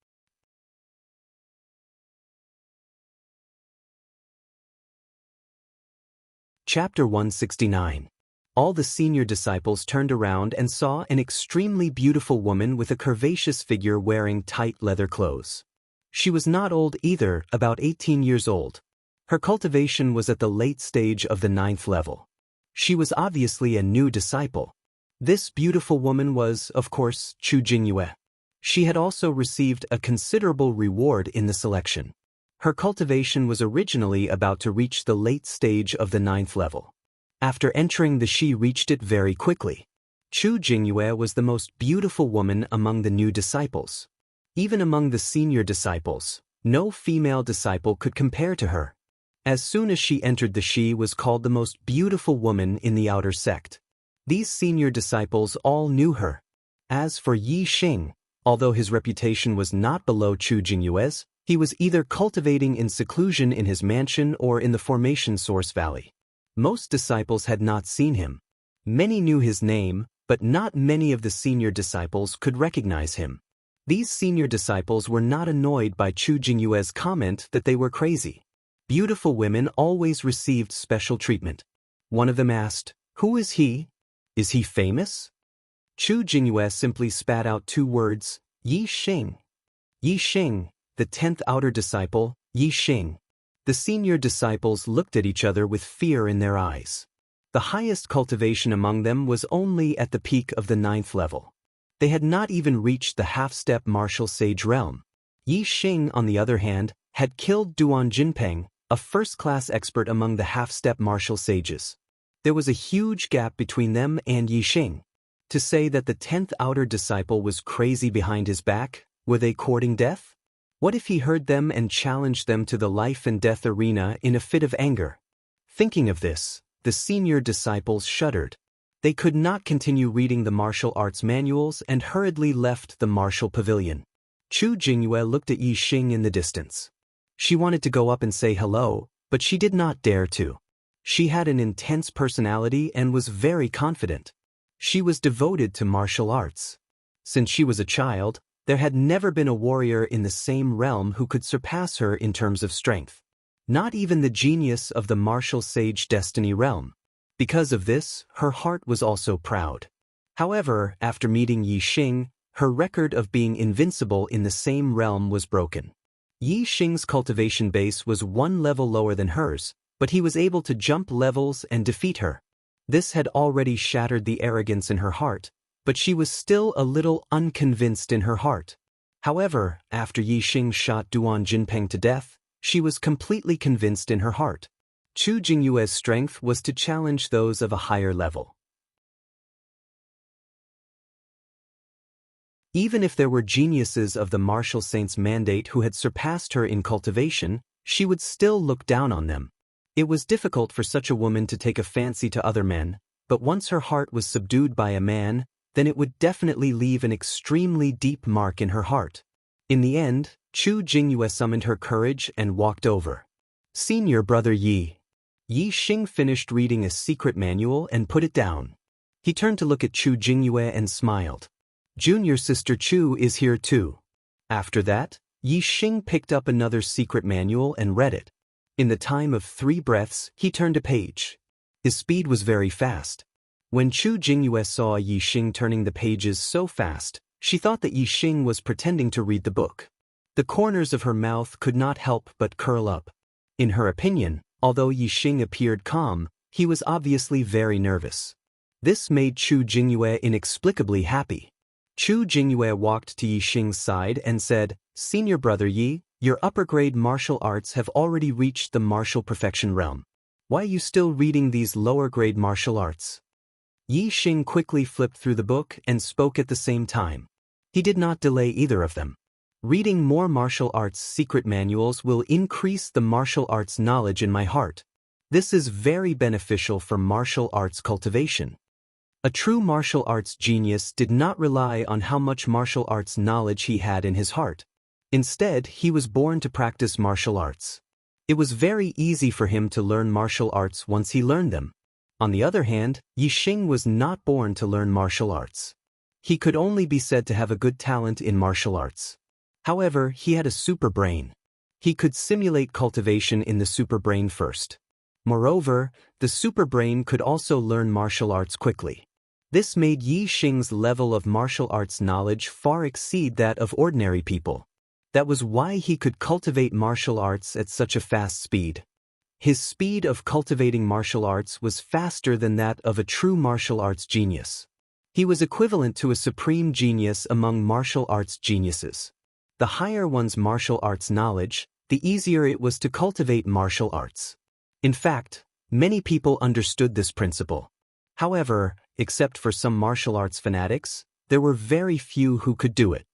Chapter 169. All the senior disciples turned around and saw an extremely beautiful woman with a curvaceous figure wearing tight leather clothes. She was not old either, about 18 years old. Her cultivation was at the late stage of the 9th level. She was obviously a new disciple. This beautiful woman was, of course, Chu Jingyue. She had also received a considerable reward in the selection. Her cultivation was originally about to reach the late stage of the 9th level. After entering she reached it very quickly. Chu Jingyue was the most beautiful woman among the new disciples. Even among the senior disciples, no female disciple could compare to her. As soon as she entered, she was called the most beautiful woman in the outer sect. These senior disciples all knew her. As for Yi Xing, although his reputation was not below Chu Jingyue's, he was either cultivating in seclusion in his mansion or in the Formation Source Valley. Most disciples had not seen him. Many knew his name, but not many of the senior disciples could recognize him. These senior disciples were not annoyed by Chu Jingyue's comment that they were crazy. Beautiful women always received special treatment. One of them asked, "Who is he? Is he famous?" Chu Jingyue simply spat out 2 words, Yi Xing. Yi Xing, the 10th outer disciple, Yi Xing. The senior disciples looked at each other with fear in their eyes. The highest cultivation among them was only at the peak of the 9th level. They had not even reached the half-step martial sage realm. Yi Xing, on the other hand, had killed Duan Jinpeng, a first-class expert among the half-step martial sages. There was a huge gap between them and Yi Xing. To say that the 10th outer disciple was crazy behind his back, were they courting death? What if he heard them and challenged them to the life and death arena in a fit of anger? Thinking of this, the senior disciples shuddered. They could not continue reading the martial arts manuals and hurriedly left the martial pavilion. Chu Jingyue looked at Yi Xing in the distance. She wanted to go up and say hello, but she did not dare to. She had an intense personality and was very confident. She was devoted to martial arts. Since she was a child, there had never been a warrior in the same realm who could surpass her in terms of strength. Not even the genius of the martial sage destiny realm. Because of this, her heart was also proud. However, after meeting Yi Xing, her record of being invincible in the same realm was broken. Yi Xing's cultivation base was 1 level lower than hers, but he was able to jump levels and defeat her. This had already shattered the arrogance in her heart, but she was still a little unconvinced in her heart. However, after Yi Xing shot Duan Jinpeng to death, she was completely convinced in her heart. Chu Jingyue's strength was to challenge those of a higher level. Even if there were geniuses of the martial saint's mandate who had surpassed her in cultivation, she would still look down on them. It was difficult for such a woman to take a fancy to other men, but once her heart was subdued by a man, then it would definitely leave an extremely deep mark in her heart. In the end, Chu Jingyue summoned her courage and walked over. Senior brother Yi. Yi Xing finished reading a secret manual and put it down. He turned to look at Chu Jingyue and smiled. Junior sister Chu is here too. After that, Yi Xing picked up another secret manual and read it. In the time of 3 breaths, he turned a page. His speed was very fast. When Chu Jingyue saw Yi Xing turning the pages so fast, she thought that Yi Xing was pretending to read the book. The corners of her mouth could not help but curl up. In her opinion, although Yi Xing appeared calm, he was obviously very nervous. This made Chu Jingyue inexplicably happy. Chu Jingyue walked to Yi Xing's side and said, Senior brother Yi, your upper-grade martial arts have already reached the martial perfection realm. Why are you still reading these lower-grade martial arts? Yi Xing quickly flipped through the book and spoke at the same time. He did not delay either of them. Reading more martial arts secret manuals will increase the martial arts knowledge in my heart. This is very beneficial for martial arts cultivation. A true martial arts genius did not rely on how much martial arts knowledge he had in his heart. Instead, he was born to practice martial arts. It was very easy for him to learn martial arts once he learned them. On the other hand, Yi Xing was not born to learn martial arts. He could only be said to have a good talent in martial arts. However, he had a super brain. He could simulate cultivation in the super brain first. Moreover, the super brain could also learn martial arts quickly. This made Yi Xing's level of martial arts knowledge far exceed that of ordinary people. That was why he could cultivate martial arts at such a fast speed. His speed of cultivating martial arts was faster than that of a true martial arts genius. He was equivalent to a supreme genius among martial arts geniuses. The higher one's martial arts knowledge, the easier it was to cultivate martial arts. In fact, many people understood this principle. However, except for some martial arts fanatics, there were very few who could do it.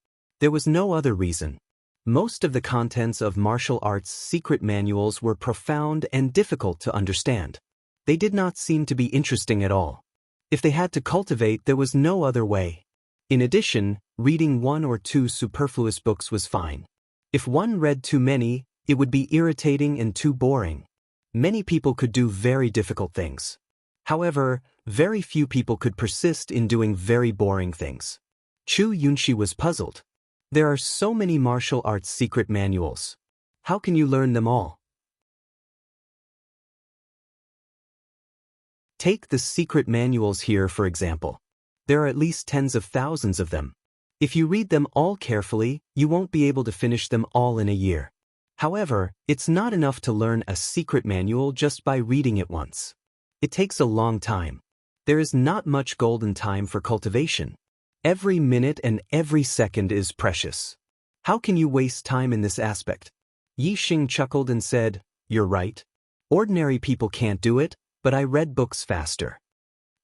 There was no other reason. Most of the contents of martial arts secret manuals were profound and difficult to understand. They did not seem to be interesting at all. If they had to cultivate, there was no other way. In addition, reading 1 or 2 superfluous books was fine. If one read too many, it would be irritating and too boring. Many people could do very difficult things. However, very few people could persist in doing very boring things. Chu Yunxi was puzzled. There are so many martial arts secret manuals. How can you learn them all? Take the secret manuals here for example. There are at least tens of thousands of them. If you read them all carefully, you won't be able to finish them all in a year. However, it's not enough to learn a secret manual just by reading it once. It takes a long time. There is not much golden time for cultivation. Every minute and every second is precious. How can you waste time in this aspect? Yi Xing chuckled and said, You're right. Ordinary people can't do it, but I read books faster.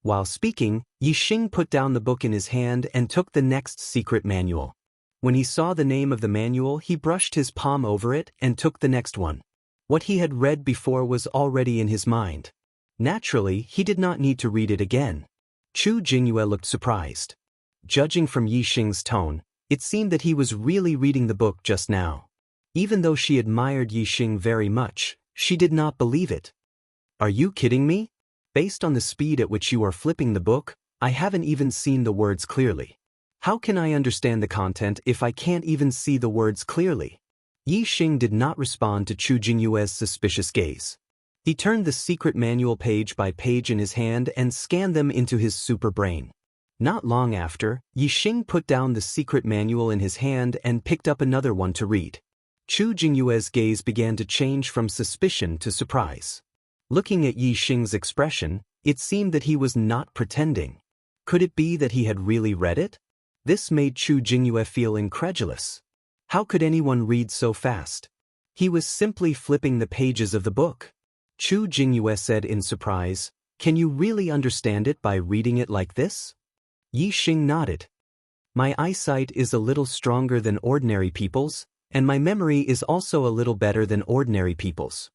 While speaking, Yi Xing put down the book in his hand and took the next secret manual. When he saw the name of the manual, he brushed his palm over it and took the next one. What he had read before was already in his mind. Naturally, he did not need to read it again. Chu Jingyue looked surprised. Judging from Yi Xing's tone, it seemed that he was really reading the book just now. Even though she admired Yi Xing very much, she did not believe it. Are you kidding me? Based on the speed at which you are flipping the book, I haven't even seen the words clearly. How can I understand the content if I can't even see the words clearly? Yi Xing did not respond to Chu Jingyue's suspicious gaze. He turned the secret manual page by page in his hand and scanned them into his super brain. Not long after, Yi Xing put down the secret manual in his hand and picked up another one to read. Chu Jingyue's gaze began to change from suspicion to surprise. Looking at Yi Xing's expression, it seemed that he was not pretending. Could it be that he had really read it? This made Chu Jingyue feel incredulous. How could anyone read so fast? He was simply flipping the pages of the book. Chu Jingyue said in surprise, Can you really understand it by reading it like this? Yi Xing nodded. My eyesight is a little stronger than ordinary people's, and my memory is also a little better than ordinary people's.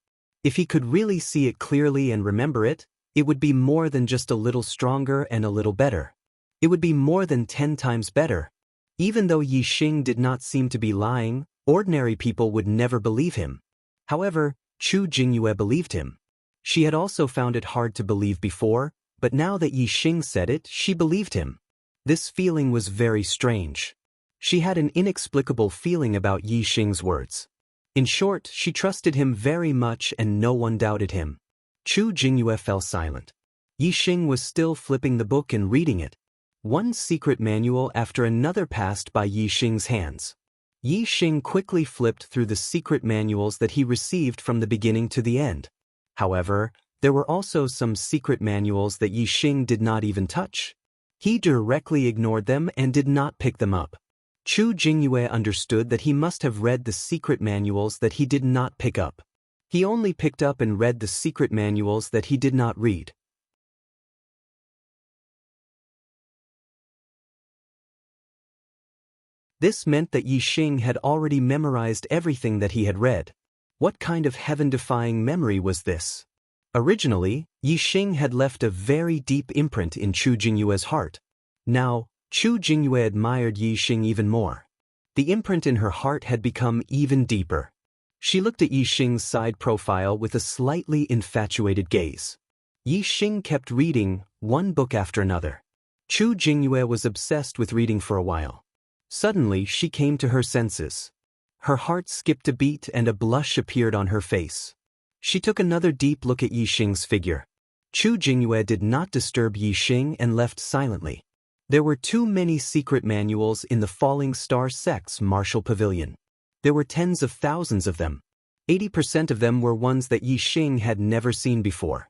If he could really see it clearly and remember it, it would be more than just a little stronger and a little better. It would be more than 10 times better. Even though Yi Xing did not seem to be lying, Ordinary people would never believe him. However, Chu Jingyue believed him. She had also found it hard to believe before, but now that Yi Xing said it, she believed him. This feeling was very strange. She had an inexplicable feeling about Yi Xing's words. In short, she trusted him very much and no one doubted him. Chu Jingyue fell silent. Yi Xing was still flipping the book and reading it. One secret manual after another passed by Yi Xing's hands. Yi Xing quickly flipped through the secret manuals that he received from the beginning to the end. However, there were also some secret manuals that Yi Xing did not even touch. He directly ignored them and did not pick them up. Chu Jingyue understood that he must have read the secret manuals that he did not pick up. He only picked up and read the secret manuals that he did not read. This meant that Yi Xing had already memorized everything that he had read. What kind of heaven-defying memory was this? Originally, Yi Xing had left a very deep imprint in Chu Jingyue's heart. Now, Chu Jingyue admired Yi Xing even more. The imprint in her heart had become even deeper. She looked at Yi Xing's side profile with a slightly infatuated gaze. Yi Xing kept reading, one book after another. Chu Jingyue was obsessed with reading for a while. Suddenly, she came to her senses. Her heart skipped a beat and a blush appeared on her face. She took another deep look at Yi Xing's figure. Chu Jingyue did not disturb Yi Xing and left silently. There were too many secret manuals in the Falling Star sect's martial pavilion. There were tens of thousands of them. 80% of them were ones that Yi Xing had never seen before.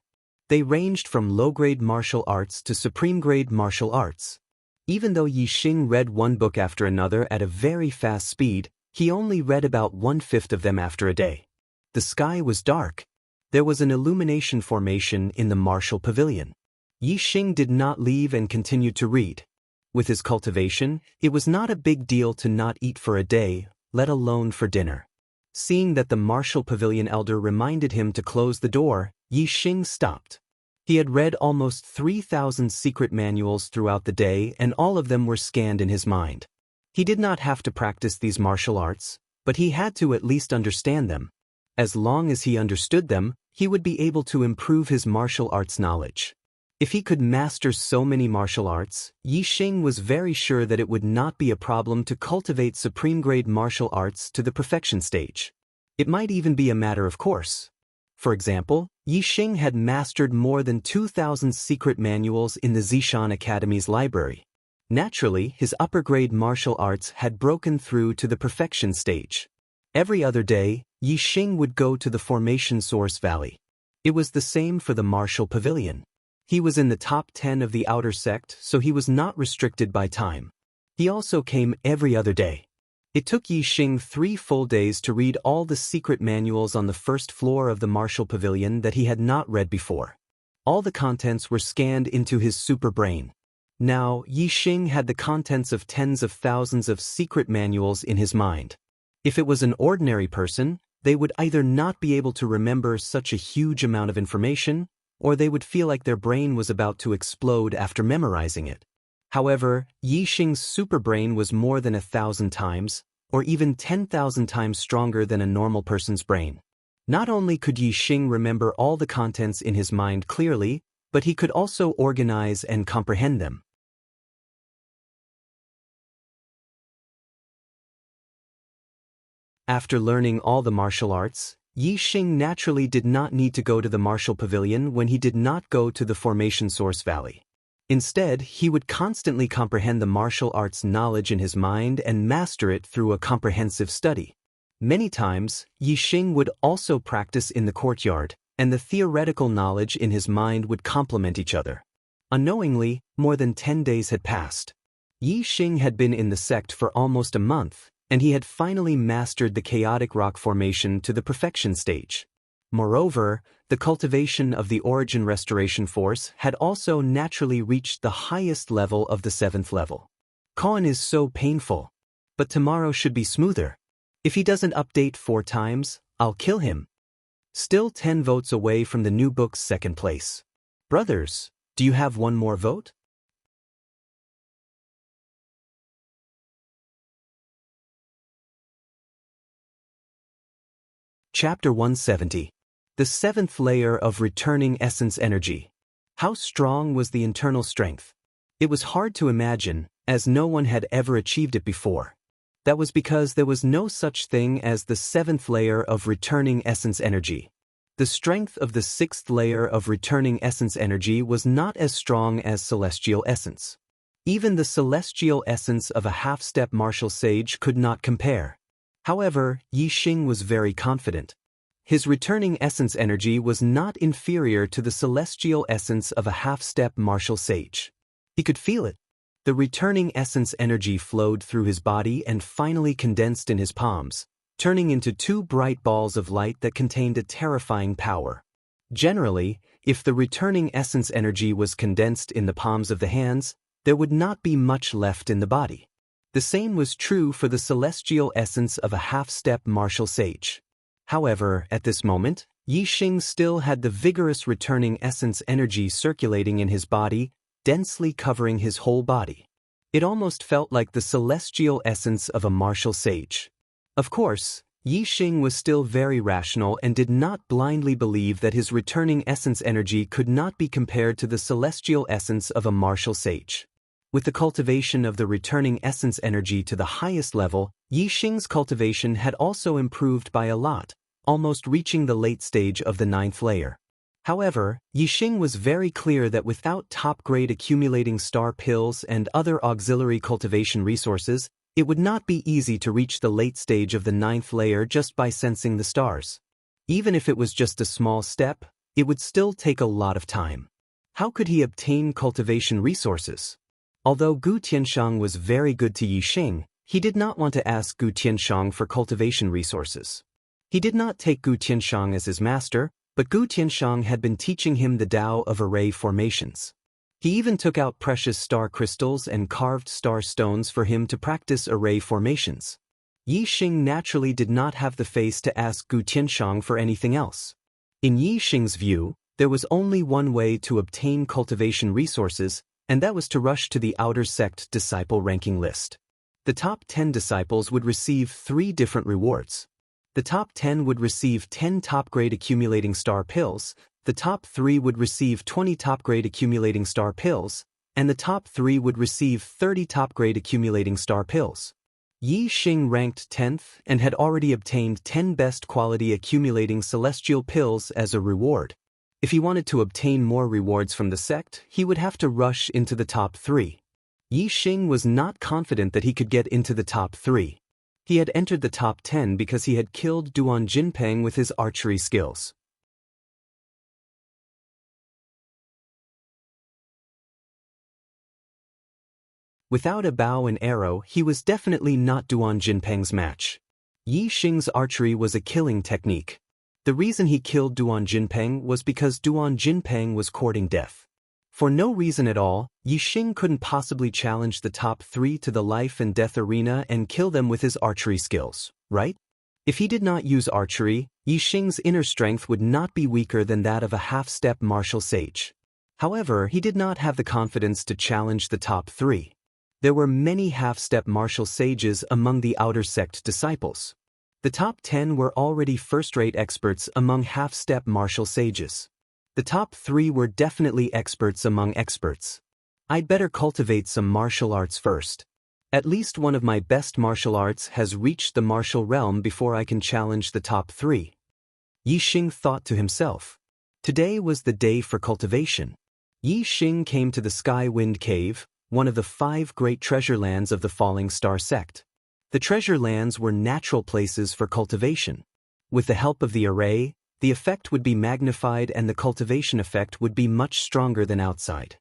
They ranged from low-grade martial arts to supreme-grade martial arts. Even though Yi Xing read one book after another at a very fast speed, he only read about 1/5 of them after a day. The sky was dark. There was an illumination formation in the martial pavilion. Yi Xing did not leave and continued to read. With his cultivation, it was not a big deal to not eat for a day, let alone for dinner. Seeing that the martial pavilion elder reminded him to close the door, Yi Xing stopped. He had read almost 3,000 secret manuals throughout the day and all of them were scanned in his mind. He did not have to practice these martial arts, but he had to at least understand them. As long as he understood them, he would be able to improve his martial arts knowledge. If he could master so many martial arts, Yi Xing was very sure that it would not be a problem to cultivate supreme-grade martial arts to the perfection stage. It might even be a matter of course. For example, Yi Xing had mastered more than 2,000 secret manuals in the Zishan Academy's library. Naturally, his upper-grade martial arts had broken through to the perfection stage. Every other day, Yi Xing would go to the Formation Source Valley. It was the same for the Martial Pavilion. He was in the top 10 of the outer sect, so he was not restricted by time. He also came every other day. It took Yi Xing 3 full days to read all the secret manuals on the first floor of the Martial Pavilion that he had not read before. All the contents were scanned into his super brain. Now, Yi Xing had the contents of tens of thousands of secret manuals in his mind. If it was an ordinary person, they would either not be able to remember such a huge amount of information, or they would feel like their brain was about to explode after memorizing it. However, Yi Xing's superbrain was more than 1,000 times, or even 10,000 times stronger than a normal person's brain. Not only could Yi Xing remember all the contents in his mind clearly, but he could also organize and comprehend them. After learning all the martial arts, Yi Xing naturally did not need to go to the Martial Pavilion when he did not go to the Formation Source Valley. Instead, he would constantly comprehend the martial arts knowledge in his mind and master it through a comprehensive study. Many times, Yi Xing would also practice in the courtyard, and the theoretical knowledge in his mind would complement each other. Unknowingly, more than 10 days had passed. Yi Xing had been in the sect for almost a month, and he had finally mastered the chaotic rock formation to the perfection stage. Moreover, the cultivation of the Origin Restoration Force had also naturally reached the highest level of the 7th level. Koan is so painful. But tomorrow should be smoother. If he doesn't update 4 times, I'll kill him. Still 10 votes away from the new book's 2nd place. Brothers, do you have one more vote? Chapter 170. The seventh layer of returning essence energy. How strong was the internal strength? It was hard to imagine, as no one had ever achieved it before. That was because there was no such thing as the seventh layer of returning essence energy. The strength of the sixth layer of returning essence energy was not as strong as celestial essence. Even the celestial essence of a half-step martial sage could not compare. However, Yi Xing was very confident. His returning essence energy was not inferior to the celestial essence of a half-step martial sage. He could feel it. The returning essence energy flowed through his body and finally condensed in his palms, turning into two bright balls of light that contained a terrifying power. Generally, if the returning essence energy was condensed in the palms of the hands, there would not be much left in the body. The same was true for the celestial essence of a half-step martial sage. However, at this moment, Yi Xing still had the vigorous returning essence energy circulating in his body, densely covering his whole body. It almost felt like the celestial essence of a martial sage. Of course, Yi Xing was still very rational and did not blindly believe that his returning essence energy could not be compared to the celestial essence of a martial sage. With the cultivation of the returning essence energy to the highest level, Yi Xing's cultivation had also improved by a lot, almost reaching the late stage of the ninth layer. However, Yi Xing was very clear that without top-grade accumulating star pills and other auxiliary cultivation resources, it would not be easy to reach the late stage of the ninth layer just by sensing the stars. Even if it was just a small step, it would still take a lot of time. How could he obtain cultivation resources? Although Gu Tianshang was very good to Yi Xing, he did not want to ask Gu Tianshang for cultivation resources. He did not take Gu Tianshang as his master, but Gu Tianshang had been teaching him the Tao of array formations. He even took out precious star crystals and carved star stones for him to practice array formations. Yi Xing naturally did not have the face to ask Gu Tianshang for anything else. In Yi Xing's view, there was only one way to obtain cultivation resources, and that was to rush to the outer sect disciple ranking list. The top 10 disciples would receive 3 different rewards. The top 10 would receive 10 top-grade accumulating star pills, the top 3 would receive 20 top-grade accumulating star pills, and the top 3 would receive 30 top-grade accumulating star pills. Yi Xing ranked 10th and had already obtained 10 best quality accumulating celestial pills as a reward. If he wanted to obtain more rewards from the sect, he would have to rush into the top 3. Yi Xing was not confident that he could get into the top 3. He had entered the top 10 because he had killed Duan Jinpeng with his archery skills. Without a bow and arrow, he was definitely not Duan Jinpeng's match. Yi Xing's archery was a killing technique. The reason he killed Duan Jinpeng was because Duan Jinpeng was courting death. For no reason at all, Yi Xing couldn't possibly challenge the top 3 to the life and death arena and kill them with his archery skills, right? If he did not use archery, Yi Xing's inner strength would not be weaker than that of a half-step martial sage. However, he did not have the confidence to challenge the top 3. There were many half-step martial sages among the outer sect disciples. The top 10 were already first-rate experts among half-step martial sages. The top 3 were definitely experts among experts. I'd better cultivate some martial arts first. At least one of my best martial arts has reached the martial realm before I can challenge the top 3. Yi Xing thought to himself. Today was the day for cultivation. Yi Xing came to the Sky Wind Cave, one of the 5 great treasure lands of the Falling Star sect. The treasure lands were natural places for cultivation. With the help of the array, the effect would be magnified and the cultivation effect would be much stronger than outside.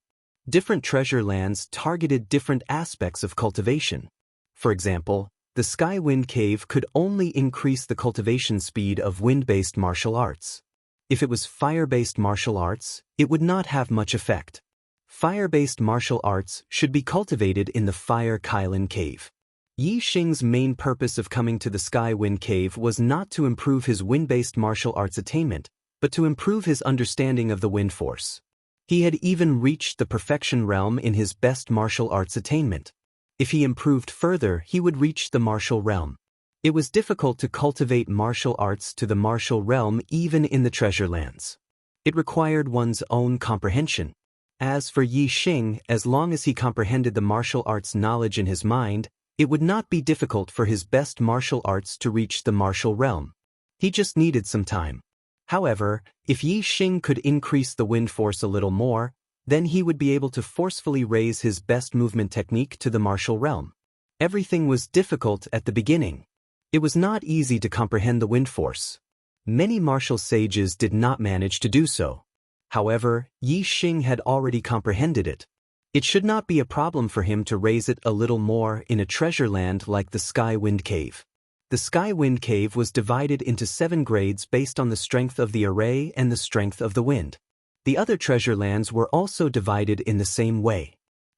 Different treasure lands targeted different aspects of cultivation. For example, the Sky Wind Cave could only increase the cultivation speed of wind-based martial arts. If it was fire-based martial arts, it would not have much effect. Fire-based martial arts should be cultivated in the Fire Kylin Cave. Yi Xing's main purpose of coming to the Sky Wind Cave was not to improve his wind-based martial arts attainment, but to improve his understanding of the wind force. He had even reached the perfection realm in his best martial arts attainment. If he improved further, he would reach the martial realm. It was difficult to cultivate martial arts to the martial realm even in the treasure lands. It required one's own comprehension. As for Yi Xing, as long as he comprehended the martial arts knowledge in his mind, it would not be difficult for his best martial arts to reach the martial realm. He just needed some time. However, if Yi Xing could increase the wind force a little more, then he would be able to forcefully raise his best movement technique to the martial realm. Everything was difficult at the beginning. It was not easy to comprehend the wind force. Many martial sages did not manage to do so. However, Yi Xing had already comprehended it. It should not be a problem for him to raise it a little more in a treasure land like the Sky Wind Cave. The Sky Wind Cave was divided into 7 grades based on the strength of the array and the strength of the wind. The other treasure lands were also divided in the same way.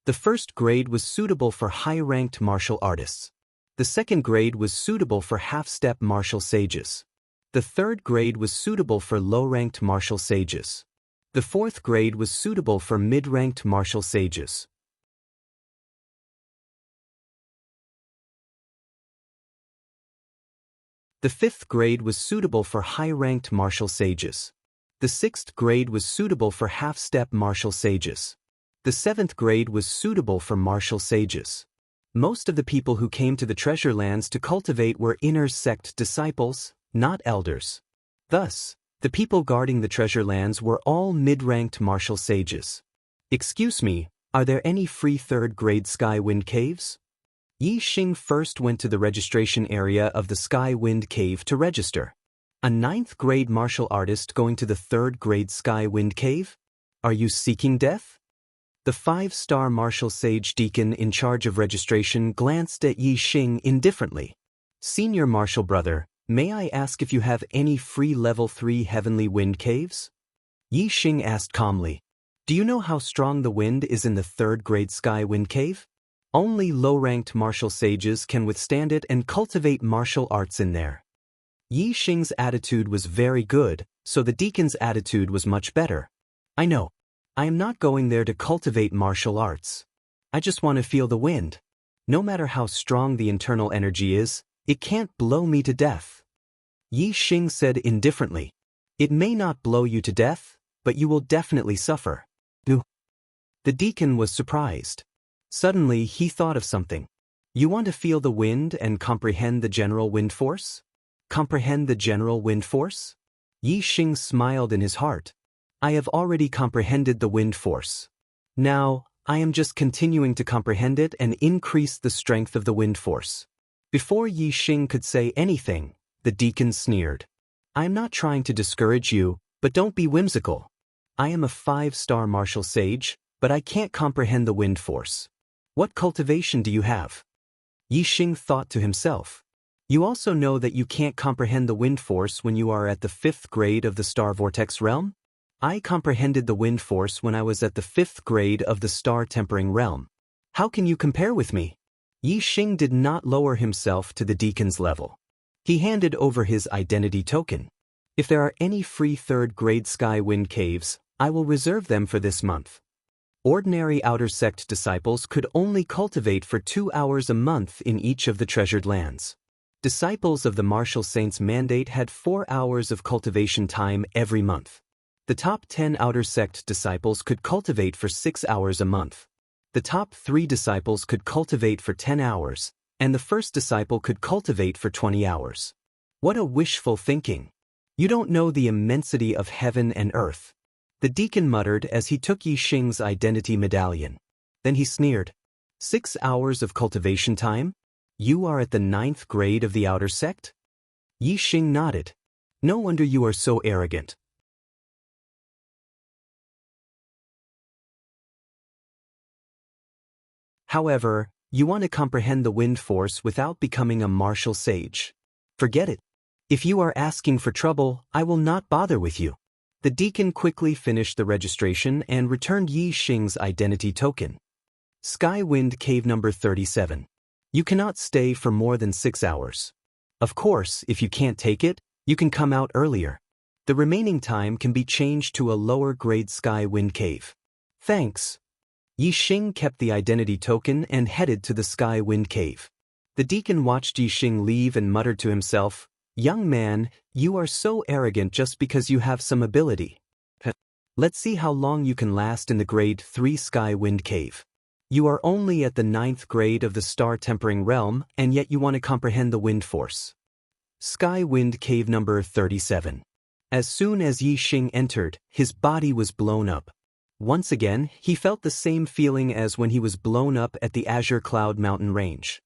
The first grade was suitable for high-ranked martial artists. The second grade was suitable for half-step martial sages. The third grade was suitable for low-ranked martial sages. The fourth grade was suitable for mid-ranked martial sages. The fifth grade was suitable for high-ranked martial sages. The sixth grade was suitable for half-step martial sages. The seventh grade was suitable for martial sages. Most of the people who came to the treasure lands to cultivate were inner sect disciples, not elders. Thus, the people guarding the treasure lands were all mid-ranked martial sages. Excuse me, are there any free third-grade Sky Wind Caves? Yi Xing first went to the registration area of the Sky Wind Cave to register. A 9th-grade martial artist going to the 3rd-grade Sky Wind Cave? Are you seeking death? The 5-star martial sage deacon in charge of registration glanced at Yi Xing indifferently. Senior martial brother, may I ask if you have any free level 3 heavenly wind caves? Yi Xing asked calmly. Do you know how strong the wind is in the 3rd-grade Sky Wind Cave? Only low-ranked martial sages can withstand it and cultivate martial arts in there. Yi Xing's attitude was very good, so the deacon's attitude was much better. I know. I am not going there to cultivate martial arts. I just want to feel the wind. No matter how strong the internal energy is, it can't blow me to death. Yi Xing said indifferently. It may not blow you to death, but you will definitely suffer. The deacon was surprised. Suddenly he thought of something. You want to feel the wind and comprehend the general wind force? Comprehend the general wind force? Yi Xing smiled in his heart. I have already comprehended the wind force. Now, I am just continuing to comprehend it and increase the strength of the wind force. Before Yi Xing could say anything, the deacon sneered. I am not trying to discourage you, but don't be whimsical. I am a 5-star martial sage, but I can't comprehend the wind force. What cultivation do you have? Yi Xing thought to himself. You also know that you can't comprehend the wind force when you are at the 5th grade of the Star Vortex realm? I comprehended the wind force when I was at the 5th grade of the Star Tempering realm. How can you compare with me? Yi Xing did not lower himself to the deacon's level. He handed over his identity token. If there are any free 3rd-grade Sky Wind Caves, I will reserve them for this month. Ordinary outer sect disciples could only cultivate for 2 hours a month in each of the treasured lands. Disciples of the Martial Saints Mandate had 4 hours of cultivation time every month. The top 10 outer sect disciples could cultivate for 6 hours a month. The top 3 disciples could cultivate for 10 hours, and the first disciple could cultivate for 20 hours. What a wishful thinking! You don't know the immensity of heaven and earth. The deacon muttered as he took Yi Xing's identity medallion. Then he sneered. 6 hours of cultivation time? You are at the 9th grade of the outer sect? Yi Xing nodded. No wonder you are so arrogant. However, you want to comprehend the wind force without becoming a martial sage. Forget it. If you are asking for trouble, I will not bother with you. The deacon quickly finished the registration and returned Yi Xing's identity token. Sky Wind Cave number 37. You cannot stay for more than 6 hours. Of course, if you can't take it, you can come out earlier. The remaining time can be changed to a lower grade Sky Wind Cave. Thanks. Yi Xing kept the identity token and headed to the Sky Wind Cave. The deacon watched Yi Xing leave and muttered to himself, "Young man, you are so arrogant just because you have some ability. Let's see how long you can last in the grade 3 Sky Wind Cave. You are only at the 9th grade of the Star Tempering Realm, and yet you want to comprehend the wind force." Sky Wind Cave number 37. As soon as Yi Xing entered, his body was blown up. Once again, he felt the same feeling as when he was blown up at the Azure Cloud Mountain Range.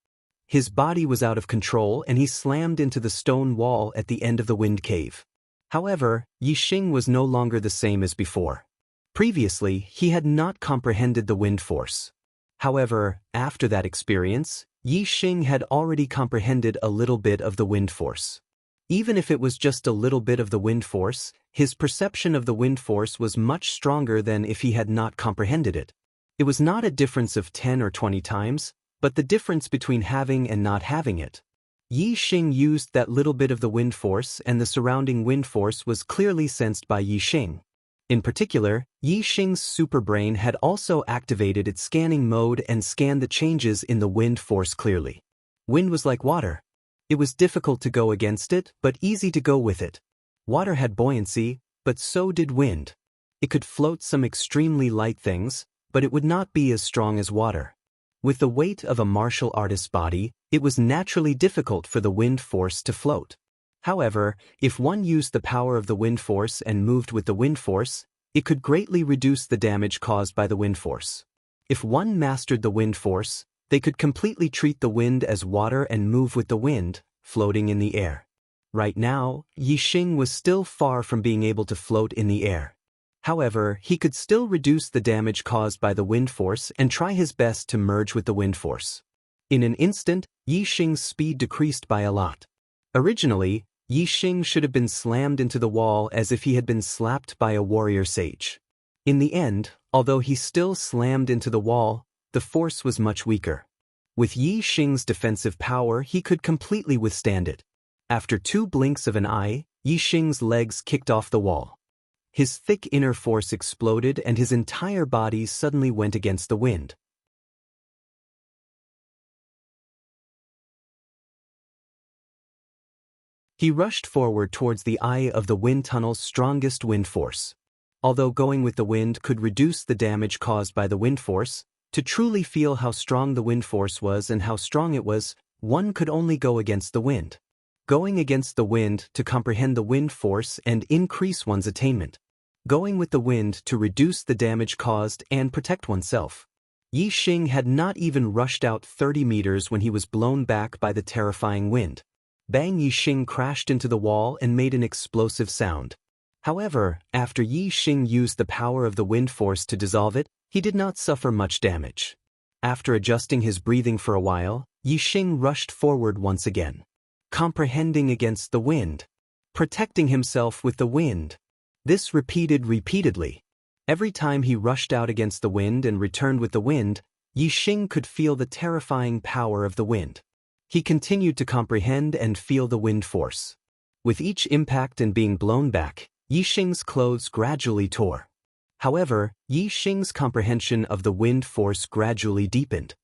His body was out of control and he slammed into the stone wall at the end of the wind cave. However, Yi Xing was no longer the same as before. Previously, he had not comprehended the wind force. However, after that experience, Yi Xing had already comprehended a little bit of the wind force. Even if it was just a little bit of the wind force, his perception of the wind force was much stronger than if he had not comprehended it. It was not a difference of 10 or 20 times, but the difference between having and not having it. Yi Xing used that little bit of the wind force, and the surrounding wind force was clearly sensed by Yi Xing. In particular, Yi Xing's superbrain had also activated its scanning mode and scanned the changes in the wind force clearly. Wind was like water. It was difficult to go against it, but easy to go with it. Water had buoyancy, but so did wind. It could float some extremely light things, but it would not be as strong as water. With the weight of a martial artist's body, it was naturally difficult for the wind force to float. However, if one used the power of the wind force and moved with the wind force, it could greatly reduce the damage caused by the wind force. If one mastered the wind force, they could completely treat the wind as water and move with the wind, floating in the air. Right now, Yi Xing was still far from being able to float in the air. However, he could still reduce the damage caused by the wind force and try his best to merge with the wind force. In an instant, Yi Xing's speed decreased by a lot. Originally, Yi Xing should have been slammed into the wall as if he had been slapped by a warrior sage. In the end, although he still slammed into the wall, the force was much weaker. With Yi Xing's defensive power, he could completely withstand it. After 2 blinks of an eye, Yi Xing's legs kicked off the wall. His thick inner force exploded and his entire body suddenly went against the wind. He rushed forward towards the eye of the wind tunnel's strongest wind force. Although going with the wind could reduce the damage caused by the wind force, to truly feel how strong the wind force was and how strong it was, one could only go against the wind. Going against the wind to comprehend the wind force and increase one's attainment. Going with the wind to reduce the damage caused and protect oneself. Yi Xing had not even rushed out 30 meters when he was blown back by the terrifying wind. Bang! Yi Xing crashed into the wall and made an explosive sound. However, after Yi Xing used the power of the wind force to dissolve it, he did not suffer much damage. After adjusting his breathing for a while, Yi Xing rushed forward once again. Comprehending against the wind. Protecting himself with the wind. This repeated repeatedly. Every time he rushed out against the wind and returned with the wind, Yi Xing could feel the terrifying power of the wind. He continued to comprehend and feel the wind force. With each impact and being blown back, Yi Xing's clothes gradually tore. However, Yi Xing's comprehension of the wind force gradually deepened.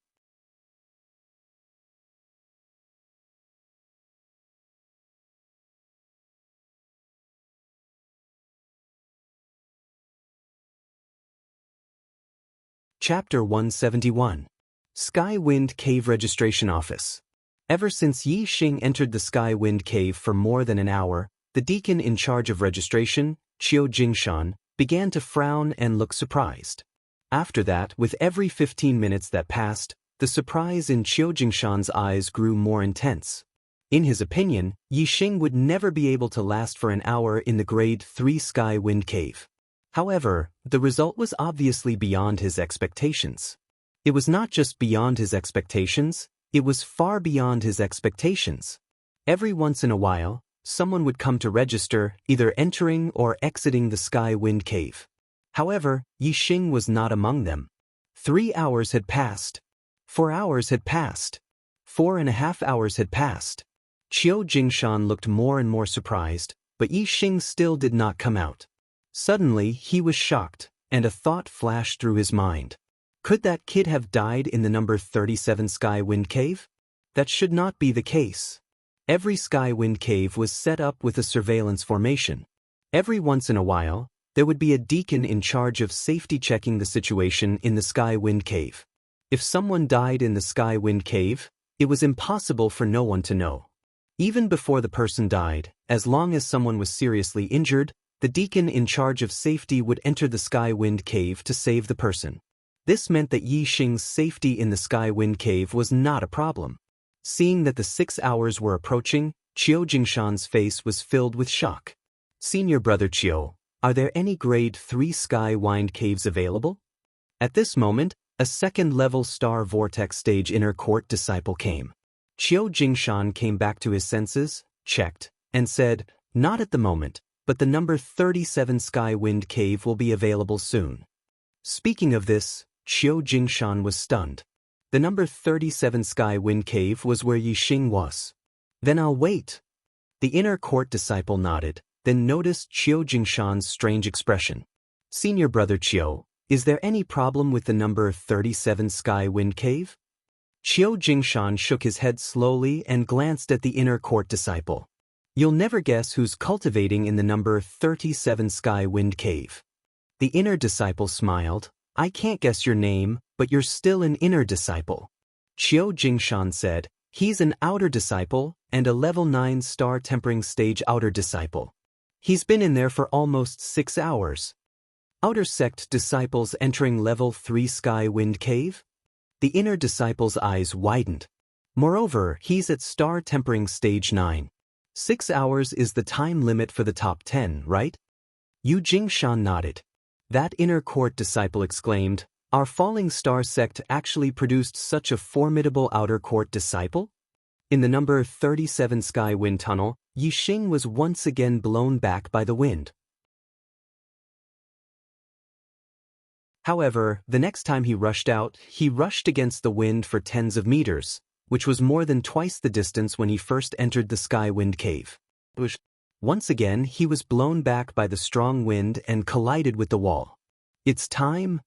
Chapter 171. Sky Wind Cave Registration Office. Ever since Yi Xing entered the Sky Wind Cave for more than an hour, the deacon in charge of registration, Qiu Jingshan, began to frown and look surprised. After that, with every 15 minutes that passed, the surprise in Qiu Jingshan's eyes grew more intense. In his opinion, Yi Xing would never be able to last for an hour in the Grade 3 Sky Wind Cave. However, the result was obviously beyond his expectations. It was not just beyond his expectations, it was far beyond his expectations. Every once in a while, someone would come to register, either entering or exiting the Sky Wind Cave. However, Yi Xing was not among them. 3 hours had passed. 4 hours had passed. 4.5 hours had passed. Qiu Jingshan looked more and more surprised, but Yi Xing still did not come out. Suddenly, he was shocked, and a thought flashed through his mind. Could that kid have died in the number 37 Sky Wind Cave? that should not be the case. Every sky wind cave was set up with a surveillance formation. Every once in a while, there would be a deacon in charge of safety checking the situation in the sky wind cave. If someone died in the sky wind cave, it was impossible for no one to know. Even before the person died, as long as someone was seriously injured, the deacon in charge of safety would enter the sky wind cave to save the person. This meant that Yi Xing's safety in the sky wind cave was not a problem. Seeing that the 6 hours were approaching, Qiu Jingshan's face was filled with shock. "Senior brother Qiu, are there any grade 3 sky wind caves available?" At this moment, a second-level star vortex stage inner court disciple came. Qiu Jingshan came back to his senses, checked, and said, "Not at the moment, but the number 37 sky wind cave will be available soon." Speaking of this, Qiu Jingshan was stunned. The number 37 sky wind cave was where Yi Xing was. "Then I'll wait." The inner court disciple nodded, then noticed Qiu Jingshan's strange expression. "Senior brother Qiu, is there any problem with the number 37 sky wind cave?" Qiu Jingshan shook his head slowly and glanced at the inner court disciple. "You'll never guess who's cultivating in the number 37 sky wind cave." The inner disciple smiled. "I can't guess your name, but you're still an inner disciple." Qiu Jingshan said, "He's an outer disciple and a level 9 star tempering stage outer disciple. He's been in there for almost 6 hours. Outer sect disciples entering level 3 sky wind cave?" The inner disciple's eyes widened. "Moreover, he's at star tempering stage 9. 6 hours is the time limit for the top 10, right?" Yu Jingshan nodded. That inner court disciple exclaimed, "Our falling star sect actually produced such a formidable outer court disciple?" In the number 37 sky wind tunnel, Yi Xing was once again blown back by the wind. However, the next time he rushed out, he rushed against the wind for tens of meters, which was more than twice the distance when he first entered the sky wind cave. Once again, he was blown back by the strong wind and collided with the wall. "It's time?"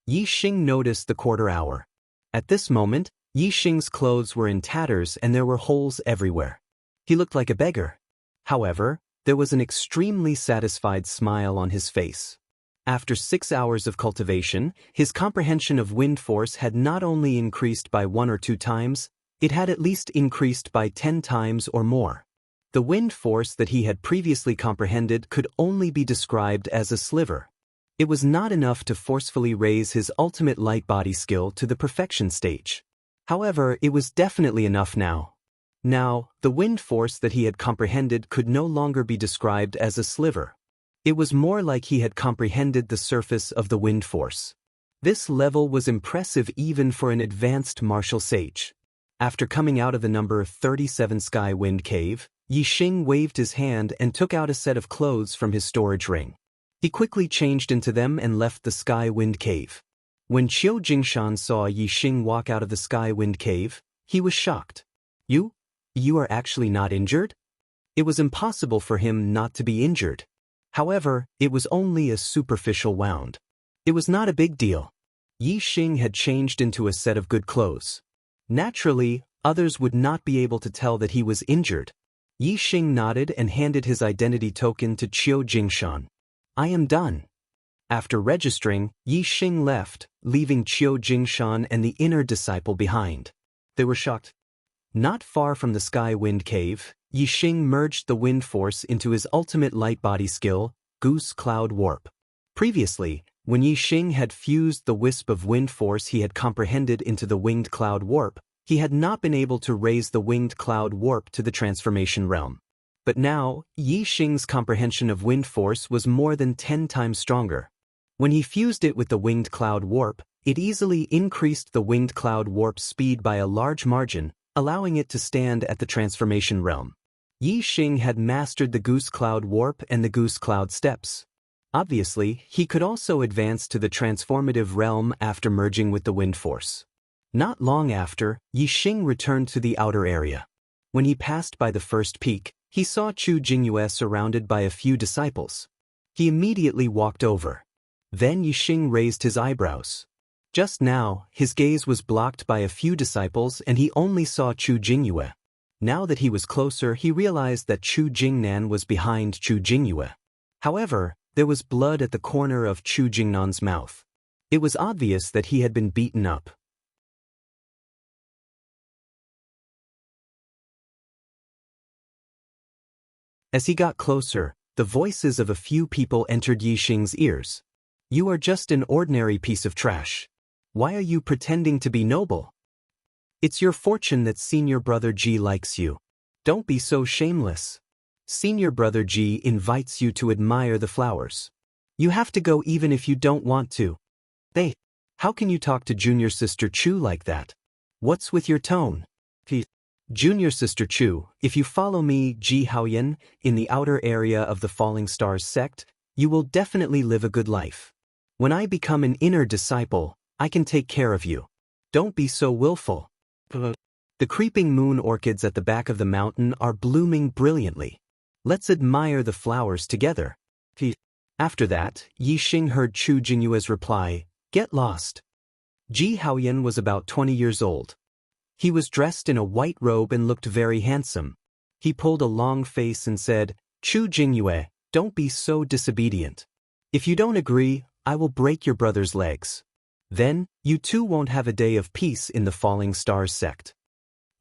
Yi Xing noticed the quarter hour. At this moment, Yi Xing's clothes were in tatters and there were holes everywhere. He looked like a beggar. However, there was an extremely satisfied smile on his face. After 6 hours of cultivation, his comprehension of wind force had not only increased by 1 or 2 times, it had at least increased by 10 times or more. The wind force that he had previously comprehended could only be described as a sliver. It was not enough to forcefully raise his ultimate light body skill to the perfection stage. However, it was definitely enough now. Now, the wind force that he had comprehended could no longer be described as a sliver. It was more like he had comprehended the surface of the wind force. This level was impressive even for an advanced martial sage. After coming out of the number 37 sky wind cave, Yi Xing waved his hand and took out a set of clothes from his storage ring. He quickly changed into them and left the sky wind cave. When Qiu Jingshan saw Yi Xing walk out of the sky wind cave, he was shocked. You are actually not injured?" It was impossible for him not to be injured. However, it was only a superficial wound. It was not a big deal. Yi Xing had changed into a set of good clothes. Naturally, others would not be able to tell that he was injured. Yi Xing nodded and handed his identity token to Qiu Jingshan. "I am done." After registering, Yi Xing left, leaving Qiu Jingshan and the inner disciple behind. They were shocked. Not far from the sky wind cave, Yi Xing merged the wind force into his ultimate light body skill, Goose Cloud Warp. Previously, when Yi Xing had fused the wisp of wind force he had comprehended into the winged cloud warp, he had not been able to raise the winged cloud warp to the transformation realm. But now, Yi Xing's comprehension of wind force was more than 10 times stronger. When he fused it with the winged cloud warp, it easily increased the winged cloud warp speed by a large margin, allowing it to stand at the transformation realm. Yi Xing had mastered the Goose Cloud Warp and the Goose Cloud Steps. Obviously, he could also advance to the transformative realm after merging with the wind force. Not long after, Yi Xing returned to the outer area. When he passed by the first peak, he saw Chu Jingyue surrounded by a few disciples. He immediately walked over. Then Yi Xing raised his eyebrows. Just now, his gaze was blocked by a few disciples and he only saw Chu Jingyue. Now that he was closer, he realized that Chu Jingnan was behind Chu Jingyue. However, there was blood at the corner of Chu Jingnan's mouth. It was obvious that he had been beaten up. As he got closer, the voices of a few people entered Yixing's ears. "You are just an ordinary piece of trash. Why are you pretending to be noble? It's your fortune that senior brother Ji likes you. Don't be so shameless. Senior brother Ji invites you to admire the flowers. You have to go even if you don't want to. How can you talk to junior sister Chu like that? What's with your tone? Junior sister Chu, if you follow me, Ji Haoyan, in the outer area of the Falling Stars sect, you will definitely live a good life. When I become an inner disciple, I can take care of you. Don't be so willful." The creeping moon orchids at the back of the mountain are blooming brilliantly. Let's admire the flowers together. After that, Yixing heard Chu Jingyue's reply, "Get lost." Ji Haoyan was about 20 years old. He was dressed in a white robe and looked very handsome. He pulled a long face and said, "Chu Jingyue, don't be so disobedient. If you don't agree, I will break your brother's legs. Then, you too won't have a day of peace in the Falling Stars sect."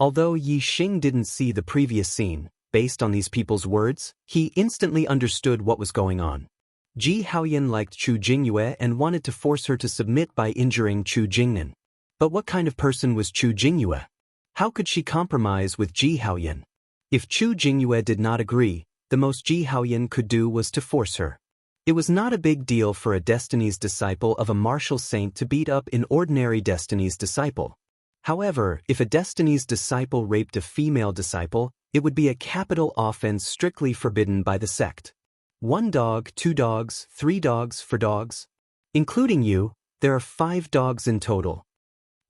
Although Yixing didn't see the previous scene, based on these people's words, he instantly understood what was going on. Ji Haoyan liked Chu Jingyue and wanted to force her to submit by injuring Chu Jingnan. But what kind of person was Chu Jingyue? How could she compromise with Ji Haoyan? If Chu Jingyue did not agree, the most Ji Haoyan could do was to force her. It was not a big deal for a Destiny's disciple of a martial saint to beat up an ordinary Destiny's disciple. However, if a Destiny's disciple raped a female disciple, it would be a capital offense strictly forbidden by the sect. 1 dog, 2 dogs, 3 dogs, 4 dogs. Including you, there are 5 dogs in total.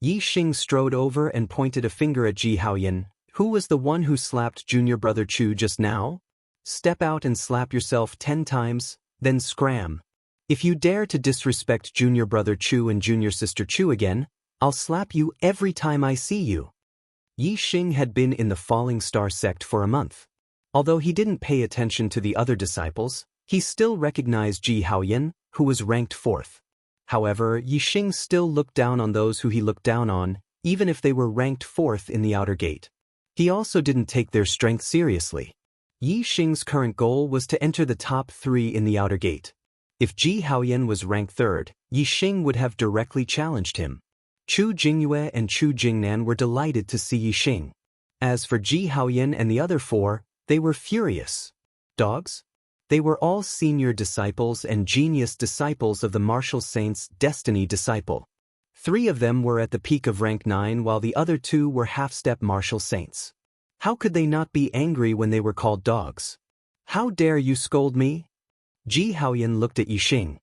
Yixing strode over and pointed a finger at Ji Haoyan. "Who was the one who slapped junior brother Chu just now? Step out and slap yourself 10 times, then scram. If you dare to disrespect junior brother Chu and junior sister Chu again, I'll slap you every time I see you." Yixing had been in the Falling Star sect for a month. Although he didn't pay attention to the other disciples, he still recognized Ji Haoyan, who was ranked 4th. However, Yixing still looked down on those who he looked down on, even if they were ranked 4th in the outer gate. He also didn't take their strength seriously. Yixing's current goal was to enter the top 3 in the outer gate. If Ji Haoyan was ranked 3rd, Yixing would have directly challenged him. Chu Jingyue and Chu Jingnan were delighted to see Yixing. As for Ji Haoyan and the other 4, they were furious. Dogs? They were all senior disciples and genius disciples of the martial saint's destiny disciple. 3 of them were at the peak of rank 9 while the other 2 were half-step martial saints. How could they not be angry when they were called dogs? "How dare you scold me?" Ji Haoyan looked at Yixing.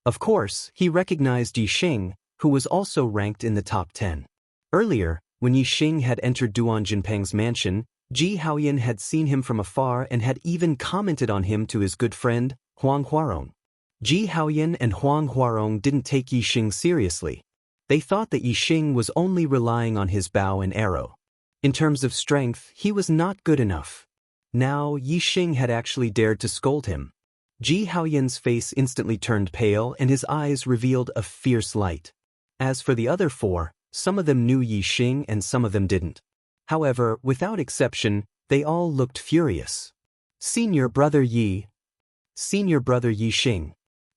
Of course, he recognized Yixing, who was also ranked in the top 10. Earlier, when Yixing had entered Duan Jinpeng's mansion, Ji Haoyan had seen him from afar and had even commented on him to his good friend, Huang Huarong. Ji Haoyan and Huang Huarong didn't take Yixing seriously. They thought that Yixing was only relying on his bow and arrow. In terms of strength, he was not good enough. Now, Yixing had actually dared to scold him. Ji Haoyan's face instantly turned pale and his eyes revealed a fierce light. As for the other 4, some of them knew Yixing and some of them didn't. However, without exception, they all looked furious. Senior brother Yixing.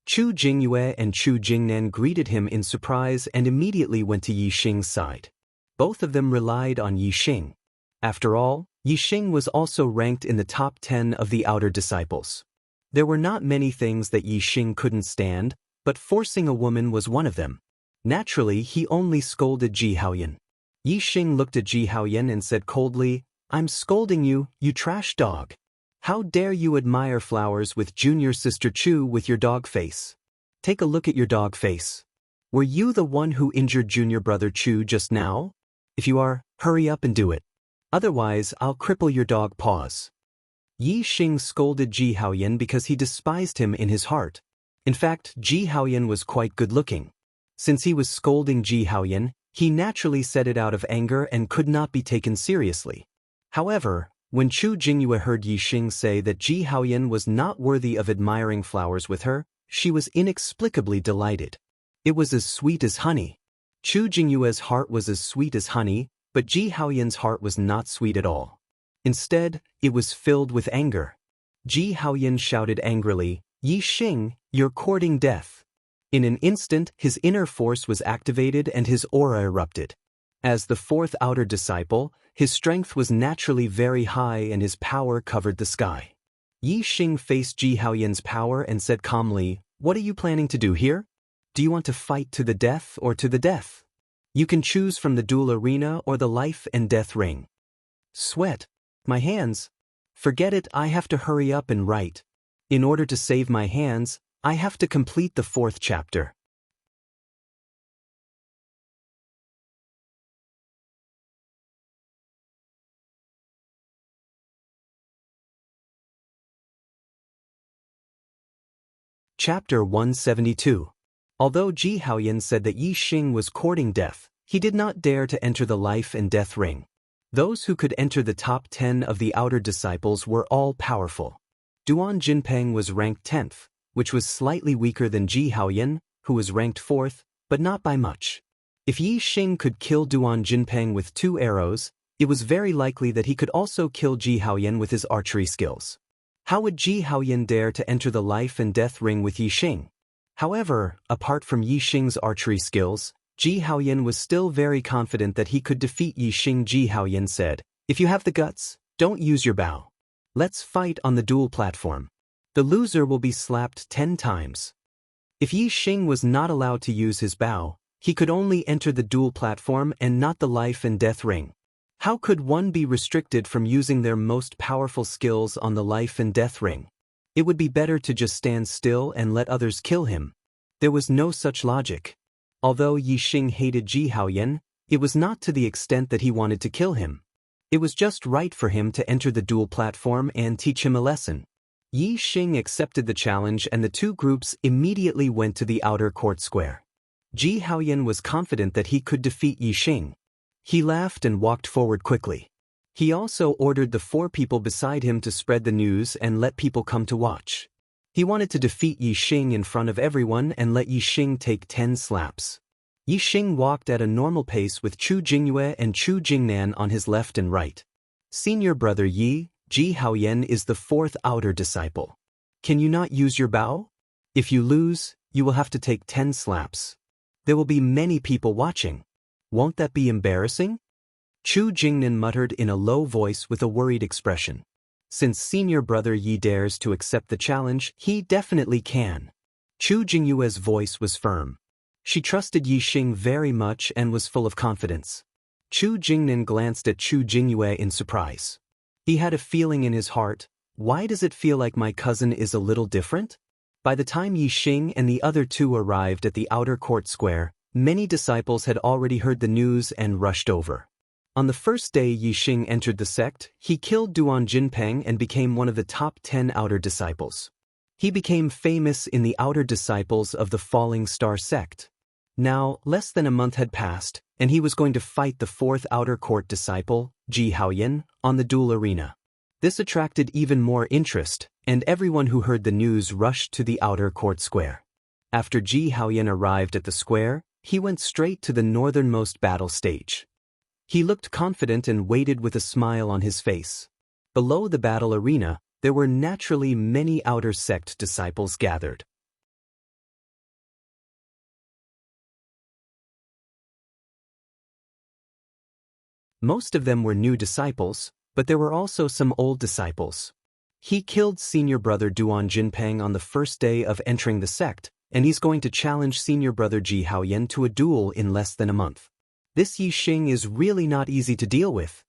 Chu Jingyue and Chu Jingnan greeted him in surprise and immediately went to Yixing's side. Both of them relied on Yixing. After all, Yixing was also ranked in the top 10 of the outer disciples. There were not many things that Yixing couldn't stand, but forcing a woman was one of them. Naturally, he only scolded Ji Haoyan. Yixing looked at Ji Haoyan and said coldly, "I'm scolding you, you trash dog. How dare you admire flowers with junior sister Chu with your dog face? Take a look at your dog face. Were you the one who injured junior brother Chu just now? If you are, hurry up and do it. Otherwise, I'll cripple your dog paws." Yi Xing scolded Ji Haoyan because he despised him in his heart. In fact, Ji Haoyan was quite good-looking. Since he was scolding Ji Haoyan, he naturally said it out of anger and could not be taken seriously. However, when Chu Jingyue heard Yi Xing say that Ji Haoyan was not worthy of admiring flowers with her, she was inexplicably delighted. It was as sweet as honey. Chu Jingyue's heart was as sweet as honey, but Ji Haoyan's heart was not sweet at all. Instead, it was filled with anger. Ji Haoyan shouted angrily, "Yi Xing, you're courting death." In an instant, his inner force was activated and his aura erupted. As the fourth outer disciple, his strength was naturally very high and his power covered the sky. Yi Xing faced Ji Haoyan's power and said calmly, "What are you planning to do here? Do you want to fight to the death or to the death? You can choose from the duel arena or the life and death ring." Sweat. My hands. Forget it, I have to hurry up and write. In order to save my hands, I have to complete the fourth chapter. Chapter 172. Although Ji Haoyan said that Yi Xing was courting death, he did not dare to enter the life and death ring. Those who could enter the top 10 of the outer disciples were all powerful. Duan Jinpeng was ranked 10th, which was slightly weaker than Ji Haoyan, who was ranked 4th, but not by much. If Yi Xing could kill Duan Jinpeng with 2 arrows, it was very likely that he could also kill Ji Haoyan with his archery skills. How would Ji Haoyan dare to enter the life and death ring with Yi Xing? However, apart from Yi Xing's archery skills, Ji Haoyan was still very confident that he could defeat Yi Xing. Ji Haoyan said, "If you have the guts, don't use your bow. Let's fight on the duel platform. The loser will be slapped 10 times. If Yi Xing was not allowed to use his bow, he could only enter the duel platform and not the life and death ring. How could one be restricted from using their most powerful skills on the life and death ring? It would be better to just stand still and let others kill him." There was no such logic. Although Yi Xing hated Ji Haoyan, it was not to the extent that he wanted to kill him. It was just right for him to enter the duel platform and teach him a lesson. Yi Xing accepted the challenge and the two groups immediately went to the outer court square. Ji Haoyan was confident that he could defeat Yi Xing. He laughed and walked forward quickly. He also ordered the 4 people beside him to spread the news and let people come to watch. He wanted to defeat Yi Xing in front of everyone and let Yi Xing take 10 slaps. Yi Xing walked at a normal pace with Chu Jingyue and Chu Jingnan on his left and right. "Senior brother Yi, Ji Haoyan is the 4th outer disciple. Can you not use your bow? If you lose, you will have to take 10 slaps. There will be many people watching. Won't that be embarrassing?" Chu Jingnan muttered in a low voice with a worried expression. Since senior brother Yi dares to accept the challenge, he definitely can. Chu Jingyue's voice was firm. She trusted Yi Xing very much and was full of confidence. Chu Jingnan glanced at Chu Jingyue in surprise. He had a feeling in his heart, why does it feel like my cousin is a little different? By the time Yi Xing and the other 2 arrived at the outer court square, many disciples had already heard the news and rushed over. On the first day Yi Xing entered the sect, he killed Duan Jinpeng and became one of the top 10 outer disciples. He became famous in the outer disciples of the Falling Star sect. Now, less than a month had passed, and he was going to fight the 4th outer court disciple, Ji Haoyan, on the duel arena. This attracted even more interest, and everyone who heard the news rushed to the outer court square. After Ji Haoyan arrived at the square, he went straight to the northernmost battle stage. He looked confident and waited with a smile on his face. Below the battle arena, there were naturally many outer sect disciples gathered. Most of them were new disciples, but there were also some old disciples. He killed senior brother Duan Jinpeng on the first day of entering the sect, and he's going to challenge senior brother Ji Haoyan to a duel in less than a month. This Yi Xing is really not easy to deal with.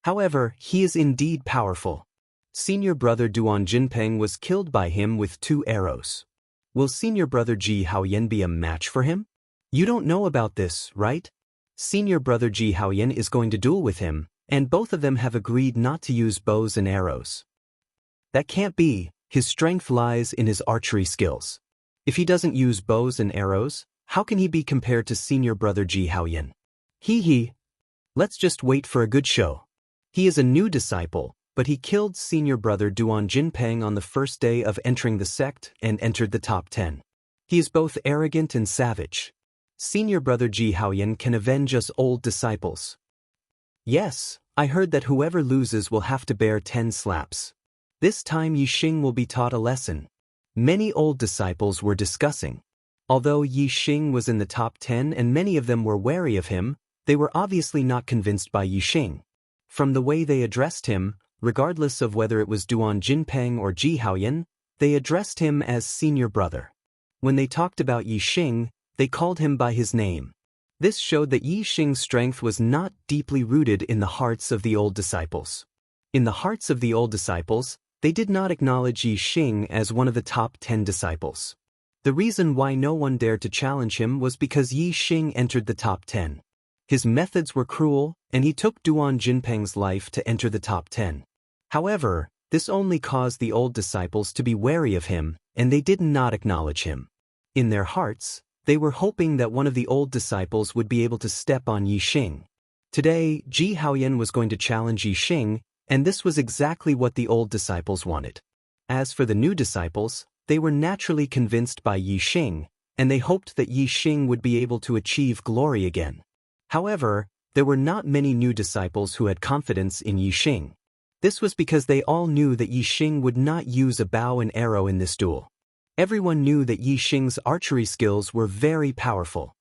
However, he is indeed powerful. Senior brother Duan Jinpeng was killed by him with 2 arrows. Will senior brother Ji Haoyan be a match for him? You don't know about this, right? Senior brother Ji Haoyan is going to duel with him, and both of them have agreed not to use bows and arrows. That can't be. His strength lies in his archery skills. If he doesn't use bows and arrows, how can he be compared to senior brother Ji Haoyan? He. Let's just wait for a good show. He is a new disciple, but he killed senior brother Duan Jinpeng on the first day of entering the sect and entered the top 10. He is both arrogant and savage. Senior brother Ji Haoyan can avenge us old disciples. Yes, I heard that whoever loses will have to bear 10 slaps. This time Yixing will be taught a lesson. Many old disciples were discussing. Although Yixing was in the top 10 and many of them were wary of him, they were obviously not convinced by Yixing. From the way they addressed him, regardless of whether it was Duan Jinpeng or Ji Haoyan, they addressed him as senior brother. When they talked about Yixing, they called him by his name. This showed that Yixing's strength was not deeply rooted in the hearts of the old disciples. In the hearts of the old disciples, they did not acknowledge Yixing as one of the top 10 disciples. The reason why no one dared to challenge him was because Yixing entered the top 10. His methods were cruel, and he took Duan Jinpeng's life to enter the top 10. However, this only caused the old disciples to be wary of him, and they did not acknowledge him. In their hearts, they were hoping that one of the old disciples would be able to step on Yixing. Today, Ji Haoyan was going to challenge Yixing, and this was exactly what the old disciples wanted. As for the new disciples, they were naturally convinced by Yixing, and they hoped that Yixing would be able to achieve glory again. However, there were not many new disciples who had confidence in Yixing. This was because they all knew that Yixing would not use a bow and arrow in this duel. Everyone knew that Yixing's archery skills were very powerful.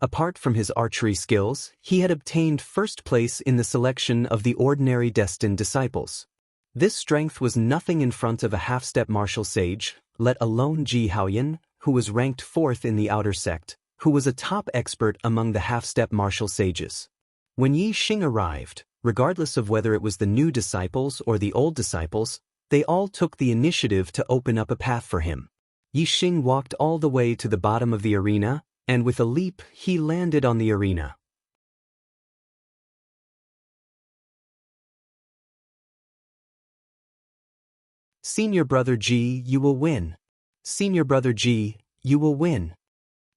Apart from his archery skills, he had obtained first place in the selection of the ordinary destined disciples. This strength was nothing in front of a half-step martial sage, let alone Ji Haoyan, who was ranked 4th in the outer sect, who was a top expert among the half-step martial sages. When Yixing arrived, regardless of whether it was the new disciples or the old disciples, they all took the initiative to open up a path for him. Yixing walked all the way to the bottom of the arena, and with a leap, he landed on the arena. Senior brother Ji, you will win. Senior brother Ji, you will win.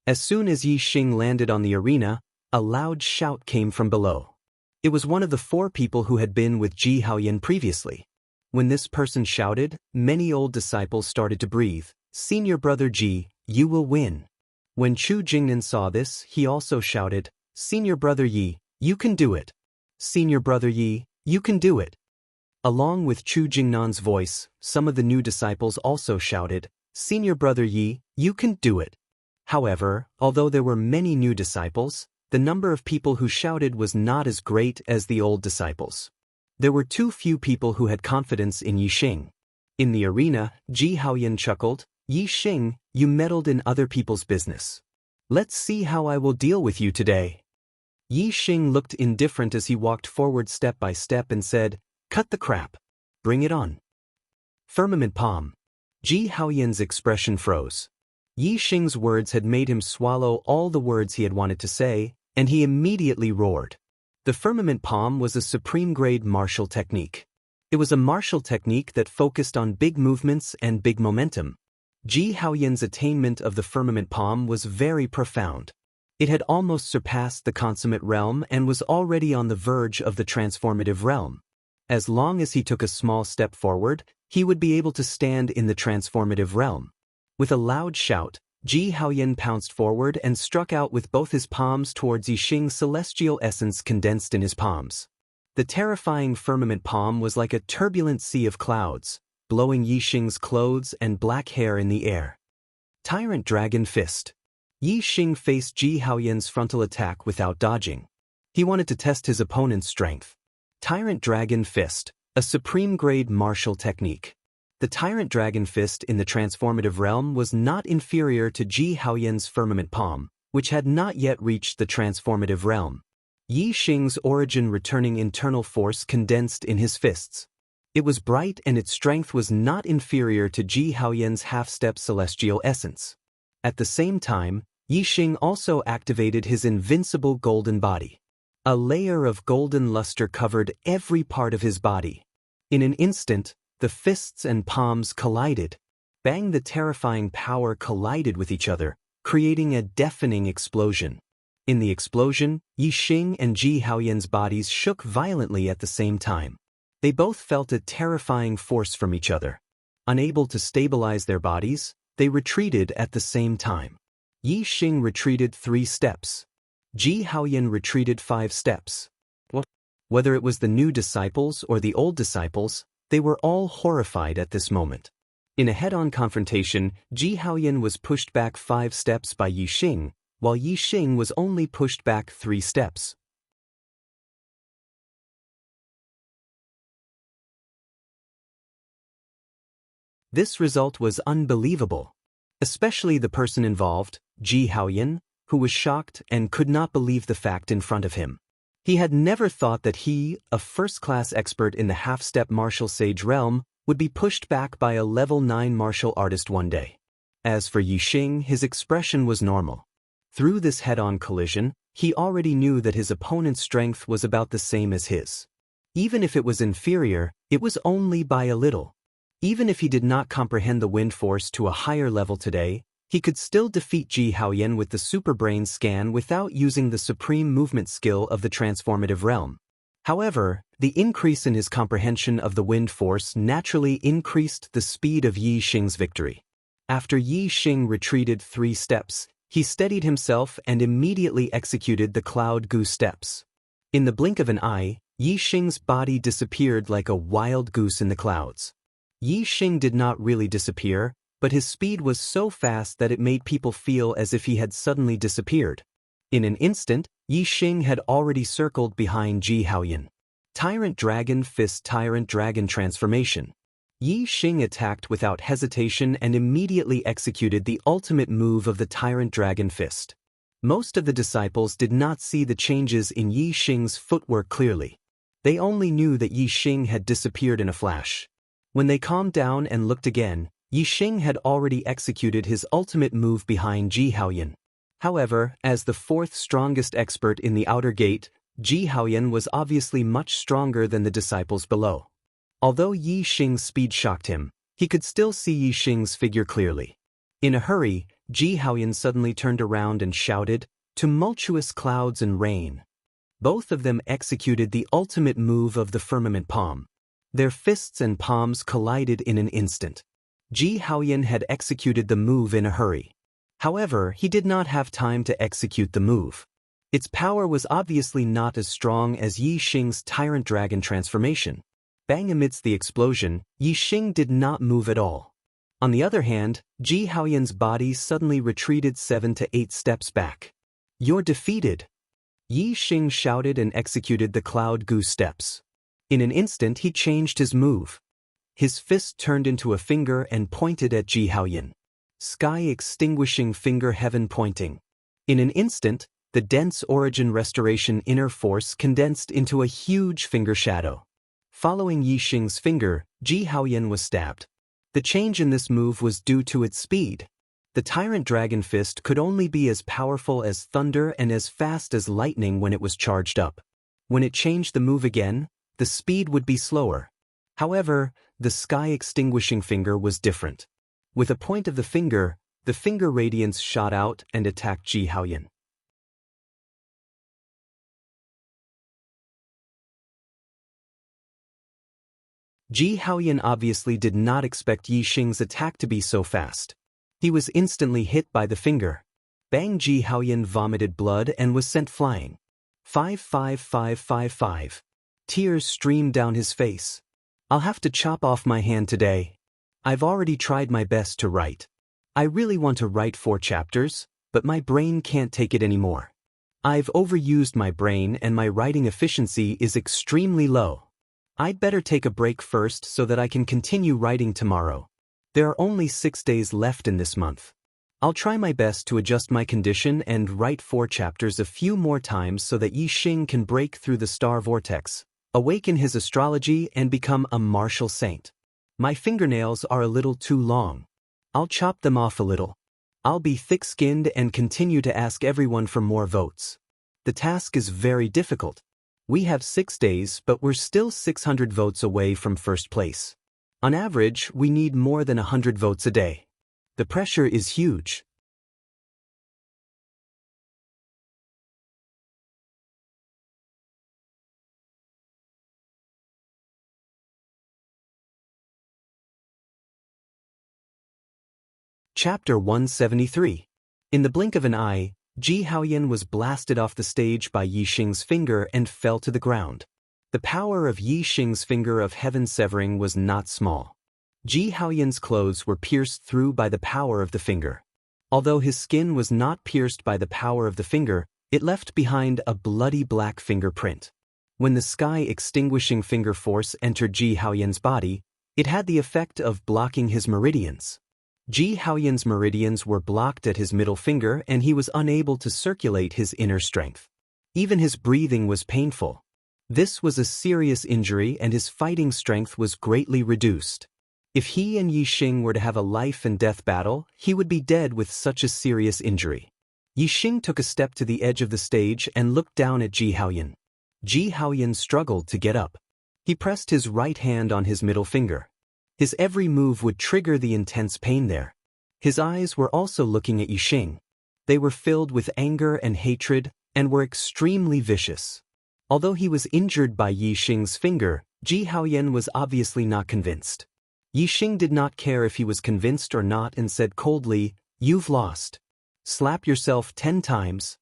As soon as Yixing landed on the arena, a loud shout came from below. It was one of the 4 people who had been with Ji Haoyan previously. When this person shouted, many old disciples started to breathe. Senior brother Ji, you will win. When Chu Jingnan saw this, he also shouted, Senior brother Yi, you can do it. Senior brother Yi, you can do it. Along with Chu Jingnan's voice, some of the new disciples also shouted, Senior brother Yi, you can do it. However, although there were many new disciples, the number of people who shouted was not as great as the old disciples. There were too few people who had confidence in Yixing. In the arena, Ji Haoyan chuckled, Yixing, you meddled in other people's business. Let's see how I will deal with you today. Yixing looked indifferent as he walked forward step by step and said, Cut the crap. Bring it on. Firmament palm. Ji Haoyan's expression froze. Yixing's words had made him swallow all the words he had wanted to say, and he immediately roared. The firmament palm was a supreme-grade martial technique. It was a martial technique that focused on big movements and big momentum. Ji Haoyan's attainment of the firmament palm was very profound. It had almost surpassed the consummate realm and was already on the verge of the transformative realm. As long as he took a small step forward, he would be able to stand in the transformative realm. With a loud shout, Ji Haoyan pounced forward and struck out with both his palms towards Yixing's celestial essence condensed in his palms. The terrifying firmament palm was like a turbulent sea of clouds, blowing Yixing's clothes and black hair in the air. Tyrant Dragon Fist. Yixing faced Ji Haoyan's frontal attack without dodging. He wanted to test his opponent's strength. Tyrant Dragon Fist, a supreme-grade martial technique. The Tyrant Dragon Fist in the transformative realm was not inferior to Ji Haoyan's firmament palm, which had not yet reached the transformative realm. Yixing's origin returning internal force condensed in his fists. It was bright and its strength was not inferior to Ji Haoyan's half-step celestial essence. At the same time, Yixing also activated his invincible golden body. A layer of golden luster covered every part of his body. In an instant, The fists and palms collided. Bang! The terrifying power collided with each other, creating a deafening explosion. In the explosion, Yi Xing and Ji Haoyan's bodies shook violently at the same time. They both felt a terrifying force from each other. Unable to stabilize their bodies, they retreated at the same time. Yi Xing retreated 3 steps. Ji Haoyan retreated 5 steps. Whether it was the new disciples or the old disciples, they were all horrified at this moment. In a head-on confrontation, Ji Haoyan was pushed back 5 steps by Yi Xing, while Yi Xing was only pushed back 3 steps. This result was unbelievable. Especially the person involved, Ji Haoyan, who was shocked and could not believe the fact in front of him. He had never thought that he, a first-class expert in the half-step martial sage realm, would be pushed back by a level 9 martial artist one day. As for Yi Xing, his expression was normal. Through this head-on collision, he already knew that his opponent's strength was about the same as his. Even if it was inferior, it was only by a little. Even if he did not comprehend the wind force to a higher level today, he could still defeat Ji Haoyan with the Super Brain scan without using the supreme movement skill of the transformative realm. However, the increase in his comprehension of the wind force naturally increased the speed of Yi Xing's victory. After Yi Xing retreated 3 steps, he steadied himself and immediately executed the Cloud Goose steps. In the blink of an eye, Yi Xing's body disappeared like a wild goose in the clouds. Yi Xing did not really disappear, but his speed was so fast that it made people feel as if he had suddenly disappeared. In an instant, Yi Xing had already circled behind Ji Haoyan. Tyrant Dragon Fist Tyrant Dragon Transformation. Yi Xing attacked without hesitation and immediately executed the ultimate move of the Tyrant Dragon Fist. Most of the disciples did not see the changes in Yi Xing's footwork clearly. They only knew that Yi Xing had disappeared in a flash. When they calmed down and looked again, Yi Xing had already executed his ultimate move behind Ji Haoyan. However, as the 4th strongest expert in the outer gate, Ji Haoyan was obviously much stronger than the disciples below. Although Yi Xing's speed shocked him, he could still see Yi Xing's figure clearly. In a hurry, Ji Haoyan suddenly turned around and shouted, "Tumultuous clouds and rain." Both of them executed the ultimate move of the firmament palm. Their fists and palms collided in an instant. Ji Haoyan had executed the move in a hurry. However, he did not have time to execute the move. Its power was obviously not as strong as Yi Xing's Tyrant Dragon transformation. Bang! Amidst the explosion, Yi Xing did not move at all. On the other hand, Ji Haoyan's body suddenly retreated 7 to 8 steps back. "You're defeated!" Yi Xing shouted and executed the Cloud Goose steps. In an instant he changed his move. His fist turned into a finger and pointed at Ji Haoyan. Sky extinguishing finger heaven pointing. In an instant, the dense origin restoration inner force condensed into a huge finger shadow. Following Yi Xing's finger, Ji Haoyan was stabbed. The change in this move was due to its speed. The Tyrant Dragon Fist could only be as powerful as thunder and as fast as lightning when it was charged up. When it changed the move again, the speed would be slower. However, the sky extinguishing finger was different. With a point of the finger radiance shot out and attacked Ji Haoyan. Ji Haoyan obviously did not expect Yi Xing's attack to be so fast. He was instantly hit by the finger. Bang! Ji Haoyan vomited blood and was sent flying. 55555. Tears streamed down his face. "I'll have to chop off my hand today. I've already tried my best to write. I really want to write 4 chapters, but my brain can't take it anymore. I've overused my brain and my writing efficiency is extremely low. I'd better take a break first so that I can continue writing tomorrow. There are only 6 days left in this month. I'll try my best to adjust my condition and write 4 chapters a few more times so that Yi Xing can break through the star vortex, awaken his astrology and become a martial saint. My fingernails are a little too long. I'll chop them off a little. I'll be thick-skinned and continue to ask everyone for more votes. The task is very difficult. We have 6 days, but we're still 600 votes away from first place. On average, we need more than 100 votes a day. The pressure is huge. Chapter 173. In the blink of an eye, Ji Haoyan was blasted off the stage by Yi Xing's finger and fell to the ground. The power of Yi Xing's finger of heaven severing was not small. Ji Haoyan's clothes were pierced through by the power of the finger. Although his skin was not pierced by the power of the finger, it left behind a bloody black fingerprint. When the sky-extinguishing finger force entered Ji Haoyan's body, it had the effect of blocking his meridians. Ji Haoyan's meridians were blocked at his middle finger and he was unable to circulate his inner strength. Even his breathing was painful. This was a serious injury and his fighting strength was greatly reduced. If he and Yi Xing were to have a life-and-death battle, he would be dead with such a serious injury. Yi Xing took a step to the edge of the stage and looked down at Ji Haoyan. Ji Haoyan struggled to get up. He pressed his right hand on his middle finger. His every move would trigger the intense pain there. His eyes were also looking at Yi Xing. They were filled with anger and hatred and were extremely vicious. Although he was injured by Yi Xing's finger, Ji Haoyan was obviously not convinced. Yi Xing did not care if he was convinced or not and said coldly, "You've lost. Slap yourself 10 times.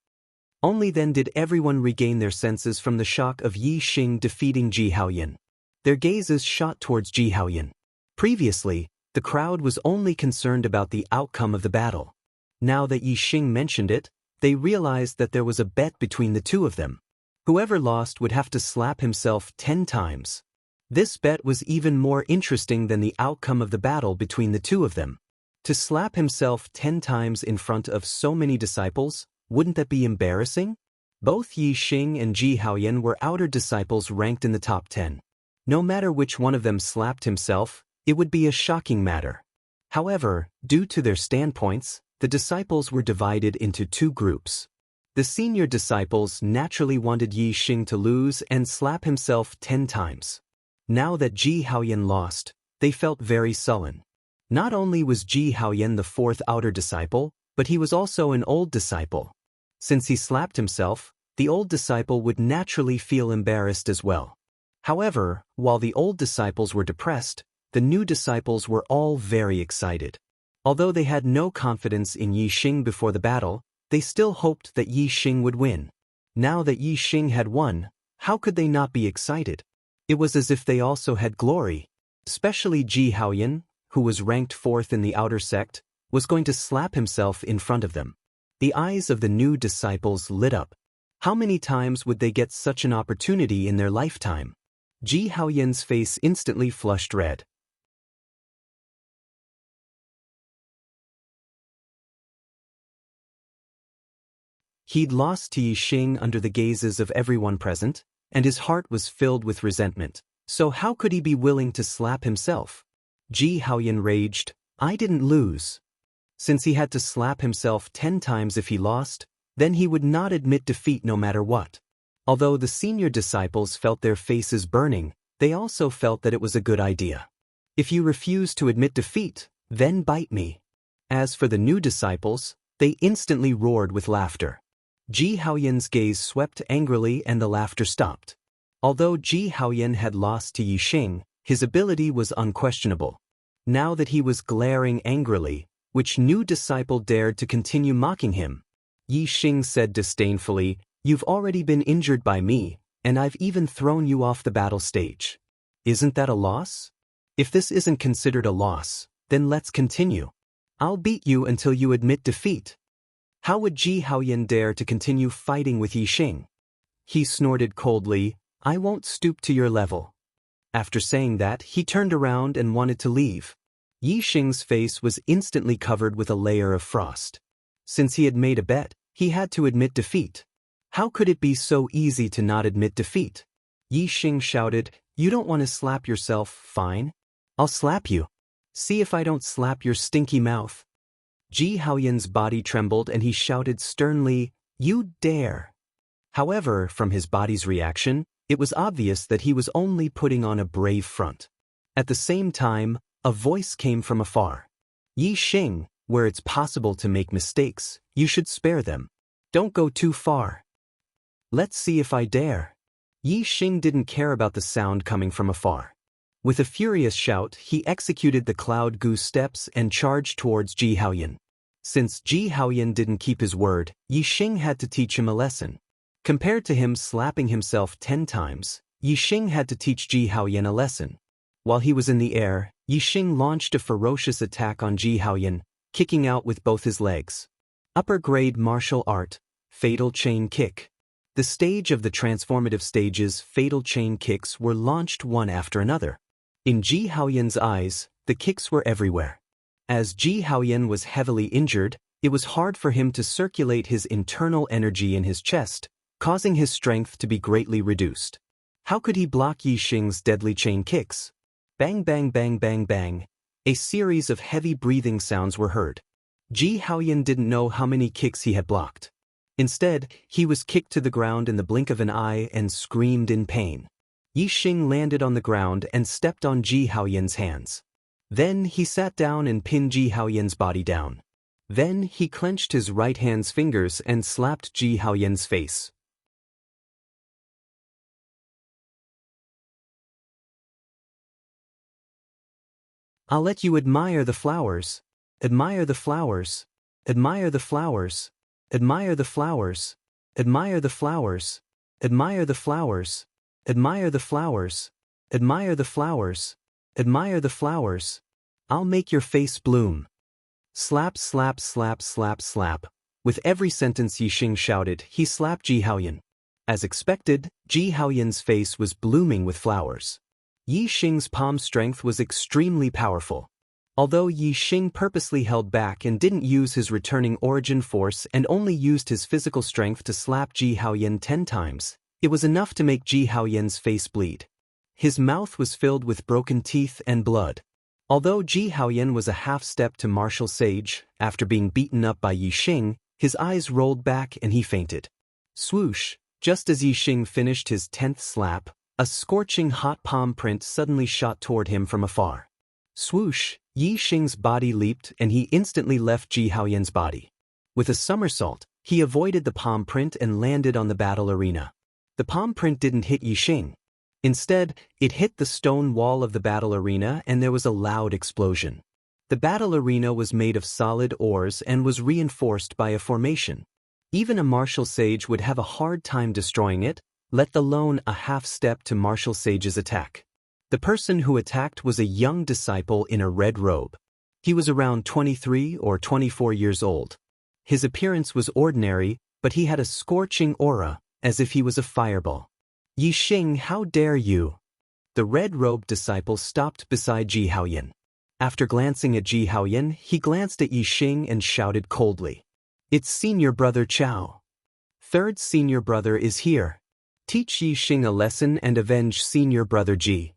Only then did everyone regain their senses from the shock of Yi Xing defeating Ji Haoyan. Their gazes shot towards Ji Haoyan. Previously, the crowd was only concerned about the outcome of the battle. Now that Yi Xing mentioned it, they realized that there was a bet between the two of them. Whoever lost would have to slap himself 10 times. This bet was even more interesting than the outcome of the battle between the two of them. To slap himself 10 times in front of so many disciples, wouldn't that be embarrassing? Both Yi Xing and Ji Haoyan were outer disciples ranked in the top 10. No matter which one of them slapped himself, it would be a shocking matter. However, due to their standpoints, the disciples were divided into two groups. The senior disciples naturally wanted Yi Xing to lose and slap himself 10 times. Now that Ji Haoyan lost, they felt very sullen. Not only was Ji Haoyan the fourth outer disciple, but he was also an old disciple. Since he slapped himself, the old disciple would naturally feel embarrassed as well. However, while the old disciples were depressed, the new disciples were all very excited. Although they had no confidence in Yi Xing before the battle, they still hoped that Yi Xing would win. Now that Yi Xing had won, how could they not be excited? It was as if they also had glory. Especially Ji Haoyan, who was ranked fourth in the outer sect, was going to slap himself in front of them. The eyes of the new disciples lit up. How many times would they get such an opportunity in their lifetime? Ji Haoyan's face instantly flushed red. He'd lost to Yi Xing under the gazes of everyone present, and his heart was filled with resentment. So how could he be willing to slap himself? Ji Haoyan raged, "I didn't lose." Since he had to slap himself 10 times if he lost, then he would not admit defeat no matter what. Although the senior disciples felt their faces burning, they also felt that it was a good idea. If you refuse to admit defeat, then bite me. As for the new disciples, they instantly roared with laughter. Ji Haoyan's gaze swept angrily and the laughter stopped. Although Ji Haoyan had lost to Yi Xing, his ability was unquestionable. Now that he was glaring angrily, which new disciple dared to continue mocking him? Yi Xing said disdainfully, "You've already been injured by me, and I've even thrown you off the battle stage. Isn't that a loss? If this isn't considered a loss, then let's continue. I'll beat you until you admit defeat." How would Ji Haoyan dare to continue fighting with Yi Xing? He snorted coldly, "I won't stoop to your level." After saying that, he turned around and wanted to leave. Yi Xing's face was instantly covered with a layer of frost. Since he had made a bet, he had to admit defeat. How could it be so easy to not admit defeat? Yi Xing shouted, "You don't want to slap yourself, fine. I'll slap you. See if I don't slap your stinky mouth." Ji Haoyan's body trembled and he shouted sternly, "You dare." However, from his body's reaction, it was obvious that he was only putting on a brave front. At the same time, a voice came from afar. Yi Xing, where it's possible to make mistakes, you should spare them. Don't go too far. Let's see if I dare. Yi Xing didn't care about the sound coming from afar. With a furious shout, he executed the cloud goose steps and charged towards Ji Haoyan. Since Ji Haoyan didn't keep his word, Yi Xing had to teach him a lesson. Compared to him slapping himself 10 times, Yi Xing had to teach Ji Haoyan a lesson. While he was in the air, Yi Xing launched a ferocious attack on Ji Haoyan, kicking out with both his legs. Upper grade martial art, fatal chain kick. The stage of the transformative stages, fatal chain kicks, were launched one after another. In Ji Haoyan's eyes, the kicks were everywhere. As Ji Haoyan was heavily injured, it was hard for him to circulate his internal energy in his chest, causing his strength to be greatly reduced. How could he block Yi Xing's deadly chain kicks? Bang bang bang bang bang. A series of heavy breathing sounds were heard. Ji Haoyan didn't know how many kicks he had blocked. Instead, he was kicked to the ground in the blink of an eye and screamed in pain. Yi Xing landed on the ground and stepped on Ji Haoyan's hands. Then he sat down and pinned Ji Haoyan's body down. Then he clenched his right hand's fingers and slapped Ji Haoyan's face. I'll let you admire the flowers. Admire the flowers. Admire the flowers. Admire the flowers. Admire the flowers. Admire the flowers. Admire the flowers. Admire the flowers. Admire the flowers. I'll make your face bloom. Slap slap slap slap slap. With every sentence Yi Xing shouted, he slapped Ji Haoyan. As expected, Ji Haoyan's face was blooming with flowers. Yi Xing's palm strength was extremely powerful. Although Yi Xing purposely held back and didn't use his returning origin force and only used his physical strength to slap Ji Haoyan 10 times, it was enough to make Ji Haoyan's face bleed. His mouth was filled with broken teeth and blood. Although Ji Haoyan was a half-step to martial sage, after being beaten up by Yi Xing, his eyes rolled back and he fainted. Swoosh! Just as Yi Xing finished his 10th slap, a scorching hot palm print suddenly shot toward him from afar. Swoosh! Yi Xing's body leaped and he instantly left Ji Haoyan's body. With a somersault, he avoided the palm print and landed on the battle arena. The palm print didn't hit Yi Xing. Instead, it hit the stone wall of the battle arena and there was a loud explosion. The battle arena was made of solid ores and was reinforced by a formation. Even a martial sage would have a hard time destroying it, let alone a half-step to martial sage's attack. The person who attacked was a young disciple in a red robe. He was around 23 or 24 years old. His appearance was ordinary, but he had a scorching aura, as if he was a fireball. Yi Xing, how dare you? The red-robed disciple stopped beside Ji Haoyan. After glancing at Ji Haoyan, he glanced at Yi Xing and shouted coldly. It's senior brother Chao. Third senior brother is here. Teach Yi Xing a lesson and avenge senior brother Ji.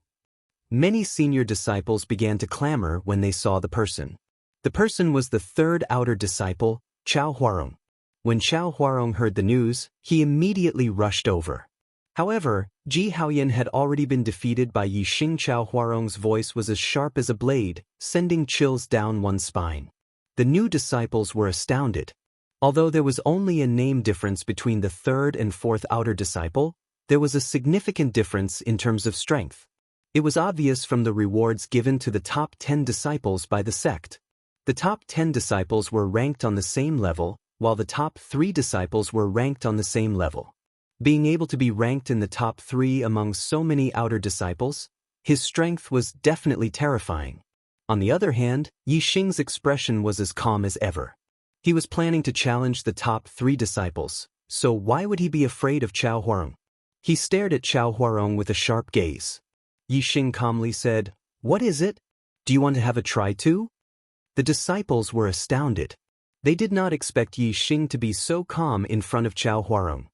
Many senior disciples began to clamor when they saw the person. The person was the third outer disciple, Chao Huarong. When Chao Huarong heard the news, he immediately rushed over. However, Ji Haoyan had already been defeated by Yi Xing. Chao Huarong's voice was as sharp as a blade, sending chills down one's spine. The new disciples were astounded. Although there was only a name difference between the third and fourth outer disciple, there was a significant difference in terms of strength. It was obvious from the rewards given to the top 10 disciples by the sect. The top 10 disciples were ranked on the same level, while the top 3 disciples were ranked on the same level. Being able to be ranked in the top 3 among so many outer disciples, his strength was definitely terrifying. On the other hand, Yi Xing's expression was as calm as ever. He was planning to challenge the top 3 disciples, so why would he be afraid of Chao Huarong? He stared at Chao Huarong with a sharp gaze. Yi Xing calmly said, "What is it? Do you want to have a try too?" The disciples were astounded. They did not expect Yi Xing to be so calm in front of Chao Huarong.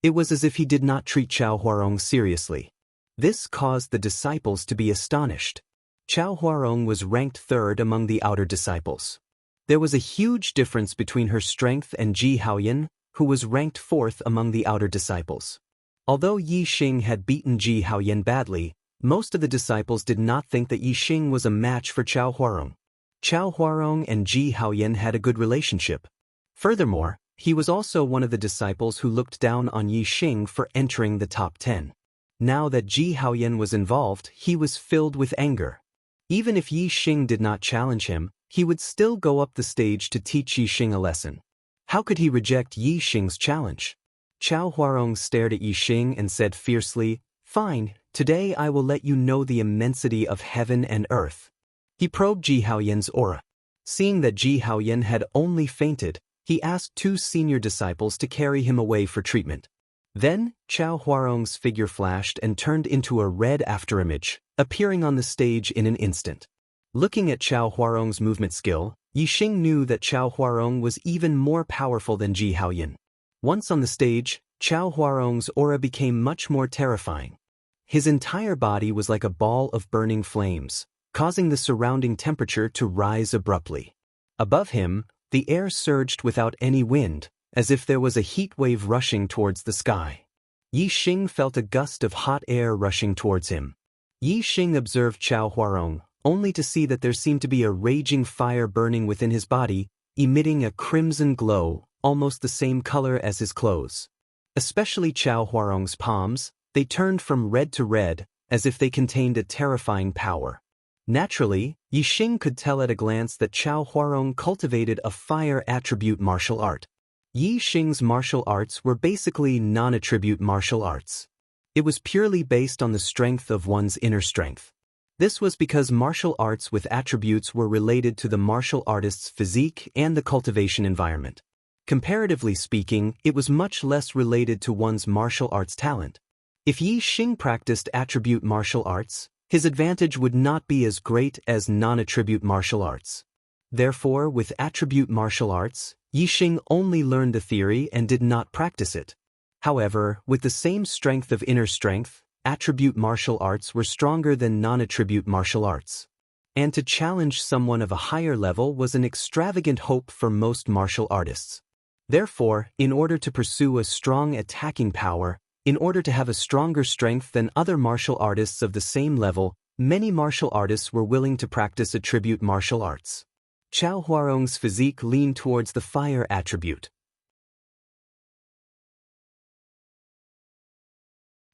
It was as if he did not treat Chao Huarong seriously. This caused the disciples to be astonished. Chao Huarong was ranked third among the outer disciples. There was a huge difference between her strength and Ji Haoyan, who was ranked 4th among the outer disciples. Although Yi Xing had beaten Ji Haoyan badly, most of the disciples did not think that Yi Xing was a match for Chao Huarong. Chao Huarong and Ji Haoyan had a good relationship. Furthermore, he was also one of the disciples who looked down on Yi Xing for entering the top 10. Now that Ji Haoyan was involved, he was filled with anger. Even if Yi Xing did not challenge him, he would still go up the stage to teach Yi Xing a lesson. How could he reject Yi Xing's challenge? Chao Huarong stared at Yi Xing and said fiercely, "Fine, today I will let you know the immensity of heaven and earth." He probed Ji Haoyan's aura. Seeing that Ji Haoyan had only fainted, he asked 2 senior disciples to carry him away for treatment. Then, Chao Huarong's figure flashed and turned into a red afterimage, appearing on the stage in an instant. Looking at Chao Huarong's movement skill, Yi Xing knew that Chao Huarong was even more powerful than Ji Haoyan. Once on the stage, Chao Huarong's aura became much more terrifying. His entire body was like a ball of burning flames, causing the surrounding temperature to rise abruptly. Above him, the air surged without any wind, as if there was a heat wave rushing towards the sky. Yi Xing felt a gust of hot air rushing towards him. Yi Xing observed Chao Huarong, only to see that there seemed to be a raging fire burning within his body, emitting a crimson glow, almost the same color as his clothes. Especially Chao Huarong's palms, they turned from red to red, as if they contained a terrifying power. Naturally, Yi Xing could tell at a glance that Chao Huarong cultivated a fire attribute martial art. Yi Xing's martial arts were basically non-attribute martial arts. It was purely based on the strength of one's inner strength. This was because martial arts with attributes were related to the martial artist's physique and the cultivation environment. Comparatively speaking, it was much less related to one's martial arts talent. If Yi Xing practiced attribute martial arts, his advantage would not be as great as non-attribute martial arts. Therefore, with attribute martial arts, Yi Xing only learned the theory and did not practice it. However, with the same strength of inner strength, attribute martial arts were stronger than non-attribute martial arts. And to challenge someone of a higher level was an extravagant hope for most martial artists. Therefore, in order to pursue a strong attacking power, in order to have a stronger strength than other martial artists of the same level, many martial artists were willing to practice attribute martial arts. Chao Huarong's physique leaned towards the fire attribute.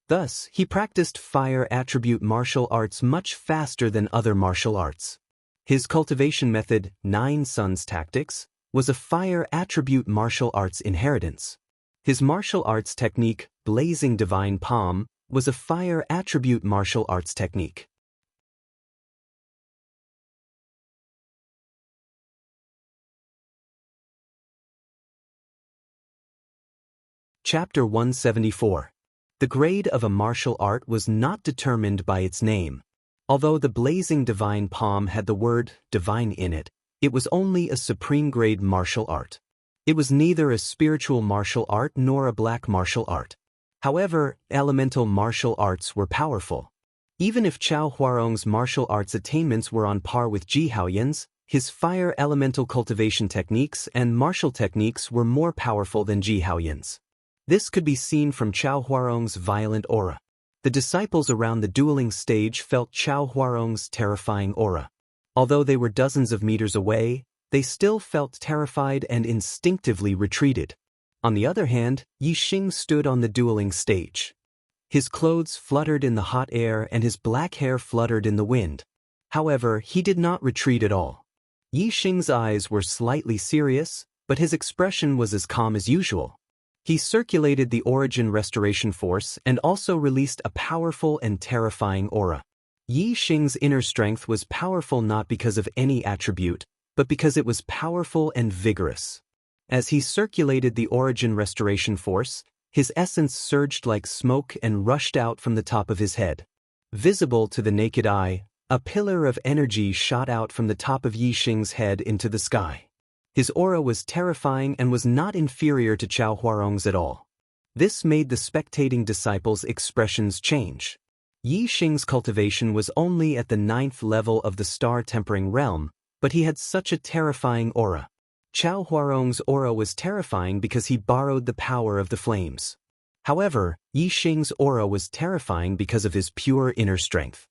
Thus, he practiced fire attribute martial arts much faster than other martial arts. His cultivation method, 9 Suns Tactics, was a fire attribute martial arts inheritance. His martial arts technique, Blazing Divine Palm, was a fire attribute martial arts technique. Chapter 174. The grade of a martial art was not determined by its name. Although the Blazing Divine Palm had the word divine in it, it was only a supreme grade martial art. It was neither a spiritual martial art nor a black martial art. However, elemental martial arts were powerful. Even if Chao Huarong's martial arts attainments were on par with Ji Haoyan's, his fire elemental cultivation techniques and martial techniques were more powerful than Ji Haoyan's. This could be seen from Chao Huarong's violent aura. The disciples around the dueling stage felt Chao Huarong's terrifying aura. Although they were dozens of meters away, they still felt terrified and instinctively retreated. On the other hand, Yi Xing stood on the dueling stage. His clothes fluttered in the hot air and his black hair fluttered in the wind. However, he did not retreat at all. Yi Xing's eyes were slightly serious, but his expression was as calm as usual. He circulated the Origin Restoration Force and also released a powerful and terrifying aura. Yi Xing's inner strength was powerful not because of any attribute, but because it was powerful and vigorous. As he circulated the Origin Restoration Force, his essence surged like smoke and rushed out from the top of his head. Visible to the naked eye, a pillar of energy shot out from the top of Yi Xing's head into the sky. His aura was terrifying and was not inferior to Chao Huarong's at all. This made the spectating disciples' expressions change. Yi Xing's cultivation was only at the 9th level of the star-tempering realm, but he had such a terrifying aura. Chao Huarong's aura was terrifying because he borrowed the power of the flames. However, Yi Xing's aura was terrifying because of his pure inner strength.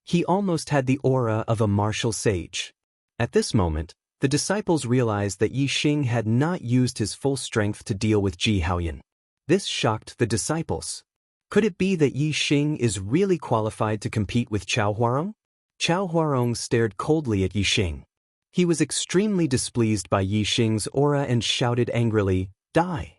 He almost had the aura of a martial sage. At this moment, the disciples realized that Yi Xing had not used his full strength to deal with Ji Haoyan. This shocked the disciples. Could it be that Yi Xing is really qualified to compete with Chao Huarong? Chao Huarong stared coldly at Yi Xing. He was extremely displeased by Yi Xing's aura and shouted angrily, "Die!"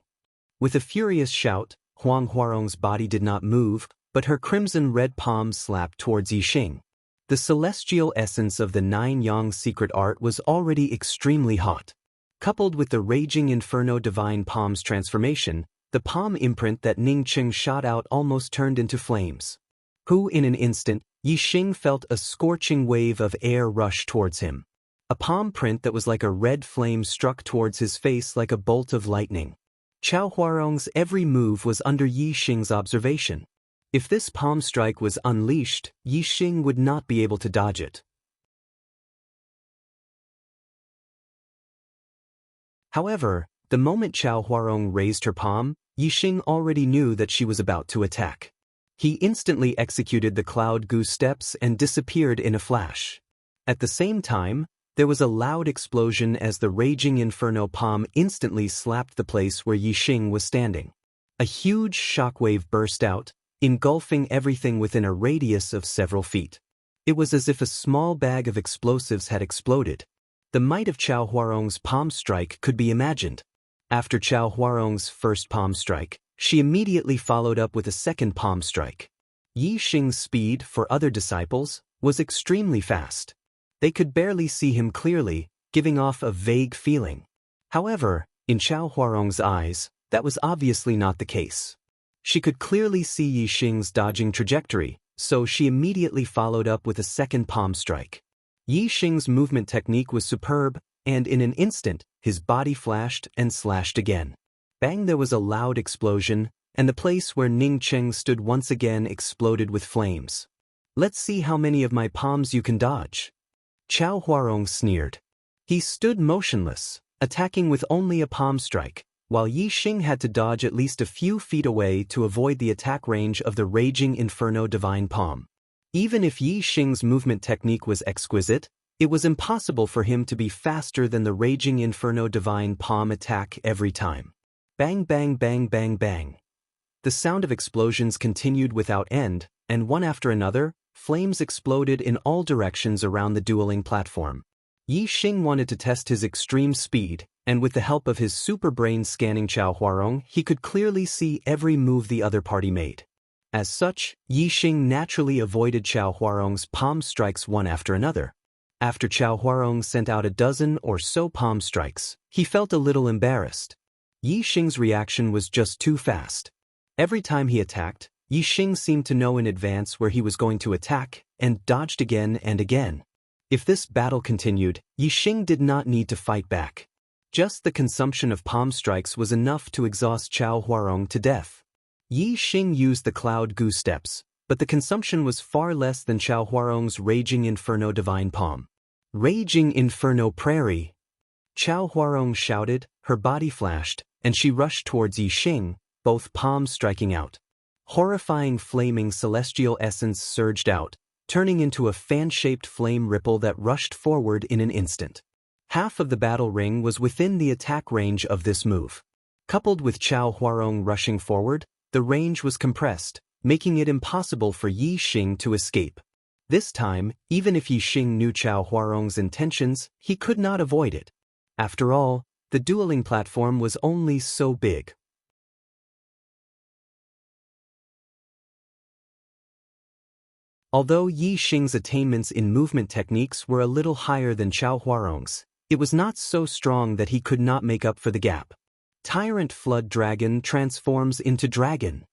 With a furious shout, Huang Huarong's body did not move, but her crimson-red palm slapped towards Yi Xing. The celestial essence of the Nine-Yang secret art was already extremely hot. Coupled with the raging inferno divine palm's transformation, the palm imprint that Ning Qing shot out almost turned into flames. In an instant, Yi Xing felt a scorching wave of air rush towards him. A palm print that was like a red flame struck towards his face like a bolt of lightning. Chao Huarong's every move was under Yi Xing's observation. If this palm strike was unleashed, Yi Xing would not be able to dodge it. However, the moment Chao Huarong raised her palm, Yi Xing already knew that she was about to attack. He instantly executed the cloud goose steps and disappeared in a flash. At the same time, there was a loud explosion as the raging inferno palm instantly slapped the place where Yi Xing was standing. A huge shockwave burst out, engulfing everything within a radius of several feet. It was as if a small bag of explosives had exploded. The might of Chao Huarong's palm strike could be imagined. After Chao Huarong's first palm strike, she immediately followed up with a second palm strike. Yi Xing's speed, for other disciples, was extremely fast. They could barely see him clearly, giving off a vague feeling. However, in Chao Huarong's eyes, that was obviously not the case. She could clearly see Yi Xing's dodging trajectory, so she immediately followed up with a second palm strike. Yi Xing's movement technique was superb, and in an instant, his body flashed and slashed again. Bang! There was a loud explosion, and the place where Ning Qing stood once again exploded with flames. "Let's see how many of my palms you can dodge." Chao Huarong sneered. He stood motionless, attacking with only a palm strike, while Yi Xing had to dodge at least a few feet away to avoid the attack range of the raging inferno divine palm. Even if Yi Xing's movement technique was exquisite, it was impossible for him to be faster than the raging inferno divine palm attack every time. Bang bang bang bang bang. The sound of explosions continued without end, and one after another, flames exploded in all directions around the dueling platform. Yi Xing wanted to test his extreme speed, and with the help of his super brain scanning Chao Huarong, he could clearly see every move the other party made. As such, Yi Xing naturally avoided Chao Huarong's palm strikes one after another. After Chao Huarong sent out a dozen or so palm strikes, he felt a little embarrassed. Yi Xing's reaction was just too fast. Every time he attacked, Yi Xing seemed to know in advance where he was going to attack, and dodged again and again. If this battle continued, Yi Xing did not need to fight back. Just the consumption of palm strikes was enough to exhaust Chao Huarong to death. Yi Xing used the cloud goose steps, but the consumption was far less than Chao Huarong's raging inferno divine palm. Raging inferno prairie! Chao Huarong shouted, her body flashed, and she rushed towards Yi Xing, both palms striking out. Horrifying flaming celestial essence surged out, turning into a fan-shaped flame ripple that rushed forward in an instant. Half of the battle ring was within the attack range of this move. Coupled with Chao Huarong rushing forward, the range was compressed, making it impossible for Yi Xing to escape. This time, even if Yi Xing knew Chao Huarong's intentions, he could not avoid it. After all, the dueling platform was only so big. Although Yi Xing's attainments in movement techniques were a little higher than Chao Huarong's, it was not so strong that he could not make up for the gap. Tyrant Flood Dragon transforms into dragon.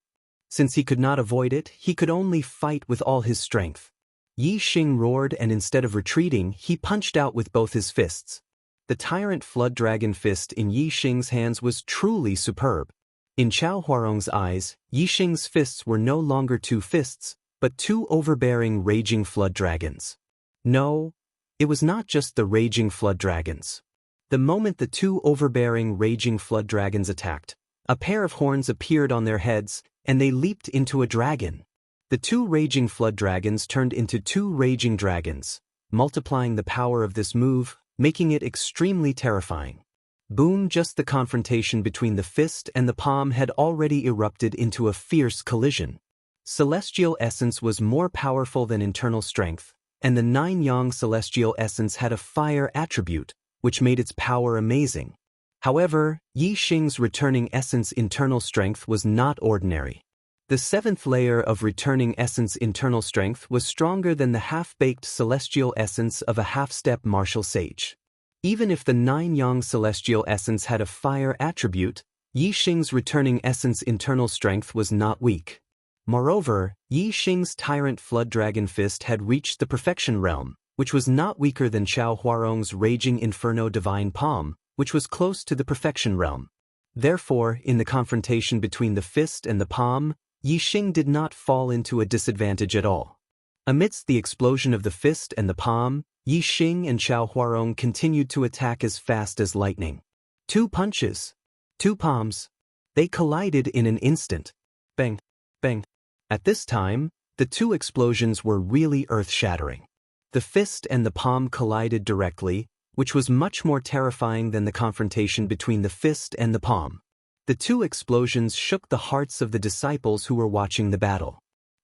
Since he could not avoid it, he could only fight with all his strength. Yi Xing roared, and instead of retreating, he punched out with both his fists. The Tyrant Flood Dragon fist in Yi Xing's hands was truly superb. In Chao Huarong's eyes, Yi Xing's fists were no longer two fists, but two overbearing raging flood dragons. No, it was not just the raging flood dragons. The moment the two overbearing raging flood dragons attacked, a pair of horns appeared on their heads, and they leaped into a dragon. The two raging flood dragons turned into two raging dragons, multiplying the power of this move, making it extremely terrifying. Boom! Just the confrontation between the fist and the palm had already erupted into a fierce collision. Celestial essence was more powerful than internal strength, and the nine-yang celestial essence had a fire attribute, which made its power amazing. However, Yi Xing's returning essence internal strength was not ordinary. The seventh layer of returning essence internal strength was stronger than the half-baked celestial essence of a half-step martial sage. Even if the nine-yang celestial essence had a fire attribute, Yi Xing's returning essence internal strength was not weak. Moreover, Yi Xing's tyrant flood dragon fist had reached the perfection realm, which was not weaker than Chao Huarong's raging inferno divine palm, which was close to the perfection realm. Therefore, in the confrontation between the fist and the palm, Yi Xing did not fall into a disadvantage at all. Amidst the explosion of the fist and the palm, Yi Xing and Chao Huarong continued to attack as fast as lightning. Two punches. Two palms. They collided in an instant. Bang. Bang. At this time, the two explosions were really earth-shattering. The fist and the palm collided directly, which was much more terrifying than the confrontation between the fist and the palm. The two explosions shook the hearts of the disciples who were watching the battle.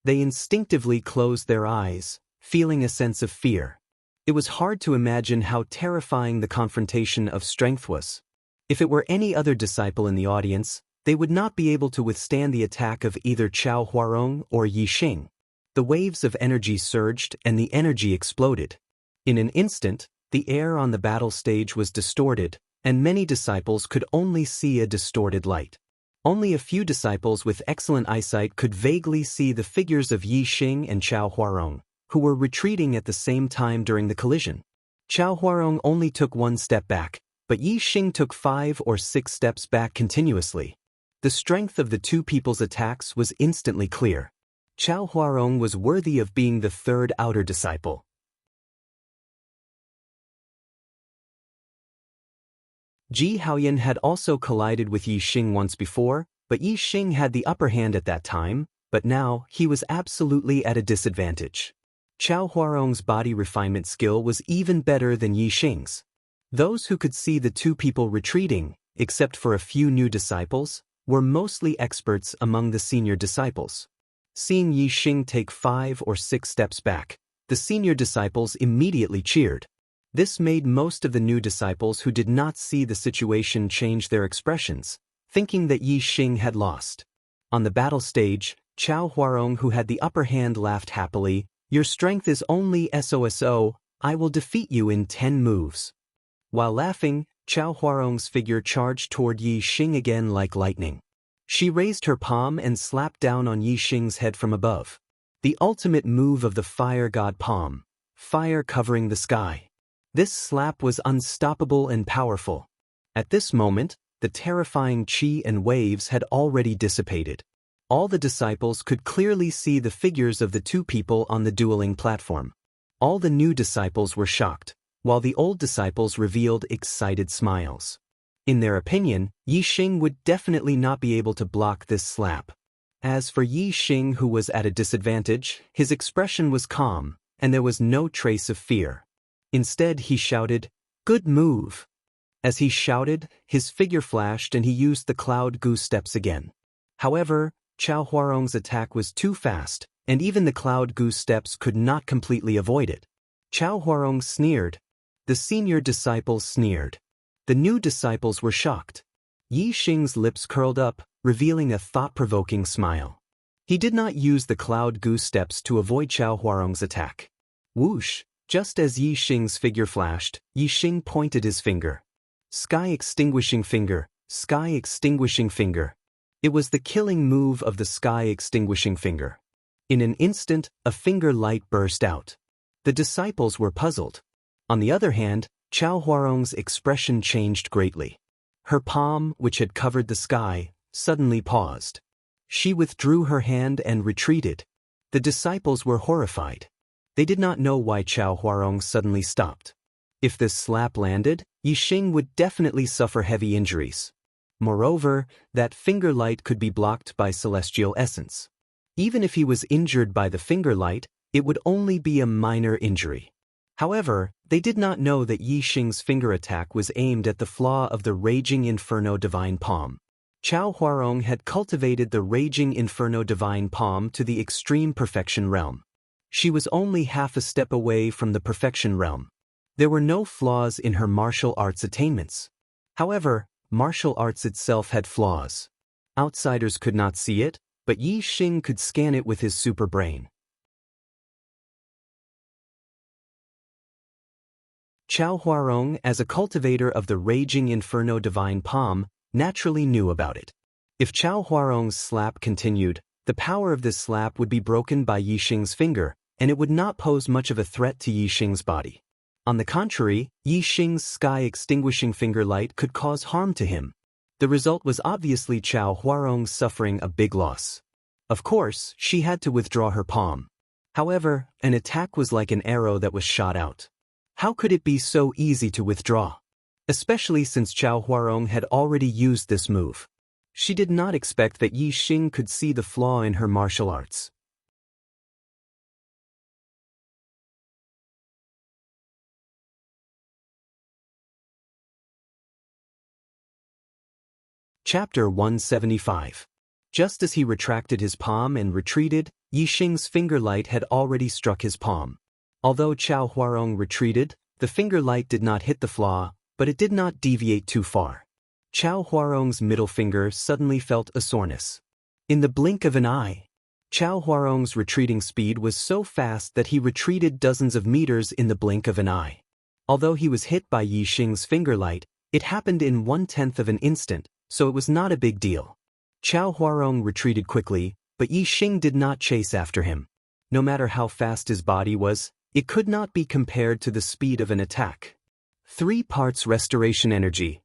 They instinctively closed their eyes, feeling a sense of fear. It was hard to imagine how terrifying the confrontation of strength was. If it were any other disciple in the audience, they would not be able to withstand the attack of either Chao Huarong or Yi Xing. The waves of energy surged and the energy exploded. In an instant, the air on the battle stage was distorted, and many disciples could only see a distorted light. Only a few disciples with excellent eyesight could vaguely see the figures of Yi Xing and Chao Huarong, who were retreating at the same time during the collision. Chao Huarong only took one step back, but Yi Xing took 5 or 6 steps back continuously. The strength of the two people's attacks was instantly clear. Chao Huarong was worthy of being the third outer disciple. Ji Haoyan had also collided with Yi Xing once before, but Yi Xing had the upper hand at that time, but now he was absolutely at a disadvantage. Chao Huarong's body refinement skill was even better than Yi Xing's. Those who could see the two people retreating, except for a few new disciples, were mostly experts among the senior disciples. Seeing Yi Xing take 5 or 6 steps back, the senior disciples immediately cheered. This made most of the new disciples who did not see the situation change their expressions, thinking that Yi Xing had lost. On the battle stage, Chao Huarong, who had the upper hand, laughed happily. "Your strength is only SOSO, I will defeat you in 10 moves." While laughing, Chao Huarong's figure charged toward Yi Xing again like lightning. She raised her palm and slapped down on Yi Xing's head from above. The ultimate move of the fire god palm, fire covering the sky. This slap was unstoppable and powerful. At this moment, the terrifying qi and waves had already dissipated. All the disciples could clearly see the figures of the two people on the dueling platform. All the new disciples were shocked, while the old disciples revealed excited smiles. In their opinion, Yi Xing would definitely not be able to block this slap. As for Yi Xing, who was at a disadvantage, his expression was calm, and there was no trace of fear. Instead, he shouted, "Good move!" As he shouted, his figure flashed and he used the cloud goose steps again. However, Chao Huarong's attack was too fast, and even the cloud goose steps could not completely avoid it. Chao Huarong sneered. The senior disciples sneered. The new disciples were shocked. Yi Xing's lips curled up, revealing a thought-provoking smile. He did not use the cloud goose steps to avoid Chao Huarong's attack. Whoosh! Just as Yi Xing's figure flashed, Yi Xing pointed his finger. Sky extinguishing finger, sky extinguishing finger. It was the killing move of the sky extinguishing finger. In an instant, a finger light burst out. The disciples were puzzled. On the other hand, Chao Huarong's expression changed greatly. Her palm, which had covered the sky, suddenly paused. She withdrew her hand and retreated. The disciples were horrified. They did not know why Chao Huarong suddenly stopped. If this slap landed, Yixing would definitely suffer heavy injuries. Moreover, that finger light could be blocked by celestial essence. Even if he was injured by the finger light, it would only be a minor injury. However, they did not know that Yixing's finger attack was aimed at the flaw of the Raging Inferno Divine Palm. Chao Huarong had cultivated the Raging Inferno Divine Palm to the extreme perfection realm. She was only half a step away from the perfection realm. There were no flaws in her martial arts attainments. However, martial arts itself had flaws. Outsiders could not see it, but Yixing could scan it with his super brain. Chao Huarong, as a cultivator of the Raging Inferno Divine Palm, naturally knew about it. If Chao Huarong's slap continued, the power of this slap would be broken by Yixing's finger, and it would not pose much of a threat to Yixing's body. On the contrary, Yixing's sky-extinguishing finger light could cause harm to him. The result was obviously Chao Huarong suffering a big loss. Of course, she had to withdraw her palm. However, an attack was like an arrow that was shot out. How could it be so easy to withdraw? Especially since Chao Huarong had already used this move. She did not expect that Yixing could see the flaw in her martial arts. Chapter 175. Just as he retracted his palm and retreated, Yixing's finger light had already struck his palm. Although Chao Huarong retreated, the finger light did not hit the flaw, but it did not deviate too far. Chao Huarong's middle finger suddenly felt a soreness. In the blink of an eye, Chao Huarong's retreating speed was so fast that he retreated dozens of meters in the blink of an eye. Although he was hit by Yixing's finger light, it happened in 1/10 of an instant, so it was not a big deal. Chao Huarong retreated quickly, but Yixing did not chase after him. No matter how fast his body was, it could not be compared to the speed of an attack. 3 parts restoration energy.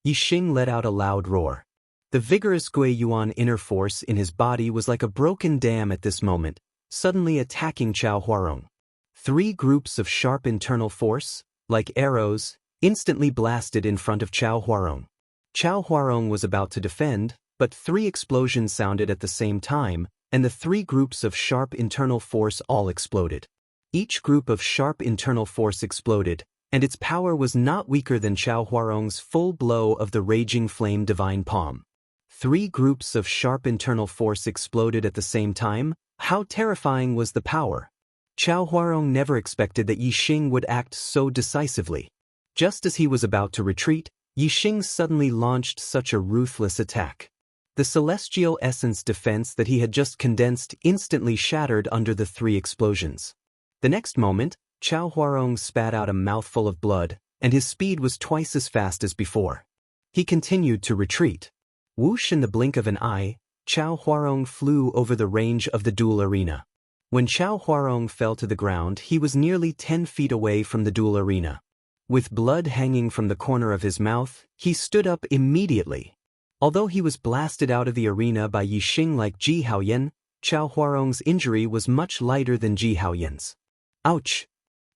Yixing let out a loud roar. The vigorous Gui Yuan inner force in his body was like a broken dam at this moment, suddenly attacking Chao Huarong. 3 groups of sharp internal force, like arrows, instantly blasted in front of Chao Huarong. Chao Huarong was about to defend, but 3 explosions sounded at the same time, and the 3 groups of sharp internal force all exploded. Each group of sharp internal force exploded, and its power was not weaker than Chao Huarong's full blow of the Raging Flame Divine Palm. 3 groups of sharp internal force exploded at the same time. How terrifying was the power! Chao Huarong never expected that Yixing would act so decisively. Just as he was about to retreat, Yixing suddenly launched such a ruthless attack. The celestial essence defense that he had just condensed instantly shattered under the 3 explosions. The next moment, Chao Huarong spat out a mouthful of blood, and his speed was twice as fast as before. He continued to retreat. Whoosh, in the blink of an eye, Chao Huarong flew over the range of the duel arena. When Chao Huarong fell to the ground, he was nearly 10 feet away from the duel arena. With blood hanging from the corner of his mouth, he stood up immediately. Although he was blasted out of the arena by Yixing like Ji Haoyan, Chao Huarong's injury was much lighter than Ji Haoyan's. Ouch!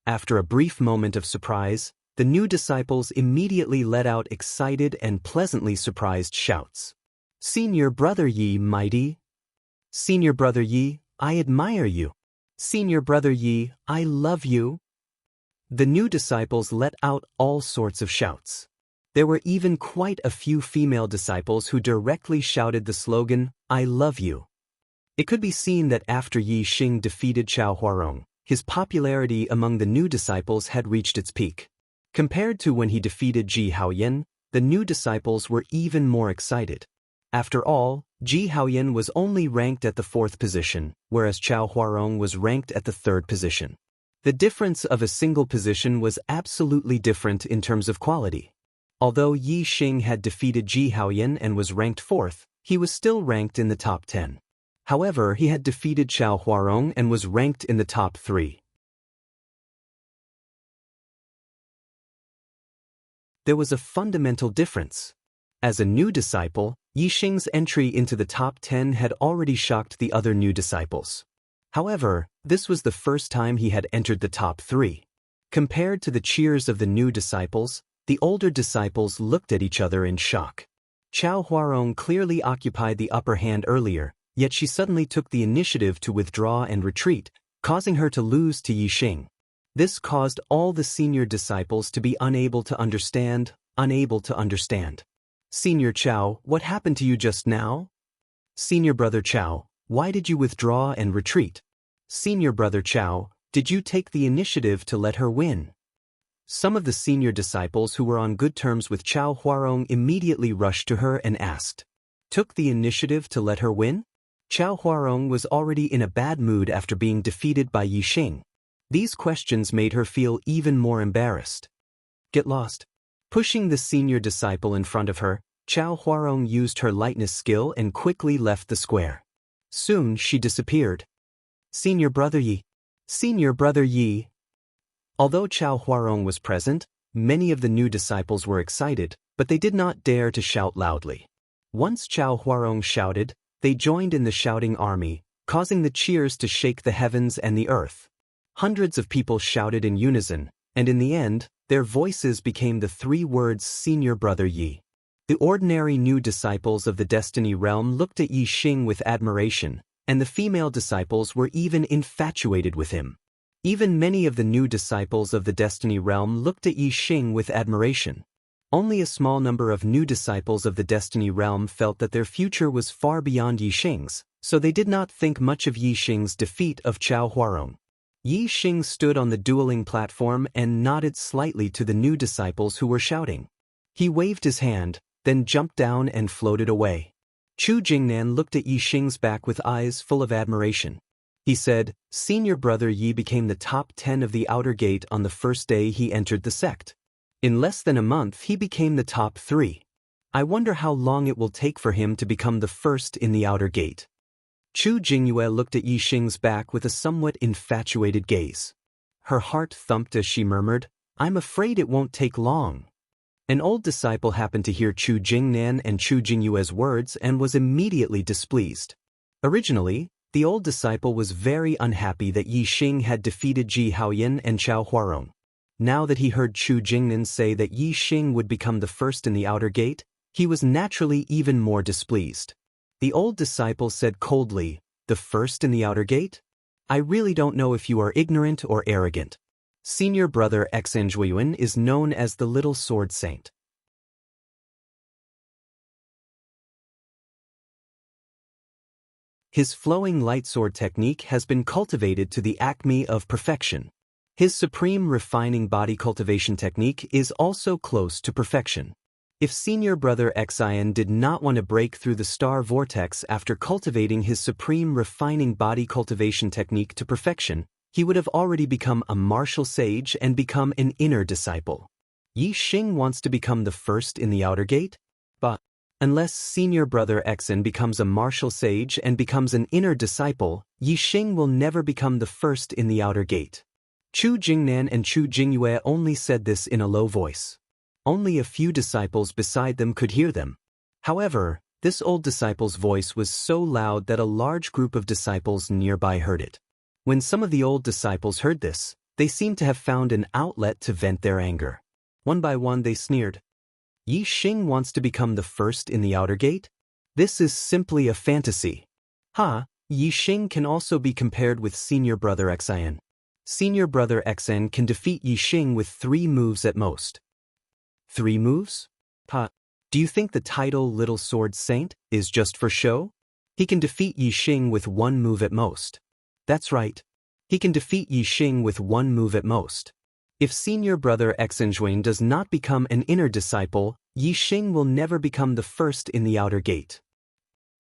After a brief moment of surprise, the new disciples immediately let out excited and pleasantly surprised shouts. Senior Brother Yi, mighty! Senior Brother Yi, I admire you! Senior Brother Yi, I love you! The new disciples let out all sorts of shouts. There were even quite a few female disciples who directly shouted the slogan, I love you. It could be seen that after Yixing defeated Chao Huarong, his popularity among the new disciples had reached its peak. Compared to when he defeated Ji Haoyan, the new disciples were even more excited. After all, Ji Haoyan was only ranked at the 4th position, whereas Chao Huarong was ranked at the 3rd position. The difference of a single position was absolutely different in terms of quality. Although Yixing had defeated Ji Haoyan and was ranked 4th, he was still ranked in the top 10. However, he had defeated Chao Huarong and was ranked in the top 3. There was a fundamental difference. As a new disciple, Yixing's entry into the top 10 had already shocked the other new disciples. However, this was the first time he had entered the top 3. Compared to the cheers of the new disciples, the older disciples looked at each other in shock. Chao Huarong clearly occupied the upper hand earlier, yet she suddenly took the initiative to withdraw and retreat, causing her to lose to Yixing. This caused all the senior disciples to be unable to understand. Senior Chao, what happened to you just now? Senior Brother Chao, why did you withdraw and retreat? Senior Brother Chao, did you take the initiative to let her win? Some of the senior disciples who were on good terms with Chao Huarong immediately rushed to her and asked, "Took the initiative to let her win?" Chao Huarong was already in a bad mood after being defeated by Yixing. These questions made her feel even more embarrassed. Get lost. Pushing the senior disciple in front of her, Chao Huarong used her lightness skill and quickly left the square. Soon she disappeared. Senior Brother Yi. Senior Brother Yi. Although Chao Huarong was present, many of the new disciples were excited, but they did not dare to shout loudly. Once Chao Huarong shouted, they joined in the shouting army, causing the cheers to shake the heavens and the earth. Hundreds of people shouted in unison, and in the end, their voices became the three words Senior Brother Yi. The ordinary new disciples of the Destiny Realm looked at Yixing with admiration, and the female disciples were even infatuated with him. Even many of the new disciples of the Destiny Realm looked at Yixing with admiration. Only a small number of new disciples of the Destiny Realm felt that their future was far beyond Yixing's, so they did not think much of Yixing's defeat of Chao Huarong. Yixing stood on the dueling platform and nodded slightly to the new disciples who were shouting. He waved his hand, then jumped down and floated away. Chu Jingnan looked at Yixing's back with eyes full of admiration. He said, "Senior Brother Yi became the top 10 of the outer gate on the first day he entered the sect. In less than a month he became the top 3. I wonder how long it will take for him to become the first in the outer gate." Chu Jingyue looked at Yixing's back with a somewhat infatuated gaze. Her heart thumped as she murmured, "I'm afraid it won't take long." An old disciple happened to hear Chu Jingnan and Chu Jingyue's words and was immediately displeased. Originally, the old disciple was very unhappy that Yixing had defeated Ji Haoyan and Chao Huarong. Now that he heard Chu Jingnan say that Yixing would become the first in the outer gate, he was naturally even more displeased. The old disciple said coldly, "The first in the outer gate? I really don't know if you are ignorant or arrogant. Senior Brother Xinjuan is known as the Little Sword Saint. His flowing light sword technique has been cultivated to the acme of perfection. His supreme refining body cultivation technique is also close to perfection. If Senior Brother Xian did not want to break through the star vortex after cultivating his supreme refining body cultivation technique to perfection, he would have already become a martial sage and become an inner disciple. Yixing wants to become the first in the outer gate? But unless Senior Brother Xin becomes a martial sage and becomes an inner disciple, Yixing will never become the first in the outer gate. Chu Jingnan and Chu Jingyue only said this in a low voice. Only a few disciples beside them could hear them. However, this old disciple's voice was so loud that a large group of disciples nearby heard it. When some of the old disciples heard this, they seemed to have found an outlet to vent their anger. One by one they sneered. Yixing wants to become the first in the outer gate? This is simply a fantasy. Yixing can also be compared with Senior Brother Xian. Senior Brother Xian can defeat Yixing with 3 moves at most. 3 moves? Do you think the title Little Sword Saint is just for show? He can defeat Yixing with 1 move at most. That's right. He can defeat Yixing with 1 move at most. If Senior Brother Xinjuan does not become an inner disciple, Yixing will never become the first in the outer gate.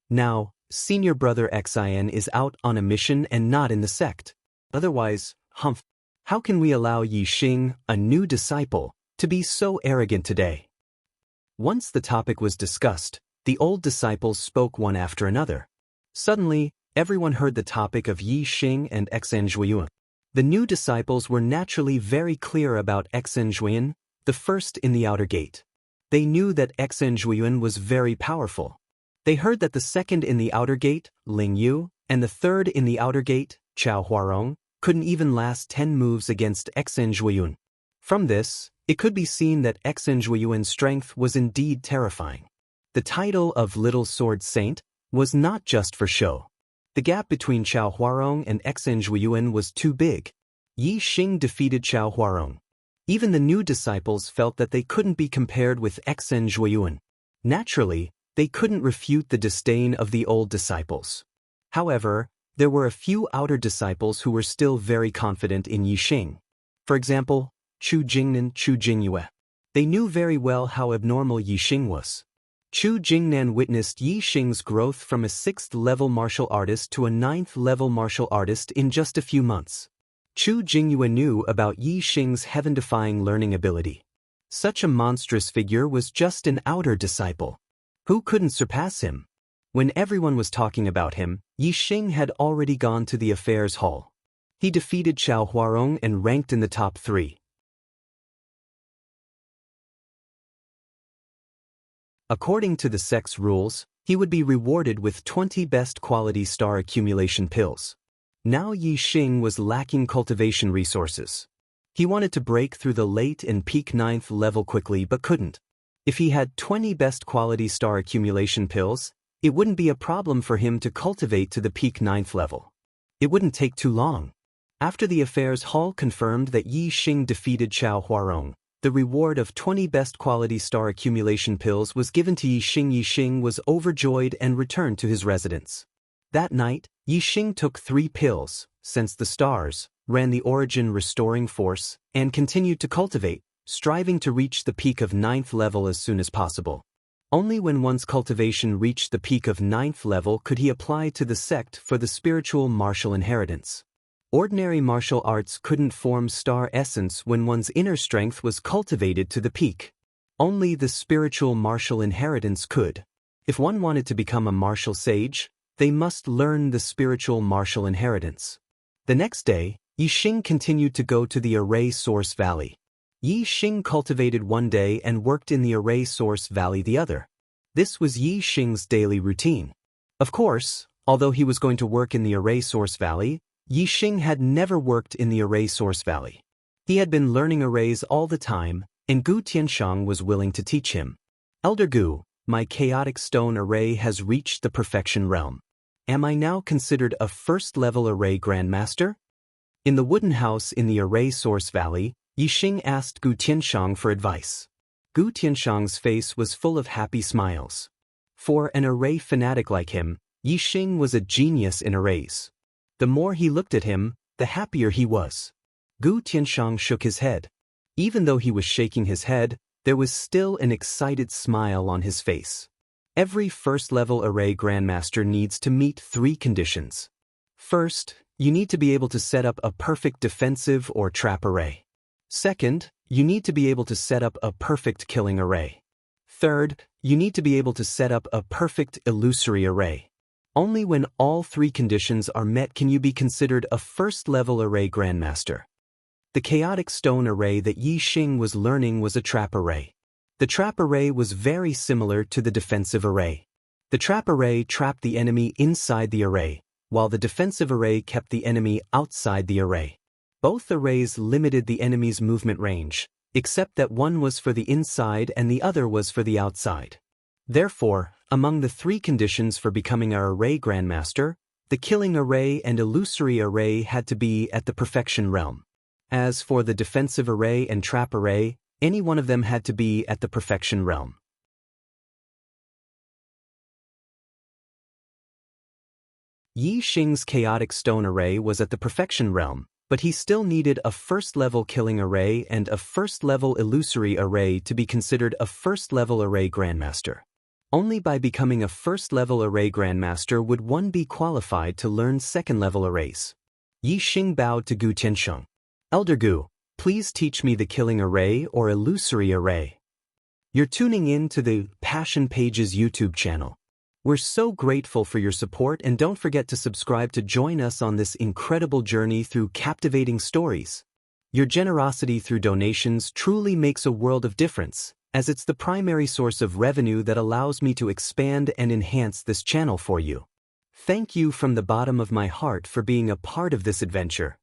Now, Senior Brother Xian is out on a mission and not in the sect. Otherwise, how can we allow Yixing, a new disciple, to be so arrogant today? Once the topic was discussed, the old disciples spoke one after another. Suddenly, everyone heard the topic of Yixing and Xinjuan. The new disciples were naturally very clear about Xinjuan, the first in the outer gate. They knew that Xinjuan was very powerful. They heard that the second in the outer gate, Ling Yu, and the third in the outer gate, Chao Huarong, couldn't even last 10 moves against Xen Zhuiyun. From this, it could be seen that Xen Zhuiyuan's strength was indeed terrifying. The title of Little Sword Saint was not just for show. The gap between Chao Huarong and Xen Zhuiyuan was too big. Yi Xing defeated Chao Huarong. Even the new disciples felt that they couldn't be compared with Xen Zhuiyuan. Naturally, they couldn't refute the disdain of the old disciples. However, there were a few outer disciples who were still very confident in Yi Xing. For example, Chu Jingnan, Chu Jingyue. They knew very well how abnormal Yi Xing was. Chu Jingnan witnessed Yi Xing's growth from a 6th-level martial artist to a 9th-level martial artist in just a few months. Chu Jingyue knew about Yi Xing's heaven-defying learning ability. Such a monstrous figure was just an outer disciple. Who couldn't surpass him? When everyone was talking about him, Yi Xing had already gone to the affairs hall. He defeated Chao Huarong and ranked in the top 3. According to the sect's rules, he would be rewarded with 20 best quality star accumulation pills. Now Yi Xing was lacking cultivation resources. He wanted to break through the late and peak 9th level quickly but couldn't. If he had 20 best quality star accumulation pills, it wouldn't be a problem for him to cultivate to the peak 9th level. It wouldn't take too long. After the affairs hall confirmed that Yi Xing defeated Chao Huarong, the reward of 20 best quality star accumulation pills was given to Yi Xing. Yi Xing was overjoyed and returned to his residence. That night, Yi Xing took 3 pills, sensed the stars, ran the origin restoring force, and continued to cultivate, striving to reach the peak of 9th level as soon as possible. Only when one's cultivation reached the peak of 9th level could he apply to the sect for the spiritual martial inheritance. Ordinary martial arts couldn't form star essence when one's inner strength was cultivated to the peak. Only the spiritual martial inheritance could. If one wanted to become a martial sage, they must learn the spiritual martial inheritance. The next day, Yi Xing continued to go to the Array Source Valley. Yi Xing cultivated one day and worked in the Array Source Valley the other. This was Yi Xing's daily routine. Of course, although he was going to work in the Array Source Valley, Yi Xing had never worked in the Array Source Valley. He had been learning arrays all the time, and Gu Tianshang was willing to teach him. Elder Gu, my chaotic stone array has reached the perfection realm. Am I now considered a first-level array grandmaster? In the wooden house in the Array Source Valley, Yi Xing asked Gu Tianshang for advice. Gu Tianshang's face was full of happy smiles. For an array fanatic like him, Yi Xing was a genius in arrays. The more he looked at him, the happier he was. Gu Tianshang shook his head. Even though he was shaking his head, there was still an excited smile on his face. Every first-level array grandmaster needs to meet 3 conditions. First, you need to be able to set up a perfect defensive or trap array. Second, you need to be able to set up a perfect killing array. Third, you need to be able to set up a perfect illusory array. Only when all 3 conditions are met can you be considered a first-level array grandmaster. The chaotic stone array that Yi Xing was learning was a trap array. The trap array was very similar to the defensive array. The trap array trapped the enemy inside the array, while the defensive array kept the enemy outside the array. Both arrays limited the enemy's movement range, except that one was for the inside and the other was for the outside. Therefore, among the 3 conditions for becoming an array grandmaster, the killing array and illusory array had to be at the perfection realm. As for the defensive array and trap array, any one of them had to be at the perfection realm. Yi Xing's chaotic stone array was at the perfection realm, but he still needed a first-level killing array and a first-level illusory array to be considered a first-level array grandmaster. Only by becoming a first-level array grandmaster would one be qualified to learn second-level arrays. Yi Xing bowed to Gu Tianshang. Elder Gu, please teach me the killing array or illusory array. You're tuning in to the Passion Pages YouTube channel. We're so grateful for your support, and don't forget to subscribe to join us on this incredible journey through captivating stories. Your generosity through donations truly makes a world of difference, as it's the primary source of revenue that allows me to expand and enhance this channel for you. Thank you from the bottom of my heart for being a part of this adventure.